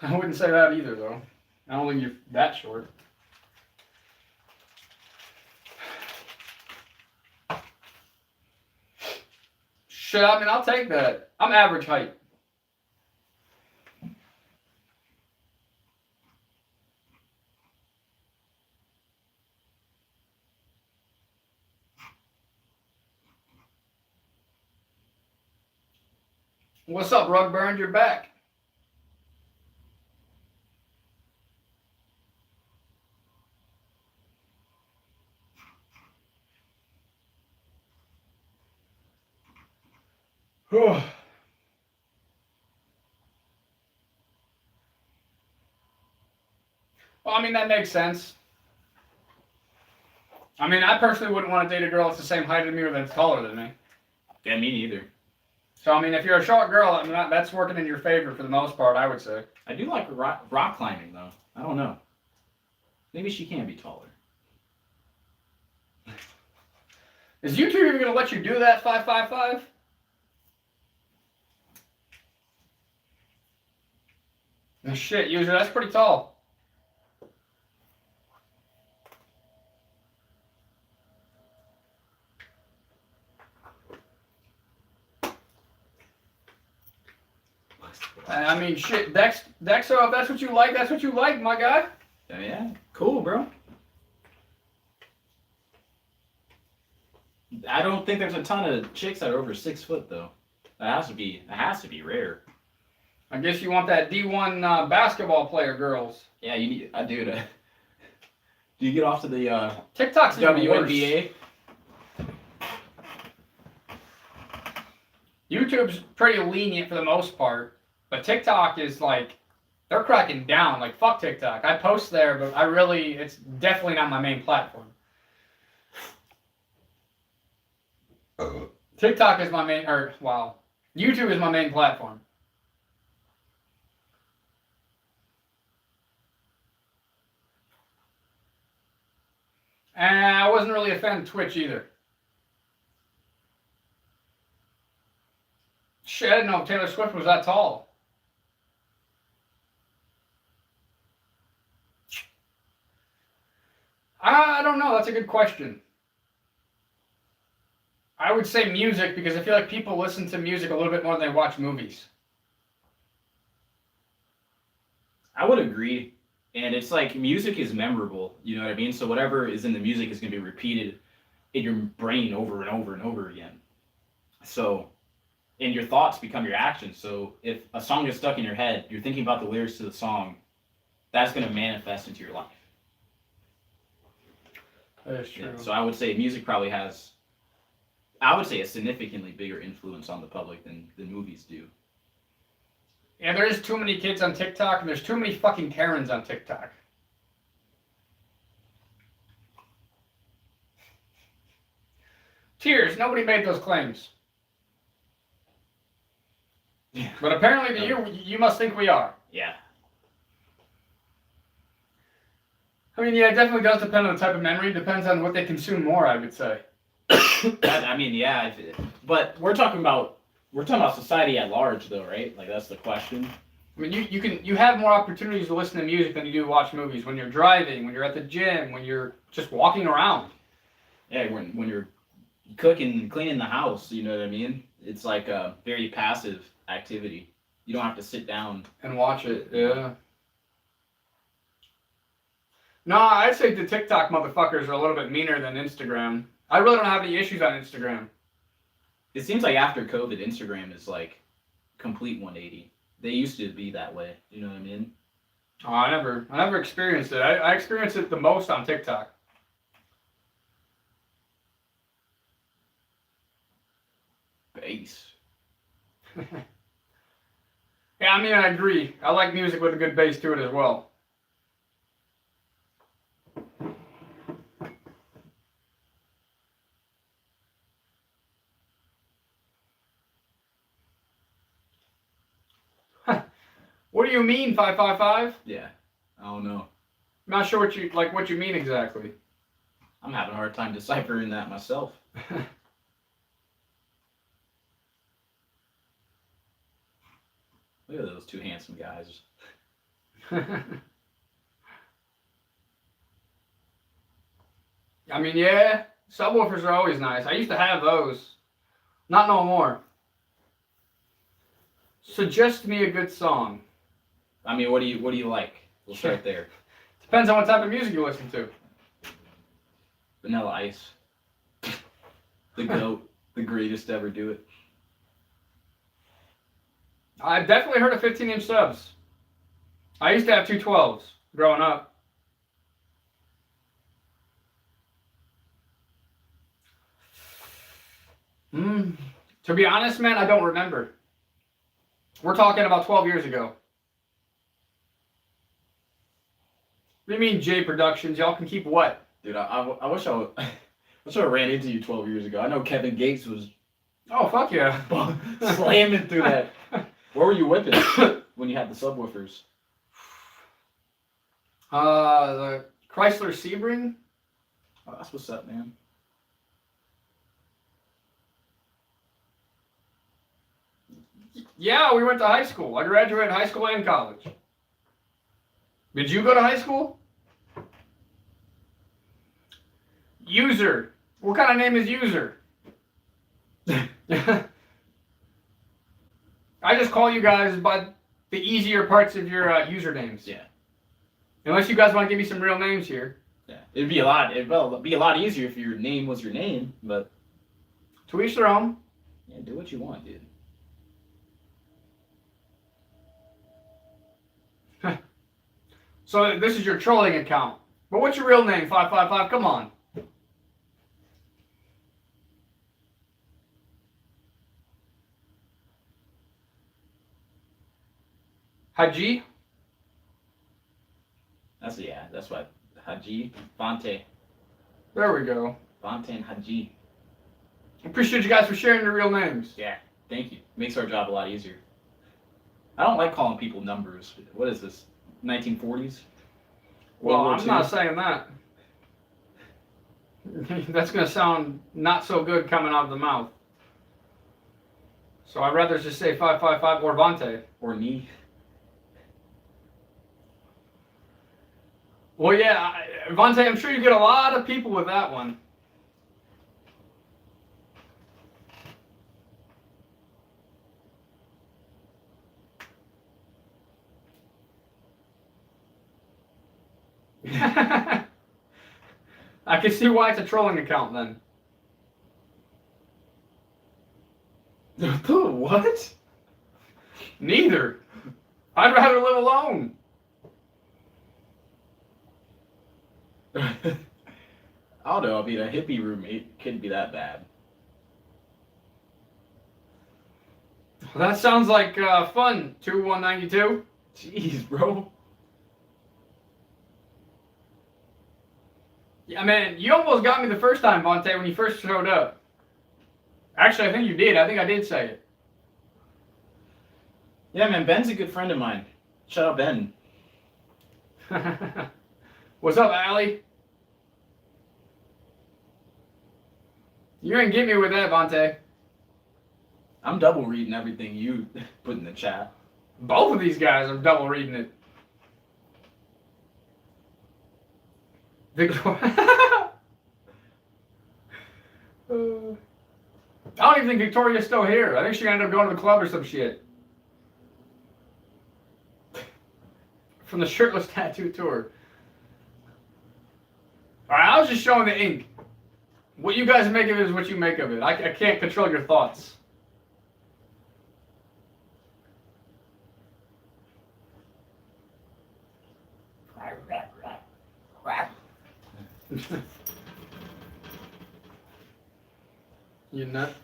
I wouldn't say that either, though. I don't think you're that short. Shit, I mean, I'll take that. I'm average height. What's up, Rugburn? You're back. Well, I mean, that makes sense. I mean, I personally wouldn't want to date a girl that's the same height as me or that's taller than me. Yeah, me neither. So, I mean, if you're a short girl, I mean, that's working in your favor for the most part, I would say. I do like rock climbing, though. I don't know. Maybe she can be taller. Is YouTube even going to let you do that, 555? No shit, user, that's pretty tall. I mean, shit, Dexo, if that's what you like, that's what you like, my guy. Yeah, cool, bro. I don't think there's a ton of chicks that are over 6 foot though. That has to be rare. I guess you want that D1 basketball player girls. Yeah, you need. Dude. Do you get off to the TikTok's WNBA? YouTube's pretty lenient for the most part, but TikTok is like, they're cracking down. Like, fuck TikTok. I post there, but it's definitely not my main platform. TikTok is my main, YouTube is my main platform. And I wasn't really a fan of Twitch either. Shit, I didn't know Taylor Swift was that tall. I don't know. That's a good question. I would say music because I feel like people listen to music a little bit more than they watch movies. I would agree. And it's like music is memorable, you know what I mean? So whatever is in the music is going to be repeated in your brain over and over and over again. So, and your thoughts become your actions. So if a song is stuck in your head, you're thinking about the lyrics to the song, that's going to manifest into your life. That is true. Yeah, so I would say music probably has, I would say, a significantly bigger influence on the public than movies do. Yeah, there's too many kids on TikTok, and there's too many fucking Karens on TikTok. Cheers, nobody made those claims. Yeah. But apparently to you must think we are. Yeah. I mean, yeah, it definitely does depend on the type of memory. It depends on what they consume more, I would say. I mean, yeah, but we're talking about society at large, though, right? Like, that's the question. I mean, you have more opportunities to listen to music than you do to watch movies. When you're driving, when you're at the gym, when you're just walking around. Yeah, when you're cooking and cleaning the house, you know what I mean? It's like a very passive activity. You don't have to sit down and watch it. Yeah. No, I'd say the TikTok motherfuckers are a little bit meaner than Instagram. I really don't have any issues on Instagram. It seems like after COVID, Instagram is like complete 180. They used to be that way. You know what I mean? Oh, I never experienced it. I experienced it the most on TikTok. Bass. Yeah, I mean, I agree. I like music with a good bass to it as well. What do you mean, 555? Yeah, I don't know. I'm not sure what you mean exactly. I'm having a hard time deciphering that myself. Look at those two handsome guys. I mean, yeah, subwoofers are always nice. I used to have those. Not no more. Suggest me a good song. I mean, what do you like? We'll start there. Depends on what type of music you listen to. Vanilla Ice. The GOAT. The greatest to ever do it. I've definitely heard of 15-inch subs. I used to have 212s growing up. To be honest, man, I don't remember. We're talking about 12 years ago. What do you mean, J Productions? Y'all can keep what? Dude, I wish I ran into you 12 years ago. I know Kevin Gates was Oh, fuck yeah. slamming through that. Where were you whipping when you had the subwoofers? The Chrysler Sebring. Oh, that's what's up, man. Yeah, we went to high school. I graduated high school and college. Did you go to high school? User. What kind of name is User? I just call you guys by the easier parts of your usernames. Yeah. Unless you guys want to give me some real names here. Yeah. It'd be a lot easier if your name was your name, but To each their own. yeah, do what you want, dude. So this is your trolling account. But what's your real name, 555? Come on. Haji? That's what Haji Fonte. There we go. Fonte and Haji. Appreciate you guys for sharing your real names. Yeah, thank you. Makes our job a lot easier. I don't like calling people numbers. What is this? 1940s? Well, I'm not saying that. That's going to sound not so good coming out of the mouth. So I'd rather just say 555 or Vontae. Or me. Well, yeah, Vontae, I'm sure you get a lot of people with that one. I can see why it's a trolling account then. What? Neither. I'd rather live alone. I don't know. I mean, a hippie roommate couldn't be that bad. That sounds like fun. 2192. Jeez, bro. Yeah, man, you almost got me the first time, Vontae, when you first showed up. Actually, I think you did. I think I did say it. Yeah, man, Ben's a good friend of mine. Shout out, Ben. What's up, Allie? You ain't get me with that, Vontae. I'm double reading everything you put in the chat. Both of these guys are double reading it. Victoria. I don't even think Victoria's still here. I think she ended up going to the club or some shit. From the shirtless tattoo tour. Alright, I was just showing the ink. What you guys make of it is what you make of it. I can't control your thoughts. You nut?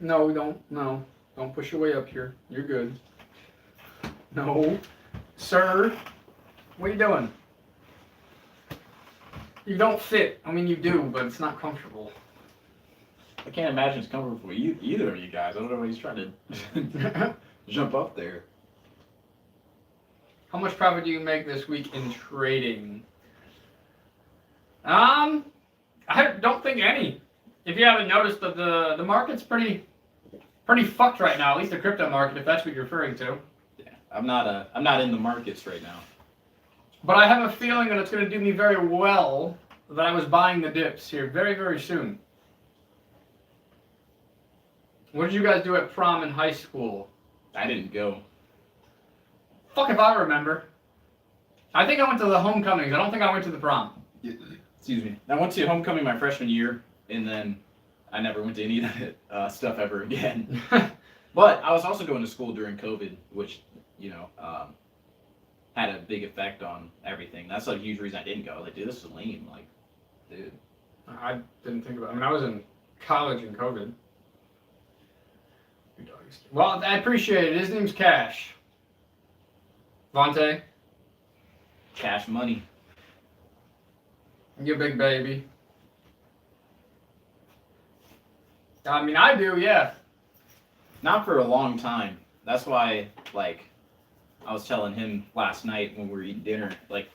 No, don't. No. Don't push your way up here. You're good. No. Sir. What are you doing? You don't fit. I mean, you do, but it's not comfortable. I can't imagine it's comfortable for either of you guys. I don't know why he's trying to jump up there. How much profit do you make this week in trading? I don't think any. If you haven't noticed, that the market's pretty fucked right now. At least the crypto market, if that's what you're referring to. Yeah, I'm not in the markets right now. But I have a feeling that it's going to do me very well that I was buying the dips here very, very soon. What did you guys do at prom in high school? I didn't go. Fuck if I remember. I think I went to the homecomings. I don't think I went to the prom. Excuse me. I went to homecoming my freshman year, and then I never went to any of that stuff ever again. But I was also going to school during COVID, which, had a big effect on everything. That's a huge reason I didn't go. Like, dude, this is lame. Like, dude. I didn't think about it. I mean, I was in college in COVID. Well, I appreciate it. His name's Cash. Vontae? Cash money. You big baby. I mean, I do, yeah. Not for a long time. That's why, like, I was telling him last night when we were eating dinner, like,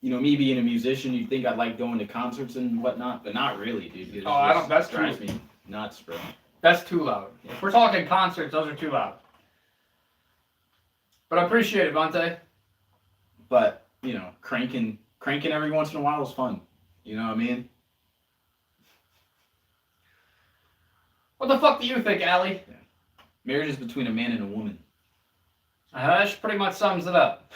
me being a musician, you'd think I'd like going to concerts and whatnot, but not really, dude. It I don't. That's drives too. me nuts, bro. That's too loud. If we're talking concerts, those are too loud. But I appreciate it, Vontae. But cranking every once in a while is fun. You know what I mean? What the fuck do you think, Allie? Yeah. Marriage is between a man and a woman. That pretty much sums it up.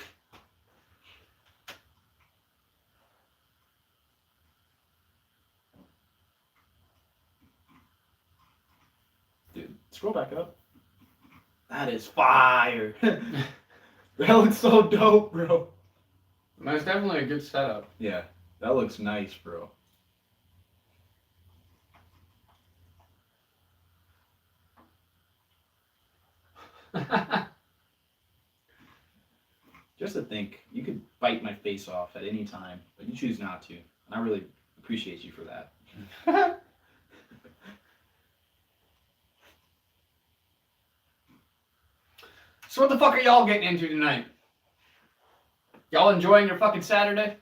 Dude, scroll back up. That is fire. That looks so dope, bro. Man, it's definitely a good setup. Yeah, that looks nice, bro. Just to think, you could bite my face off at any time, but you choose not to. And I really appreciate you for that. So what the fuck are y'all getting into tonight? Y'all enjoying your fucking Saturday?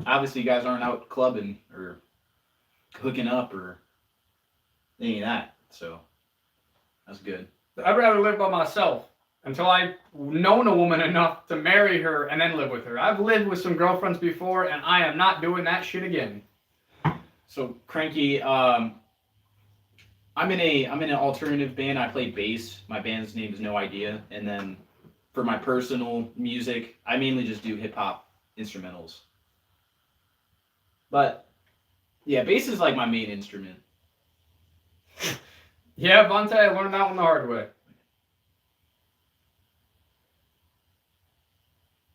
Obviously, you guys aren't out clubbing or hooking up or any of that, so that's good. I'd rather live by myself until I've known a woman enough to marry her and then live with her. I've lived with some girlfriends before, and I am not doing that shit again. So, Cranky, I'm in an alternative band. I play bass. My band's name is No Idea. And then for my personal music, I mainly just do hip hop instrumentals. But yeah, bass is like my main instrument. Yeah, Vontae, I learned that one the hard way.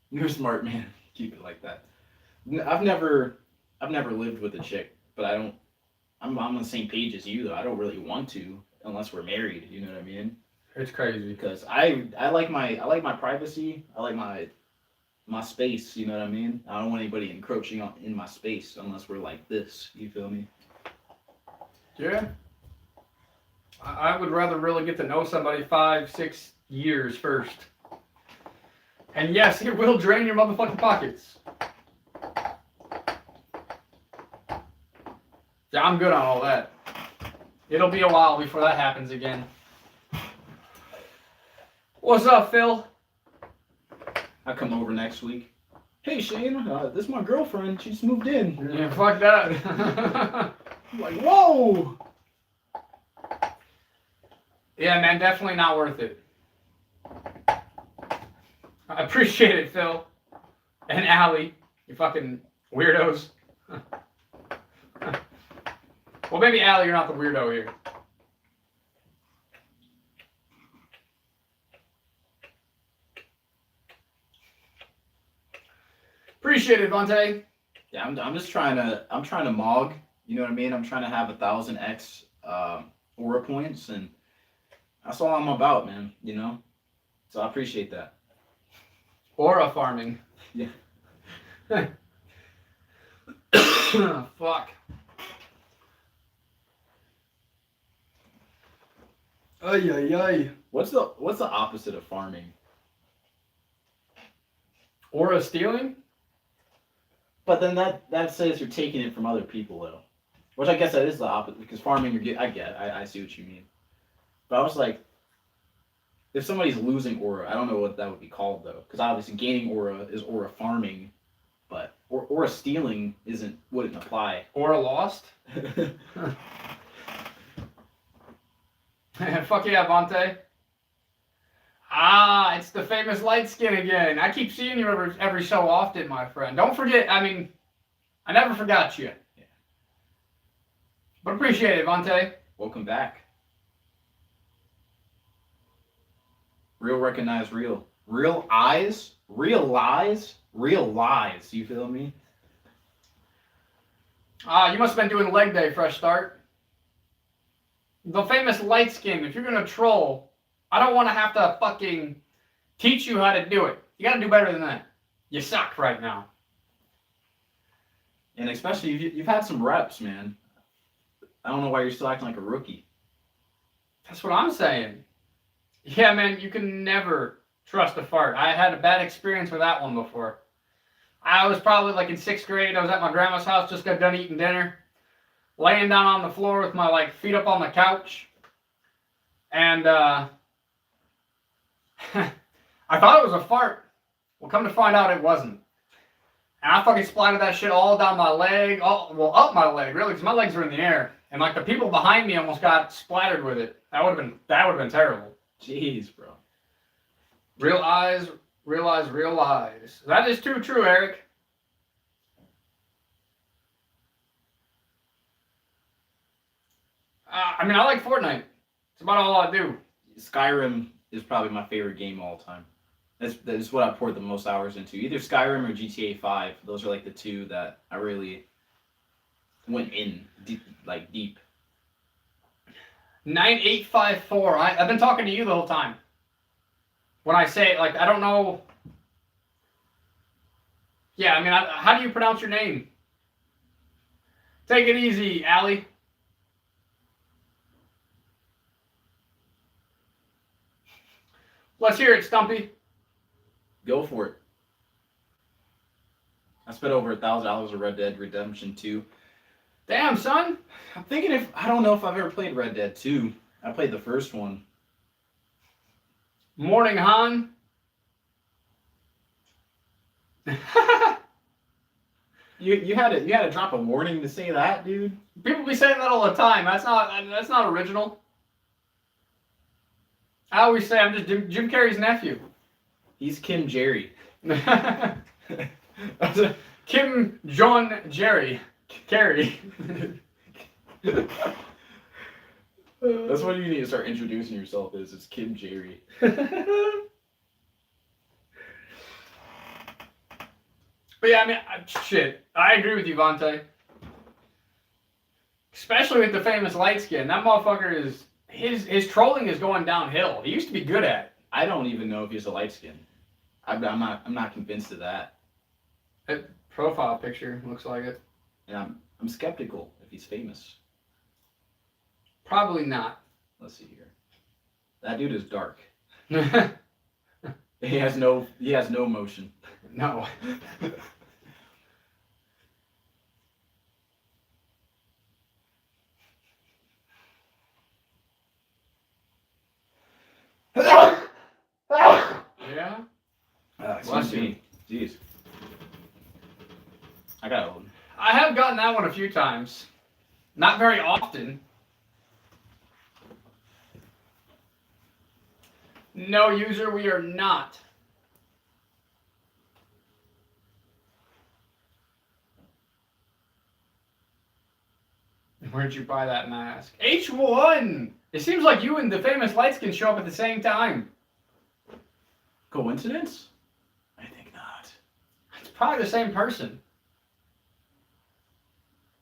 You're smart, man. Keep it like that. I've never lived with a chick, but I'm on the same page as you though. I don't really want to unless we're married. You know what I mean? It's crazy because I like my privacy. I like my space. You know what I mean? I don't want anybody encroaching in my space unless we're like this. You feel me? Yeah. I would rather really get to know somebody 5-6 years first. And yes, it will drain your motherfucking pockets. Yeah, I'm good on all that. It'll be a while before that happens again. What's up, Phil? I'll come over next week. Hey, Shane, this is my girlfriend. She just moved in. Yeah, fuck that. I'm like, whoa! Yeah, man, definitely not worth it. I appreciate it, Phil. And Allie, you fucking weirdos. Well, maybe Allie, you're not the weirdo here. Appreciate it, Vontae. Yeah, I'm just trying to mog. You know what I mean? I'm trying to have 1,000x aura points, and that's all I'm about, man. You know, so I appreciate that. Aura farming. Yeah. Fuck. Ay ay ay. What's the opposite of farming? Aura stealing? But then that says you're taking it from other people though. Which I guess that is the opposite because farming I see what you mean. But I was like, if somebody's losing aura, I don't know what that would be called though. Because obviously gaining aura is aura farming, but aura stealing wouldn't apply. Aura lost? Fuck yeah, Vontae. Ah, it's the famous light skin again. I keep seeing you every so often, my friend. Don't forget, I mean, I never forgot you. Yeah. But appreciate it, Vontae. Welcome back. Real recognize real. Real eyes, real lies, real lies. You feel me? Ah, you must have been doing leg day, fresh start. The famous light skin, if you're going to troll, I don't want to have to fucking teach you how to do it. You got to do better than that. You suck right now. And especially, you've had some reps, man. I don't know why you're still acting like a rookie. That's what I'm saying. Yeah, man, you can never trust a fart. I had a bad experience with that one before. I was probably like in 6th grade. I was at my grandma's house, just got done eating dinner. Laying down on the floor with my feet up on the couch. And I thought it was a fart. Well, come to find out it wasn't. And I fucking splattered that shit all down my leg, up my leg, really, because my legs were in the air. and like the people behind me almost got splattered with it. That would have been terrible. Jeez, bro. Real eyes, realize real lies. That is too true, Eric. I mean, I like Fortnite. It's about all I do. Skyrim is probably my favorite game of all time. That's what I poured the most hours into. Either Skyrim or GTA 5. Those are like the two that I really went in deep. 9854. I've been talking to you the whole time. When I say it, like, I don't know. Yeah, I mean, how do you pronounce your name? Take it easy, Allie. Let's hear it, Stumpy. Go for it. I spent over $1,000 of Red Dead Redemption 2. Damn, son. I'm thinking I don't know if I've ever played Red Dead 2. I played the first one. Morning, Han. You had to drop a warning to say that, dude. People be saying that all the time. That's not original. I always say I'm just Jim Carrey's nephew. He's Kim Jerry. Kim John Jerry Carrey. That's what you need to start introducing yourself as. It's Kim Jerry. But yeah, I mean, shit. I agree with you, Vontae. Especially with the famous light skin. That motherfucker is... His trolling is going downhill. He used to be good at it. I don't even know if he's a light skin. I'm not convinced of that. That profile picture looks like it. And I'm skeptical if he's famous. Probably not. Let's see here. That dude is dark. He has no motion. No. Yeah? Excuse me. Jeez. I got one. I have gotten that one a few times. Not very often. No, user, we are not. Where'd you buy that mask? H1! It seems like you and the famous light skin show up at the same time. Coincidence? I think not. It's probably the same person.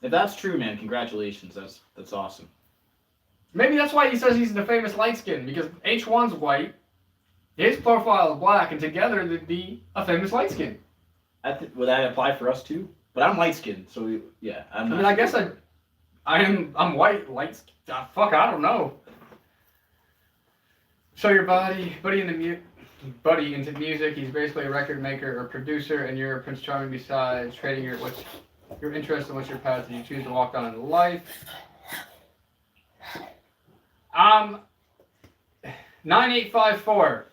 If that's true, man, congratulations. That's awesome. Maybe that's why he says he's the famous light skin, because H1's white, his profile is black, and together they'd be a famous light skin. Would that apply for us too? But I'm light skinned, so yeah. I guess I'm white, light skin. Fuck, I don't know. So your buddy into music, he's basically a record maker or producer, and you're Prince Charming besides trading what's your interest and what's your path that you choose to walk down in life. 9854.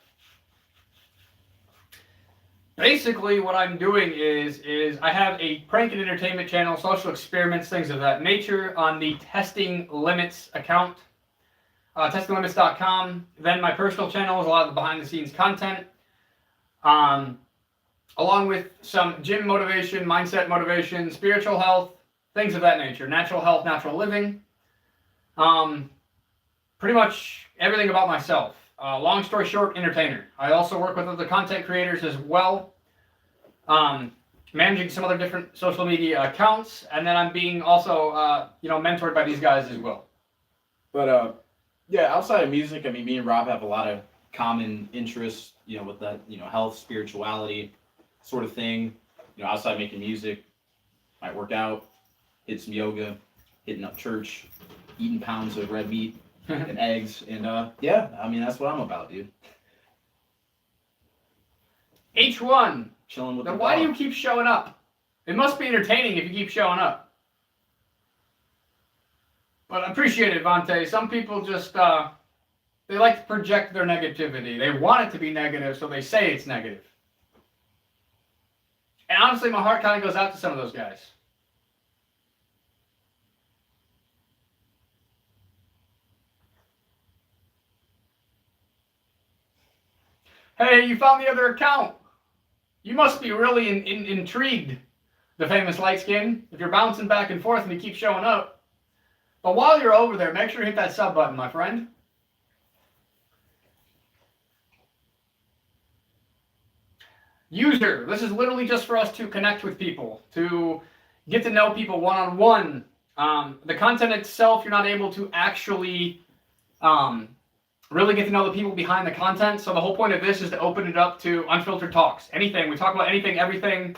Basically, what I'm doing is I have a prank and entertainment channel, social experiments, things of that nature, on the Testing Limits account, testinglimits.com. Then my personal channel is a lot of the behind-the-scenes content, along with some gym motivation, mindset motivation, spiritual health, things of that nature, natural health, natural living, pretty much everything about myself. Long story short, entertainer. I also work with other content creators as well, managing some other different social media accounts, and then I'm being also, mentored by these guys as well. But yeah, outside of music, I mean, me and Rob have a lot of common interests, with that, health, spirituality sort of thing. Outside making music, might work out, hit some yoga, hitting up church, eating pounds of red meat and eggs, and yeah, I mean, that's what I'm about, dude. H1. Chilling with Then the why dog. do you keep showing up? It must be entertaining if you keep showing up. But I appreciate it, Vontae. Some people just, they like to project their negativity. They want it to be negative, so they say it's negative. And honestly, my heart kind of goes out to some of those guys. Hey, you found the other account. You must be really intrigued, the famous light skin, if you're bouncing back and forth and you keep showing up. But while you're over there, make sure you hit that sub button, my friend. User, this is literally just for us to connect with people, to get to know people one-on-one. The content itself, you're not able to actually really get to know the people behind the content. So the whole point of this is to open it up to unfiltered talks. Anything. We talk about anything, everything.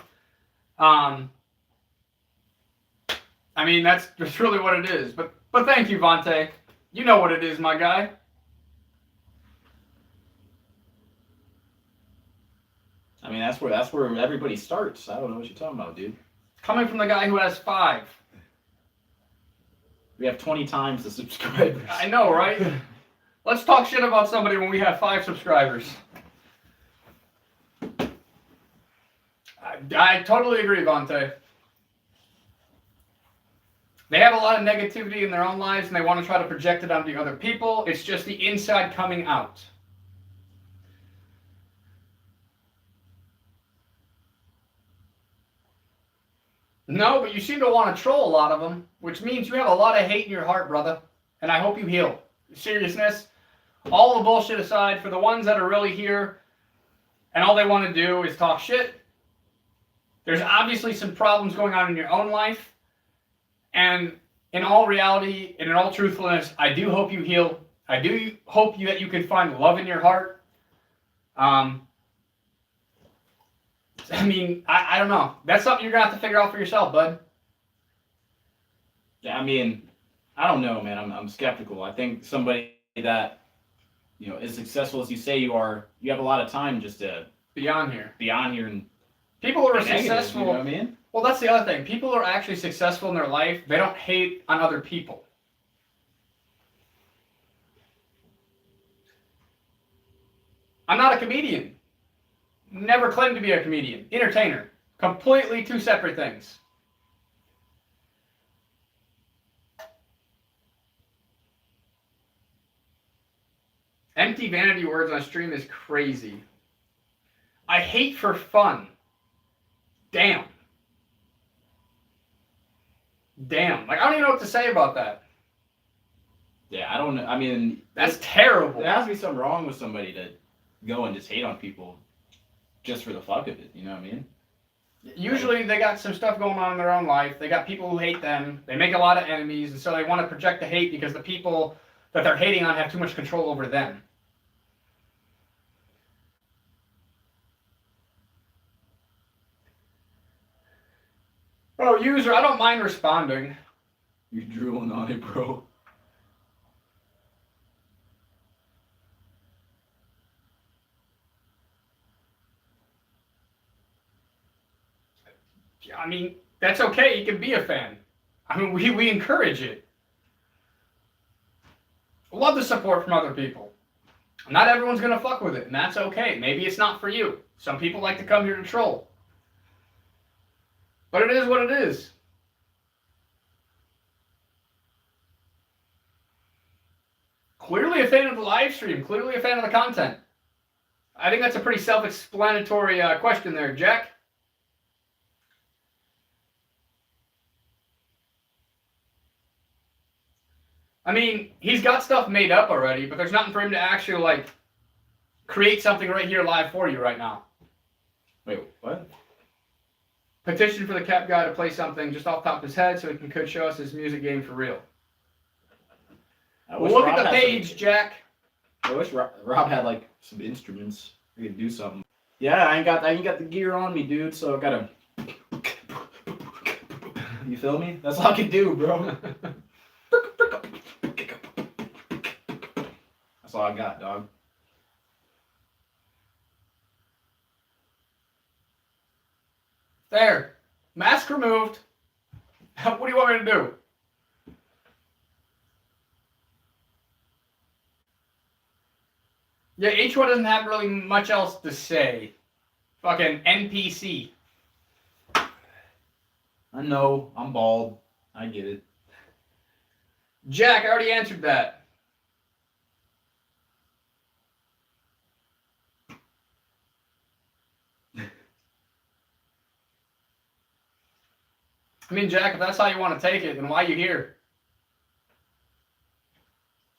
I mean, that's really what it is. But thank you, Vontae. You know what it is, my guy. I mean, that's where everybody starts. I don't know what you're talking about, dude. Coming from the guy who has 5. We have 20 times the subscribers. I know, right? Let's talk shit about somebody when we have 5 subscribers. I totally agree, Vontae. They have a lot of negativity in their own lives and they want to try to project it onto other people. It's just the inside coming out. No, but you seem to want to troll a lot of them, which means you have a lot of hate in your heart, brother. And I hope you heal. Seriousness, all the bullshit aside, for the ones that are really here and all they want to do is talk shit, there's obviously some problems going on in your own life. And in all reality and in all truthfulness, I do hope you heal. I do hope that you can find love in your heart. I mean, I don't know. That's something you're going to have to figure out for yourself, bud. Yeah, I mean, I don't know, man. I'm skeptical. I think somebody that, you know, as successful as you say you are, you have a lot of time just to be on here. And people who are negative, successful. You know what I mean? Well, that's the other thing. People who are actually successful in their life, they don't hate on other people. I'm not a comedian. Never claimed to be a comedian. Entertainer. Completely 2 separate things. Empty vanity words on stream is crazy. I hate for fun. Damn. Like, I don't even know what to say about that. Yeah, I don't know. I mean, that's terrible. There has to be something wrong with somebody to go and just hate on people just for the fuck of it. You know what I mean? Usually they got some stuff going on in their own life. They got people who hate them. They make a lot of enemies, and so they want to project the hate because the people that they're hating on have too much control over them. Oh, user, I don't mind responding. You drooling on it, bro. I mean, that's okay. You can be a fan. I mean, we encourage it. Love the support from other people. Not everyone's going to fuck with it, and that's okay. Maybe it's not for you. Some people like to come here to troll. But it is what it is. Clearly a fan of the live stream. Clearly a fan of the content. I think that's a pretty self-explanatory question there, Jack. I mean, he's got stuff made up already, but there's nothing for him to actually, like, create something right here live for you right now. Wait, what? Petition for the Cap Guy to play something just off the top of his head so he could show us his music game for real. Well, look at the page, Jack. I wish Rob had, like, some instruments. We could do something. Yeah, I ain't got the gear on me, dude, so I gotta... You feel me? That's all I can do, bro. That's all I got, dog. There. Mask removed. What do you want me to do? Yeah, H1 doesn't have really much else to say. Fucking NPC. I know. I'm bald. I get it. Jack, I already answered that. I mean, Jack, if that's how you want to take it, then why are you here?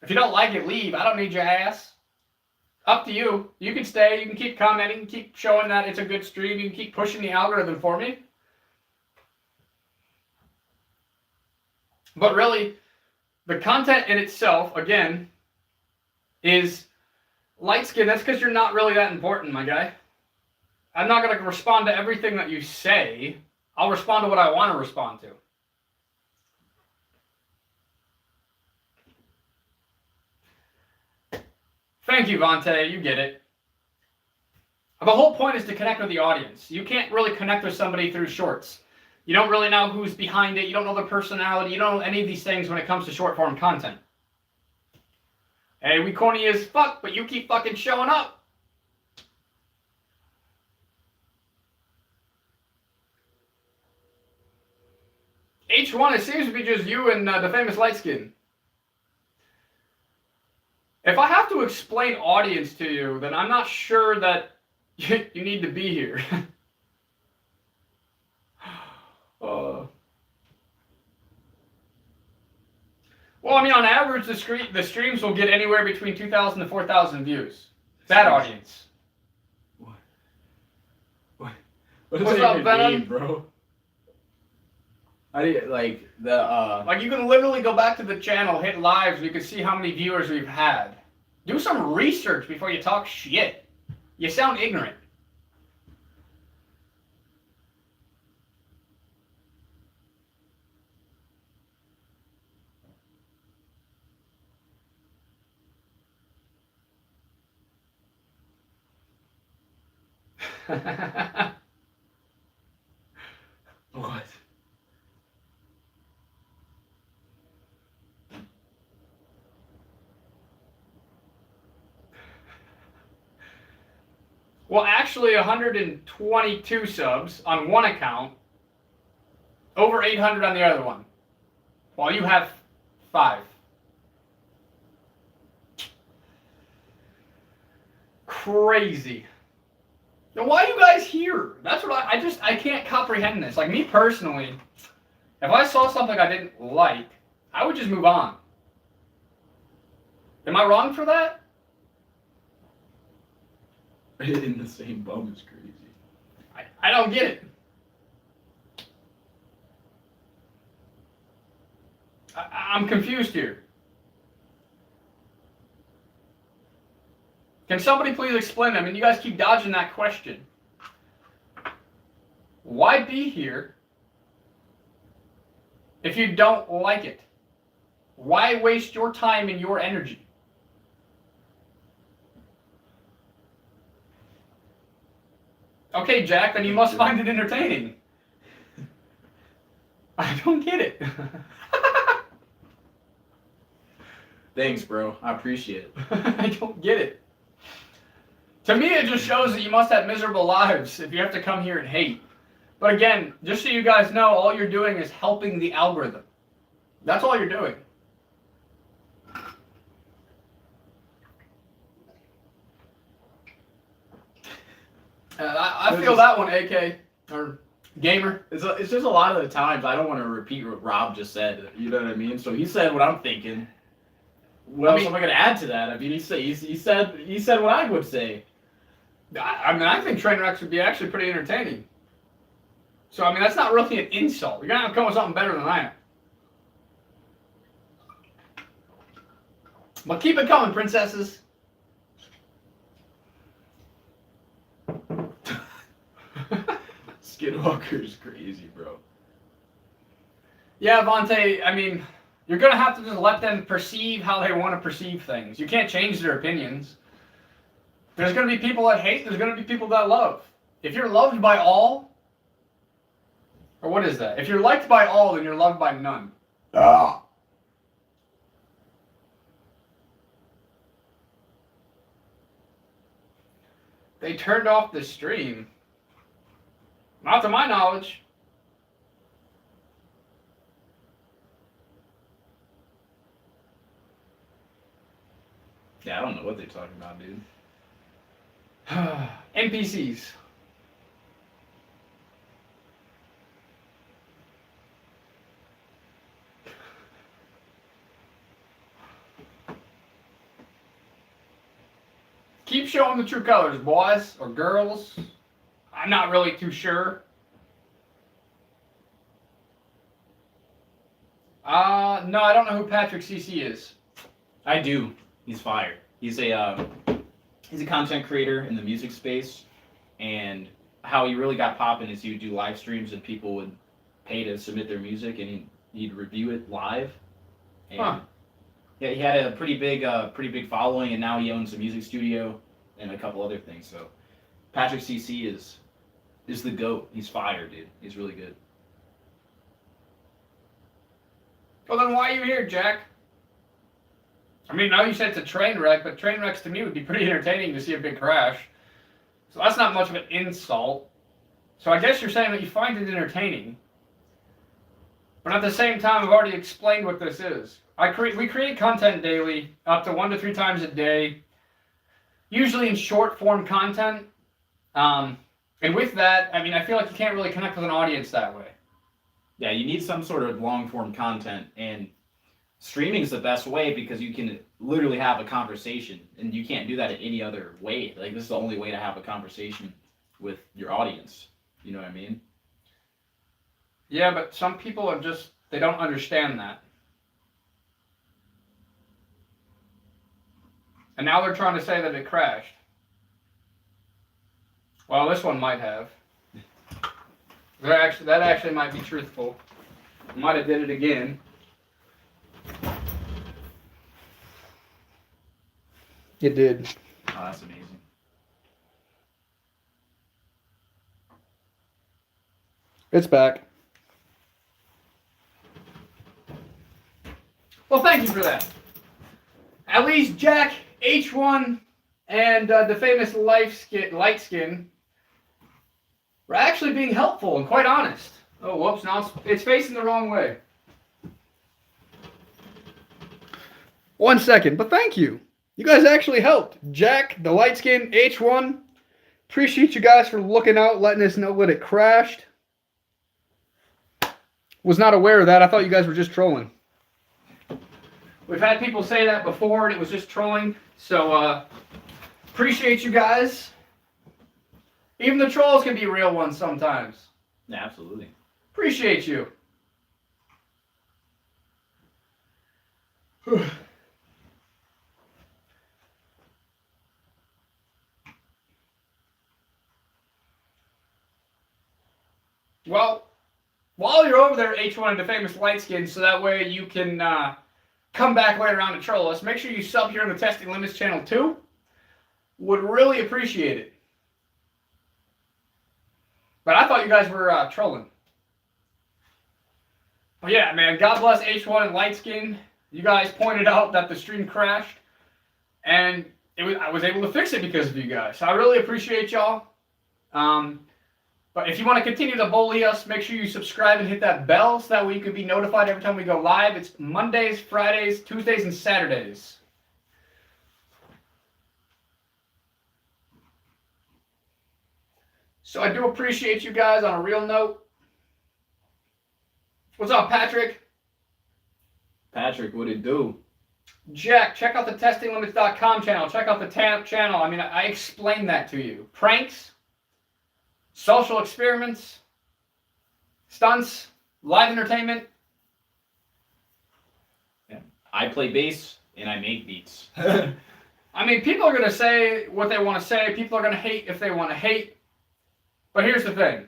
If you don't like it, leave. I don't need your ass. Up to you. You can stay. You can keep commenting. Keep showing that it's a good stream. You can keep pushing the algorithm for me. But really, the content in itself, again, is light skin. That's because you're not really that important, my guy. I'm not going to respond to everything that you say. I'll respond to what I want to respond to. Thank you, Vontae. You get it. The whole point is to connect with the audience. You can't really connect with somebody through shorts. You don't really know who's behind it. You don't know their personality. You don't know any of these things when it comes to short form content. Hey, we corny as fuck, but you keep fucking showing up. H1, it seems to be just you and the famous light skin. If I have to explain audience to you, then I'm not sure that you need to be here. Well, I mean, on average, the streams will get anywhere between 2,000 to 4,000 views. That audience. What's up, Venom? name, bro? I did like the Like, you can literally go back to the channel, hit lives, and you can see how many viewers we've had. Do some research before you talk shit. You sound ignorant. what? Well, actually, 122 subs on one account, over 800 on the other one, while you have 5. Crazy. Now, why are you guys here? That's what I can't comprehend this. Like, me personally, if I saw something I didn't like, I would just move on. Am I wrong for that? In the same bum is crazy. I don't get it. I'm confused here. Can somebody please explain? I mean, you guys keep dodging that question. Why be here if you don't like it? Why waste your time and your energy? Okay, Jack, then you must find it entertaining. I don't get it. Thanks, bro. I appreciate it. I don't get it. To me, it just shows that you must have miserable lives if you have to come here and hate. But again, just so you guys know, all you're doing is helping the algorithm. That's all you're doing. I feel that one, AK, or Gamer. It's just a lot of the times I don't want to repeat what Rob just said. You know what I mean? So he said what I'm thinking. What else am I going to add to that? I mean, he said what I would say. I mean, I think train wrecks would be actually pretty entertaining. So, I mean, that's not really an insult. You're going to have to come with something better than that. But keep it coming, princesses. Skinwalker is crazy, bro. Yeah, Vontae, I mean, you're going to have to just let them perceive how they want to perceive things. You can't change their opinions. There's going to be people that hate, there's going to be people that love. If you're loved by all, or what is that? If you're liked by all, then you're loved by none. Ah. They turned off the stream. Not to my knowledge. Yeah, I don't know what they're talking about, dude. NPCs. Keep showing the true colors, boys or girls. I'm not really too sure. No, I don't know who Patrick CC is. I do. He's fire. He's a content creator in the music space, and how he really got popping is he would do live streams and people would pay to submit their music and he'd review it live. And yeah, he had a pretty big following, and now he owns a music studio and a couple other things. So Patrick CC is the GOAT. He's fire, dude. He's really good. Well, then why are you here, Jack? I mean, now you said it's a train wreck, but train wrecks to me would be pretty entertaining to see a big crash. So that's not much of an insult. So I guess you're saying that you find it entertaining. But at the same time, I've already explained what this is. We create content daily, up to 1 to 3 times a day, usually in short form content. And with that, I mean, I feel like you can't really connect with an audience that way. Yeah, you need some sort of long form content, and streaming is the best way because you can literally have a conversation, and you can't do that in any other way. Like, this is the only way to have a conversation with your audience. You know what I mean? Yeah, but some people are just, they don't understand that. And now they're trying to say that it crashed. Well, this one might have. That actually might be truthful. Might have did it again. It did. Oh, that's amazing. It's back. Well, thank you for that. At least Jack, H1, and the famous light skin were actually being helpful and quite honest. Oh, whoops, now it's facing the wrong way. 1 second, but thank you. You guys actually helped. Jack, the light skin, H1, appreciate you guys for looking out, letting us know that it crashed. Was not aware of that. I thought you guys were just trolling. We've had people say that before, and it was just trolling. So, appreciate you guys. Even the trolls can be real ones sometimes. Yeah, absolutely. Appreciate you. Well, while you're over there, H1 and the famous light skin, so that way you can come back later on to troll us, make sure you sub here on the Testing Limits channel too. Would really appreciate it. But I thought you guys were trolling. Well, yeah, man, God bless H1 and light skin. You guys pointed out that the stream crashed, and I was able to fix it because of you guys. So I really appreciate y'all. But if you want to continue to bully us, make sure you subscribe and hit that bell so that way you can be notified every time we go live. It's Mondays, Fridays, Tuesdays, and Saturdays. So I do appreciate you guys on a real note. What's up, Patrick? Patrick, what'd it do? Jack, check out the testinglimits.com channel. Check out the TAMP channel. I mean, I explained that to you. Pranks, social experiments, stunts, live entertainment. Yeah. I play bass and I make beats. I mean, people are going to say what they want to say. People are going to hate if they want to hate. But here's the thing.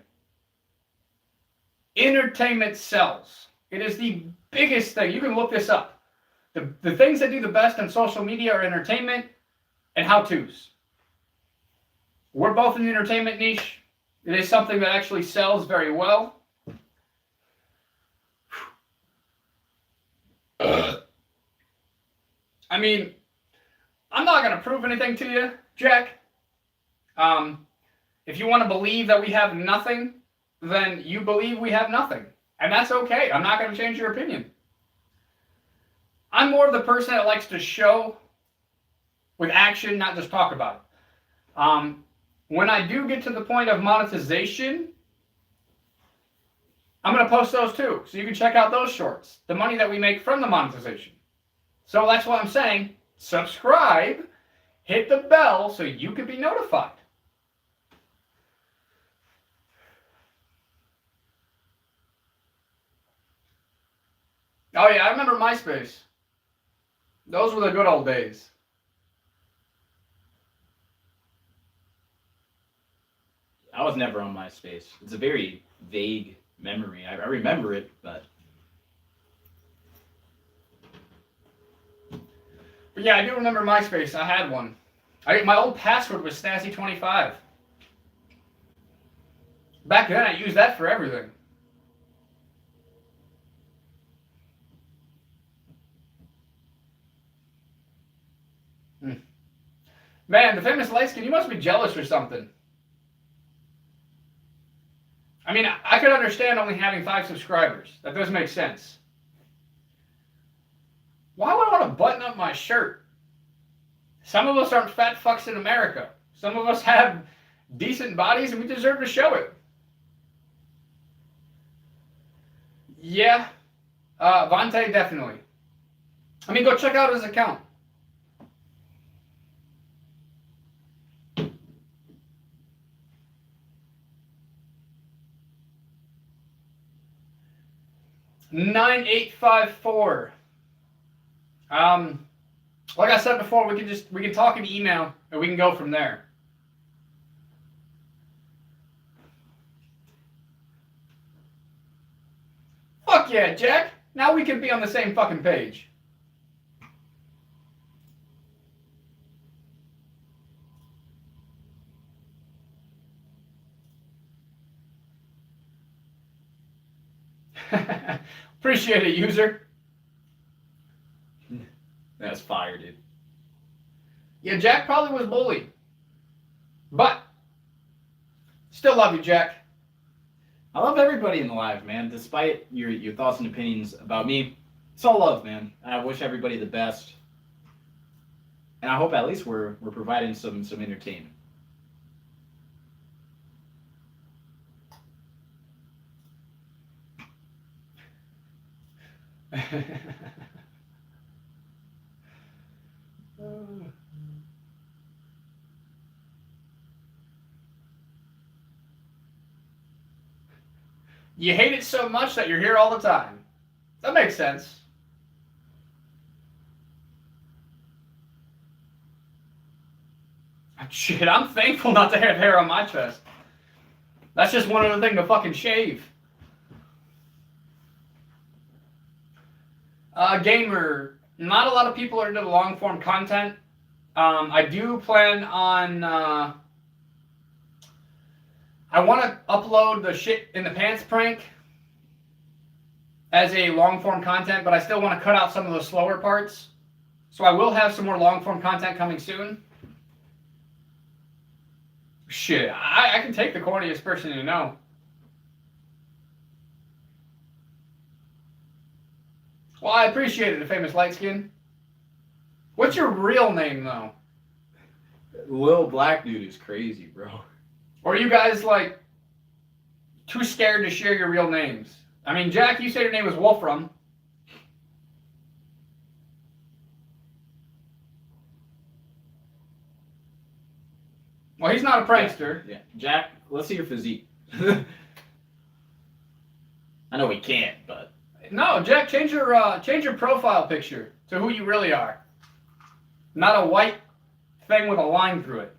Entertainment sells. It is the biggest thing. You can look this up. The things that do the best on social media are entertainment and how-tos. We're both in the entertainment niche. It is something that actually sells very well. I mean, I'm not going to prove anything to you, Jack. If you want to believe that we have nothing, then you believe we have nothing. And that's okay. I'm not going to change your opinion. I'm more of the person that likes to show with action, not just talk about it. When I do get to the point of monetization, I'm going to post those too. So you can check out those shorts. The money that we make from the monetization. So that's what I'm saying. Subscribe hit the bell so you can be notified. Oh yeah, I remember MySpace. Those were the good old days. I was never on MySpace. It's a very vague memory. I remember it, but yeah, I do remember MySpace. I had one. My old password was Stassi25. Back then, I used that for everything. Man, the famous light skin, you must be jealous or something. I mean, I could understand only having 5 subscribers. That does make sense. Why would I want to button up my shirt? Some of us aren't fat fucks in America. Some of us have decent bodies and we deserve to show it. Yeah, Vontae, definitely. I mean, go check out his account. $9854. Like I said before, we can talk in email and we can go from there. Fuck yeah, Jack. Now we can be on the same fucking page. Appreciate it, user. that's fire, dude. Yeah, Jack probably was bullied. But still love you, Jack. I love everybody in the live, man. Despite your thoughts and opinions about me, it's all love, man. I wish everybody the best, and I hope at least we're providing some entertainment. You hate it so much that you're here all the time. That makes sense. Shit, I'm thankful not to have hair on my chest. That's just one other thing to fucking shave. Gamer, not a lot of people are into the long form content. I do plan on, I want to upload the shit in the pants prank as a long form content, but I still want to cut out some of the slower parts. So I will have some more long form content coming soon. Shit, I can take the corniest person you know. Well, I appreciate it, the famous light skin. What's your real name, though? Lil Black Dude is crazy, bro. Or are you guys, like, too scared to share your real names? I mean, Jack, you said your name was Wolfram. Well, he's not a prankster. Yeah, Jack, let's see your physique. I know we can't, but No, Jack, change your profile picture to who you really are. Not a white thing with a line through it.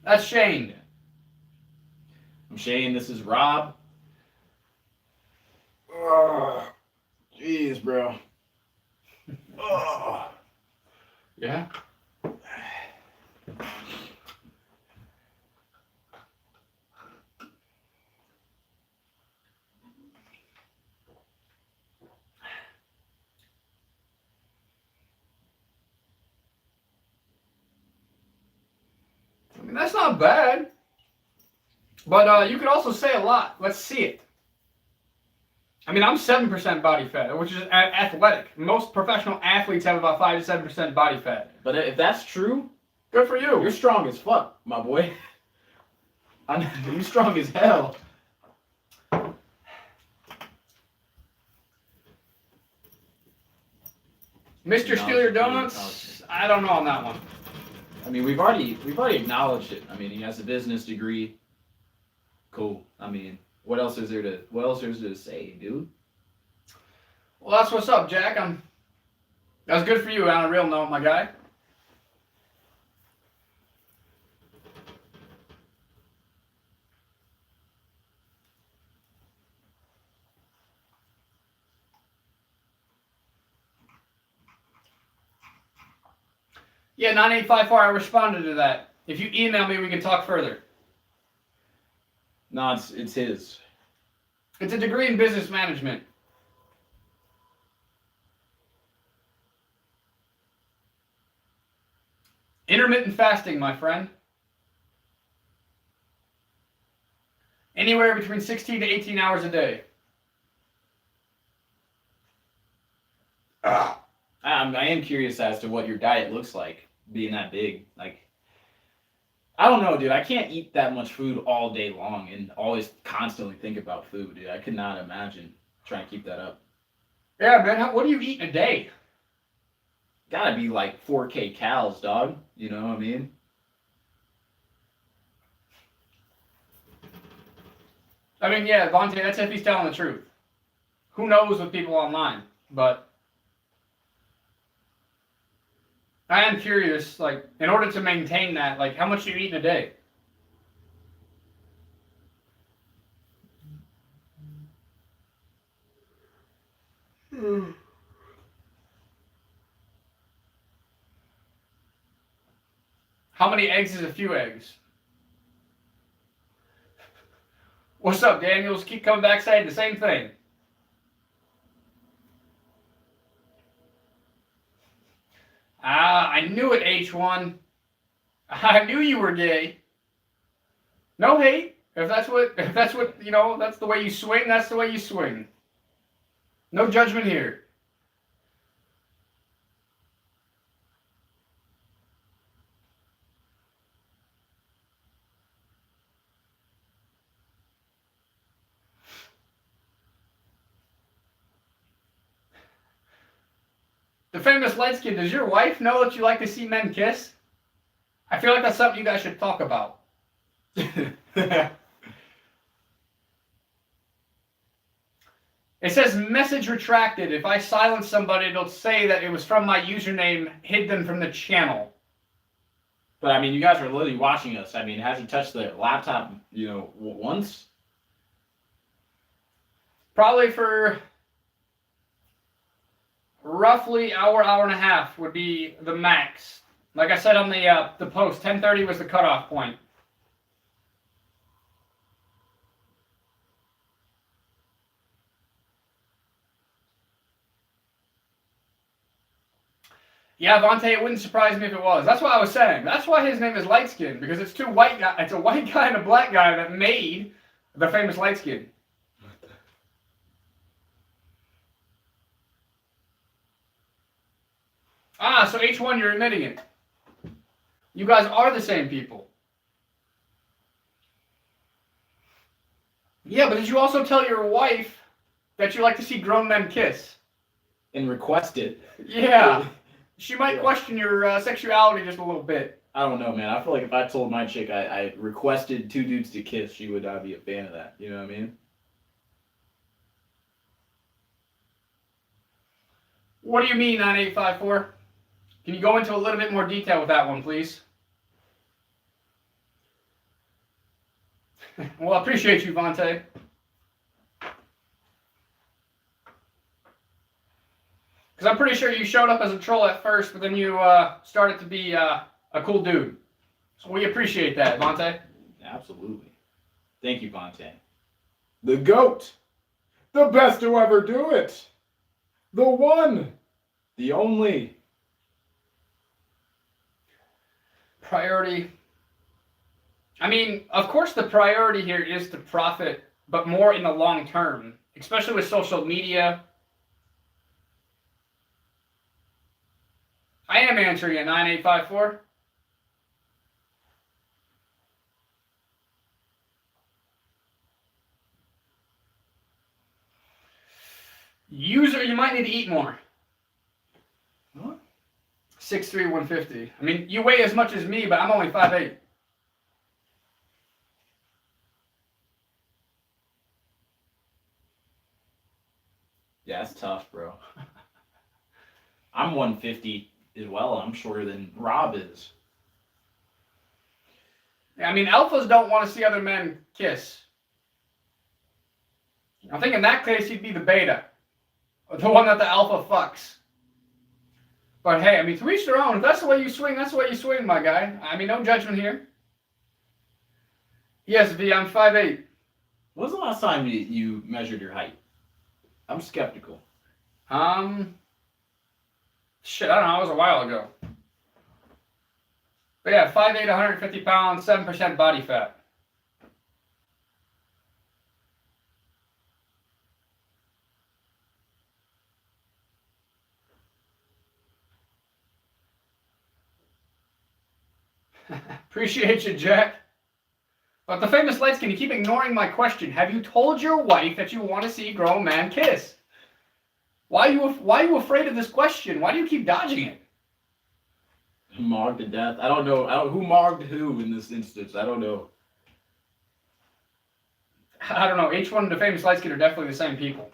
That's Shane. I'm Shane. This is Rob. Jeez, bro. Yeah. I mean, that's not bad. But you could also say a lot. Let's see it. I mean, I'm 7% body fat, which is athletic. Most professional athletes have about 5 to 7% body fat. But if that's true, good for you. You're strong as fuck, my boy. You're strong as hell. Mr. Steal Your Donuts? I don't know on that one. I mean, we've already acknowledged it. I mean, he has a business degree. Cool. I mean, what else is there to say, dude? Well, that's what's up, Jack. That was good for you on a real note, my guy. Yeah, 9854, I responded to that. If you email me, we can talk further. No, it's his. It's a degree in business management. Intermittent fasting, my friend. Anywhere between 16 to 18 hours a day. I am curious as to what your diet looks like, being that big. Like, I don't know, dude. I can't eat that much food all day long and always constantly think about food, dude. I could not imagine trying to keep that up. Yeah, man. What do you eat in a day? Gotta be like 4K calories, dog. You know what I mean? I mean, yeah, Vontae, that's if he's telling the truth. Who knows with people online, but I am curious, like, in order to maintain that, like, how much do you eat in a day? How many eggs is a few eggs? What's up, Daniels? Keep coming back saying the same thing. I knew it, H1. I knew you were gay. No hate. If that's what, you know, that's the way you swing, that's the way you swing. No judgment here. The famous light skin, does your wife know that you like to see men kiss? I feel like that's something you guys should talk about. It says message retracted. If I silence somebody, it'll say that it was from my username hidden from the channel. But I mean, you guys are literally watching us. I mean, has he touched the laptop, you know, once? Probably for roughly hour and a half would be the max. Like I said on the post, 10:30 was the cutoff point. Yeah, Vontae, it wouldn't surprise me if it was. That's what I was saying. That's why his name is Light Skin, because it's two white guys. It's a white guy and a black guy that made the famous Light Skin. Ah, so H1, you're admitting it. You guys are the same people. Yeah, but did you also tell your wife that you like to see grown men kiss? And request it. Yeah. She might question your sexuality just a little bit. I don't know, man. I feel like if I told my chick I requested two dudes to kiss, she would not be a fan of that. You know what I mean? What do you mean, 9854? Can you go into a little bit more detail with that one, please? Well, I appreciate you, Vontae. Because I'm pretty sure you showed up as a troll at first, but then you started to be a cool dude. So we appreciate that, Vontae. Absolutely. Thank you, Vontae. The GOAT. The best to ever do it. The one. The only. Priority. I mean, of course the priority here is to profit, but more in the long term, especially with social media. I am answering at 9854. User, you might need to eat more. 6'3", 150. I mean, you weigh as much as me, but I'm only 5'8". Yeah, that's tough, bro. I'm 150 as well. I'm shorter than Robb is. I mean, alphas don't want to see other men kiss. I think in that case, he'd be the beta. The one that the alpha fucks. But hey, I mean, to each their own. If that's the way you swing, that's the way you swing, my guy. I mean, no judgment here. Yes, V, I'm 5'8". When was the last time you measured your height? I'm skeptical. Shit, I don't know. It was a while ago. But yeah, 5'8", 150 pounds, 7% body fat. Appreciate you, Jack. But the famous light skin, you keep ignoring my question. Have you told your wife that you want to see a grown man kiss? Why are you afraid of this question? Why do you keep dodging it? Mogged to death. I don't know. Who mogged who in this instance? I don't know. I don't know. H1 and the famous light skin are definitely the same people.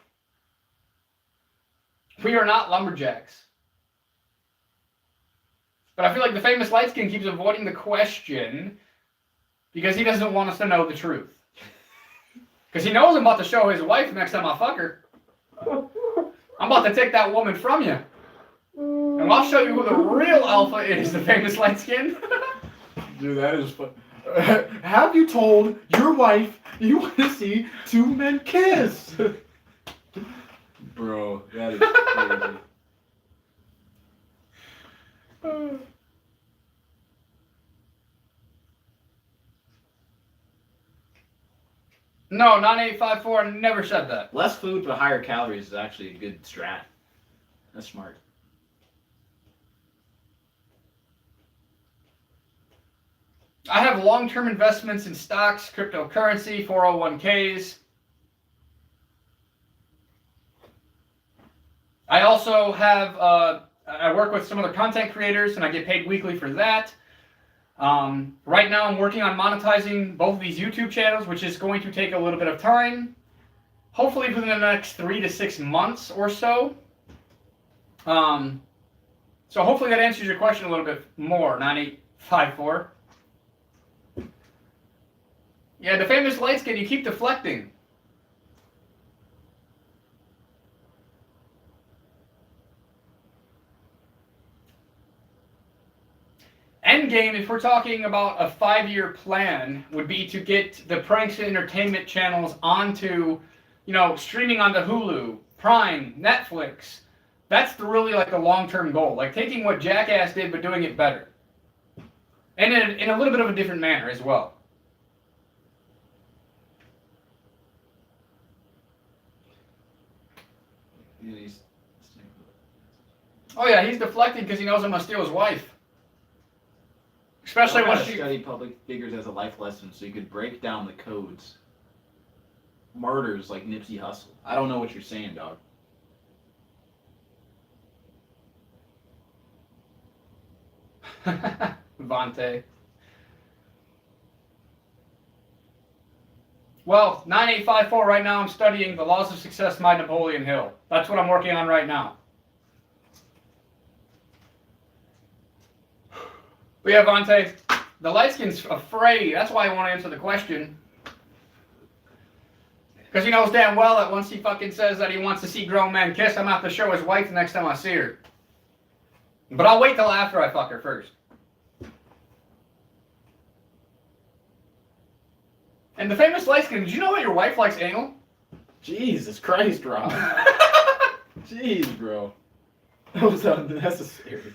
We are not lumberjacks. But I feel like the famous light skin keeps avoiding the question because he doesn't want us to know the truth. Because he knows I'm about to show his wife next time I fuck her. I'm about to take that woman from you. And I'll show you who the real alpha is, the famous light skin. Dude, that is fun. Have you told your wife you want to see two men kiss? Bro, that is crazy. No, 9854 never said that. Less food but higher calories is actually a good strat. That's smart. I have long-term investments in stocks, cryptocurrency, 401ks. I also have, I work with some other content creators and I get paid weekly for that. Right now I'm working on monetizing both of these YouTube channels, which is going to take a little bit of time. Hopefully within the next 3 to 6 months or so. So hopefully that answers your question a little bit more, 9854. Yeah, the famous light skin, you keep deflecting. Endgame, if we're talking about a 5-year plan, would be to get the Pranks and Entertainment channels onto, streaming onto Hulu, Prime, Netflix. That's really like the long-term goal. Like taking what Jackass did, but doing it better. And in a little bit of a different manner as well. Oh yeah, he's deflecting because he knows I'm going to steal his wife. Especially when she study public figures as a life lesson so you could break down the codes. Martyrs like Nipsey Hussle. I don't know what you're saying, dog. Vontae. Well, 9854 right now I'm studying The Laws of Success by Napoleon Hill. That's what I'm working on right now. But yeah, Vontae, the light skin's afraid. That's why I want to answer the question. Because he knows damn well that once he fucking says that he wants to see grown men kiss, I'm going to have to show his wife the next time I see her. But I'll wait till after I fuck her first. And the famous light skin, did you know that your wife likes anal? Jesus Christ, Rob. Jeez, bro. That was unnecessary.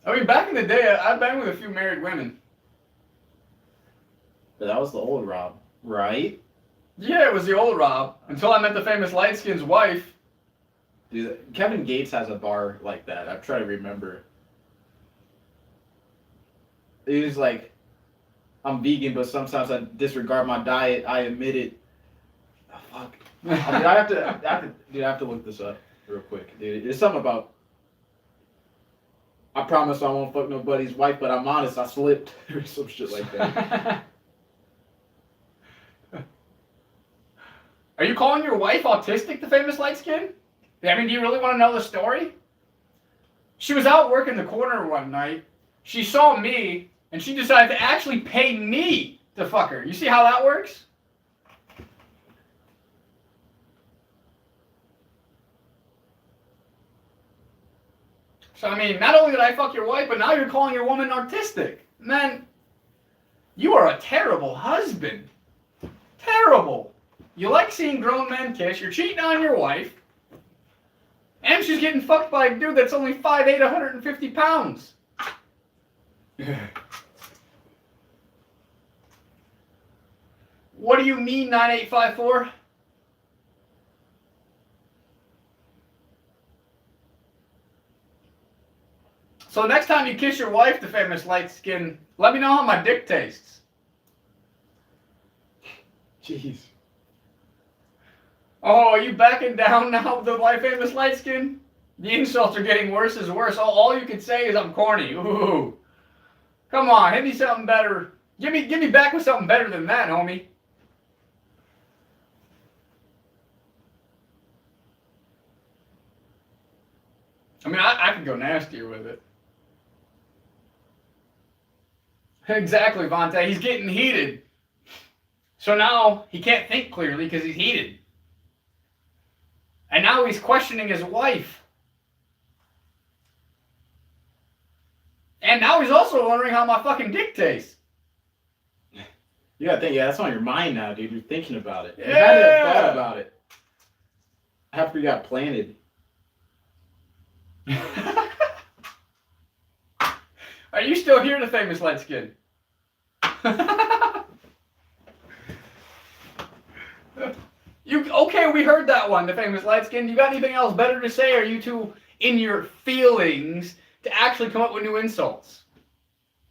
I mean, back in the day, I've been with a few married women. But that was the old Rob, right? Yeah, it was the old Rob. Until I met the famous light skin's wife. Dude, Kevin Gates has a bar like that. I'm trying to remember. He was like, I'm vegan, but sometimes I disregard my diet. I admit it. Oh, fuck. I mean, I have to look this up real quick, dude. It's something about. I promise I won't fuck nobody's wife, but I'm honest, I slipped or some shit like that. Are you calling your wife autistic, the famous light skin? I mean, do you really want to know the story? She was out working the corner one night. She saw me, and she decided to actually pay me to fuck her. You see how that works? So, I mean, not only did I fuck your wife, but now you're calling your woman autistic. Man, you are a terrible husband. Terrible. You like seeing grown men kiss, you're cheating on your wife, and she's getting fucked by a dude that's only 5'8", 150 pounds. What do you mean 9854? So next time you kiss your wife, the famous light skin, let me know how my dick tastes. Jeez. Oh, are you backing down now with the famous light skin? The insults are getting worse as worse. All you can say is I'm corny. Ooh. Come on, hit me something better. Give me back with something better than that, homie. I mean, I could go nastier with it. Exactly, Vontae. He's getting heated. So now he can't think clearly because he's heated. And now he's questioning his wife. And now he's also wondering how my fucking dick tastes. You gotta think, that's on your mind now, dude. You're thinking about it. Yeah. You had to have thought about it after you got planted. Are you still here, the famous light skin? Okay, we heard that one, the famous light skin. You got anything else better to say? Or are you too in your feelings to actually come up with new insults?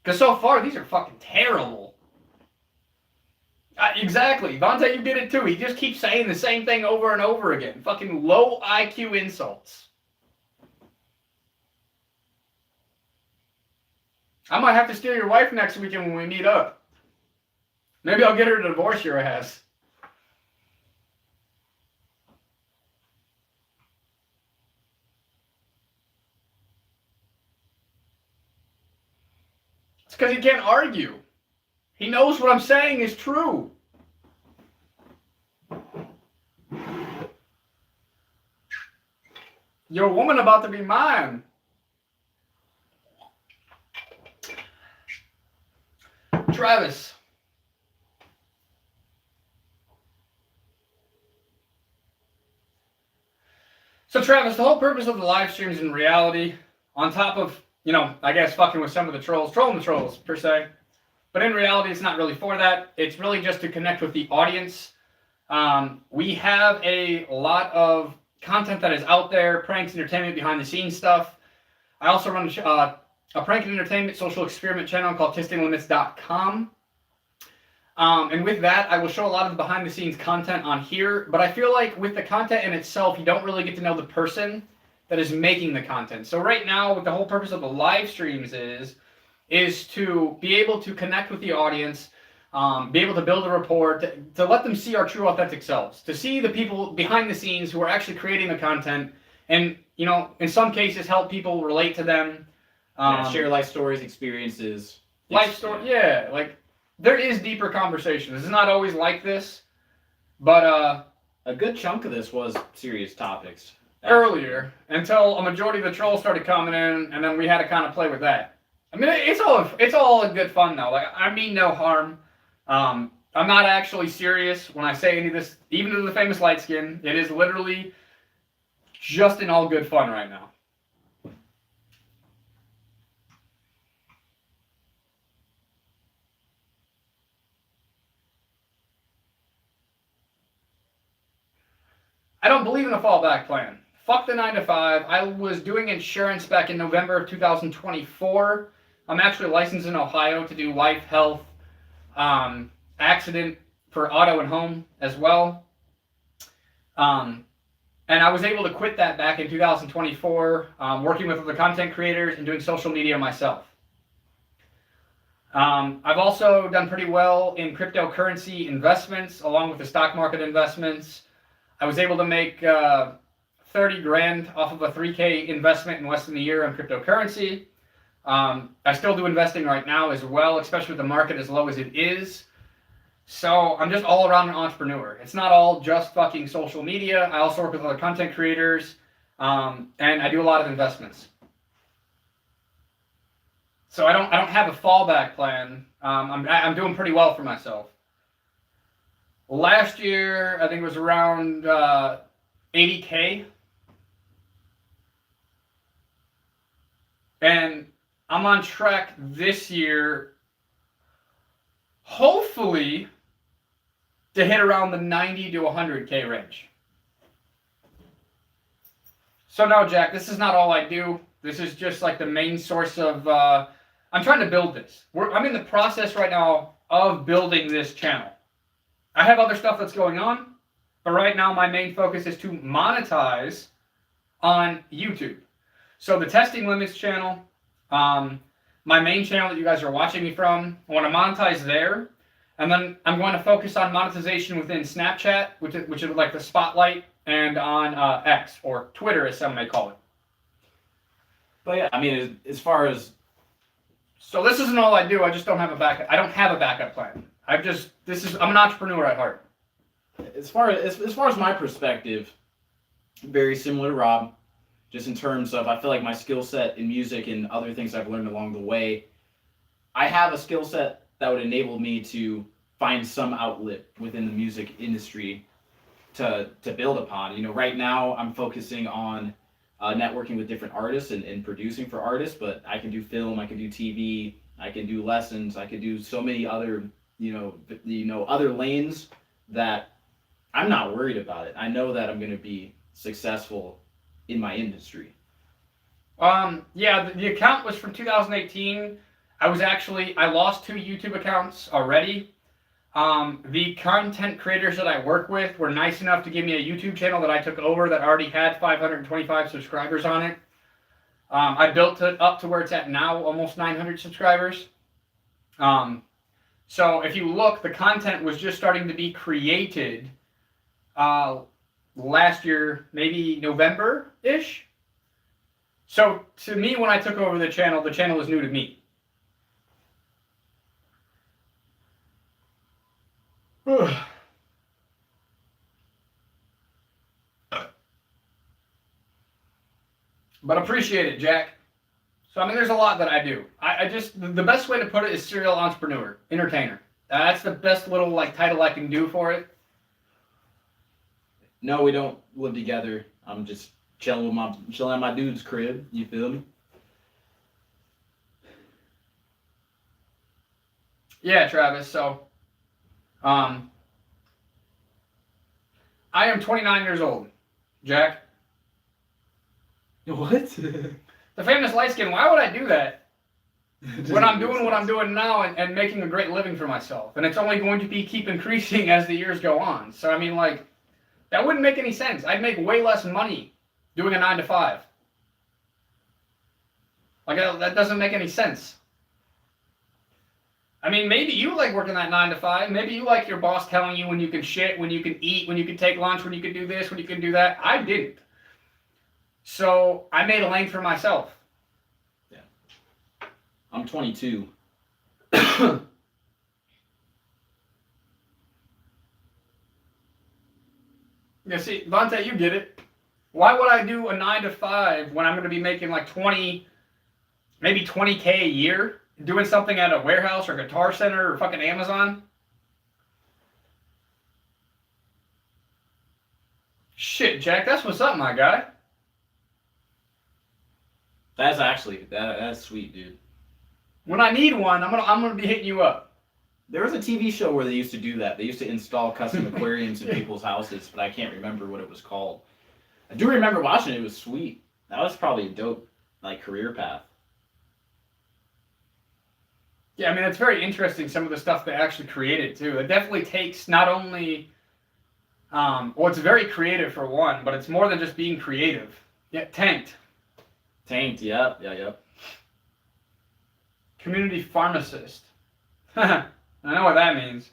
Because so far, these are fucking terrible. Exactly. Vontae, you get it too. He just keeps saying the same thing over and over again. Fucking low IQ insults. I might have to steal your wife next weekend when we meet up. Maybe I'll get her to divorce your ass. It's because he can't argue. He knows what I'm saying is true. Your woman about to be mine. Travis. So Travis, the whole purpose of the live streams in reality, on top of, I guess fucking with some of the trolls, trolling the trolls per se, but in reality it's not really for that. It's really just to connect with the audience. We have a lot of content that is out there, pranks, entertainment, behind the scenes stuff. I also run a prank and entertainment social experiment channel called testinglimits.com. And with that, I will show a lot of the behind the scenes content on here, but I feel like with the content in itself, you don't really get to know the person that is making the content. So right now, what the whole purpose of the live streams is to be able to connect with the audience, be able to build a rapport, to let them see our true authentic selves, to see the people behind the scenes who are actually creating the content, and, in some cases, help people relate to them. Share life stories, experiences. Life story, yeah, like, there is deeper conversation. It's not always like this, but a good chunk of this was serious topics. Earlier, until a majority of the trolls started coming in, and then we had to kind of play with that. I mean, it's all in good fun though. Like, I mean no harm. I'm not actually serious when I say any of this, even to the famous light skin. It is literally just in all good fun right now. I don't believe in a fallback plan. Fuck the 9 to 5. I was doing insurance back in November of 2024. I'm actually licensed in Ohio to do life, health, accident for auto and home as well. And I was able to quit that back in 2024, working with other content creators and doing social media myself. I've also done pretty well in cryptocurrency investments, along with the stock market investments. I was able to make 30 grand off of a 3K investment in less than a year on cryptocurrency. I still do investing right now as well, especially with the market as low as it is. So I'm just all around an entrepreneur. It's not all just fucking social media. I also work with other content creators, and I do a lot of investments. So I don't have a fallback plan. I'm doing pretty well for myself. Last year, I think it was around 80K. And I'm on track this year, hopefully, to hit around the 90 to 100K range. So now, Jack, this is not all I do. This is just like the main source of, I'm trying to build this. I'm in the process right now of building this channel. I have other stuff that's going on, but right now my main focus is to monetize on YouTube. So the Testing Limits channel, my main channel that you guys are watching me from, I want to monetize there. And then I'm going to focus on monetization within Snapchat, which is like the Spotlight, and on X, or Twitter as some may call it. But yeah, I mean, as far as... So this isn't all I do, I just don't have a backup. I don't have a backup plan. I'm an entrepreneur at heart. As far as my perspective, very similar to Rob, just in terms of, I feel like my skill set in music and other things I've learned along the way, I have a skill set that would enable me to find some outlet within the music industry to build upon. You know, right now I'm focusing on networking with different artists and producing for artists, but I can do film, I can do TV, I can do lessons, I can do so many other, other lanes that I'm not worried about it. I know that I'm going to be successful in my industry. Yeah, the account was from 2018. I lost 2 YouTube accounts already. The content creators that I work with were nice enough to give me a YouTube channel that I took over that already had 525 subscribers on it. I built it up to where it's at now, almost 900 subscribers. So if you look, the content was just starting to be created last year, maybe November-ish. So to me, when I took over the channel was new to me. But appreciate it, Jack. So, I mean, there's a lot that I do. The best way to put it is serial entrepreneur, entertainer. That's the best little, title I can do for it. No, we don't live together. I'm just chilling at my dude's crib. You feel me? Yeah, Travis. So, I am 29 years old, Jack. What? The famous light skin. Why would I do that when I'm doing what I'm doing now and making a great living for myself? And it's only going to keep increasing as the years go on. So, I mean, that wouldn't make any sense. I'd make way less money doing a 9 to 5. That doesn't make any sense. I mean, maybe you like working that 9 to 5. Maybe you like your boss telling you when you can shit, when you can eat, when you can take lunch, when you can do this, when you can do that. I didn't. So I made a lane for myself. Yeah. I'm 22. Yeah, see, Vontae, you get it. Why would I do a 9 to 5 when I'm going to be making like 20, maybe 20K a year, doing something at a warehouse or Guitar Center or fucking Amazon? Shit, Jack, that's what's up, my guy. That's sweet, dude. When I need one, I'm gonna be hitting you up. There was a TV show where they used to do that. They used to install custom aquariums in people's houses, but I can't remember what it was called. I do remember watching it. It was sweet. That was probably a dope, career path. Yeah, I mean, it's very interesting, some of the stuff they actually created, too. It definitely takes not only Well, it's very creative for one, but it's more than just being creative. Yeah, tanked. Tanked, yep. Community pharmacist. I know what that means.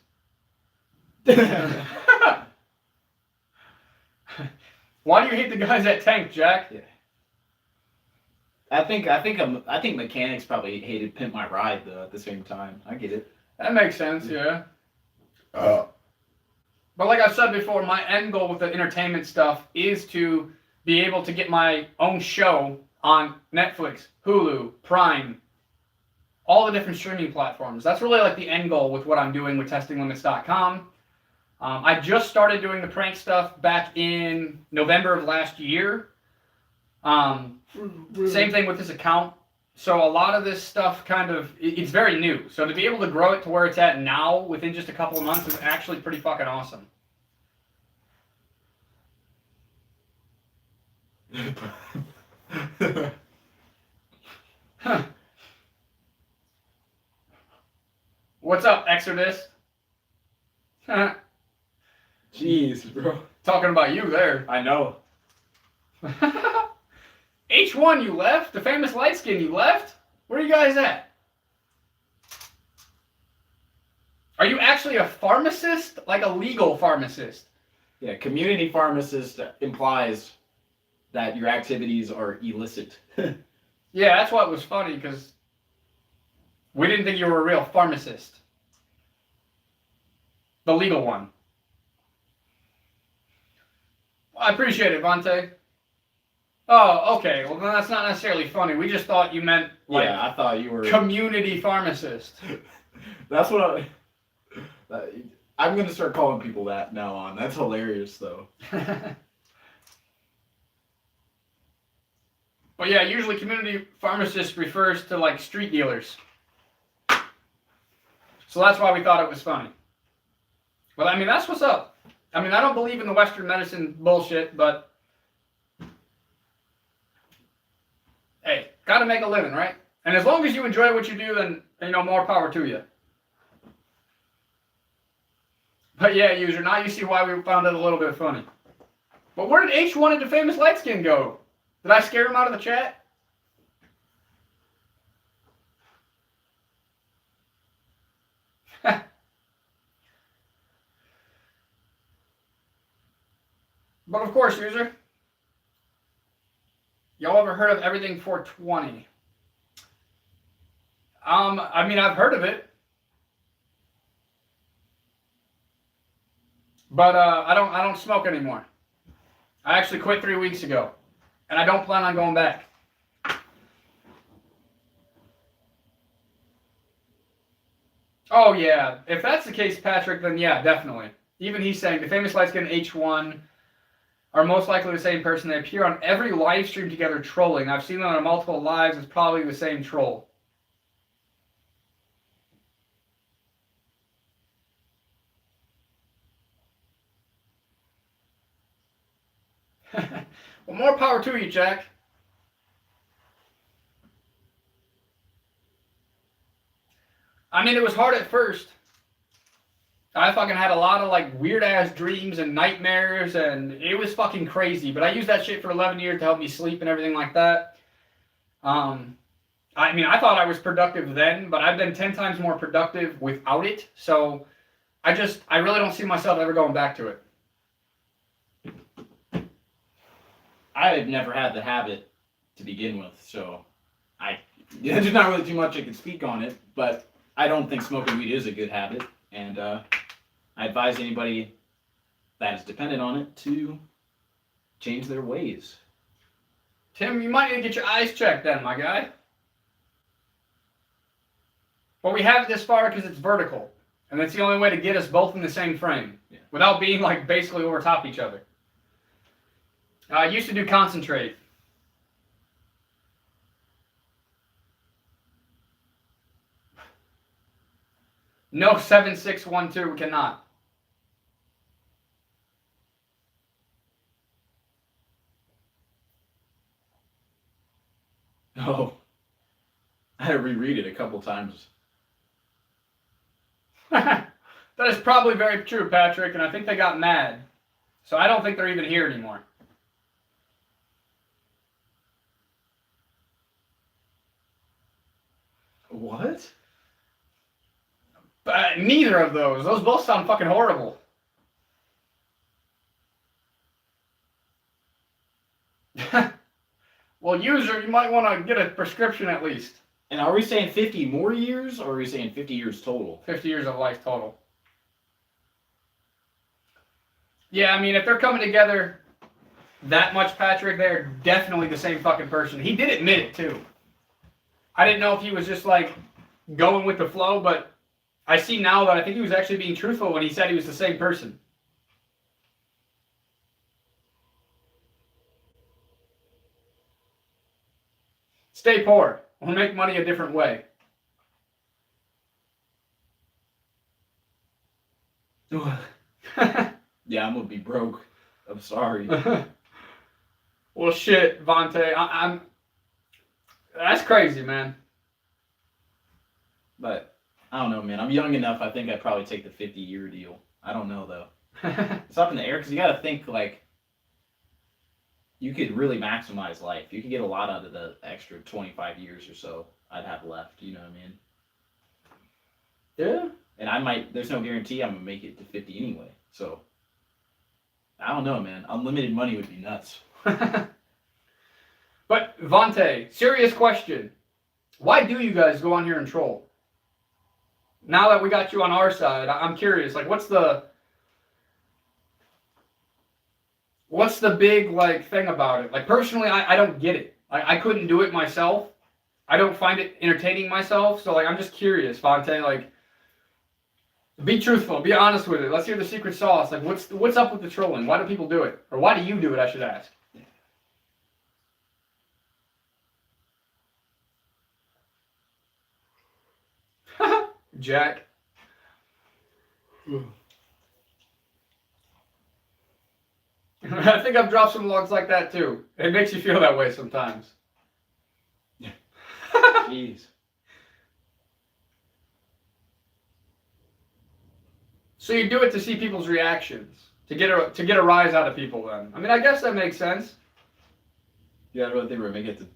Why do you hate the guys at Tank, Jack? Yeah. I think mechanics probably hated Pimp My Ride though at the same time. I get it. That makes sense, yeah. But like I've said before, my end goal with the entertainment stuff is to be able to get my own show on Netflix, Hulu, Prime, all the different streaming platforms. That's really like the end goal with what I'm doing with testinglimits.com. I just started doing the prank stuff back in November of last year. Same thing with this account. So a lot of this stuff it's very new. So to be able to grow it to where it's at now within just a couple of months is actually pretty fucking awesome. Huh. What's up, Exodus? Jeez, bro. Talking about you there. I know. H1, you left? The famous light skin, you left? Where are you guys at? Are you actually a pharmacist? Like a legal pharmacist? Yeah, community pharmacist implies that your activities are illicit. Yeah, that's what was funny, because we didn't think you were a real pharmacist. The legal one. I appreciate it, Vontae. Oh, okay. Well, then that's not necessarily funny. We just thought you meant, like, yeah, I thought you were community pharmacist. That's what I'm going to start calling people that now on. That's hilarious, though. But yeah, usually community pharmacist refers to, like, street dealers. So that's why we thought it was funny. But, I mean, that's what's up. I mean, I don't believe in the Western medicine bullshit, but hey, gotta make a living, right? And as long as you enjoy what you do, then, more power to you. But yeah, user, now you see why we found it a little bit funny. But where did H1 into Famous Light Skin go? Did I scare him out of the chat? But of course, user, y'all ever heard of Everything 420? I mean, I've heard of it, but I don't smoke anymore. I actually quit 3 weeks ago, and I don't plan on going back. Oh yeah, if that's the case, Patrick, then yeah, definitely. Even he's saying the Famous Light Skin H1 are most likely the same person. They appear on every live stream together trolling. I've seen them on multiple lives. It's probably the same troll. Well, more power to you, Jack. I mean, it was hard at first. I fucking had a lot of like weird ass dreams and nightmares, and it was fucking crazy. But I used that shit for 11 years to help me sleep and everything like that. I mean, I thought I was productive then, but I've been 10 times more productive without it. So I really don't see myself ever going back to it. I've never had the habit to begin with, so there's not really too much I can speak on it, but I don't think smoking weed is a good habit, and I advise anybody that is dependent on it to change their ways. Tim, you might need to get your eyes checked then, my guy. But we have it this far because it's vertical, and that's the only way to get us both in the same frame, without being like basically over top each other. I used to do concentrate. No 7612, we cannot. Oh, I had to reread it a couple times. That is probably very true, Patrick, and I think they got mad. So I don't think they're even here anymore. What? But neither of those. Those both sound fucking horrible. Well, user, you might want to get a prescription at least. And are we saying 50 more years, or are we saying 50 years total? 50 years of life total. Yeah, I mean, if they're coming together that much, Patrick, they're definitely the same fucking person. He did admit it, too. I didn't know if he was just, like, going with the flow, but I see now that I think he was actually being truthful when he said he was the same person. Stay poor. We'll make money a different way. Yeah, I'm gonna be broke. I'm sorry. Well, shit, Vontae, I'm. That's crazy, man. But I don't know, man. I'm young enough. I think I'd probably take the 50-year deal. I don't know though. It's up in the air because you got to think like you could really maximize life. You could get a lot out of the extra 25 years or so I'd have left. You know what I mean? Yeah. And I might. There's no guarantee I'm gonna make it to 50 anyway. So I don't know, man. Unlimited money would be nuts. But Vontae, serious question. Why do you guys go on here and troll? Now that we got you on our side, I'm curious. Like, what's the big like thing about it? Like, personally, I don't get it. I couldn't do it myself. I don't find it entertaining myself. So like, I'm just curious, Vontae. Like, be truthful. Be honest with it. Let's hear the secret sauce. Like, what's up with the trolling? Why do people do it? Or why do you do it? I should ask. Jack. I think I've dropped some logs like that too. It makes you feel that way sometimes. Jeez. So you do it to see people's reactions, to get a rise out of people. Then I mean, I guess that makes sense. You gotta really think we're gonna make it to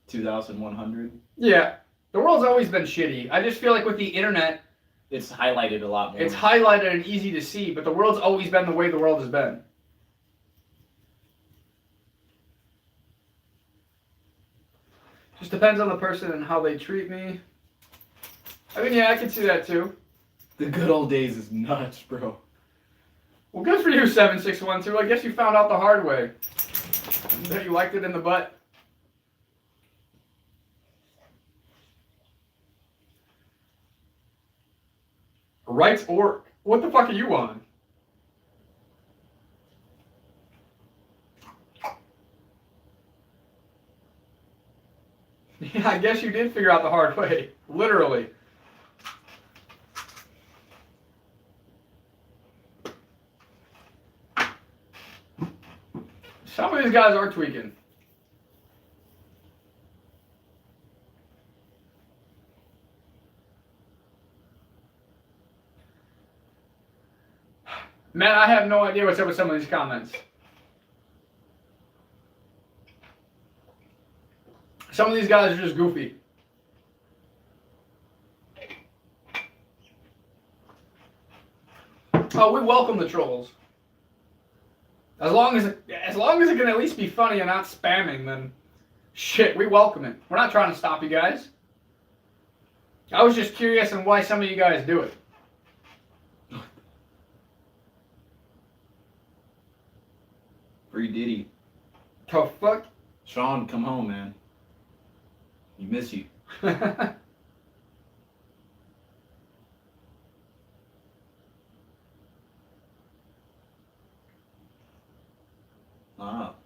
2,100. Yeah, the world's always been shitty. I just feel like with the internet, It's highlighted a lot more. it's highlighted and easy to see, but the world's always been the way the world has been. Just depends on the person and how they treat me. I mean, yeah, I can see that too. The good old days is nuts, bro. Well, good for you, 7612. I guess you found out the hard way. That you liked it in the butt. Rights org. What the fuck are you on? Yeah, I guess you did figure out the hard way. Literally. Some of these guys are tweaking. Man, I have no idea what's up with some of these comments. Some of these guys are just goofy. Oh, we welcome the trolls. As long as it can at least be funny and not spamming, then shit, we welcome it. We're not trying to stop you guys. I was just curious on why some of you guys do it. Free Diddy. The fuck? Sean, come home, man. We miss you. Ah.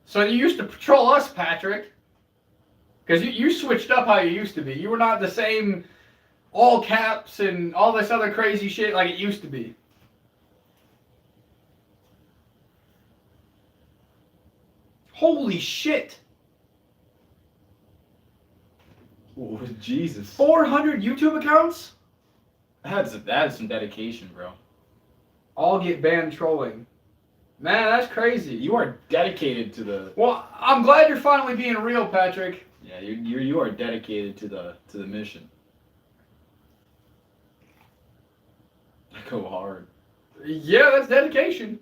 So you used to patrol us, Patrick. Because you switched up how you used to be. You were not the same all caps and all this other crazy shit like it used to be. Holy shit. Oh, Jesus. 400 YouTube accounts? That is some dedication, bro. All get banned trolling. Man, that's crazy. You are dedicated to the. Well, I'm glad you're finally being real, Patrick. Yeah, you are dedicated to the mission. I go hard. Yeah, that's dedication.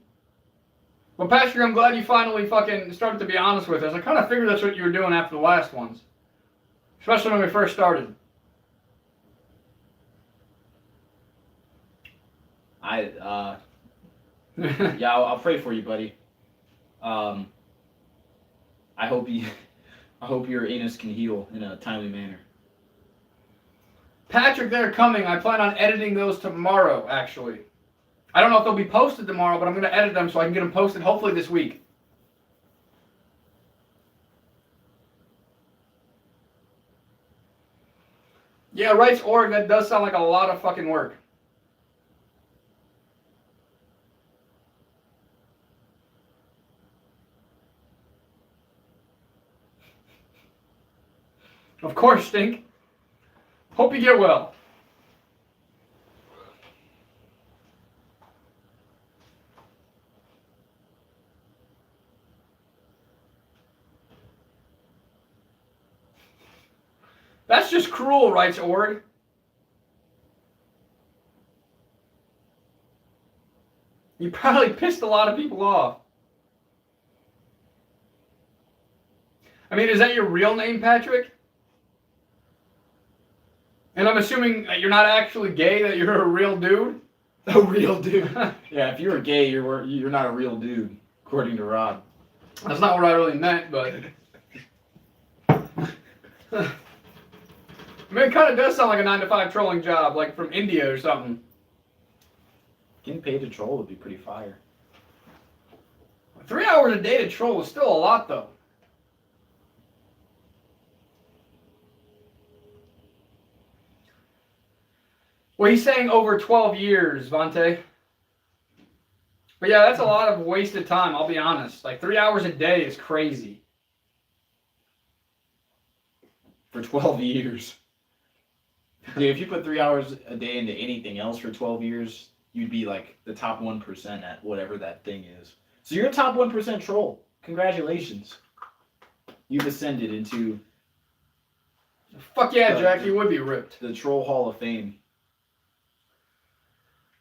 Well, Patrick, I'm glad you finally fucking started to be honest with us. I kind of figured that's what you were doing after the last ones. Especially when we first started. Yeah, I'll pray for you, buddy. I hope your anus can heal in a timely manner. Patrick, they're coming. I plan on editing those tomorrow, actually. I don't know if they'll be posted tomorrow, but I'm going to edit them so I can get them posted hopefully this week. Yeah, Rights Org, that does sound like a lot of fucking work. Of course, Stink. Hope you get well. That's just cruel, Rights Org. You probably pissed a lot of people off. I mean, is that your real name, Patrick? And I'm assuming that you're not actually gay, that you're a real dude? A real dude. Yeah, if you're gay, you're not a real dude, according to Robb. That's not what I really meant, but... I mean, it kind of does sound like a 9-to-5 trolling job, like from India or something. Getting paid to troll would be pretty fire. 3 hours a day to troll is still a lot, though. Well, he's saying over 12 years, Vontae. But yeah, that's a lot of wasted time, I'll be honest. Like, 3 hours a day is crazy. For 12 years. Dude, if you put 3 hours a day into anything else for 12 years, you'd be like the top 1% at whatever that thing is. So you're a top 1% troll. Congratulations. You've ascended into... Fuck yeah, Jack, you would be ripped. The Troll Hall of Fame.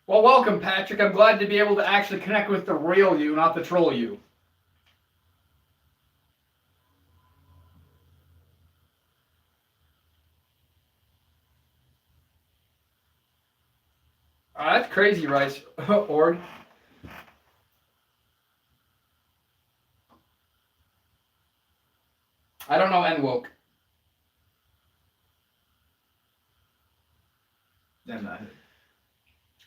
Well, welcome, Patrick. I'm glad to be able to actually connect with the real you, not the troll you. That's crazy, Rice. Org. I don't know N-Woke.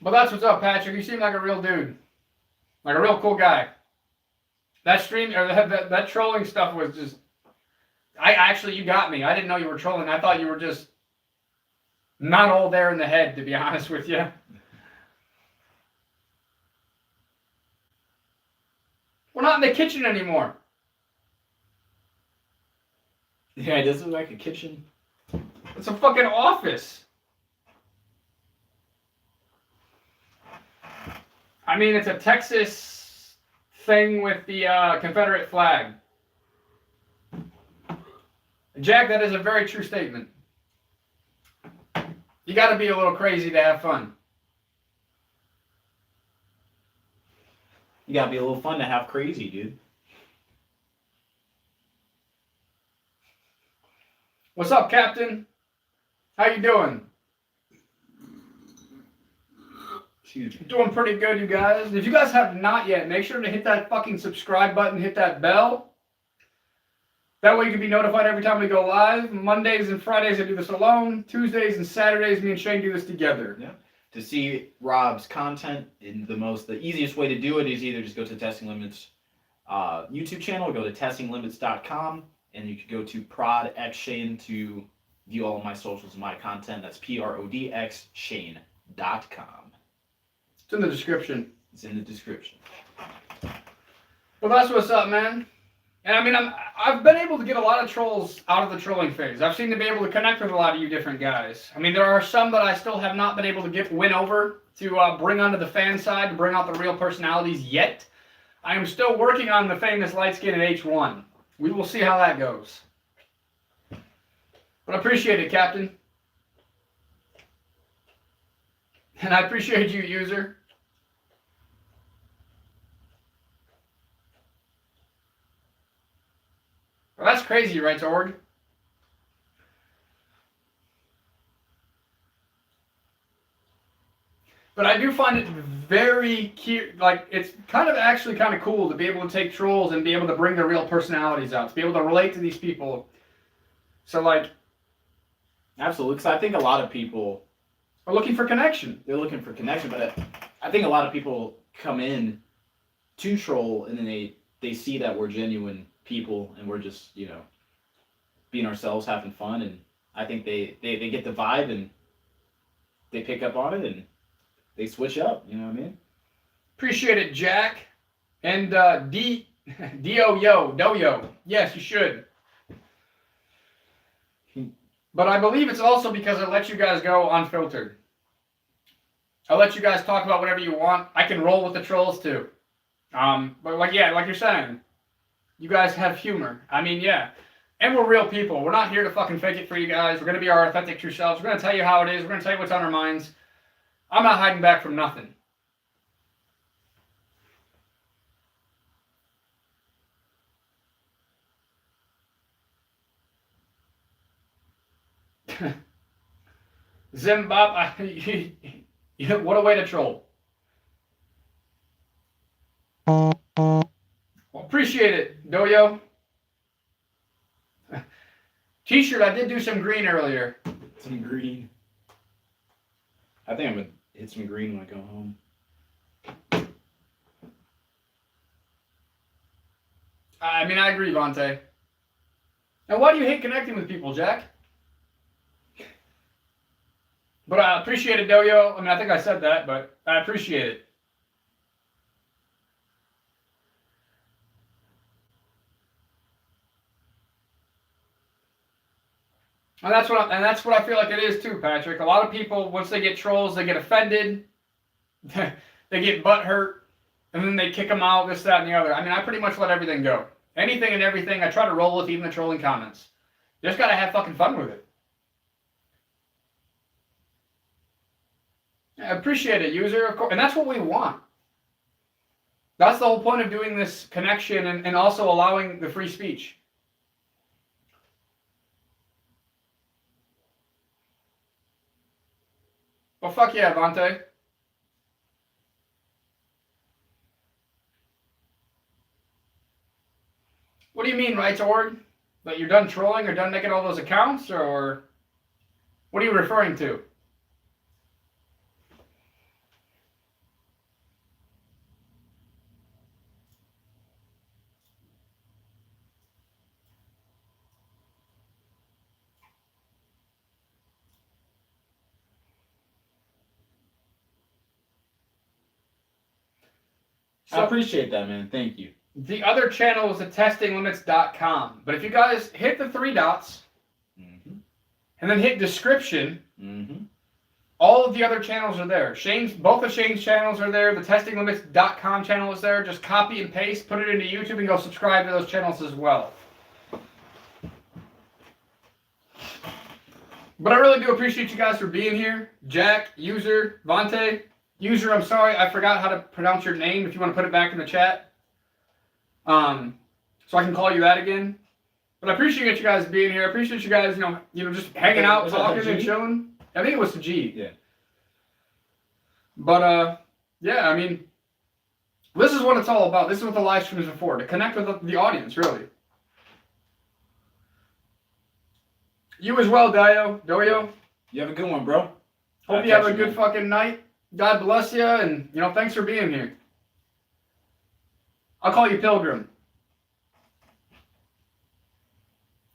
But that's what's up, Patrick. You seem like a real dude. Like a real cool guy. That stream, or that trolling stuff was just... you got me. I didn't know you were trolling. I thought you were just not all there in the head, to be honest with you. We're not in the kitchen anymore. Yeah, it does look like a kitchen. It's a fucking office. I mean, it's a Texas thing with the Confederate flag. Jack, that is a very true statement. You gotta be a little crazy to have fun. You gotta be a little fun to have crazy, dude. What's up, Captain? How you doing? Doing pretty good, you guys. If you guys have not yet, make sure to hit that fucking subscribe button, hit that bell. That way you can be notified every time we go live. Mondays and Fridays I do this alone. Tuesdays and Saturdays me and Shane do this together. Yeah. To see Robb's content, the easiest way to do it is either just go to Testing Limits YouTube channel, or go to testinglimits.com, and you can go to ProdXShane to view all of my socials and my content. That's ProdXShane.com. It's in the description. It's in the description. Well, that's what's up, man. And I mean, I've been able to get a lot of trolls out of the trolling phase. I've seemed to be able to connect with a lot of you different guys. I mean, there are some that I still have not been able to win over to bring onto the fan side, to bring out the real personalities yet. I am still working on the famous light skin at H1. We will see how that goes. But I appreciate it, Captain. And I appreciate you, user. Well, that's crazy, right, Org? But I do find it very cute. Like, it's kind of actually kind of cool to be able to take trolls and be able to bring their real personalities out, to be able to relate to these people. So, like... Absolutely, because I think a lot of people are looking for connection. They're looking for connection, but I think a lot of people come in to troll, and then they see that we're genuine people, and we're just, you know, being ourselves, having fun, and I think they get the vibe, and they pick up on it, and they switch up, you know what I mean? Appreciate it, Jack. And Doyo. Yes, you should. But I believe it's also because I let you guys go unfiltered. I let you guys talk about whatever you want. I can roll with the trolls too. But like you're saying, you guys have humor. I mean, yeah. And we're real people. We're not here to fucking fake it for you guys. We're going to be our authentic true selves. We're going to tell you how it is. We're going to tell you what's on our minds. I'm not hiding back from nothing. Zimbabwe, what a way to troll. Well, appreciate it, Doyo. T-shirt, I did do some green earlier. Some green. I think I'm going to hit some green when I go home. I mean, I agree, Vontae. Now, why do you hate connecting with people, Jack? But I appreciate it, Doyo. I mean, I think I said that, but I appreciate it. And that's what I feel like it is too, Patrick. A lot of people, once they get trolls, they get offended, they get butthurt, and then they kick them out, this, that, and the other. I mean, I pretty much let everything go. Anything and everything, I try to roll with, even the trolling comments. You just gotta have fucking fun with it. I appreciate it, user, of course. And that's what we want. That's the whole point of doing this connection and also allowing the free speech. Well, fuck yeah, Vontae. What do you mean, Rights Org? That you're done trolling or done making all those accounts, or what are you referring to? So, I appreciate that, man. Thank you. The other channel is the testinglimits.com. But if you guys hit the 3 dots and then hit description, all of the other channels are there. Both of Shane's channels are there. The testinglimits.com channel is there. Just copy and paste, put it into YouTube, and go subscribe to those channels as well. But I really do appreciate you guys for being here. Jack, user, Vontae. User, I'm sorry, I forgot how to pronounce your name. If you want to put it back in the chat, so I can call you that again. But I appreciate you guys being here. I appreciate you guys, you know, just hanging out, talking, and chilling. I think it was the G. Yeah. But yeah, I mean, this is what it's all about. This is what the live streams are for, to connect with the audience, really. You as well, Doyo. You have a good one, bro. Hope you have a good fucking night. God bless you, and, thanks for being here. I'll call you Pilgrim.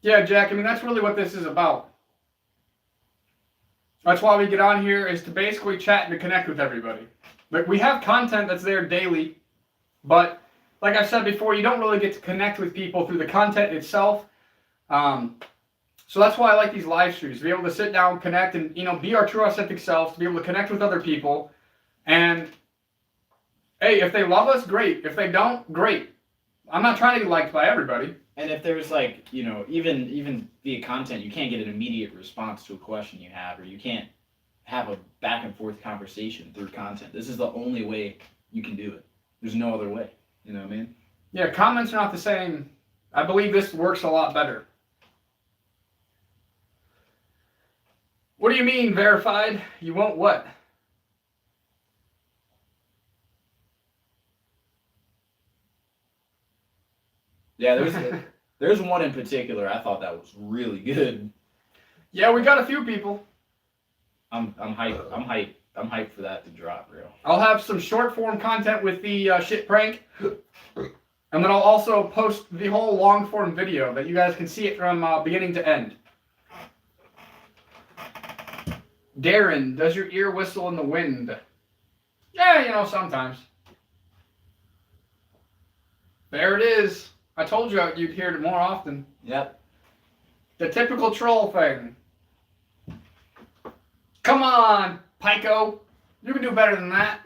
Yeah, Jack, I mean, that's really what this is about. That's why we get on here, is to basically chat and to connect with everybody. Like, we have content that's there daily, but like I've said before, you don't really get to connect with people through the content itself. So that's why I like these live streams, to be able to sit down, connect, and be our true authentic selves, to be able to connect with other people. And hey, if they love us, great. If they don't, great. I'm not trying to be liked by everybody. And if there's like, even via content, you can't get an immediate response to a question you have, or you can't have a back and forth conversation through content. This is the only way you can do it. There's no other way. You know what I mean? Yeah, comments are not the same. I believe this works a lot better. What do you mean, verified? You won't what? Yeah, there's one in particular I thought that was really good. Yeah, we got a few people. I'm hyped. I'm hyped for that to drop, bro. I'll have some short form content with the shit prank. And then I'll also post the whole long form video that you guys can see it from beginning to end. Darren, does your ear whistle in the wind? Yeah, sometimes. There it is. I told you you'd hear it more often. Yep. The typical troll thing. Come on, Pico. You can do better than that.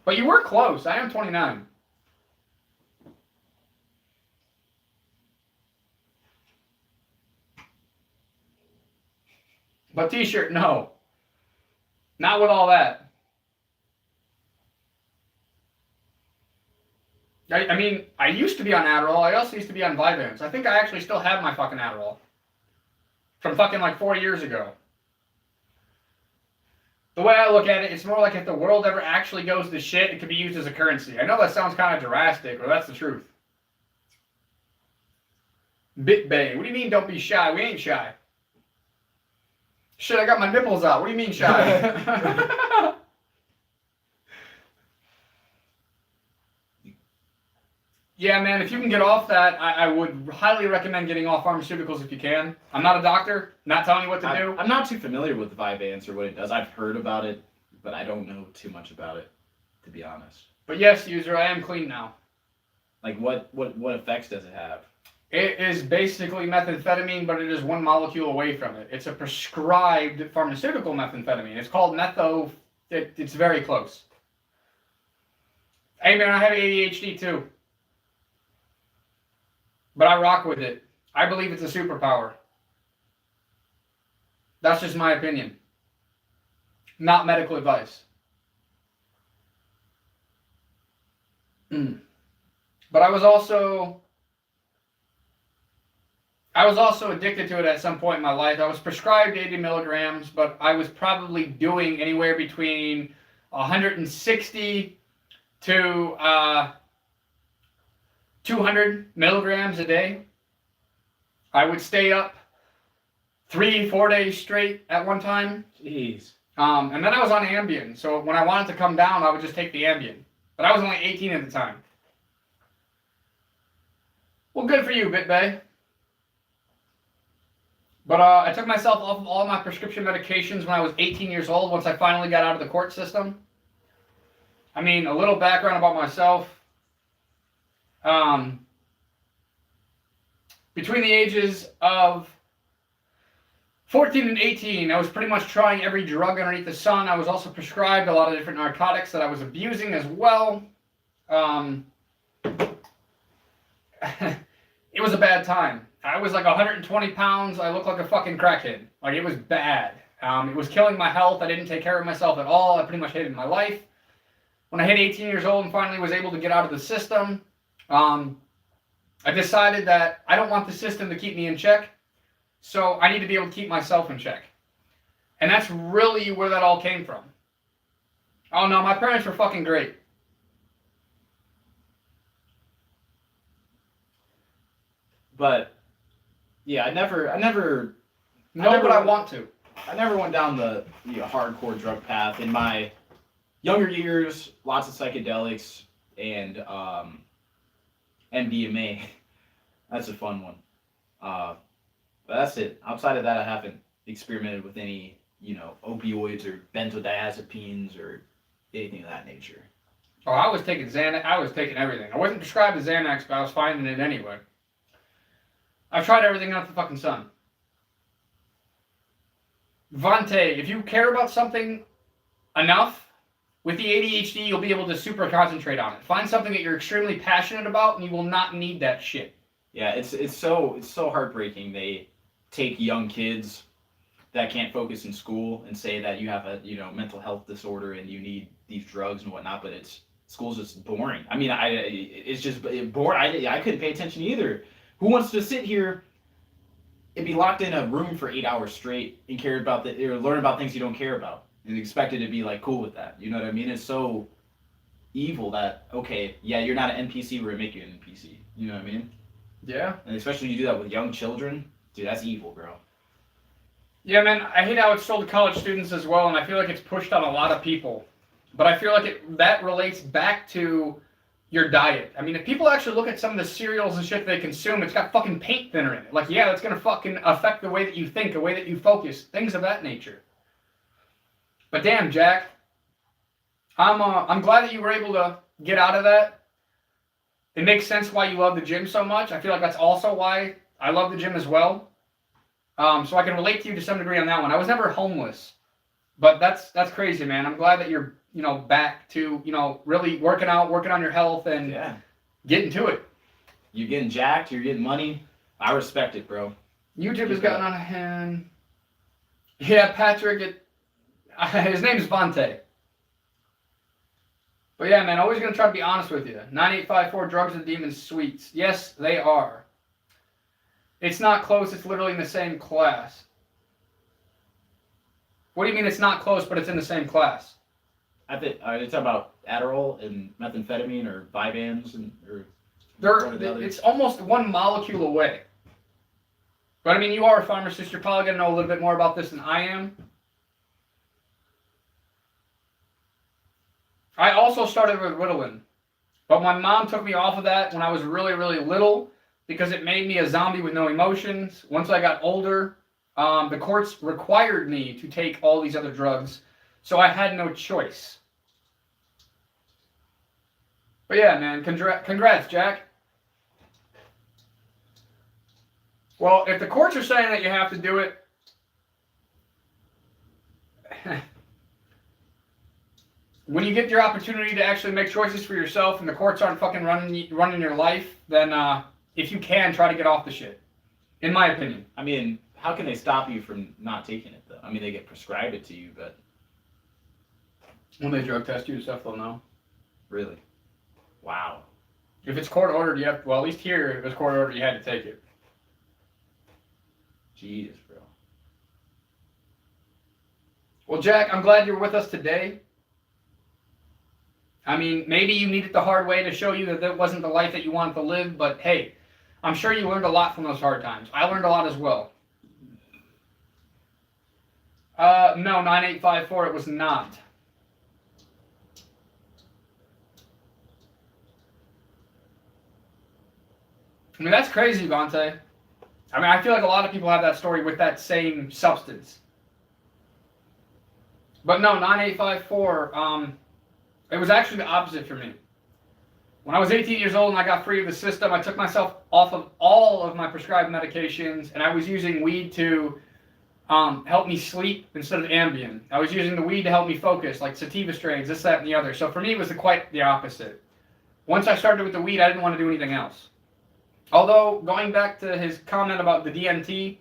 But you were close. I am 29. But t-shirt, no. Not with all that. I mean, I used to be on Adderall. I also used to be on Vyvanse. I think I actually still have my fucking Adderall. From fucking like 4 years ago. The way I look at it, it's more like if the world ever actually goes to shit, it could be used as a currency. I know that sounds kind of drastic, but that's the truth. BitBay. What do you mean don't be shy? We ain't shy. Shit, I got my nipples out. What do you mean shy? Yeah, man, if you can get off that, I would highly recommend getting off pharmaceuticals if you can. I'm not a doctor, not telling you what to do. I'm not too familiar with Vyvanse or what it does. I've heard about it, but I don't know too much about it, to be honest. But yes, user, I am clean now. Like, what effects does it have? It is basically methamphetamine, but it is one molecule away from it. It's a prescribed pharmaceutical methamphetamine. It's called it's very close. Hey, man, I have ADHD too. But I rock with it. I believe it's a superpower. That's just my opinion. Not medical advice. But I was also addicted to it at some point in my life. I was prescribed 80 milligrams, but I was probably doing anywhere between 160 to 200 milligrams a day. I would stay up 3-4 days straight at one time. Jeez. And then I was on Ambien. So when I wanted to come down, I would just take the Ambien. But I was only 18 at the time. Well, good for you, BitBay. But I took myself off of all of my prescription medications when I was 18 years old, once I finally got out of the court system. I mean, a little background about myself. Between the ages of 14 and 18, I was pretty much trying every drug underneath the sun. I was also prescribed a lot of different narcotics that I was abusing as well. It was a bad time. I was like 120 pounds. I looked like a fucking crackhead. Like, it was bad. It was killing my health. I didn't take care of myself at all. I pretty much hated my life. When I hit 18 years old and finally was able to get out of the system, I decided that I don't want the system to keep me in check, so I need to be able to keep myself in check. And that's really where that all came from. Oh no, my parents were fucking great. But yeah, I never But I want to. I never went down the hardcore drug path. In my younger years, lots of psychedelics and MDMA. That's a fun one. But that's it. Outside of that, I haven't experimented with any, opioids or benzodiazepines or anything of that nature. Oh, I was taking Xanax. I was taking everything. I wasn't prescribed the Xanax, but I was finding it anyway. I've tried everything under the fucking sun. Vante, if you care about something enough, with the ADHD, you'll be able to super concentrate on it. Find something that you're extremely passionate about, and you will not need that shit. Yeah, it's so heartbreaking. They take young kids that can't focus in school and say that you have a mental health disorder and you need these drugs and whatnot. But school's just boring. I mean, it's just boring. I couldn't pay attention either. Who wants to sit here and be locked in a room for 8 hours straight and care about or learn about things you don't care about and expected to be like cool with that? You know what I mean? It's so evil that okay, yeah, you're not an NPC. We're gonna make you an NPC. You know what I mean? Yeah. And especially when you do that with young children, dude, that's evil, bro. Yeah, man, I hate how it's sold to college students as well, and I feel like it's pushed on a lot of people. But I feel like that relates back to your diet. I mean, if people actually look at some of the cereals and shit they consume, it's got fucking paint thinner in it. Like, yeah, that's going to fucking affect the way that you think, the way that you focus, things of that nature. But damn, Jack, I'm glad that you were able to get out of that. It makes sense why you love the gym so much. I feel like that's also why I love the gym as well. So I can relate to you to some degree on that one. I was never homeless, but that's crazy, man. I'm glad that you're back to really working out, working on your health, and getting to it. You're getting jacked. You're getting money. I respect it, bro. YouTube has gotten out of hand. Yeah, Patrick. His name is Vante. But yeah, man, always gonna try to be honest with you. 9854 Drugs and Demons Sweets. Yes, they are. It's not close. It's literally in the same class. What do you mean it's not close, but it's in the same class? I think are you talking about Adderall and methamphetamine or Vyvanse it's almost one molecule away. But I mean, you are a pharmacist. You're probably gonna know a little bit more about this than I am. I also started with Ritalin, but my mom took me off of that when I was really, really little because it made me a zombie with no emotions. Once I got older, the courts required me to take all these other drugs, so I had no choice. But yeah, man, congrats, Jack. Well, if the courts are saying that you have to do it, when you get your opportunity to actually make choices for yourself and the courts aren't fucking running your life, then if you can, try to get off the shit. In my opinion. I mean, how can they stop you from not taking it, though? I mean, they get prescribed it to you, but... When they drug test you and stuff, they'll know. Really? Wow. If it's court ordered, at least here, if it was court ordered, you had to take it. Jesus, bro. Well, Jack, I'm glad you're with us today. I mean, maybe you need it the hard way to show you that wasn't the life that you wanted to live, but hey, I'm sure you learned a lot from those hard times. I learned a lot as well. No, 9854, it was not. I mean, that's crazy, Vante. I mean, I feel like a lot of people have that story with that same substance. But no, 9854, it was actually the opposite for me. When I was 18 years old and I got free of the system, I took myself off of all of my prescribed medications, and I was using weed to help me sleep instead of Ambien. I was using the weed to help me focus, like sativa strains, this, that, and the other. So for me, it was quite the opposite. Once I started with the weed, I didn't want to do anything else. Although, going back to his comment about the DMT,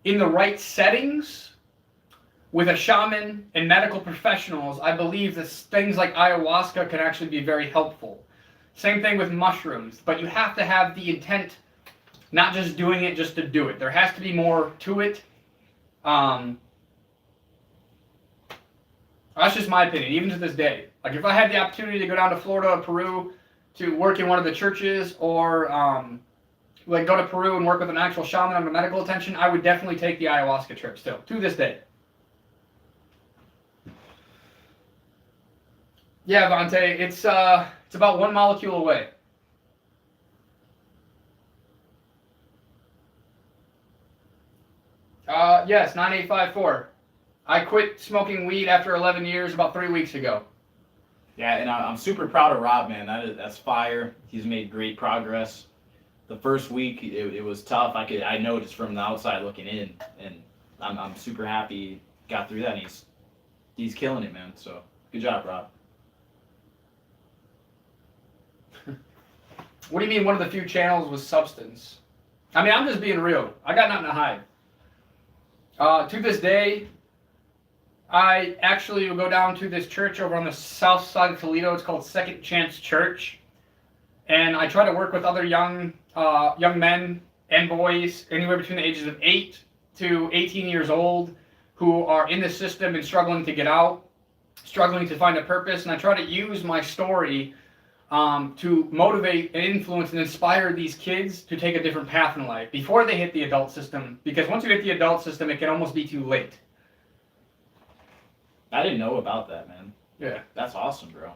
in the right settings, with a shaman and medical professionals, I believe that things like ayahuasca can actually be very helpful. Same thing with mushrooms, but you have to have the intent, not just doing it just to do it. There has to be more to it. That's just my opinion, even to this day. Like, if I had the opportunity to go down to Florida or Peru to work in one of the churches, or like go to Peru and work with an actual shaman under medical attention, I would definitely take the ayahuasca trip still, to this day. Yeah, Vante, it's about one molecule away. Yes, 9854. I quit smoking weed after 11 years about 3 weeks ago. Yeah, and I'm super proud of Robb, man. That's fire. He's made great progress. The first week it was tough. I noticed from the outside looking in, and I'm super happy he got through that. And he's killing it, man. So good job, Robb. What do you mean one of the few channels with substance? I mean, I'm just being real. I got nothing to hide. To this day, I actually will go down to this church over on the south side of Toledo. It's called Second Chance Church. And I try to work with other young men and boys anywhere between the ages of 8 to 18 years old who are in the system and struggling to get out, struggling to find a purpose. And I try to use my story to motivate and influence and inspire these kids to take a different path in life before they hit the adult system. Because once you hit the adult system, it can almost be too late. I didn't know about that, man. Yeah. That's awesome, bro.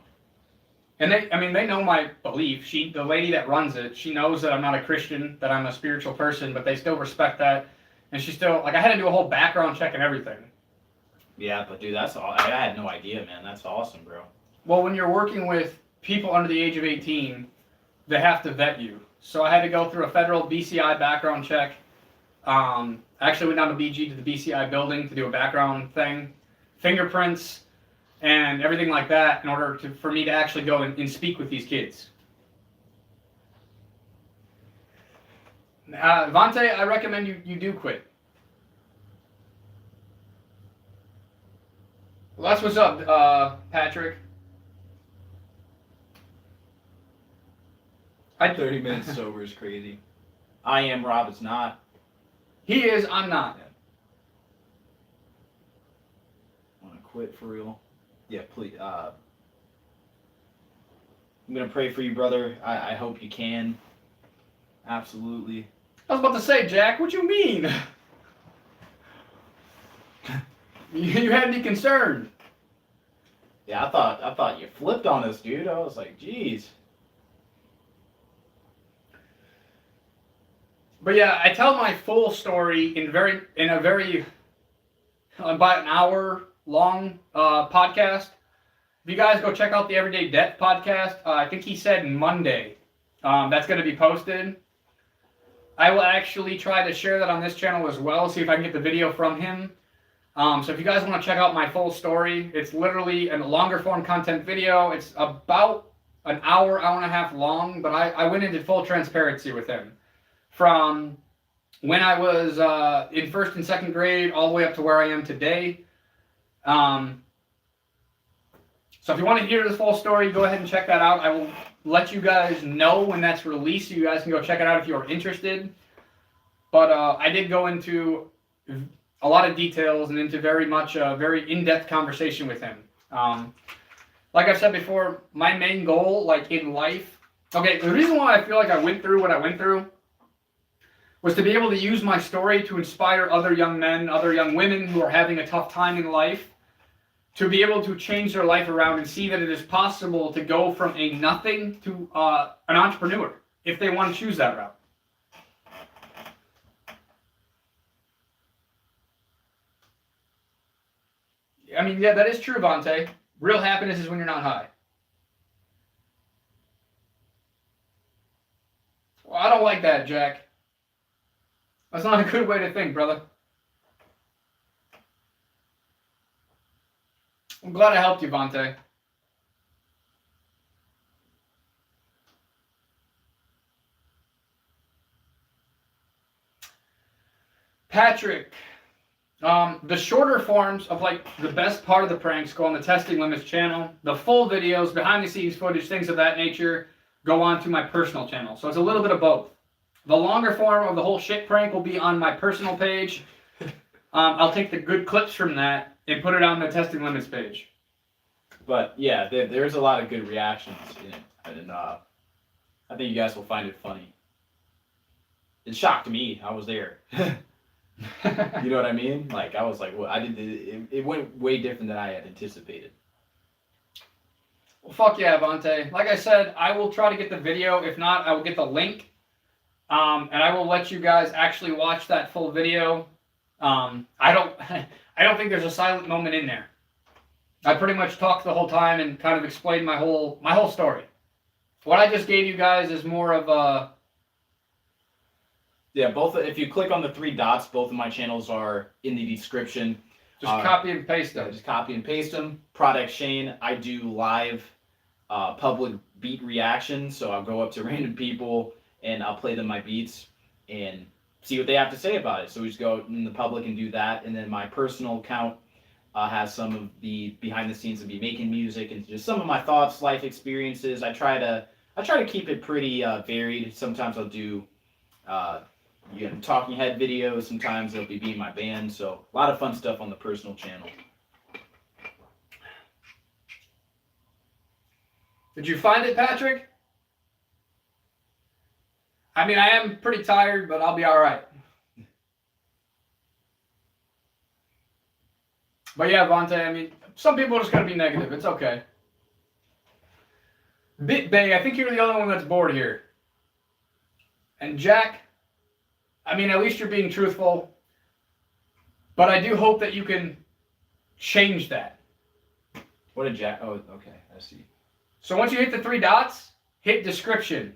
And they know my belief. The lady that runs it, she knows that I'm not a Christian, that I'm a spiritual person, but they still respect that. And she still, like, I had to do a whole background check and everything. Yeah, but dude, that's all. I had no idea, man. That's awesome, bro. Well, when you're working with people under the age of 18, they have to vet you. So I had to go through a federal BCI background check. I actually went down to BG to the BCI building to do a background thing, fingerprints, and everything like that in order for me to actually go and speak with these kids. Vante, I recommend you do quit. Well, that's what's up, Patrick. 30 minutes sober is crazy. I am, Robb is not. He is, I'm not. Want to quit for real? Yeah, please. I'm going to pray for you, brother. I hope you can. Absolutely. I was about to say, Jack, what you mean? You had me concerned. Yeah, I thought you flipped on us, dude. I was like, geez. But yeah, I tell my full story in a very about an hour long podcast. If you guys go check out the Everyday Death podcast, I think he said Monday. That's going to be posted. I will actually try to share that on this channel as well, see if I can get the video from him. So if you guys want to check out my full story, it's literally a longer form content video. It's about an hour and a half long, but I went into full transparency with him. From when I was in first and second grade all the way up to where I am today. So if you want to hear the full story, go ahead and check that out. I will let you guys know when that's released so you guys can go check it out if you are interested. But I did go into a lot of details and into very much a very in-depth conversation with him. Like I've said before, my main goal, like in life, okay, the reason why I feel like I went through what I went through was to be able to use my story to inspire other young men, other young women who are having a tough time in life, to be able to change their life around and see that it is possible to go from a nothing to an entrepreneur, if they want to choose that route. I mean, yeah, that is true, Vante. Real happiness is when you're not high. Well, I don't like that, Jack. That's not a good way to think, brother. I'm glad I helped you, Vante. Patrick, the shorter forms of like the best part of the pranks go on the Testing Limits channel. The full videos, behind the scenes footage, things of that nature go on to my personal channel. So it's a little bit of both. The longer form of the whole shit prank will be on my personal page. I'll take the good clips from that and put it on the Testing Limits page. But yeah, there's a lot of good reactions in it, and I think you guys will find it funny. It shocked me. I was there. You know what I mean? Like I was like, well, it went way different than I had anticipated. Well, fuck yeah, Vante. Like I said, I will try to get the video. If not, I will get the link. And I will let you guys actually watch that full video. I don't think there's a silent moment in there. I pretty much talked the whole time and kind of explained my whole story. What I just gave you guys is more of a... Yeah, both. If you click on the three dots, both of my channels are in the description. Just copy and paste them. Yeah, just copy and paste them. Product Shane, I do live public beat reactions, so I'll go up to random people and I'll play them my beats and see what they have to say about it. So we just go out in the public and do that. And then my personal account has some of the behind the scenes of me making music and just some of my thoughts, life experiences. I try to keep it pretty varied. Sometimes I'll do talking head videos. Sometimes it'll be me and my band. So a lot of fun stuff on the personal channel. Did you find it, Patrick? I mean, I am pretty tired, but I'll be all right. But yeah, Vontae, I mean, some people are just going to be negative. It's okay. Bit Bay, I think you're the only one that's bored here. And Jack, I mean, at least you're being truthful. But I do hope that you can change that. What did Jack... Oh, okay. I see. So once you hit the three dots, hit description.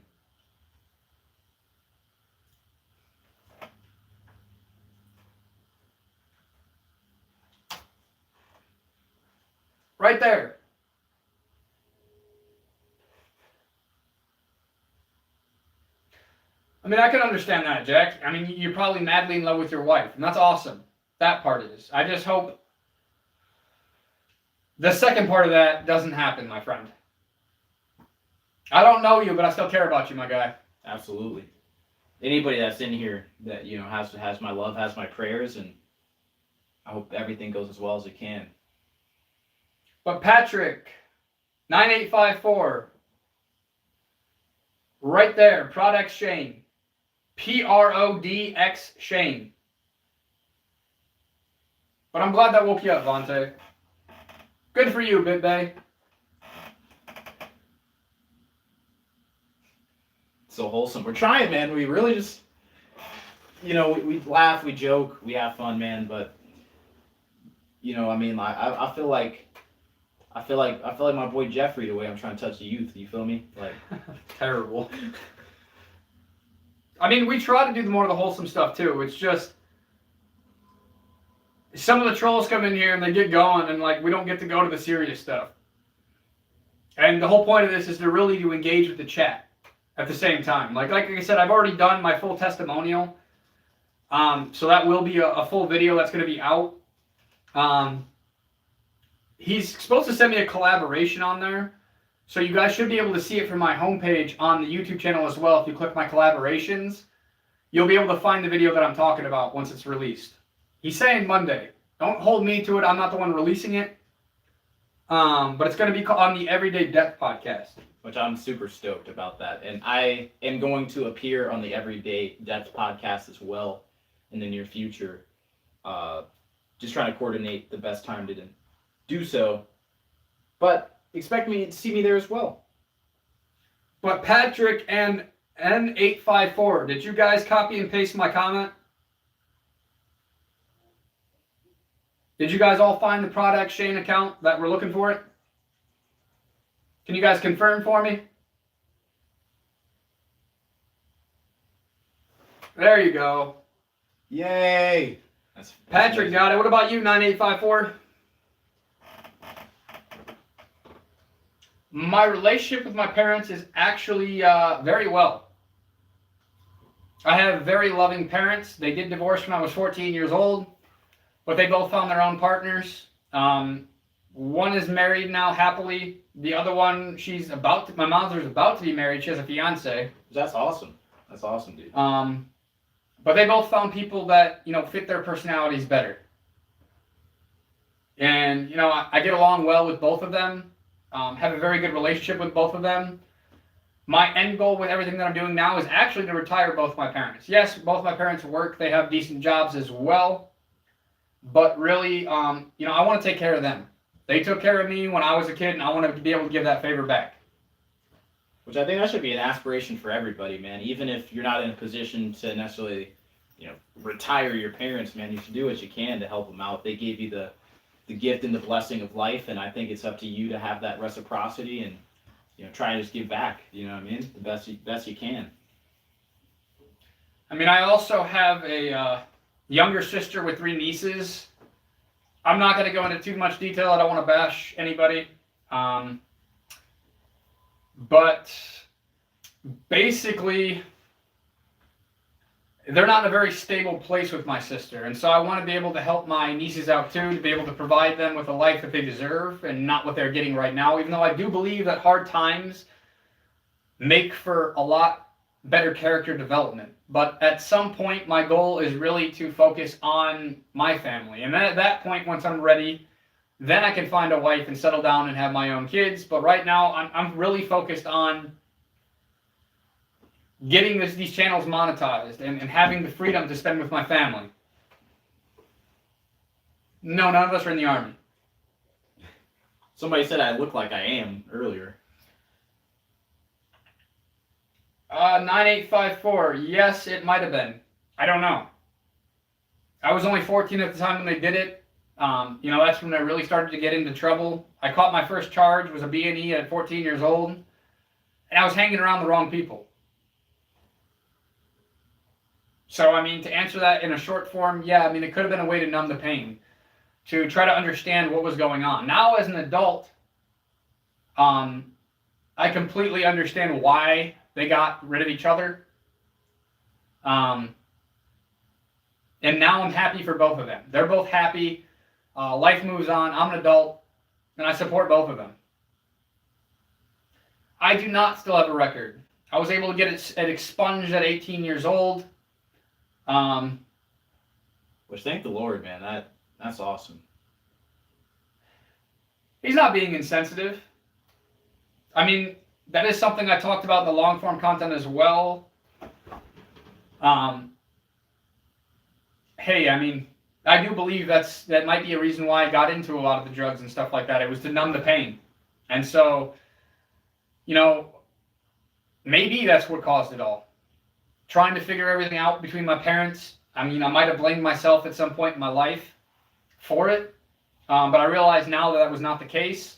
Right there. I mean, I can understand that, Jack. I mean, you're probably madly in love with your wife, and that's awesome. That part is. I just hope the second part of that doesn't happen, my friend. I don't know you, but I still care about you, my guy. Absolutely. Anybody that's in here that, you know, has my love, has my prayers, and I hope everything goes as well as it can. But Patrick, 9854, right there, Product Shane, PRODX Shane. But I'm glad that woke you up, Vontae. Good for you, Bit Bay. So wholesome. We're trying, man. We really just, you know, we laugh, we joke, we have fun, man. But, you know, I mean, I feel like my boy Jeffrey the way I'm trying to touch the youth. You feel me? Like terrible. I mean, we try to do more of the wholesome stuff too. It's just some of the trolls come in here and they get going, and like we don't get to go to the serious stuff. And the whole point of this is to really engage with the chat at the same time. Like I said, I've already done my full testimonial. So that will be a full video that's going to be out. He's supposed to send me a collaboration on there. So you guys should be able to see it from my homepage on the YouTube channel as well. If you click my collaborations, you'll be able to find the video that I'm talking about once it's released. He's saying Monday. Don't hold me to it. I'm not the one releasing it. But it's going to be on the Everyday Depth podcast. Which I'm super stoked about that. And I am going to appear on the Everyday Depth podcast as well in the near future. Just trying to coordinate the best time to do so. But expect me to see me there as well. But Patrick and N854, did you guys copy and paste my comment? Did you guys all find the Product Shane account that we're looking for it? Can you guys confirm for me? There you go. Yay! That's Patrick got it. What about you, 9854? My relationship with my parents is actually very well. I have very loving parents. They did divorce when I was 14 years old, but they both found their own partners. One is married now happily. The other one, my mother's about to be married. She has a fiance. That's awesome. That's awesome, dude. But they both found people that, you know, fit their personalities better. And, you know, I get along well with both of them. Have a very good relationship with both of them. My end goal with everything that I'm doing now is actually to retire both my parents. Yes, both my parents work. They have decent jobs as well. But really, you know, I want to take care of them. They took care of me when I was a kid, and I want to be able to give that favor back. Which I think that should be an aspiration for everybody, man. Even if you're not in a position to necessarily, you know, retire your parents, man, you should do what you can to help them out. They gave you the the gift and the blessing of life, and I think it's up to you to have that reciprocity and try and just give back. You know what I mean? The best you can. I mean, I also have a younger sister with 3 nieces. I'm not going to go into too much detail. I don't want to bash anybody. But basically, they're not in a very stable place with my sister. And so I want to be able to help my nieces out too, to be able to provide them with a life that they deserve and not what they're getting right now, even though I do believe that hard times make for a lot better character development. But at some point, my goal is really to focus on my family. And then at that point, once I'm ready, then I can find a wife and settle down and have my own kids. But right now, I'm really focused on getting these channels monetized and having the freedom to spend with my family. No, none of us are in the Army. Somebody said I look like I am earlier. 9854. Yes, it might have been. I don't know. I was only 14 at the time when they did it. That's when I really started to get into trouble. I caught my first charge, was a B&E at 14 years old, and I was hanging around the wrong people. So, I mean, to answer that in a short form, yeah, I mean, it could have been a way to numb the pain, to try to understand what was going on. Now, as an adult, I completely understand why they got rid of each other. And now I'm happy for both of them. They're both happy. Life moves on. I'm an adult, and I support both of them. I do not still have a record. I was able to get it expunged at 18 years old. Which, thank the Lord, man. That's awesome. He's not being insensitive. I mean, that is something I talked about in the long form content as well. Hey, I mean, I do believe that might be a reason why I got into a lot of the drugs and stuff like that. It was to numb the pain. And so, maybe that's what caused it all. Trying to figure everything out between my parents. I mean, I might have blamed myself at some point in my life for it. But I realize now that was not the case.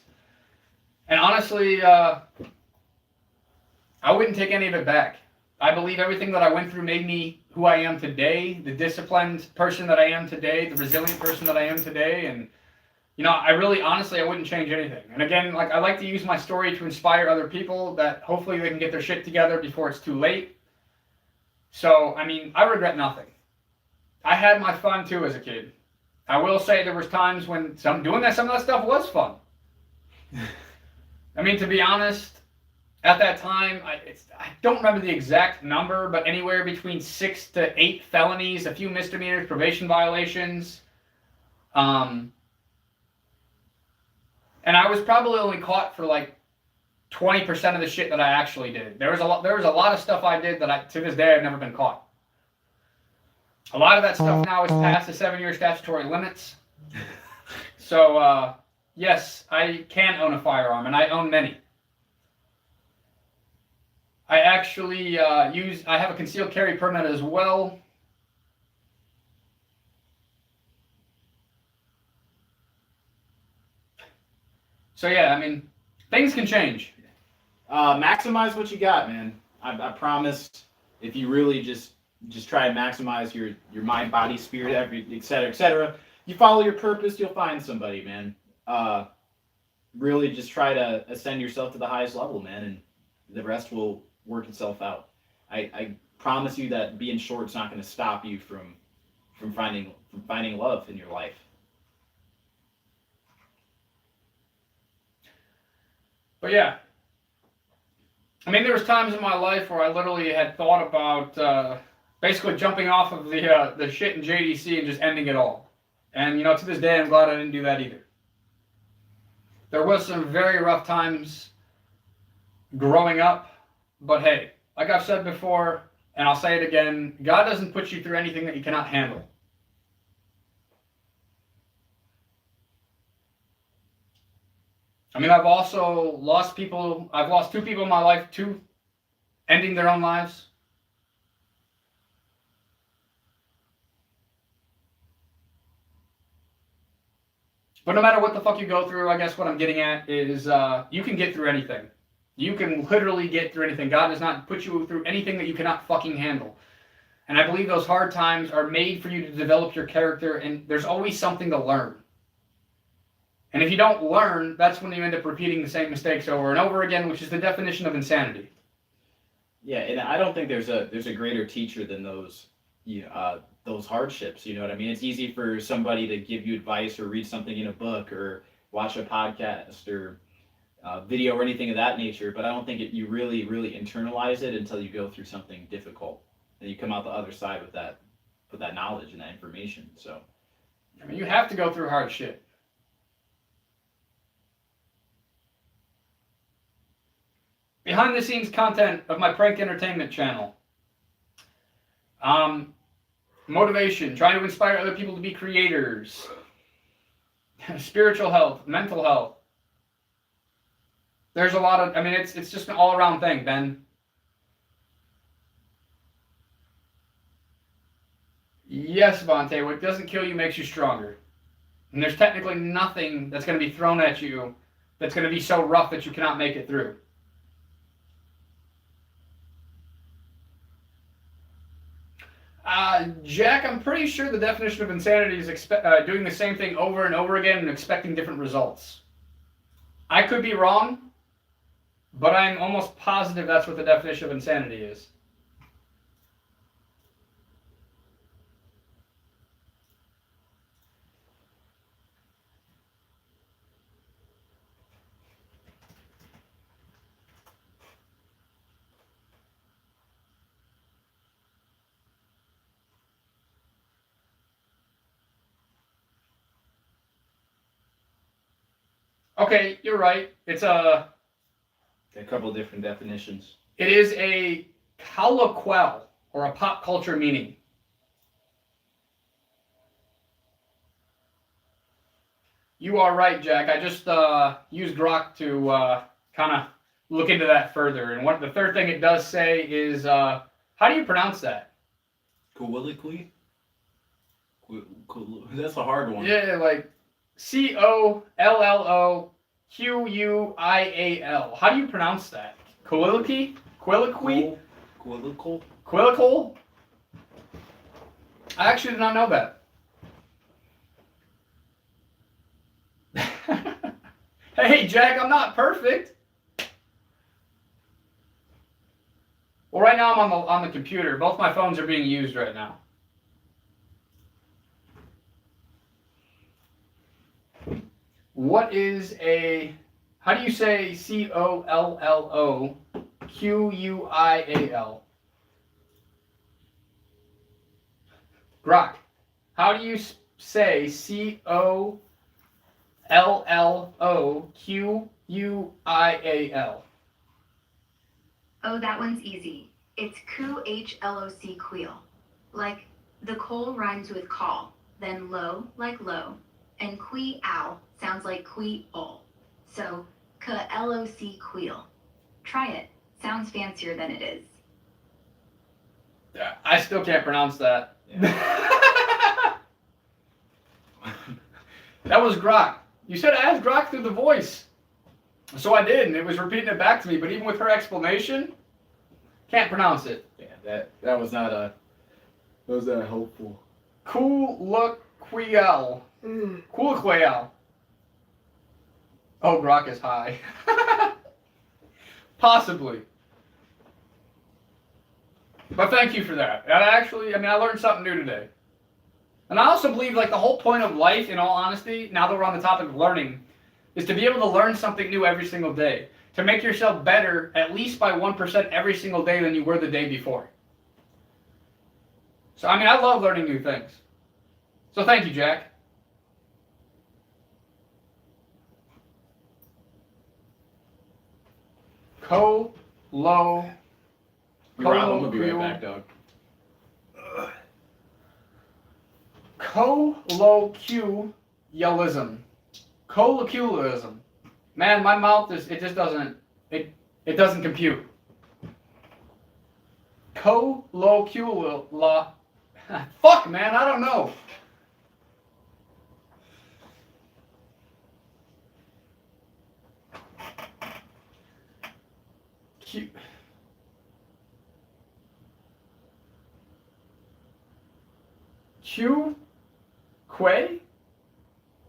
And honestly, I wouldn't take any of it back. I believe everything that I went through made me who I am today, the disciplined person that I am today, the resilient person that I am today. And, I really, honestly, I wouldn't change anything. And again, I like to use my story to inspire other people that hopefully they can get their shit together before it's too late. So, I mean, I regret nothing. I had my fun too as a kid. I will say there was times when some of that stuff was fun. I mean, to be honest, at that time, I don't remember the exact number, but anywhere between 6 to 8 felonies, a few misdemeanors, probation violations. And I was probably only caught for 20% of the shit that I actually did. There was a lot of stuff I did that to this day I've never been caught. A lot of that stuff now is past the 7-year statutory limits. So, yes, I can own a firearm, and I own many. I actually I have a concealed carry permit as well. So yeah, I mean, things can change. Maximize what you got, man. I promise. If you really just try and maximize your mind, body, spirit, et cetera, you follow your purpose, you'll find somebody, man. Really just try to ascend yourself to the highest level, man, and the rest will work itself out. I promise you that being short is not going to stop you from finding love in your life. But yeah, I mean, there was times in my life where I literally had thought about basically jumping off of the shit in JDC and just ending it all. And to this day, I'm glad I didn't do that either. There was some very rough times growing up, but hey, like I've said before, and I'll say it again, God doesn't put you through anything that you cannot handle. I mean, I've also lost people. I've lost 2 people in my life, 2 ending their own lives. But no matter what the fuck you go through, I guess what I'm getting at is you can get through anything. You can literally get through anything. God does not put you through anything that you cannot fucking handle. And I believe those hard times are made for you to develop your character, and there's always something to learn. And if you don't learn, that's when you end up repeating the same mistakes over and over again, which is the definition of insanity. Yeah, and I don't think there's a greater teacher than those those hardships. You know what I mean? It's easy for somebody to give you advice or read something in a book or watch a podcast or video or anything of that nature, but I don't think you really internalize it until you go through something difficult and you come out the other side with that knowledge and that information. So, I mean, you have to go through hard shit. Behind the scenes content of my prank entertainment channel. Motivation, trying to inspire other people to be creators. Spiritual health, mental health. There's a lot of, I mean, it's just an all-around thing, Ben. Yes, Vontae, what doesn't kill you makes you stronger. And there's technically nothing that's going to be thrown at you that's going to be so rough that you cannot make it through. Jack, I'm pretty sure the definition of insanity is doing the same thing over and over again and expecting different results. I could be wrong, but I'm almost positive that's what the definition of insanity is. Okay, you're right. It's a couple different definitions. It is a colloquial or a pop culture meaning. You are right, Jack. I just used Grok to kind of look into that further. And the third thing it does say is, how do you pronounce that? Colloquially? That's a hard one. Yeah, like Colloquial. How do you pronounce that? Colloquy? Colloquy? Quillical? I actually did not know that. Hey, Jack, I'm not perfect. Well, right now I'm on the computer. Both my phones are being used right now. What is how do you say Colloquial? Grok, how do you say Colloquial? Oh, that one's easy. It's Qhloc, queel. Like the coal rhymes with call, then low like low, and ow sounds like ol. So Qloc, queel. Try it. Sounds fancier than it is. Yeah, I still can't pronounce that. Yeah. That was Grok. You said ask Grok through the voice. So I did, and it was repeating it back to me, but even with her explanation, can't pronounce it. Yeah, that was not helpful. Colloquial. Colloquial. Oh, Grok is high. Possibly. But thank you for that. I learned something new today. And I also believe, like, the whole point of life, in all honesty, now that we're on the topic of learning, is to be able to learn something new every single day. To make yourself better at least by 1% every single day than you were the day before. So, I love learning new things. So thank you, Jack. Rob, I'm gonna be right back, dog. Colloquialism. Colloquialism. Man, my mouth doesn't compute. Fuck, man, I don't know. Q. Q? Quay?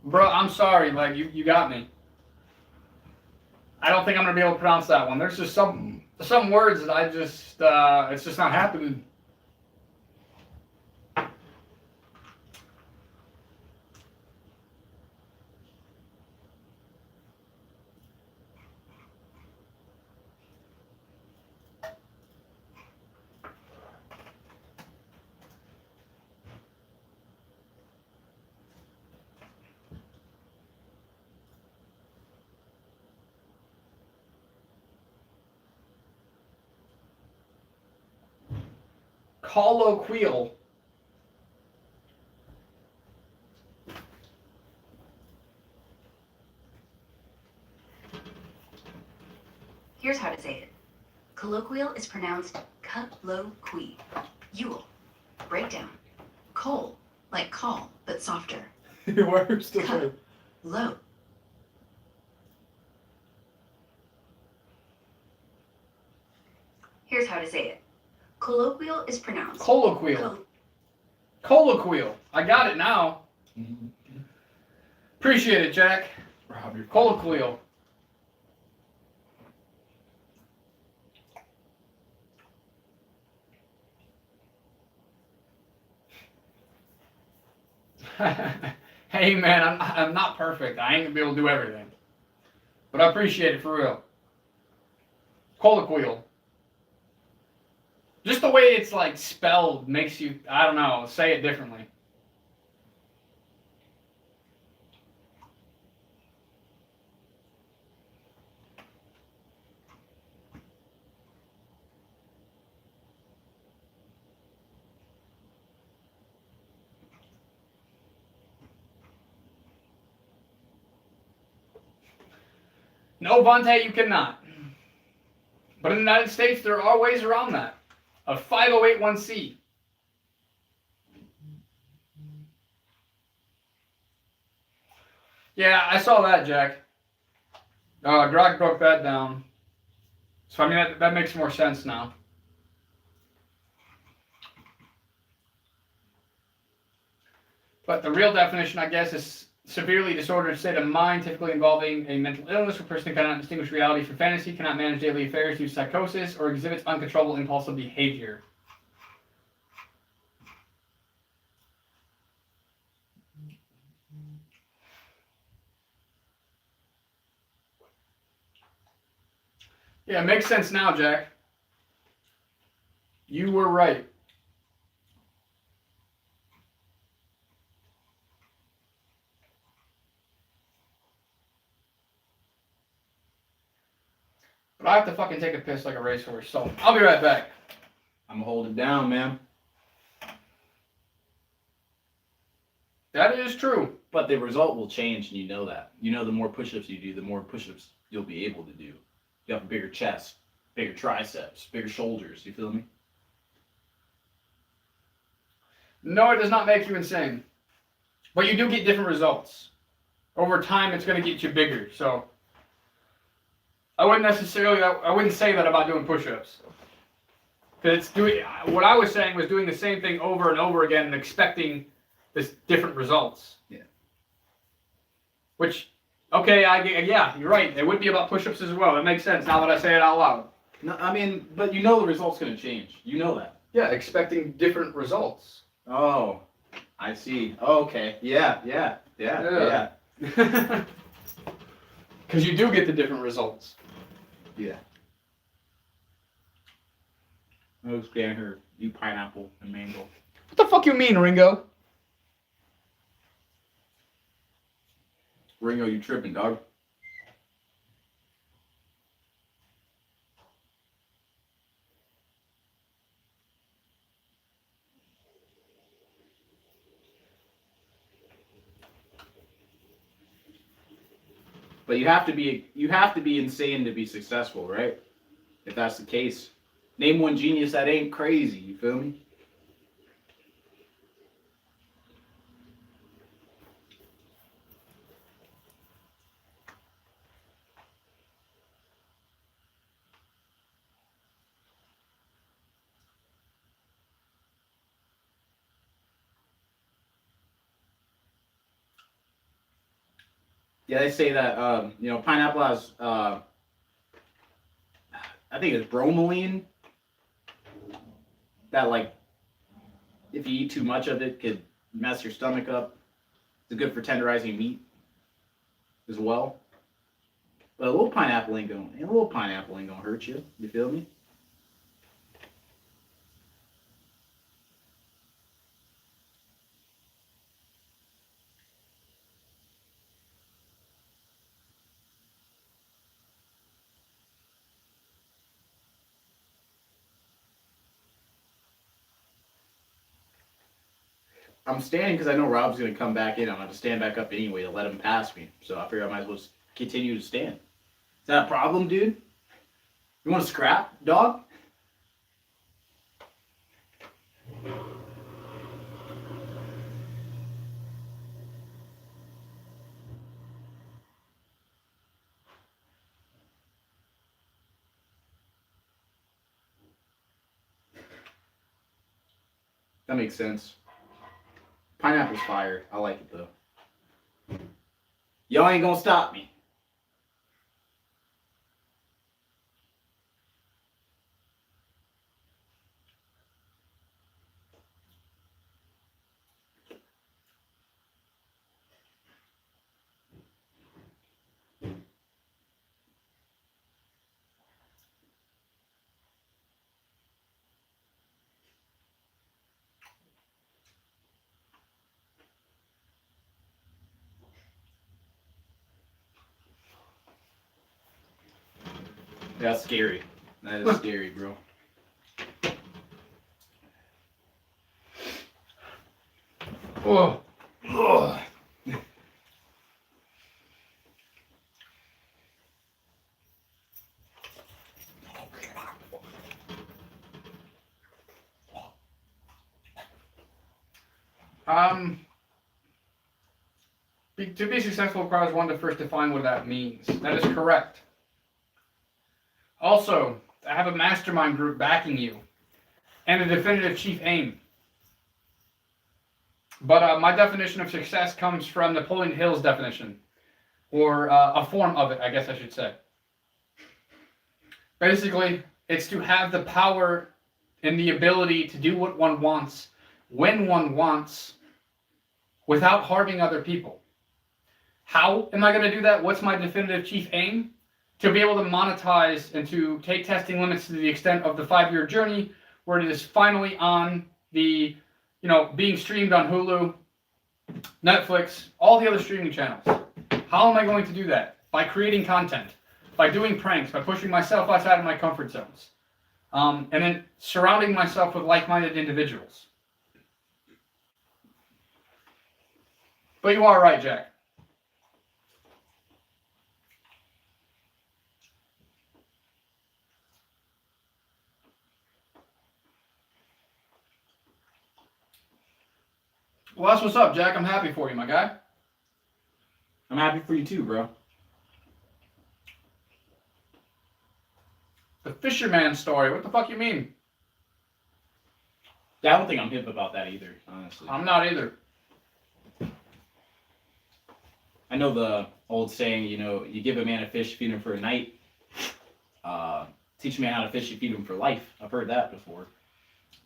Bro, I'm sorry. Like, you got me. I don't think I'm going to be able to pronounce that one. There's just some words that I just, it's just not happening. Colloquial. Here's how to say it. Colloquial is pronounced colloquy. Yule. Breakdown. Coal, like call, but softer. Words to Cut. Low. Here's how to say it. Colloquial is pronounced Colloquial. Colloquial. I got it now. Appreciate it, Jack. Rob, you're Colloquial. Hey man, I'm not perfect. I ain't gonna be able to do everything. But I appreciate it for real. Colloquial. Just the way it's like spelled makes you, I don't know, say it differently. No, Vontae, you cannot. But in the United States, there are ways around that. A 5081C. Yeah, I saw that, Jack. Grog broke that down. So, I mean, that makes more sense now. But the real definition, I guess, is severely disordered state of mind, typically involving a mental illness where a person cannot distinguish reality from fantasy, cannot manage daily affairs due to psychosis, or exhibits uncontrollable impulsive behavior. Yeah, it makes sense now, Jack. You were right. But I have to fucking take a piss like a racehorse, so I'll be right back. I'm gonna hold it down, man. That is true. But the result will change, and you know that. You know the more push-ups you do, the more push-ups you'll be able to do. You have a bigger chest, bigger triceps, bigger shoulders. You feel me? No, it does not make you insane. But you do get different results. Over time, it's going to get you bigger, so I wouldn't say that about doing push-ups. Because what I was saying was doing the same thing over and over again and expecting this different results. Yeah. Which, okay, yeah, you're right. It would be about push-ups as well. That makes sense now that I say it out loud. No, I mean, but you know the result's gonna change. You know that. Yeah, expecting different results. Oh, I see. Oh, okay. Yeah. Because you do get the different results. Yeah. Oh, scan her. You pineapple and mango. What the fuck you mean, Ringo? Ringo, you tripping, dog? But you have to be insane to be successful, right? If that's the case. Name one genius that ain't crazy, you feel me? Yeah, they say that pineapple has I think it's bromelain that like if you eat too much of it could mess your stomach up. It's good for tenderizing meat as well. But a little pineapple ain't gonna hurt you. You feel me? I'm standing because I know Rob's gonna come back in. I'm gonna stand back up anyway to let him pass me. So I figure I might as well just continue to stand. Is that a problem, dude? You want to scrap, dog? That makes sense. Pineapple's fire. I like it though. Y'all ain't gonna stop me. That's scary. That is scary, bro. Oh. Oh. To be successful requires one to first define what that means. That is correct. Also, I have a mastermind group backing you and a definitive chief aim. But my definition of success comes from Napoleon Hill's definition, or a form of it, I guess I should say. Basically, it's to have the power and the ability to do what one wants, when one wants, without harming other people. How am I going to do that? What's my definitive chief aim? To be able to monetize and to take testing limits to the extent of the 5-year journey, where it is finally on the, being streamed on Hulu, Netflix, all the other streaming channels. How am I going to do that? By creating content, by doing pranks, by pushing myself outside of my comfort zones, and then surrounding myself with like-minded individuals. But you are right, Jack. Well, that's what's up, Jack. I'm happy for you, my guy. I'm happy for you too, bro. The fisherman story. What the fuck you mean? Yeah, I don't think I'm hip about that either, honestly. I'm not either. I know the old saying, you give a man a fish, feed him for a night. Teach a man how to fish, you feed him for life. I've heard that before.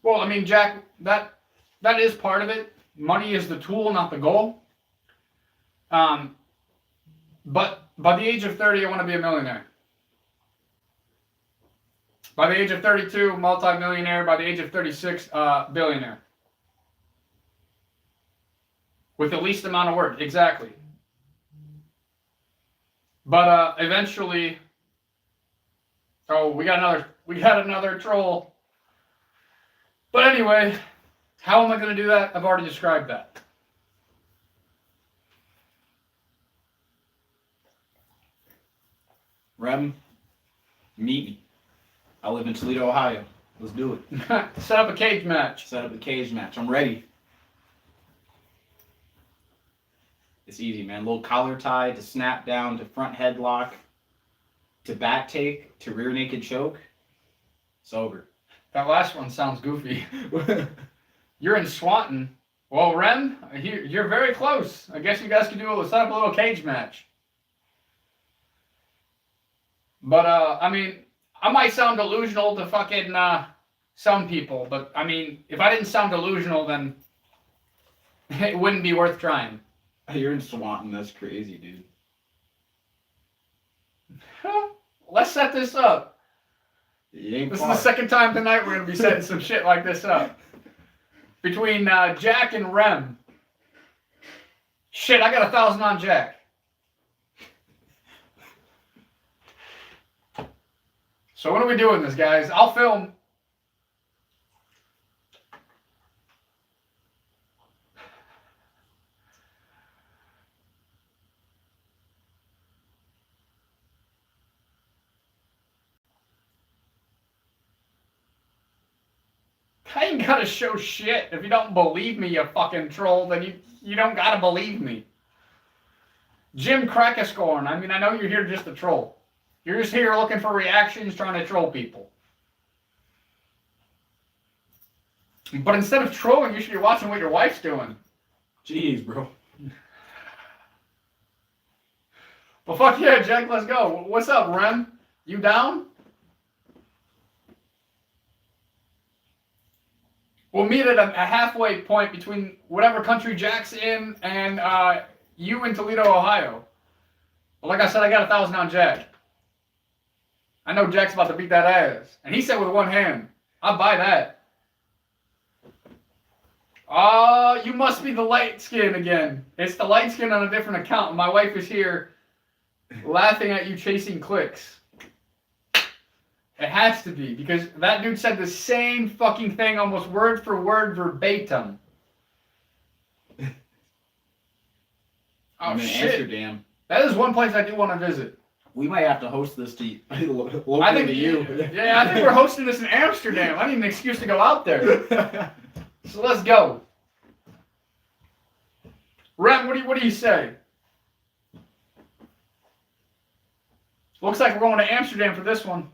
Well, I mean, Jack, that is part of it. Money is the tool, not the goal. But by the age of 30, I want to be a millionaire. By the age of 32, multi-millionaire. By the age of 36, billionaire. With the least amount of work, exactly. But eventually, we got another troll. But anyway, how am I going to do that? I've already described that. Rem, meet me. I live in Toledo, Ohio. Let's do it. Set up a cage match. Set up a cage match. I'm ready. It's easy, man. Little collar tie to snap down to front headlock to back take to rear naked choke. It's over. That last one sounds goofy. You're in Swanton. Well, Rem, you're very close. I guess you guys could set up a little cage match. But I mean, I might sound delusional to fucking some people, but I mean, if I didn't sound delusional, then it wouldn't be worth trying. You're in Swanton. That's crazy, dude. Let's set this up. This Is the second time tonight we're gonna be setting some shit like this up. Between Jack and Rem. Shit, I got 1,000 on Jack. So when are we doing this, guys? I'll film. I ain't gotta show shit. If you don't believe me, you fucking troll, then you don't gotta believe me. Jim Crackascorn, I mean, I know you're here just to troll. You're just here looking for reactions, trying to troll people. But instead of trolling, you should be watching what your wife's doing. Jeez, bro. Well, fuck yeah, Jack, let's go. What's up, Rem? You down? We'll meet at a halfway point between whatever country Jack's in and you in Toledo, Ohio. Well, like I said, I got 1,000 on Jack. I know Jack's about to beat that ass. And he said with one hand. I'll buy that. You must be the light skin again. It's the light skin on a different account. My wife is here laughing at you chasing clicks. It has to be, because that dude said the same fucking thing almost word for word verbatim. I'm in Amsterdam. That is one place I do want to visit. We might have to host this to locally I think to you. Yeah, I think we're hosting this in Amsterdam. I need an excuse to go out there. So let's go. Rem, what do you say? Looks like we're going to Amsterdam for this one.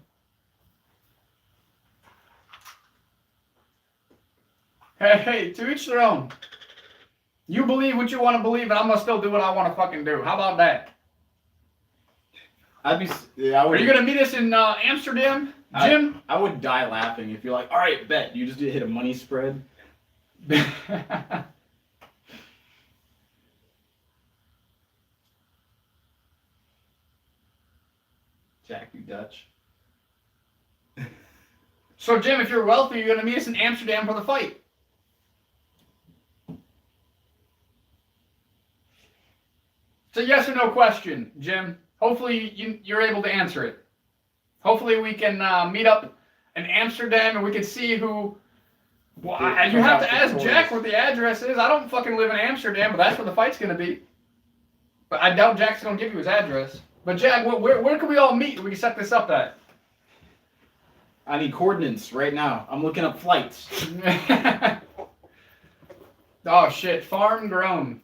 Hey, to each their own. You believe what you want to believe, and I'm gonna still do what I want to fucking do. How about that? Are you gonna meet us in Amsterdam, Jim? I would die laughing if you're like, all right, bet. You just hit a money spread. Jack, you Dutch. So, Jim, if you're wealthy, you're gonna meet us in Amsterdam for the fight. It's a yes or no question, Jim. Hopefully you're able to answer it. Hopefully we can meet up in Amsterdam and we can see who... Well, you have to ask Jack what the address is. I don't fucking live in Amsterdam, but that's where the fight's going to be. But I doubt Jack's going to give you his address. But Jack, where can we all meet? We can set this up at. I need coordinates right now. I'm looking up flights. Oh shit, farm grown.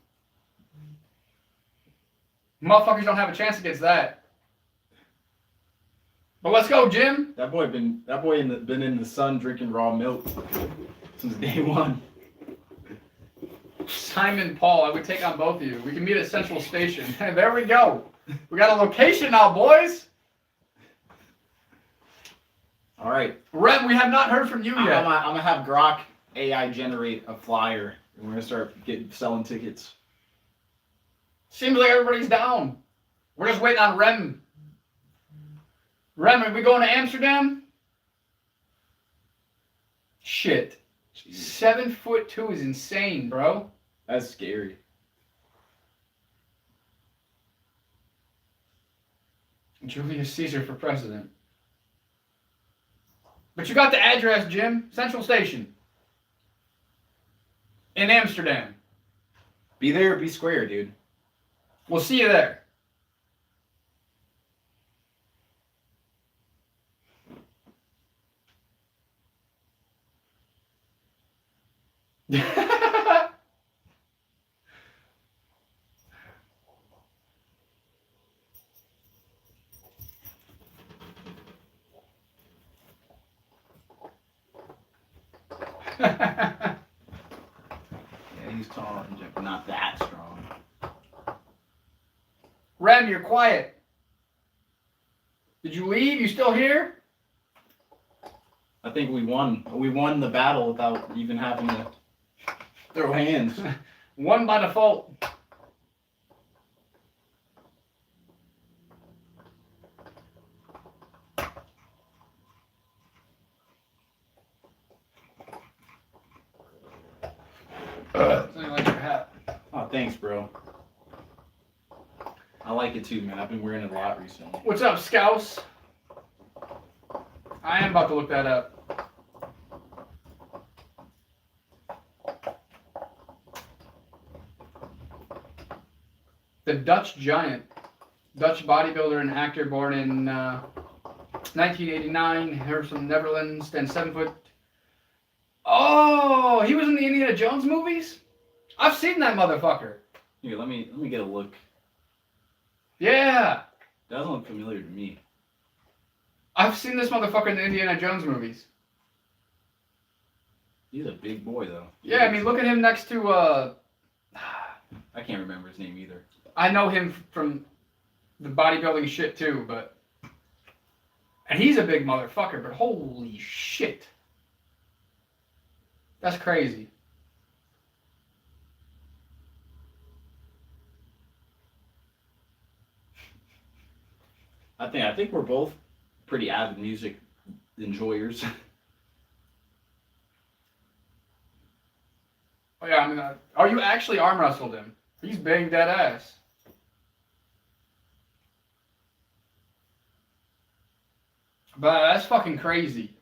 Motherfuckers don't have a chance against that. But let's go, Jim. That boy been in the sun drinking raw milk since day one. Simon Paul, I would take on both of you. We can meet at Central Station. There we go. We got a location now, boys. All right. Rem, we have not heard from you yet. I'm gonna have Grok AI generate a flyer, and we're gonna start selling tickets. Seems like everybody's down. We're just waiting on Rem. Rem, are we going to Amsterdam? Shit. Jeez. 7'2" is insane, bro. That's scary. Julius Caesar for president. But you got the address, Jim. Central Station. In Amsterdam. Be there or be square, dude. We'll see you there. Yeah, he's tall and not that strong. Rem, you're quiet. Did Did you leave? You still here? I think we won. We won the battle without even having to throw hands. Won by default. Something like your hat. Oh, thanks, bro. I like it too, man. I've been wearing it a lot recently. What's up, Scouse? I am about to look that up. The Dutch Giant. Dutch bodybuilder and actor born in 1989. Here from the Netherlands. Stands 7 foot. Oh, he was in the Indiana Jones movies? I've seen that motherfucker. Here, let me get a look. Yeah. Doesn't look familiar to me. I've seen this motherfucker in the Indiana Jones movies. He's a big boy, though. Yeah, I mean, look at him next to, I can't remember his name either. I know him from the bodybuilding shit too, but... And he's a big motherfucker, but holy shit. That's crazy. I think we're both pretty avid music enjoyers. Oh yeah, I mean, oh, you actually arm wrestled him. He's big dead ass. But that's fucking crazy.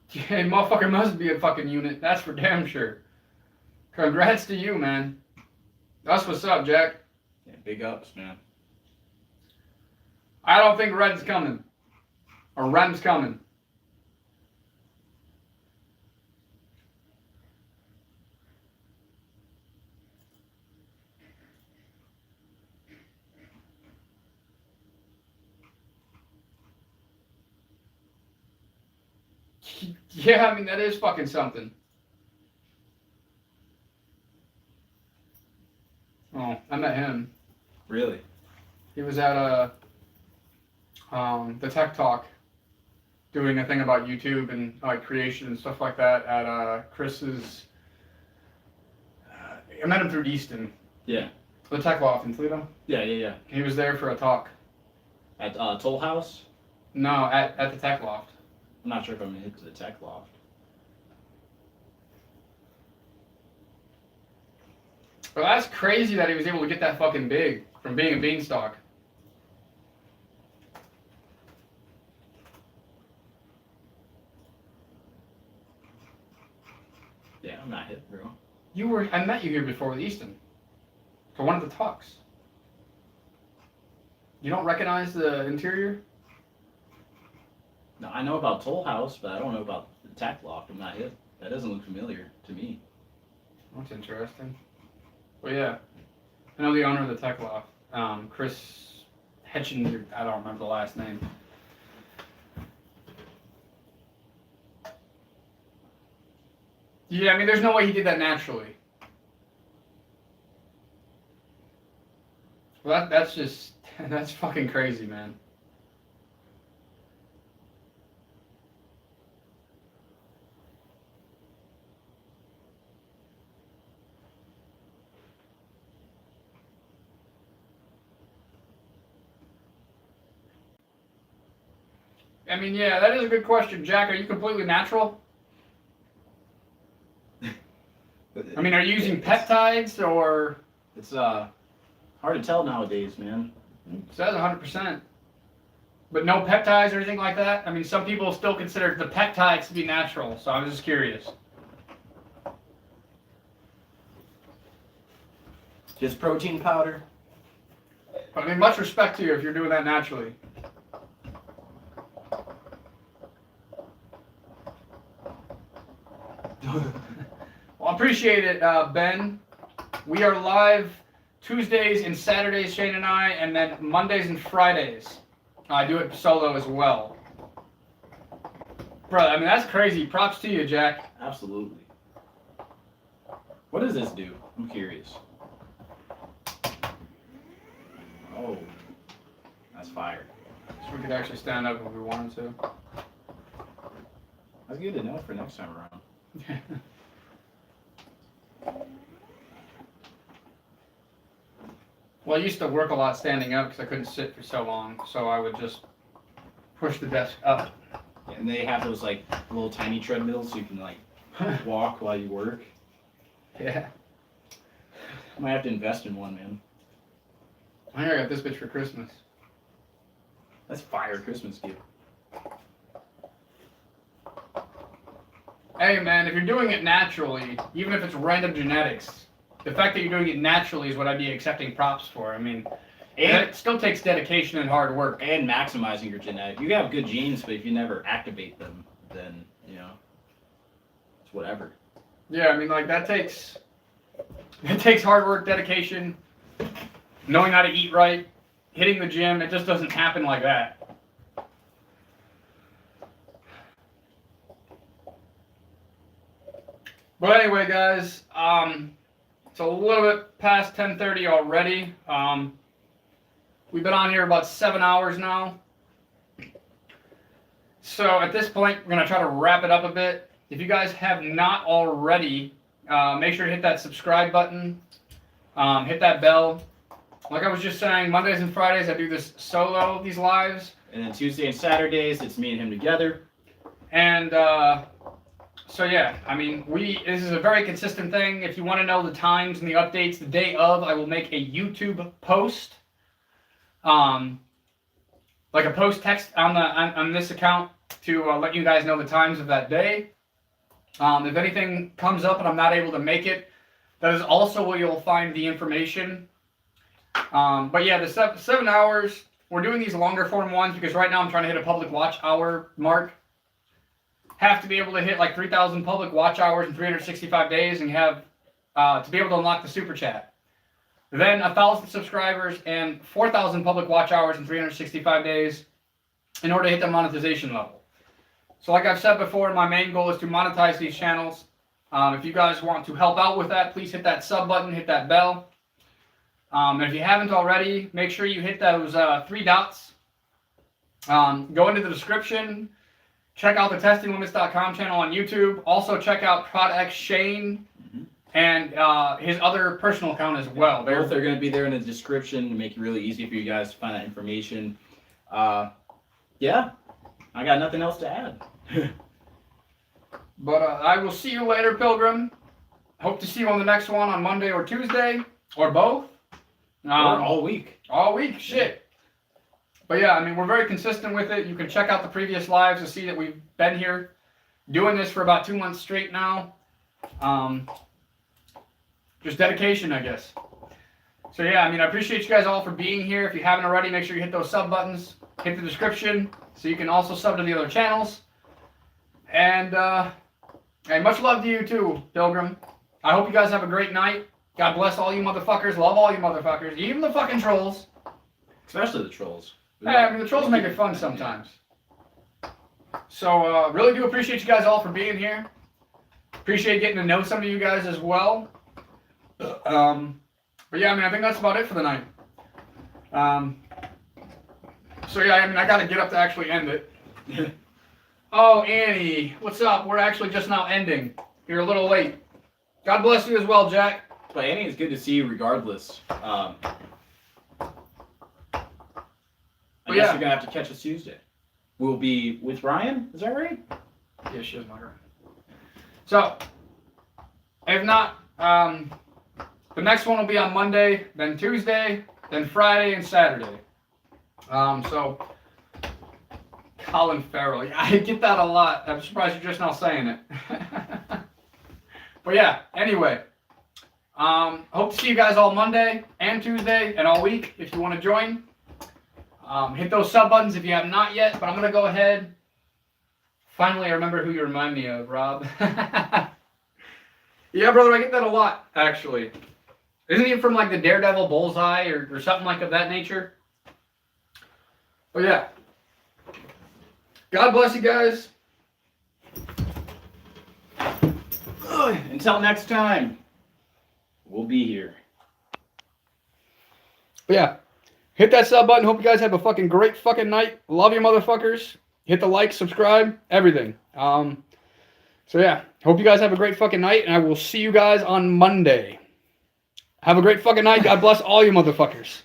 Yeah, motherfucker must be a fucking unit. That's for damn sure. Congrats to you, man. That's what's up, Jack. Yeah, big ups, man. I don't think Red's coming. Or Rem's coming. Yeah, I mean, that is fucking something. Oh, I met him. Really? He was at the Tech Talk doing a thing about YouTube and like creation and stuff like that at Chris's. I met him through Easton. Yeah. The Tech Loft in Toledo. Yeah. He was there for a talk. At Toll House? No, at the Tech Loft. I'm not sure if I'm gonna hit the Tech Loft. But that's crazy that he was able to get that fucking big from being a beanstalk. Yeah, I'm not hit, bro. I met you here before with Easton. For one of the talks. You don't recognize the interior? No, I know about Toll House, but I don't know about the Tech Loft. I'm not hit. That doesn't look familiar to me. That's interesting. Well, yeah. I know the owner of the Tech Loft. Chris Hetchen, I don't remember the last name. Yeah, I mean, there's no way he did that naturally. Well, that's just, that's fucking crazy, man. I mean, yeah, that is a good question. Jack, are you completely natural? I mean, are you using peptides or? It's hard to tell nowadays, man. It says 100%. But no peptides or anything like that? I mean, some people still consider the peptides to be natural, so I was just curious. Just protein powder. But I mean, much respect to you if you're doing that naturally. Well, I appreciate it, Ben. We are live Tuesdays and Saturdays, Shane and I, and then Mondays and Fridays. I do it solo as well. Bro, I mean, that's crazy. Props to you, Jack. Absolutely. What does this do? I'm curious. Oh, that's fire. So we could actually stand up if we wanted to. That's good to know for next time around. Well, I used to work a lot standing up because I couldn't sit for so long, so I would just push the desk up. And they have those like little tiny treadmills so you can like walk while you work. Yeah. I might have to invest in one, man. I think I got this bitch for Christmas. That's fire Christmas gift. Hey man, if you're doing it naturally, even if it's random genetics, the fact that you're doing it naturally is what I'd be accepting props for. I mean, And it still takes dedication and hard work. and maximizing your genetic. You have good genes, but if you never activate them, then it's whatever. Yeah, I mean, like it takes hard work, dedication, knowing how to eat right, hitting the gym. It just doesn't happen like that. But anyway, guys, it's a little bit past 10:30 already. We've been on here about 7 hours now. So at this point, we're going to try to wrap it up a bit. If you guys have not already, make sure to hit that subscribe button, hit that bell. Like I was just saying, Mondays and Fridays I do this solo, these lives. And then Tuesday and Saturdays, it's me and him together. And so yeah, I mean, this is a very consistent thing. If you want to know the times and the updates, the day of, I will make a YouTube post. Like a post text on this account to let you guys know the times of that day. If anything comes up and I'm not able to make it, that is also where you'll find the information. But yeah, the 7 hours, we're doing these longer form ones because right now I'm trying to hit a public watch hour mark. Have to be able to hit like 3,000 public watch hours in 365 days and have to be able to unlock the super chat. Then 1,000 subscribers and 4,000 public watch hours in 365 days in order to hit the monetization level. So like I've said before, my main goal is to monetize these channels. If you guys want to help out with that, please hit that sub button, hit that bell. And if you haven't already, make sure you hit those 3 dots. Go into the description. Check out the testinglimits.com channel on YouTube. Also check out ProdX Shane and his other personal account as well. Both are going to be there in the description to make it really easy for you guys to find that information. Yeah, I got nothing else to add. But I will see you later, Pilgrim. Hope to see you on the next one on Monday or Tuesday, or both. Or all week. All week, shit. But yeah, I mean, we're very consistent with it. You can check out the previous lives to see that we've been here doing this for about 2 months straight now. Just dedication, I guess. So yeah, I mean, I appreciate you guys all for being here. If you haven't already, make sure you hit those sub buttons. Hit the description so you can also sub to the other channels. And hey, much love to you too, Pilgrim. I hope you guys have a great night. God bless all you motherfuckers. Love all you motherfuckers. Even the fucking trolls. Especially the trolls. Hey, I mean, the trolls make it fun sometimes. So, really do appreciate you guys all for being here. Appreciate getting to know some of you guys as well. But yeah, I mean, I think that's about it for the night. So yeah, I mean, I gotta get up to actually end it. Oh, Annie, what's up? We're actually just now ending. You're a little late. God bless you as well, Jack. But Annie, it's good to see you regardless. I guess yeah. you're going to have to catch us Tuesday. We'll be with Ryan, is that right? Yeah, she is my girl. So, if not, the next one will be on Monday, then Tuesday, then Friday, and Saturday. So, Colin Farrell. Yeah, I get that a lot. I'm surprised you're just now saying it. But yeah, anyway. Hope to see you guys all Monday and Tuesday and all week if you want to join. Hit those sub buttons if you have not yet, but I'm going to go ahead. Finally, I remember who you remind me of, Rob. Yeah, brother, I get that a lot, actually. Isn't he from like the Daredevil Bullseye or something like of that nature? But yeah. God bless you guys. until next time, we'll be here. But yeah, hit that sub button. Hope you guys have a fucking great fucking night. Love you motherfuckers. Hit the like, subscribe, everything. So yeah, hope you guys have a great fucking night, and I will see you guys on Monday. Have a great fucking night. God bless all you motherfuckers.